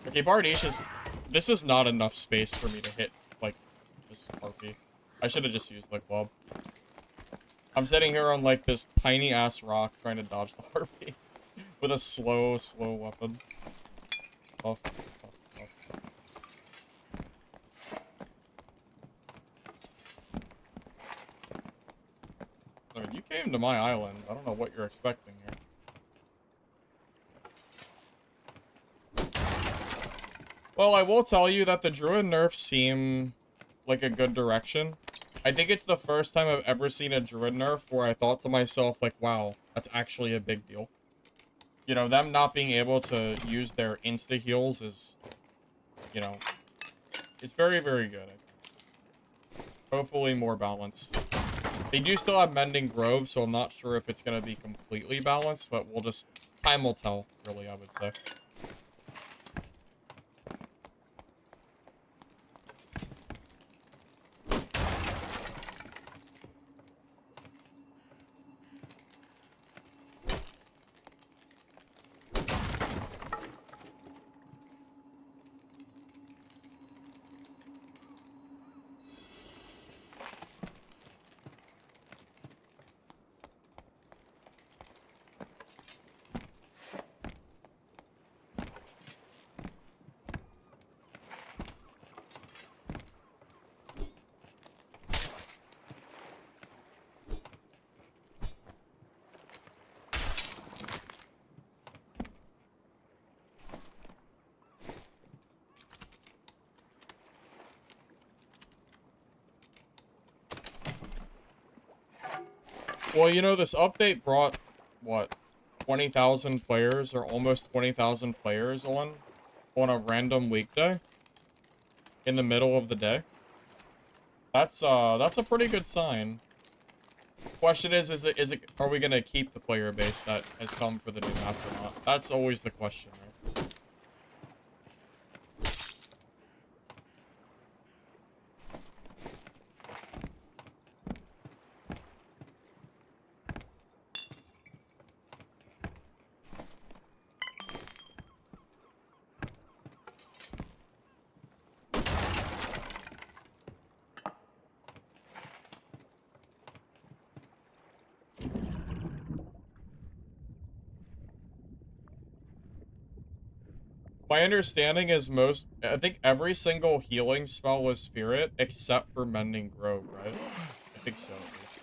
A: Okay, Bardiche this is not enough space for me to hit, like, this harpy. I should have just used the club. I'm sitting here on, like, this tiny-ass rock trying to dodge the harpy. With a slow weapon. Buff. I mean, you came to my island. I don't know what you're expecting here. Well, I will tell you that the Druid nerfs seem like a good direction. I think it's the first time I've ever seen a Druid nerf where I thought to myself, like, wow, that's actually a big deal. You know, them not being able to use their insta-heals is, you know, it's very, very good. Hopefully more balanced. They do still have Mending Grove, so I'm not sure if it's going to be completely balanced, but we'll just... time will tell, really, I would say. Well, you know, this update brought, what, 20,000 players, or almost 20,000 players on a random weekday? In the middle of the day? That's a pretty good sign. Question is are we gonna keep the player base that has come for the new map or not? That's always the question, right? My understanding is I think every single healing spell was Spirit, except for Mending Grove, right? I think so, at least.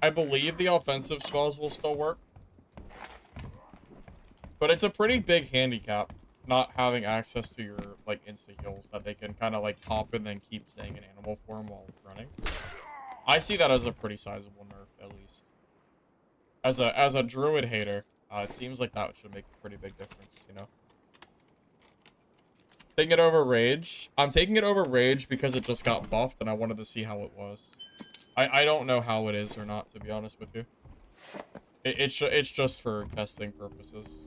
A: I believe the offensive spells will still work. But it's a pretty big handicap not having access to your, like, insta-heals that they can kind of, like, pop and then keep staying in animal form while running. I see that as a pretty sizable nerf, at least. As a Druid hater, it seems like that should make a pretty big difference, you know? Taking it over Rage. I'm taking it over Rage because it just got buffed and I wanted to see how it was. I don't know how it is or not, to be honest with you. It's just for testing purposes.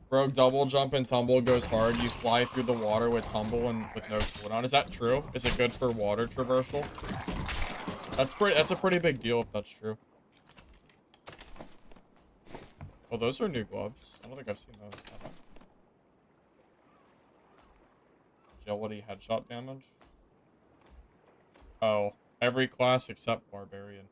A: Rogue double jump and tumble goes hard. You fly through the water with tumble and with no cooldown. Is that true? Is it good for water traversal? That's a pretty big deal if that's true. Oh, those are new gloves. I don't think I've seen those. Have I? Agility headshot damage. Oh, every class except Barbarian.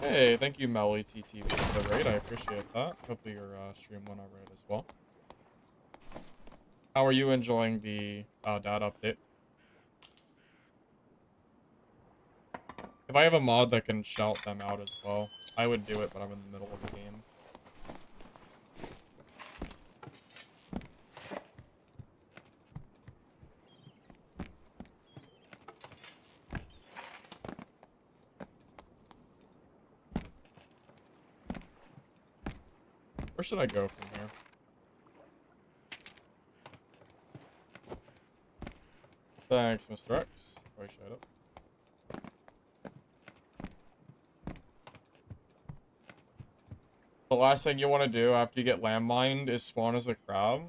A: Hey, thank you, Melly TTV, for the raid. I appreciate that. Hopefully your stream went alright as well. How are you enjoying the data update? If I have a mod that can shout them out as well, I would do it, but I'm in the middle of the game. Where should I go from here? Thanks, Mr. X. Appreciate it. The last thing you want to do after you get landmined is spawn as a crab.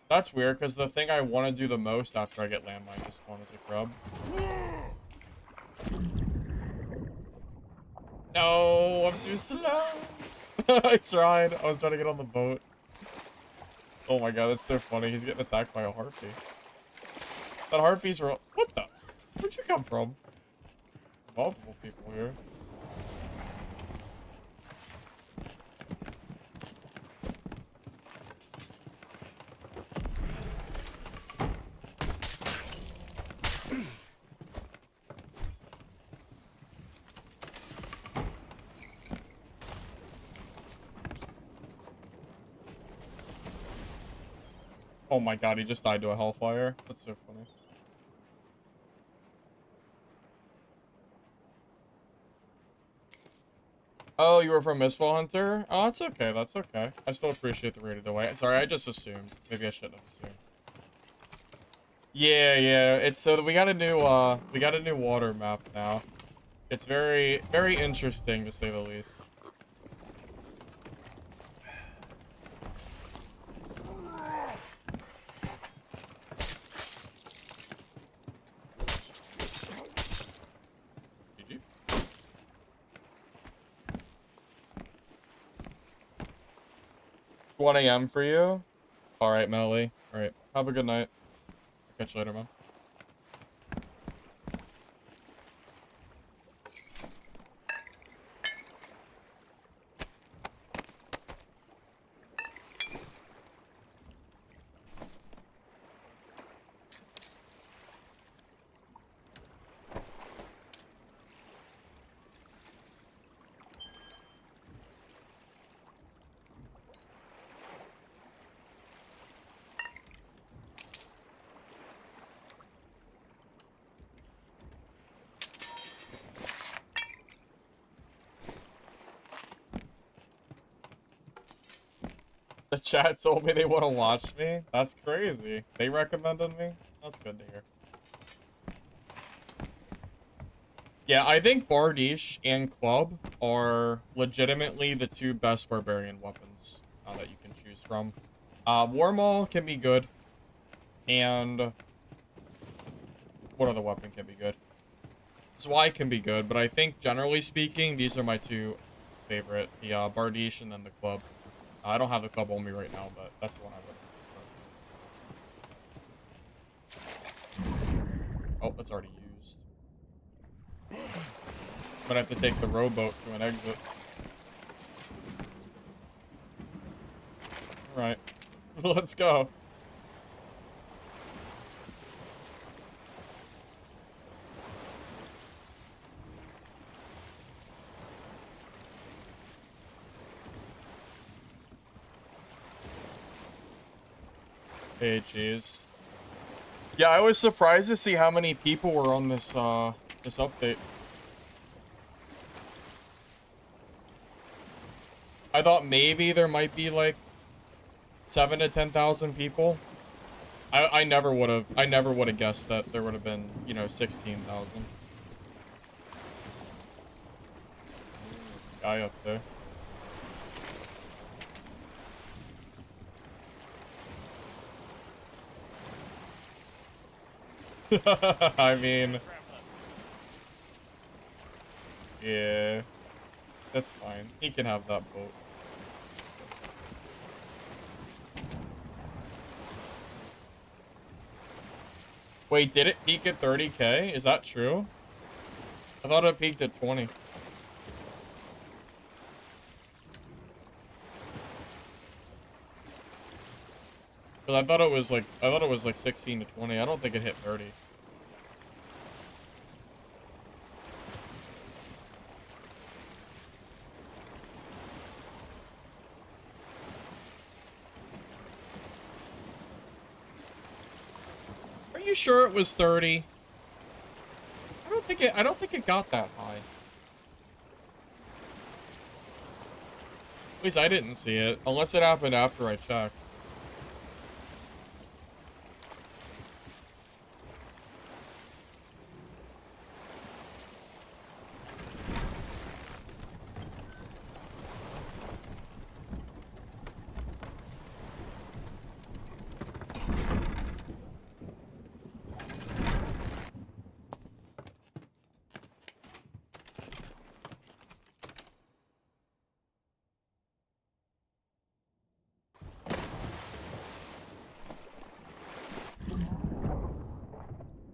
A: That's weird, because the thing I want to do the most after I get landmined is spawn as a crab. No, I'm too slow. I tried. I was trying to get on the boat. Oh my god, that's so funny. He's getting attacked by a harpy. That harpy's real. What the? Where'd you come from? Multiple people here. Oh my god, he just died to a hellfire. That's so funny. Oh, you were from Mistfall Hunter? Oh, that's okay. That's okay. I still appreciate the rated away. Sorry, I just assumed. Maybe I shouldn't have assumed. Yeah, yeah. It's so that we got a new water map now. It's very, very interesting to say the least. GG. 1 a.m. for you? Alright, Melly. Alright. Have a good night. Catch you later, man. The chat told me they want to watch me. That's crazy. They recommended me. That's good to hear. Yeah, I think Bardiche and Club are legitimately the two best Barbarian weapons that you can choose from. Warmaul can be good. And what other weapon can be good? Zwei can be good, but I think generally speaking, these are my two favorite. The Bardiche and then the Club. I don't have the Club on me right now, but that's the one I would prefer. Oh, that's already used. I'm gonna have to take the rowboat to an exit. Alright. Let's go. Hey, jeez. Yeah, I was surprised to see how many people were on this this update. I thought maybe there might be like 7 to 10,000 people. I never would have guessed that there would have been, you know, 16,000. Guy up there. I mean, yeah, that's fine. He can have that boat. Wait, did it peak at 30K? Is that true? I thought it peaked at 20. But I thought it was like 16 to 20. I don't think it hit 30. Are you sure it was 30? I don't think it got that high. At least I didn't see it, unless it happened after I checked.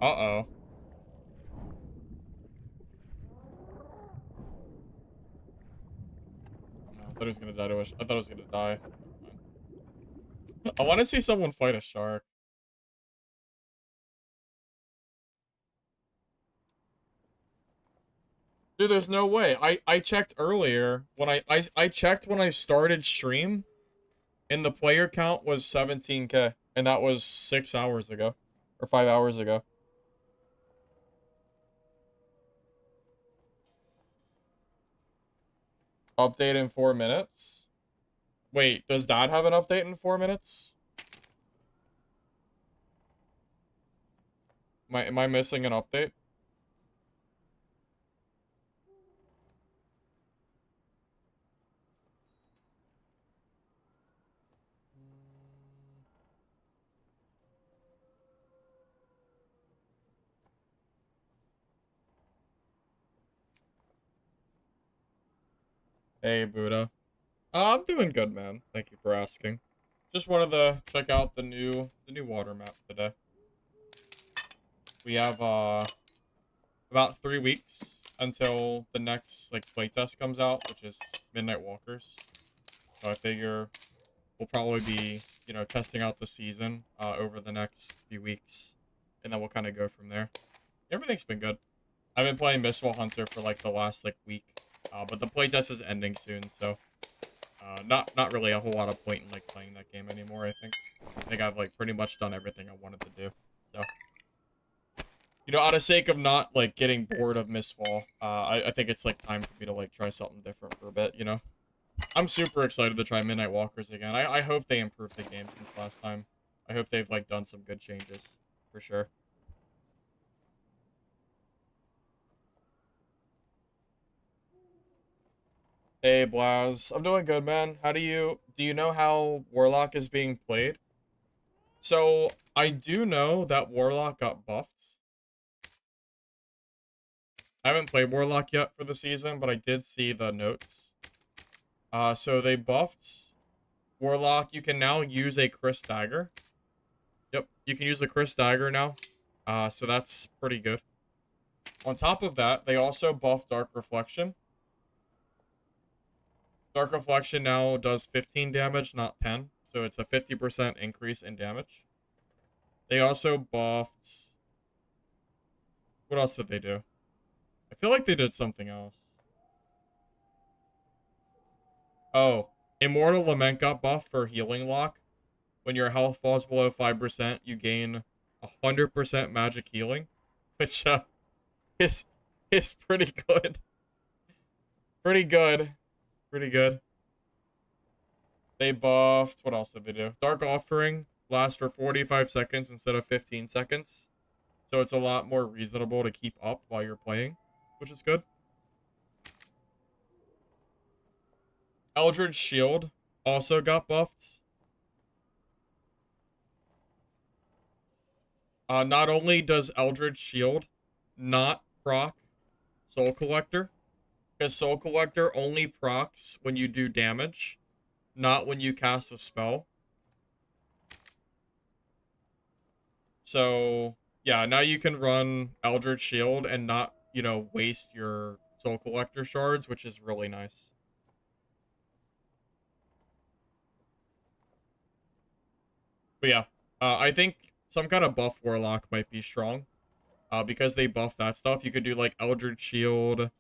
A: Uh-oh. No, I thought he was gonna die to I thought he was gonna die. I want to see someone fight a shark. Dude, there's no way. I checked earlier when I checked when I started stream and the player count was 17K and that was 6 hours ago or 5 hours ago. Update in 4 minutes. Wait, does that have an update in 4 minutes? Am I missing an update? Hey, Buddha. I'm doing good, man. Thank you for asking. Just wanted to check out the new water map today. We have about 3 weeks until the next like playtest comes out, which is Midnight Walkers. So I figure we'll probably be, you know, testing out the season over the next few weeks, and then we'll kind of go from there. Everything's been good. I've been playing Mistfall Hunter for like the last like week, but the playtest is ending soon, so not really a whole lot of point in like playing that game anymore. I think I've like pretty much done everything I wanted to do. So, you know, out of sake of not like getting bored of Mistfall, I think it's like time for me to like try something different for a bit. You know, I'm super excited to try Midnight Walkers again. I hope they improved the game since last time. I hope they've like done some good changes for sure. Hey, Blaz. I'm doing good, man. Do you know how Warlock is being played? So, I do know that Warlock got buffed. I haven't played Warlock yet for the season, but I did see the notes. So they buffed Warlock. You can now use a Chris Dagger. Yep, you can use the Chris Dagger now. So that's pretty good. On top of that, they also buffed Dark Reflection. Dark Reflection now does 15 damage, not 10. So it's a 50% increase in damage. They also buffed... What else did they do? I feel like they did something else. Oh, Immortal Lament got buffed for Healing Lock. When your health falls below 5%, you gain 100% magic healing, which is is pretty good. Pretty good. Pretty good. They buffed... What else did they do? Dark Offering lasts for 45 seconds instead of 15 seconds. So it's a lot more reasonable to keep up while you're playing, which is good. Eldritch Shield also got buffed. Not only does Eldritch Shield not proc Soul Collector, because Soul Collector only procs when you do damage, not when you cast a spell. So, yeah, now you can run Eldritch Shield and not, you know, waste your Soul Collector shards, which is really nice. But yeah, I think some kind of buff Warlock might be strong. Because they buff that stuff, you could do like Eldritch Shield,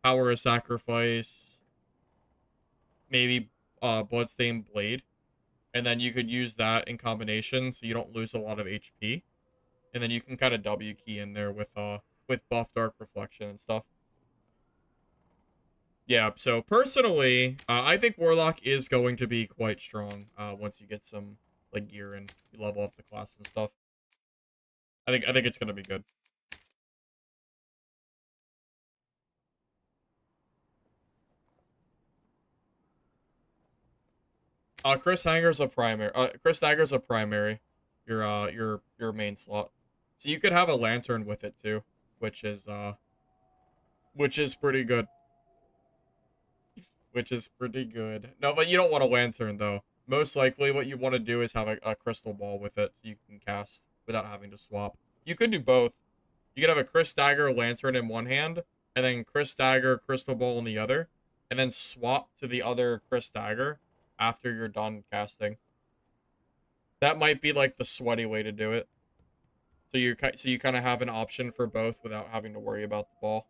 A: Power of Sacrifice, maybe Bloodstained Blade. And then you could use that in combination so you don't lose a lot of HP. And then you can kind of W key in there with buff Dark Reflection and stuff. Yeah, so personally, I think Warlock is going to be quite strong once you get some like gear and you level up the class and stuff. I think it's gonna be good. Chris Hanger's a primary. Chris Dagger's a primary. Your main slot. So you could have a lantern with it too, which is pretty good. Which is pretty good. No, but you don't want a lantern though. Most likely, what you want to do is have a crystal ball with it, so you can cast without having to swap. You could do both. You could have a Chris Dagger lantern in one hand, and then Chris Dagger crystal ball in the other, and then swap to the other Chris Dagger after you're done casting. That might be like the sweaty way to do it. So you kind of have an option for both without having to worry about the ball.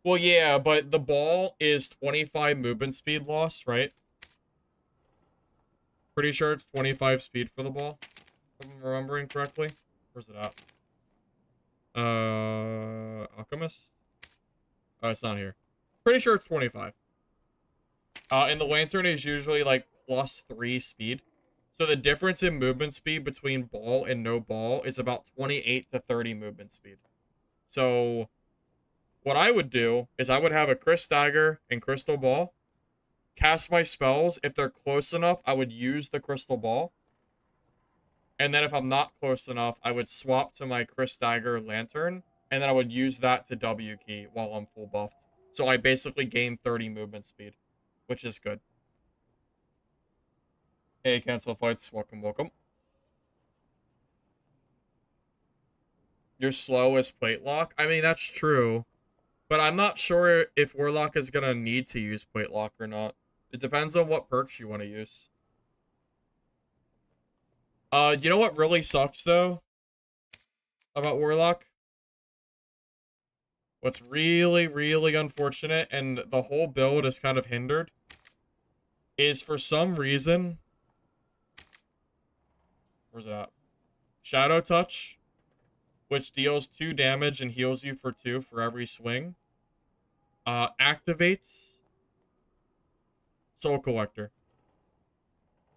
A: Well, yeah, but the ball is 25 movement speed loss, right? Pretty sure it's 25 speed for the ball, if I'm remembering correctly. Where's it at? Alchemist? Oh, it's not here. Pretty sure it's 25. And the lantern is usually like +3 speed. So the difference in movement speed between ball and no ball is about 28 to 30 movement speed. So what I would do is I would have a Chris Dagger and Crystal Ball, cast my spells. If they're close enough, I would use the Crystal Ball. And then if I'm not close enough, I would swap to my Chris Dagger Lantern, and then I would use that to W key while I'm full buffed. So I basically gain 30 movement speed, which is good. Hey, Cancel Fights, welcome, welcome. You're slow as Plate Lock? I mean, that's true. But I'm not sure if Warlock is going to need to use Plate Lock or not. It depends on what perks you want to use. You know what really sucks, though, about Warlock? What's really, really unfortunate, and the whole build is kind of hindered, is for some reason... Where's it at? Shadow Touch, which deals 2 damage and heals you for 2 for every swing, activates Soul Collector.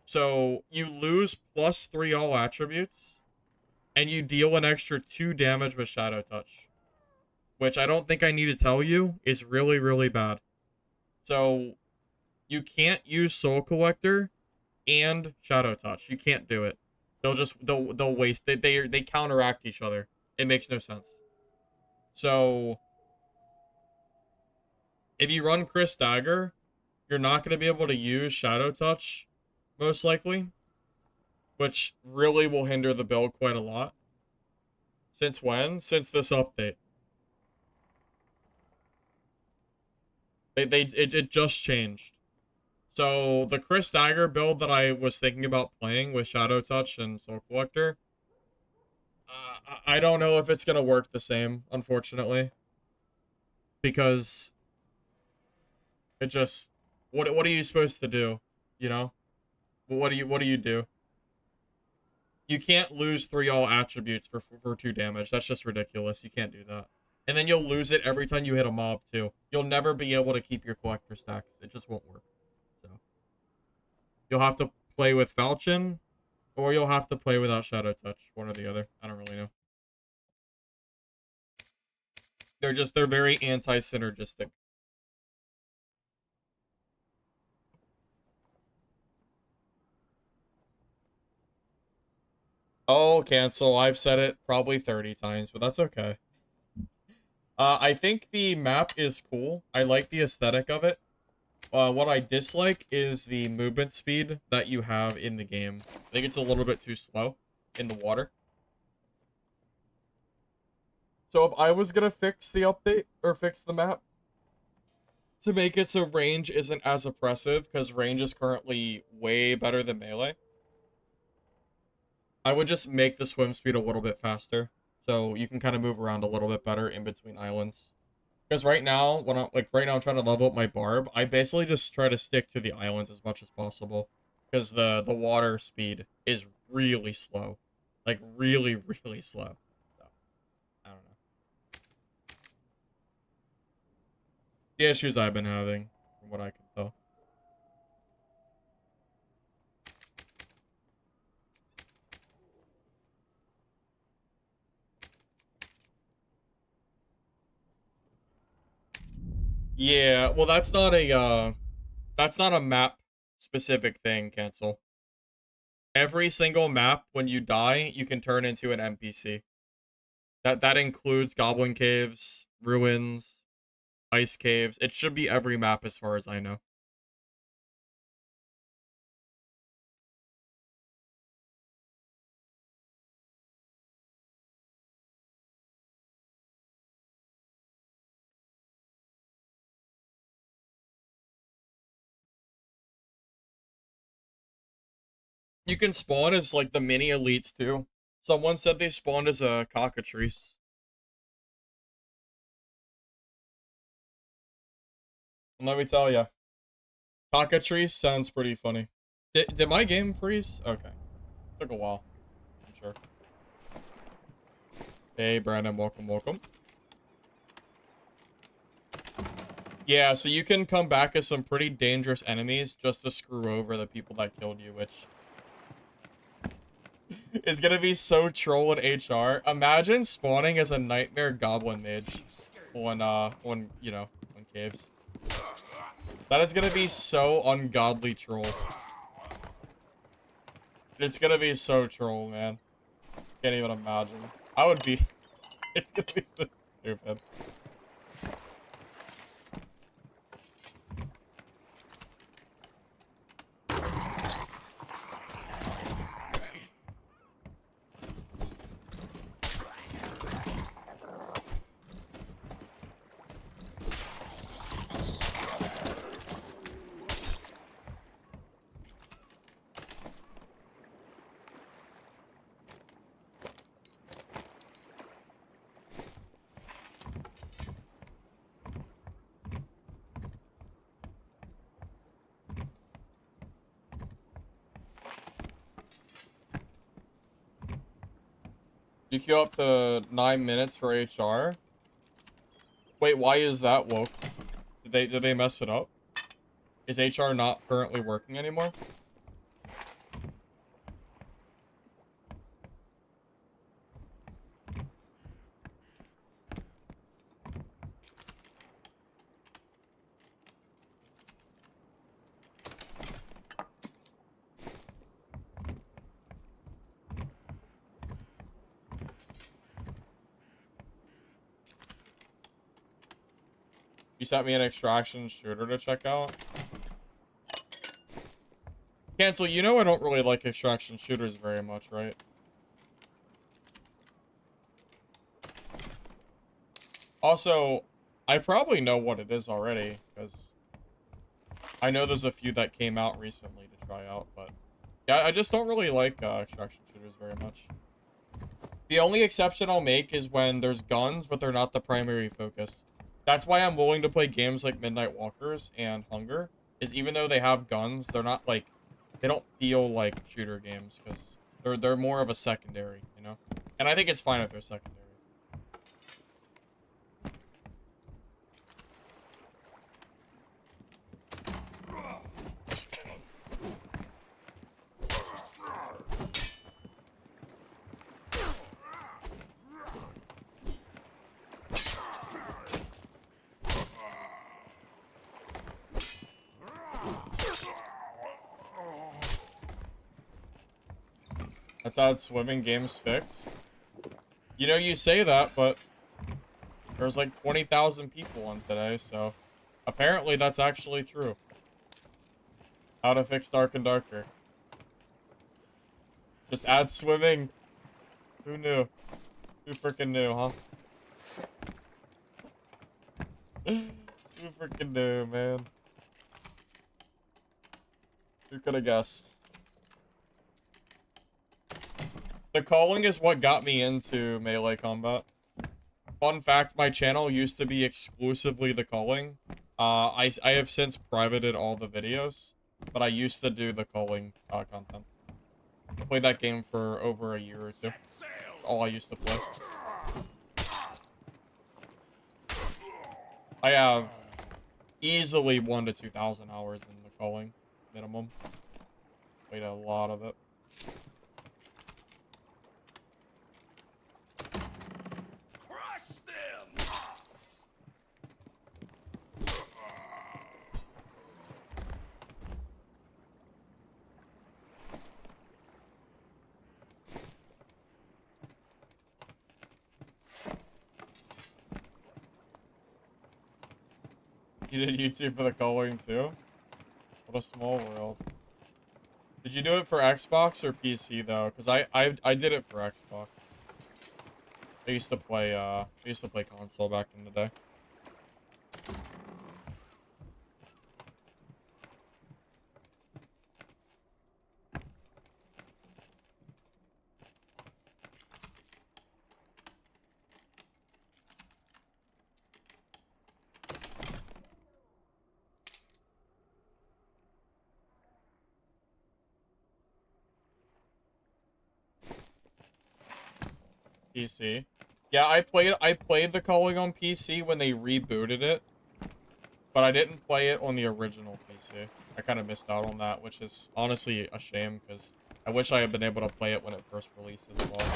A: So you lose +3 all attributes, and you deal an extra 2 damage with Shadow Touch, which I don't think I need to tell you is really, really bad. So you can't use Soul Collector and Shadow Touch. You can't do it. They'll waste. They counteract each other. It makes no sense. So if you run Chris Dagger, you're not going to be able to use Shadow Touch, most likely, which really will hinder the build quite a lot. Since when? Since this update. It just changed. So the Chris Dagger build that I was thinking about playing with Shadow Touch and Soul Collector, I don't know if it's gonna work the same, unfortunately, because it just what are you supposed to do? You know, what do you do? You can't lose 3 all attributes for 2 damage. That's just ridiculous. You can't do that. And then you'll lose it every time you hit a mob too. You'll never be able to keep your collector stacks. It just won't work. So you'll have to play with Falchion, or you'll have to play without Shadow Touch. One or the other. I don't really know. They're very anti-synergistic. Oh, cancel. I've said it probably 30 times, but that's okay. I think the map is cool. I like the aesthetic of it. What I dislike is the movement speed that you have in the game. I think it's a little bit too slow in the water. So if I was gonna fix the update, or fix the map, to make it so range isn't as oppressive, because range is currently way better than melee, I would just make the swim speed a little bit faster, so you can kind of move around a little bit better in between islands. Because right now, I'm trying to level up my barb, I basically just try to stick to the islands as much as possible. Because the water speed is really slow. Like, really, really slow. So, I don't know. The issues I've been having, from what I can tell. Yeah, well, that's not a map specific thing, Cancel. Every single map, when you die, you can turn into an NPC. That includes Goblin Caves, Ruins, Ice Caves. It should be every map as far as I know. You can spawn as, like, the mini elites, too. Someone said they spawned as a cockatrice. And let me tell ya, cockatrice sounds pretty funny. Did my game freeze? Okay. Took a while. I'm sure. Hey, Brandon, welcome, welcome. Yeah, so you can come back as some pretty dangerous enemies just to screw over the people that killed you, which is gonna be so troll in HR. Imagine spawning as a nightmare goblin mage on caves. That is gonna be so ungodly troll. It's gonna be so troll, man. Can't even imagine. I would be. It's gonna be so stupid. You queue up to 9 minutes for HR? Wait, why is that woke? Did they mess it up? Is HR not currently working anymore? You sent me an extraction shooter to check out. Cancel, you know I don't really like extraction shooters very much, right? Also, I probably know what it is already, because I know there's a few that came out recently to try out, but yeah, I just don't really like extraction shooters very much. The only exception I'll make is when there's guns, but they're not the primary focus. That's why I'm willing to play games like Midnight Walkers and Hunger, is even though they have guns, they're not like, they don't feel like shooter games, because they're more of a secondary, you know? And I think it's fine if they're secondary. That's how swimming games fixed. You know, you say that, but there's like 20,000 people on today, so apparently that's actually true. How to fix Dark and Darker. Just add swimming. Who knew? Who freaking knew, huh? Who freaking knew, man? Who could have guessed? The calling is what got me into melee combat. Fun fact, my channel used to be exclusively the calling. I have since privated all the videos, but I used to do the calling content. I played that game for over a year or two. All I used to play. I have easily 1,000 to 2,000 hours in the calling, minimum. Played a lot of it.
B: Crush them!
A: You did YouTube for the calling too? What a small world. Did you do it for Xbox or PC though? Because I did it for Xbox. I used to play console back in the day. PC. Yeah, I played the calling on PC when they rebooted it, but I didn't play it on the original PC. I kind of missed out on that, which is honestly a shame because I wish I had been able to play it when it first released as well.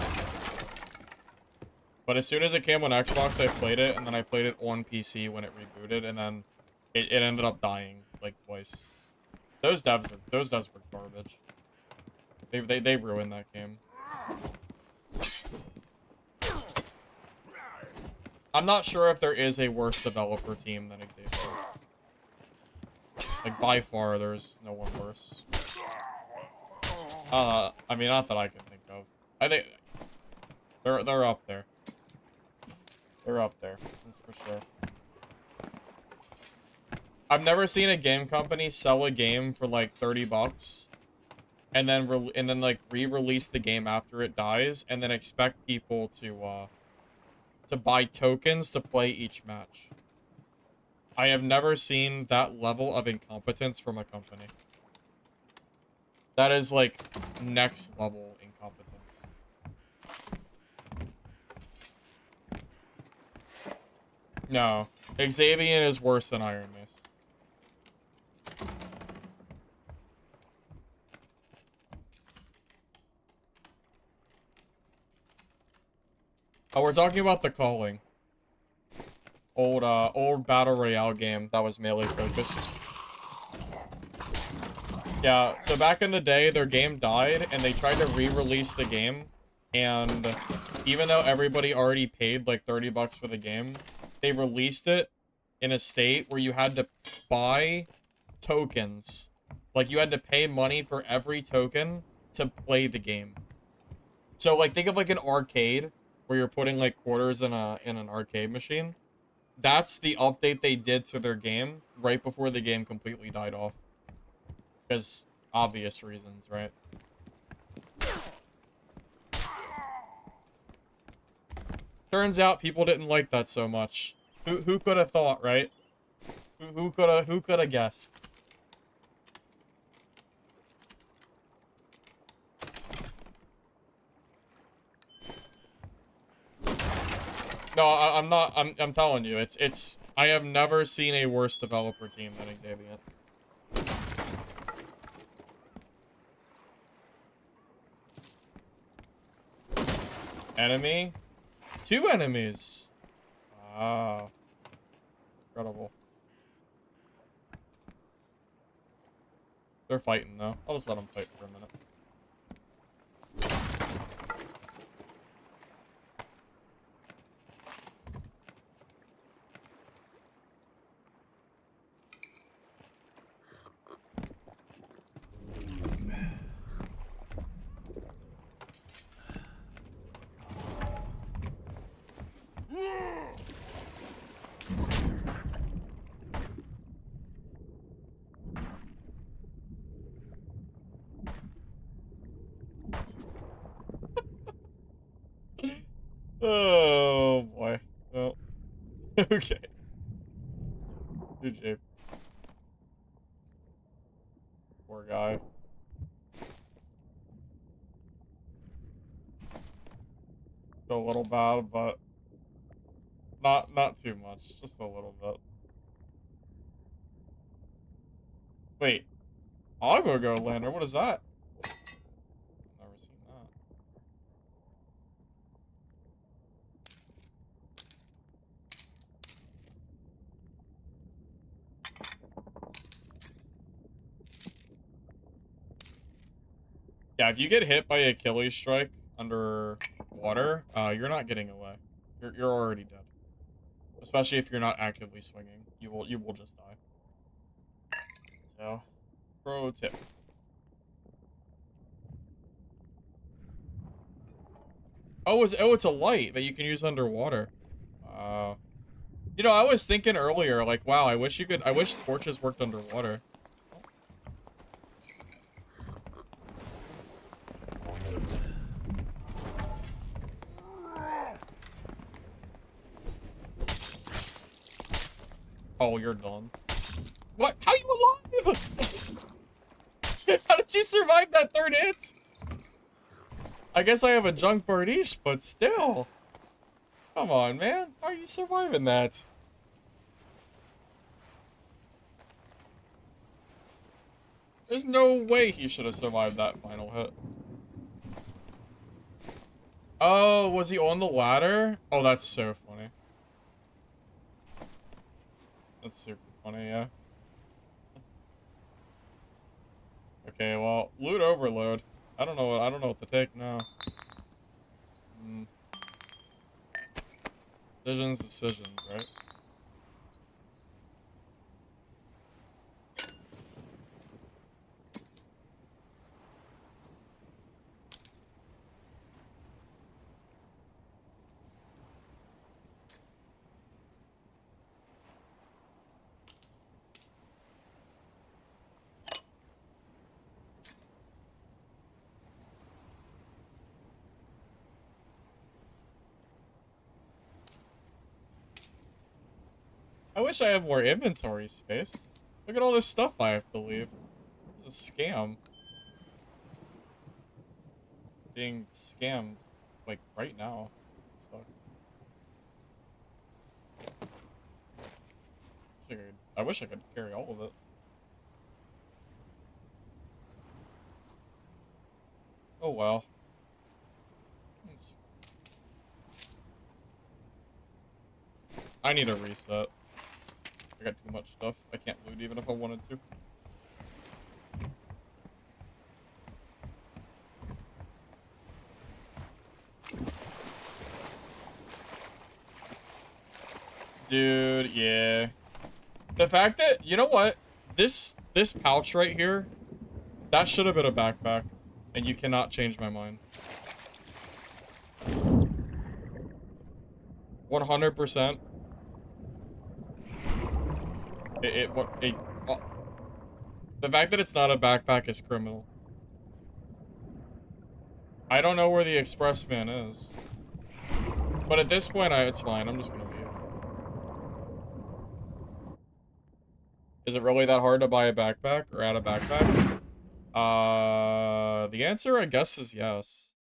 A: But as soon as it came on Xbox, I played it, and then I played it on PC when it rebooted, and then it ended up dying like twice. Those devs were garbage. They ruined that game. I'm not sure if there is a worse developer team than Xavier. Like, by far, there's no one worse. I mean, not that I can think of. I think they're up there. They're up there. That's for sure. I've never seen a game company sell a game for like 30 bucks and then like re-release the game after it dies and then expect people to buy tokens to play each match. I have never seen that level of incompetence from a company. That is like next level incompetence. No, Xavier is worse than Iron Mace. Oh, we're talking about the calling. Old battle royale game that was melee focused. Yeah, so back in the day, their game died, and they tried to re-release the game, and even though everybody already paid like 30 bucks for the game, they released it in a state where you had to buy tokens. Like, you had to pay money for every token to play the game. So, like, think of like an arcade, where you're putting like quarters in an arcade machine. That's the update they did to their game right before the game completely died off. Because obvious reasons, right? Turns out people didn't like that so much. Who could have thought, right? Who could have guessed? No, I'm not. I'm telling you, it's. I have never seen a worse developer team than Xavier. Enemy? 2 enemies. Wow. Incredible. They're fighting though. I'll just let them fight for a minute. Oh boy. Well, okay. GG. Poor guy. A little bad, but not too much. Just a little bit. Wait, Go Lander. What is that? Never seen that. Yeah, if you get hit by Achilles strike under water, you're not getting away. You're already dead. Especially if you're not actively swinging, you will just die. So, pro tip. It's a light that you can use underwater. You know, I was thinking earlier, like, wow, I wish torches worked underwater. Oh, you're done. What? How you alive? How did you survive that third hit? I guess I have a junk bardiche, but still. Come on, man. How are you surviving that? There's no way he should have survived that final hit. Oh, was he on the ladder? Oh, that's so funny. That's super funny, yeah. Okay, well, loot overload. I don't know what to take now. Decisions, right? I wish I have more inventory space. Look at all this stuff I have to leave. It's a scam. Being scammed, like, right now. So, I wish I could carry all of it. Oh well. I need a reset. I got too much stuff. I can't loot even if I wanted to. Dude, yeah. The fact that, you know what? This pouch right here, that should have been a backpack. And you cannot change my mind. 100%. Oh. The fact that it's not a backpack is criminal. I don't know where the expressman is. But at this point, it's fine. I'm just gonna leave. Is it really that hard to buy a backpack or add a backpack? The answer, I guess, is yes.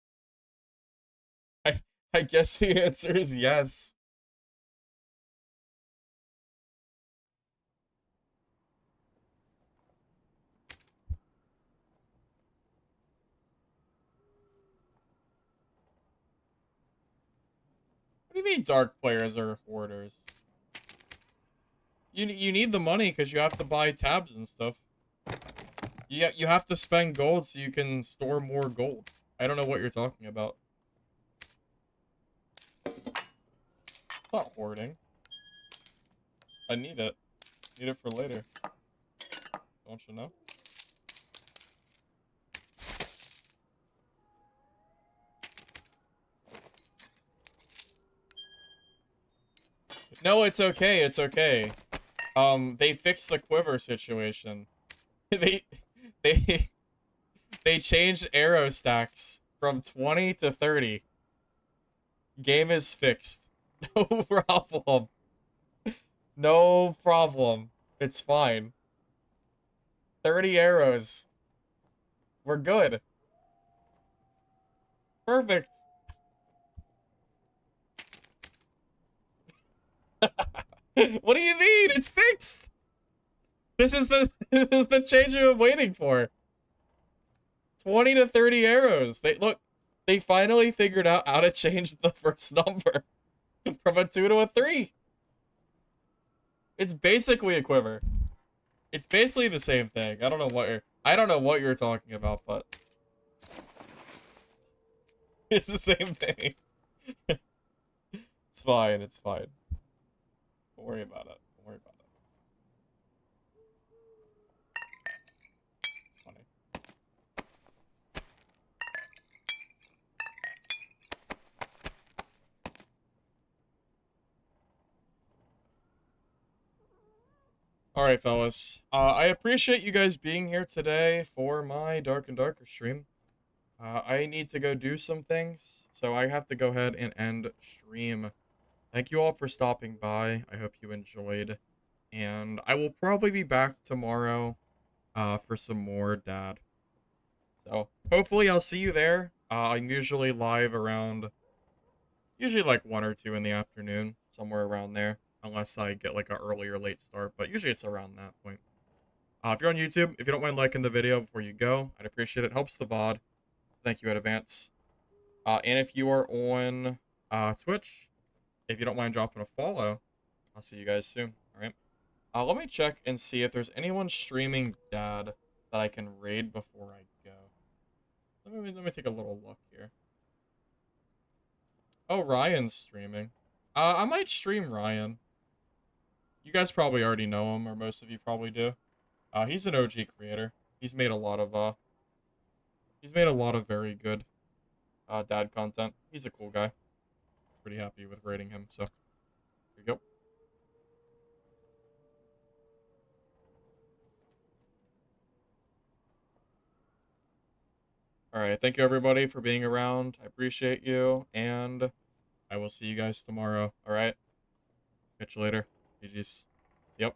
A: I guess the answer is yes. What do you mean dark players are hoarders? You need the money because you have to buy tabs and stuff. You have to spend gold so you can store more gold. I don't know what you're talking about. Not hoarding. I need it. Need it for later. Don't you know? No, it's okay. It's okay. They fixed the quiver situation. they they they changed arrow stacks from 20 to 30. Game is fixed. No problem. No problem. It's fine. 30 arrows. We're good. Perfect. What do you mean? It's fixed. This is the this is the change I'm waiting for. 20 to 30 arrows. They finally figured out how to change the first number from a 2 to a 3. It's basically a quiver. It's basically the same thing. I don't know what you're talking about, but it's the same thing. It's fine. It's fine. Don't worry about it. Don't worry about it. It's funny. All right, fellas. I appreciate you guys being here today for my Dark and Darker stream. I need to go do some things, so I have to go ahead and end stream. Thank you all for stopping by. I hope you enjoyed, and I will probably be back tomorrow for some more dad. So hopefully I'll see you there. I'm usually live around, usually like 1 or 2 in the afternoon, somewhere around there, unless I get like an early or late start, but usually it's around that point. If you're on YouTube, if you don't mind liking the video before you go, I'd appreciate it. Helps the VOD. Thank you in advance. And if you are on Twitch, if you don't mind dropping a follow, I'll see you guys soon. All right. Let me check and see if there's anyone streaming dad that I can raid before I go. Let me take a little look here. Oh, Ryan's streaming. I might stream Ryan. You guys probably already know him, or most of you probably do. He's an OG creator. He's made a lot of very good dad content. He's a cool guy. Pretty happy with rating him, so here you go. Alright, thank you everybody for being around. I appreciate you, and I will see you guys tomorrow. Alright? Catch you later. GG's. Yep.